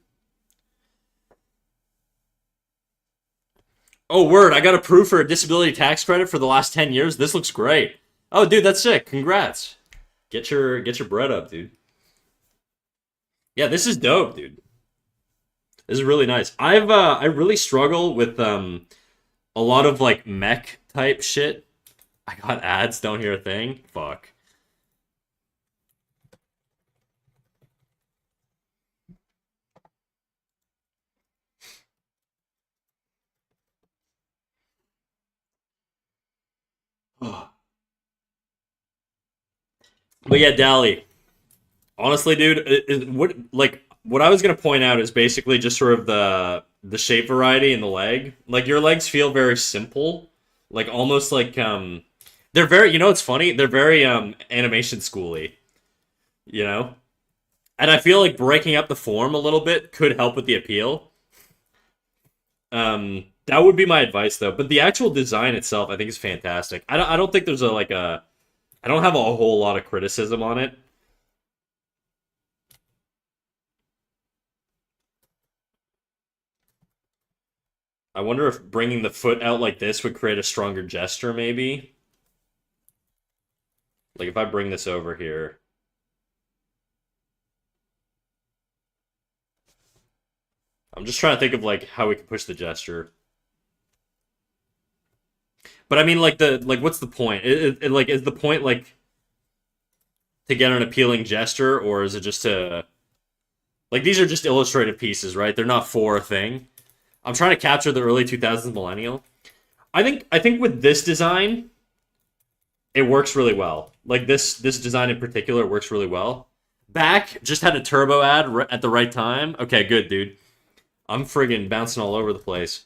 Oh, word. I got approved for a disability tax credit for the last 10 years. This looks great. Oh, dude, that's sick. Congrats. Get your bread up, dude. Yeah, this is dope, dude. This is really nice. I really struggle with a lot of like mech type shit. I got ads, don't hear a thing. Fuck. But yeah, Dally. Honestly, dude, what I was gonna point out is basically just sort of the shape variety in the leg. Like your legs feel very simple, like almost like they're very. It's funny. They're very animation schooly. You know, and I feel like breaking up the form a little bit could help with the appeal. That would be my advice though. But the actual design itself, I think, is fantastic. I don't think there's I don't have a whole lot of criticism on it. I wonder if bringing the foot out like this would create a stronger gesture, maybe. Like, if I bring this over here... I'm just trying to think of, like, how we can push the gesture. But I mean, like, what's the point? Like, is the point, like, to get an appealing gesture, or is it just to... Like, these are just illustrative pieces, right? They're not for a thing. I'm trying to capture the early 2000s millennial. I think with this design, it works really well. Like, this design in particular works really well. Back just had a turbo ad at the right time. Okay, good, dude. I'm friggin' bouncing all over the place.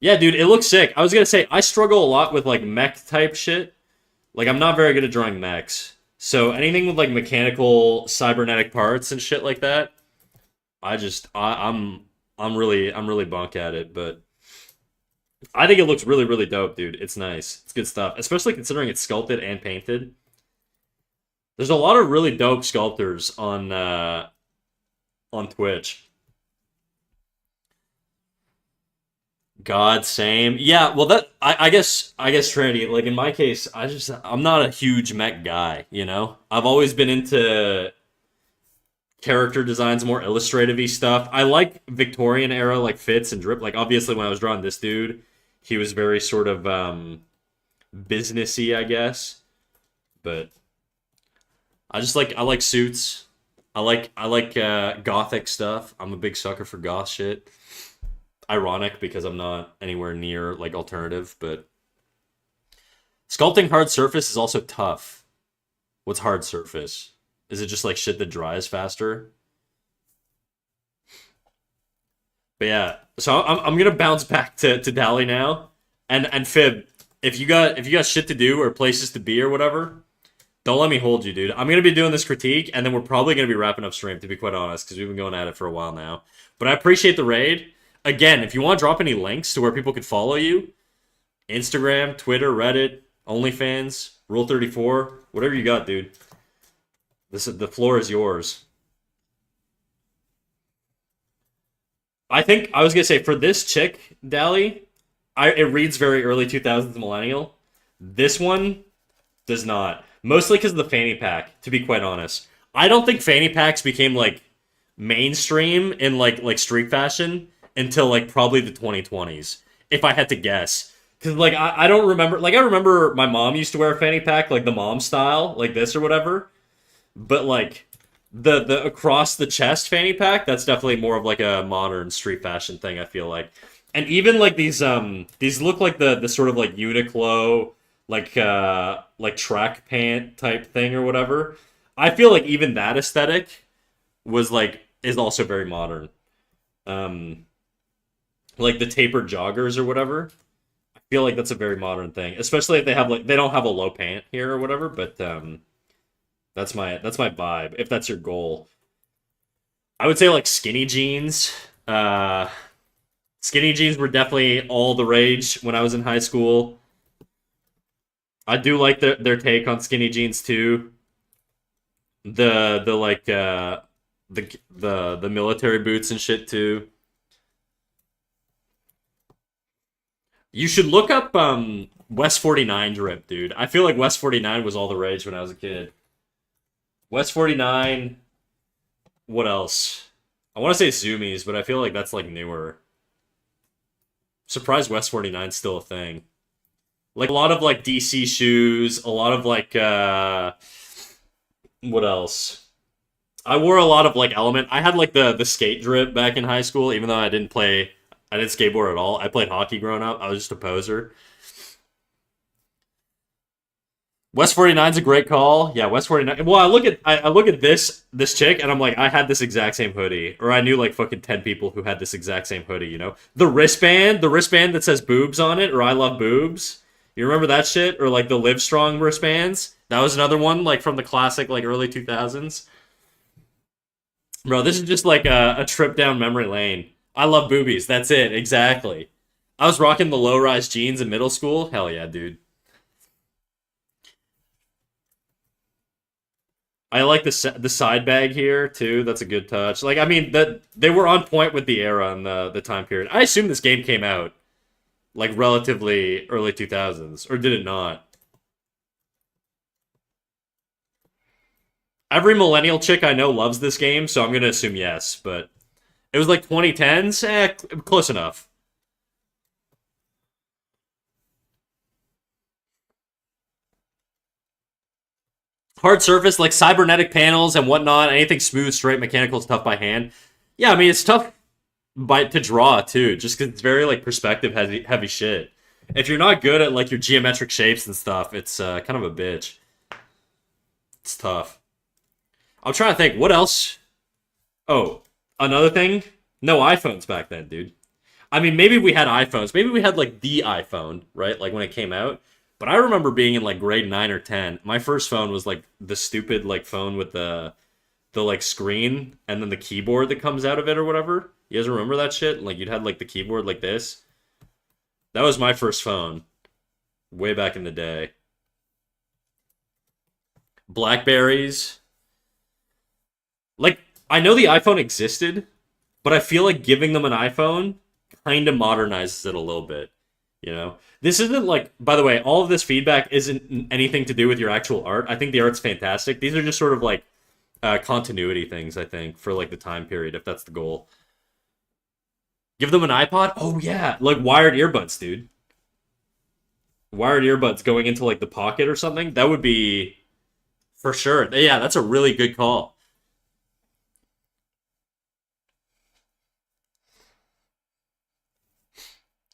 Yeah, dude, it looks sick. I was gonna say, I struggle a lot with, like, mech type shit. Like, I'm not very good at drawing mechs. So anything with, like, mechanical, cybernetic parts and shit like that, I'm really bunk at it, but I think it looks really, really dope, dude. It's nice. It's good stuff, especially considering it's sculpted and painted. There's a lot of really dope sculptors on Twitch. God, same. Yeah, well, I guess Trinity. Like in my case, I'm not a huge mech guy. You know, I've always been into character designs, more illustrative-y stuff. I like Victorian era, like fits and drip. Like obviously, when I was drawing this dude, he was very sort of businessy, I guess. But I like suits. I like gothic stuff. I'm a big sucker for goth shit. Ironic because I'm not anywhere near like alternative, but sculpting hard surface is also tough. What's hard surface? Is it just like shit that dries faster? But yeah, so I'm gonna bounce back to Dali now, and Fib, if you got shit to do or places to be or whatever, don't let me hold you, dude. I'm gonna be doing this critique, and then we're probably gonna be wrapping up stream, to be quite honest, because we've been going at it for a while now. But I appreciate the raid. Again, if you want to drop any links to where people could follow you, Instagram, Twitter, Reddit, OnlyFans, Rule 34, whatever you got, dude. The floor is yours. I think I was gonna say for this chick, Dally, it reads very early 2000s millennial. This one does not. Mostly because of the fanny pack, to be quite honest. I don't think fanny packs became like mainstream in like street fashion until like probably the 2020s, if I had to guess. Because like I don't remember, like I remember my mom used to wear a fanny pack like the mom style, like this or whatever. But like the across the chest fanny pack, that's definitely more of like a modern street fashion thing, I feel like. And even like these look like the sort of like Uniqlo like track pant type thing or whatever. I feel like even that aesthetic was like is also very modern. Um like the tapered joggers or whatever. I feel like that's a very modern thing, especially if they don't have a low pant here or whatever, but that's my vibe. If that's your goal, I would say like skinny jeans. Skinny jeans were definitely all the rage when I was in high school. I do like their take on skinny jeans too. The like the military boots and shit too. You should look up West 49 drip, dude. I feel like West 49 was all the rage when I was a kid. West 49, what else? I want to say Zoomies, but I feel like that's like newer. Surprised West 49's still a thing. Like a lot of like DC shoes, a lot of like what else? I wore a lot of like Element. I had like the skate drip back in high school, even though I didn't skateboard at all. I played hockey growing up. I was just a poser. West 49's a great call. Yeah, West 49. Well, I look at this chick and I'm like, I had this exact same hoodie, or I knew like fucking 10 people who had this exact same hoodie, you know? The wristband that says boobs on it, or I love boobs. You remember that shit? Or like the Live Strong wristbands? That was another one like from the classic like early 2000s. Bro, this is just like a trip down memory lane. I love boobies. That's it. Exactly. I was rocking the low-rise jeans in middle school. Hell yeah, dude. I like the side bag here too. That's a good touch. Like I mean that they were on point with the era and the time period. I assume this game came out like relatively early 2000s, or did it not? Every millennial chick I know loves this game, so I'm gonna assume yes. But it was like 2010s. Close enough. Hard surface like cybernetic panels and whatnot. Anything smooth, straight, mechanical is tough by hand. Yeah, I mean it's tough by to draw too, just because it's very like perspective heavy shit. If you're not good at like your geometric shapes and stuff, it's kind of a bitch. It's tough. I'm trying to think what else. Oh, another thing. No iPhones back then, dude. I mean, maybe we had iPhones. Maybe we had like the iPhone, right? Like when it came out. But I remember being in like grade 9 or 10. My first phone was like the stupid like phone with the like screen and then the keyboard that comes out of it or whatever. You guys remember that shit? Like you'd had like the keyboard like this. That was my first phone way back in the day. Blackberries. Like I know the iPhone existed, but I feel like giving them an iPhone kind of modernizes it a little bit. You know, this isn't like. By the way, all of this feedback isn't anything to do with your actual art. I think the art's fantastic. These are just sort of like continuity things. I think for like the time period, if that's the goal. Give them an iPod. Oh yeah, like wired earbuds, dude. Wired earbuds going into like the pocket or something. That would be for sure. Yeah, that's a really good call.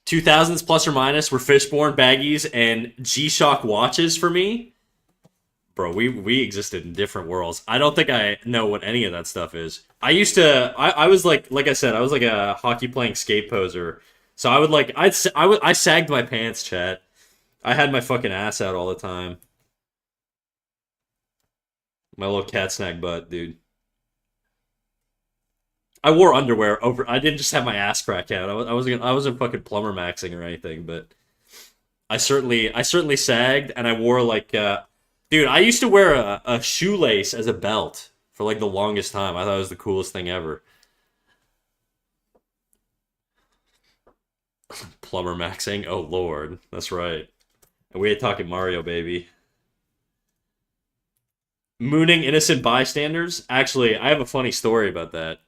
2000s plus or minus were Fishborn baggies and G-Shock watches for me. Bro, we existed in different worlds. I don't think I know what any of that stuff is. I used to I was like I said, I was like a hockey playing skate poser. So I would like I sagged my pants, chat. I had my fucking ass out all the time. My little cat snack butt, dude. I wore underwear over. I didn't just have my ass crack out. I wasn't fucking plumber maxing or anything, but I certainly sagged, and I wore like, dude. I used to wear a shoelace as a belt for like the longest time. I thought it was the coolest thing ever. Plumber maxing. Oh lord, that's right. And we ain't talking Mario, baby. Mooning innocent bystanders. Actually, I have a funny story about that.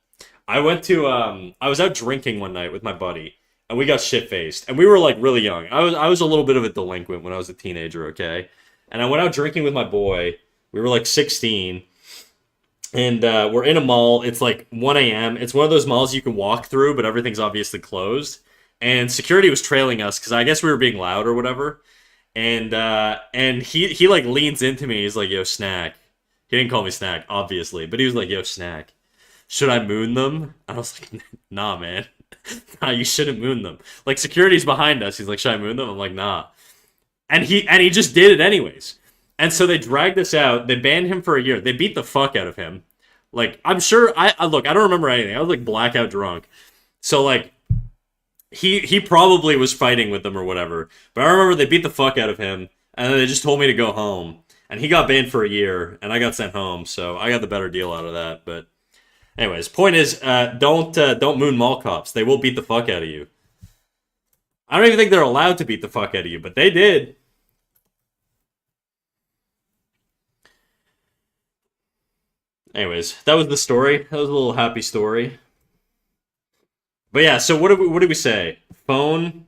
I was out drinking one night with my buddy, and we got shit faced, and we were like really young. I was a little bit of a delinquent when I was a teenager, okay? And I went out drinking with my boy. We were like 16, and we're in a mall. It's like 1 a.m. It's one of those malls you can walk through, but everything's obviously closed. And security was trailing us because I guess we were being loud or whatever. And he like leans into me. He's like, "Yo, snack." He didn't call me snack, obviously, but he was like, "Yo, snack. Should I moon them?" I was like, "Nah, man. Nah, you shouldn't moon them." Like security's behind us. He's like, "Should I moon them?" I'm like, "Nah." And he just did it anyways. And so they dragged us out. They banned him for a year. They beat the fuck out of him. Like I'm sure I look. I don't remember anything. I was like blackout drunk. So like he probably was fighting with them or whatever. But I remember they beat the fuck out of him, and then they just told me to go home. And he got banned for a year, and I got sent home. So I got the better deal out of that. But anyways, point is, don't moon mall cops. They will beat the fuck out of you. I don't even think they're allowed to beat the fuck out of you, but they did. Anyways, that was the story. That was a little happy story. But yeah, so what did we say? Phone,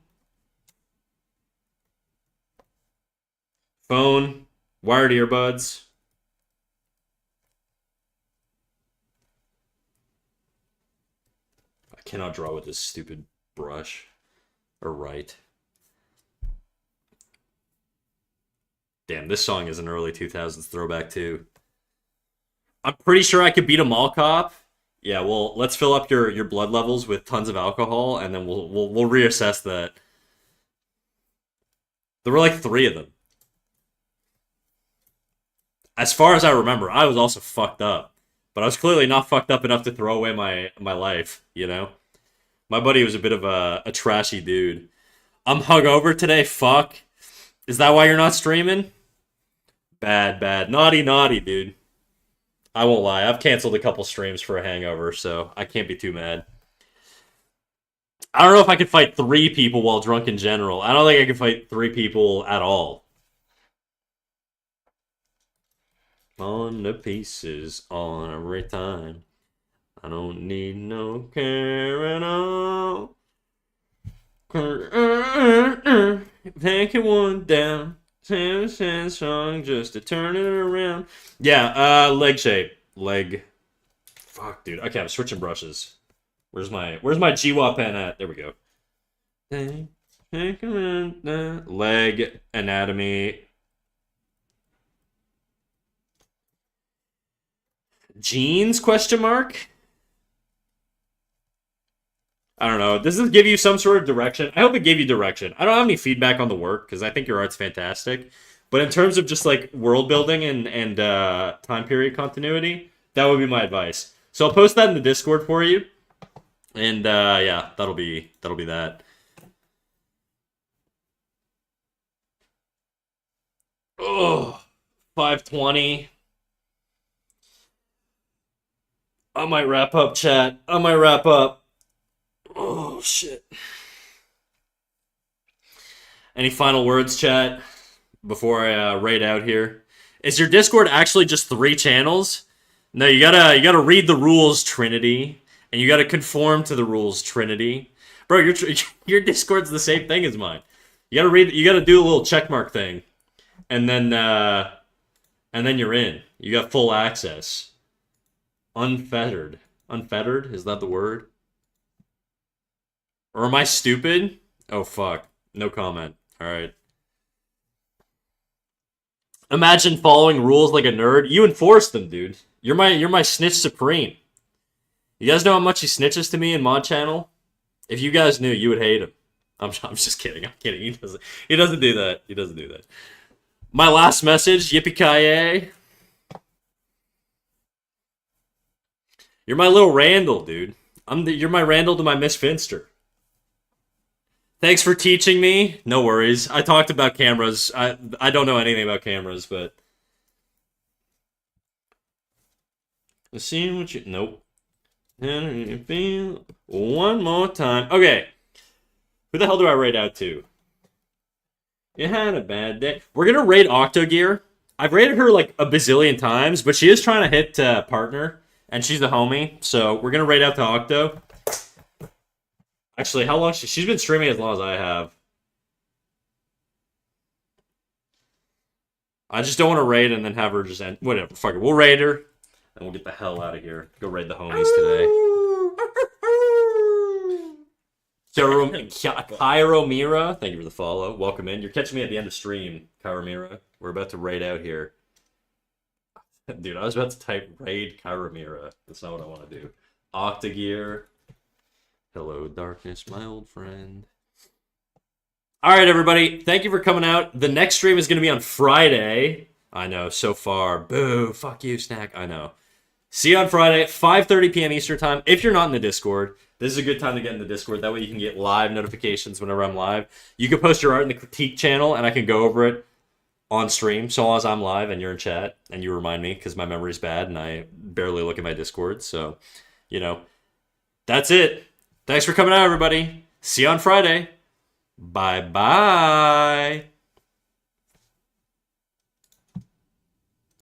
wired earbuds. I cannot draw with this stupid brush or write. Damn, this song is an early 2000s throwback too. I'm pretty sure I could beat a mall cop. Yeah, well, let's fill up your blood levels with tons of alcohol, and then we'll reassess that. There were like three of them. As far as I remember, I was also fucked up, but I was clearly not fucked up enough to throw away my life. You know, my buddy was a bit of a trashy dude. I'm hungover today. Fuck. Is that why you're not streaming? Bad, bad, naughty, naughty, dude. I won't lie. I've canceled a couple streams for a hangover, so I can't be too mad. I don't know if I could fight three people while drunk in general. I don't think I could fight three people at all. falling to pieces all every time. I don't need no care at all. Taking one down. 10 strong just to turn it around. Yeah, leg shape. Leg. Fuck, dude. Okay, I'm switching brushes. Where's my GWA pen at? There we go. Leg anatomy. Jeans, question mark? I don't know. Does this give you some sort of direction? I hope it gave you direction. I don't have any feedback on the work because I think your art's fantastic. But in terms of just like world building and time period continuity, that would be my advice. So I'll post that in the Discord for you. And yeah, that'll be that. Oh, 5:20. I might wrap up, chat. I might wrap up. Oh, shit. Any final words, chat, before I raid out here? Is your Discord actually just 3 channels? No, you gotta read the rules, Trinity, and you gotta conform to the rules, Trinity. Bro, your Discord's the same thing as mine. You gotta do a little checkmark thing, and then you're in. You got full access. Unfettered. Unfettered? Is that the word? Or am I stupid? Oh, fuck. No comment. Alright. Imagine following rules like a nerd. You enforce them, dude. You're my snitch supreme. You guys know how much he snitches to me in Mod Channel? If you guys knew, you would hate him. I'm just kidding. I'm kidding. He doesn't do that. He doesn't do that. My last message, yippee-ki-yay. You're my little Randall, dude. You're my Randall to my Miss Finster. Thanks for teaching me. No worries. I talked about cameras. I don't know anything about cameras, but seeing what you nope. One more time. Okay. Who the hell do I raid out to? You had a bad day. We're gonna raid Octogear. I've raided her like a bazillion times, but she is trying to hit partner, and she's a homie. So we're gonna raid out to Octo. Actually, how long she's been streaming as long as I have. I just don't want to raid and then have her just end. Whatever, fuck it. We'll raid her, and we'll get the hell out of here. Go raid the homies today. Cairo Mira, thank you for the follow. Welcome in. You're catching me at the end of stream, Cairo Mira. We're about to raid out here. Dude, I was about to type raid Cairo Mira. That's not what I want to do. Octogear. Hello, darkness, my old friend. All right, everybody. Thank you for coming out. The next stream is going to be on Friday. I know, so far. Boo. Fuck you, Snack. I know. See you on Friday at 5:30 p.m. Eastern Time. If you're not in the Discord, this is a good time to get in the Discord. That way you can get live notifications whenever I'm live. You can post your art in the critique channel, and I can go over it on stream, so long as I'm live and you're in chat, and you remind me, because my memory's bad, and I barely look at my Discord. So, you know, that's it. Thanks for coming out, everybody. See you on Friday. Bye-bye.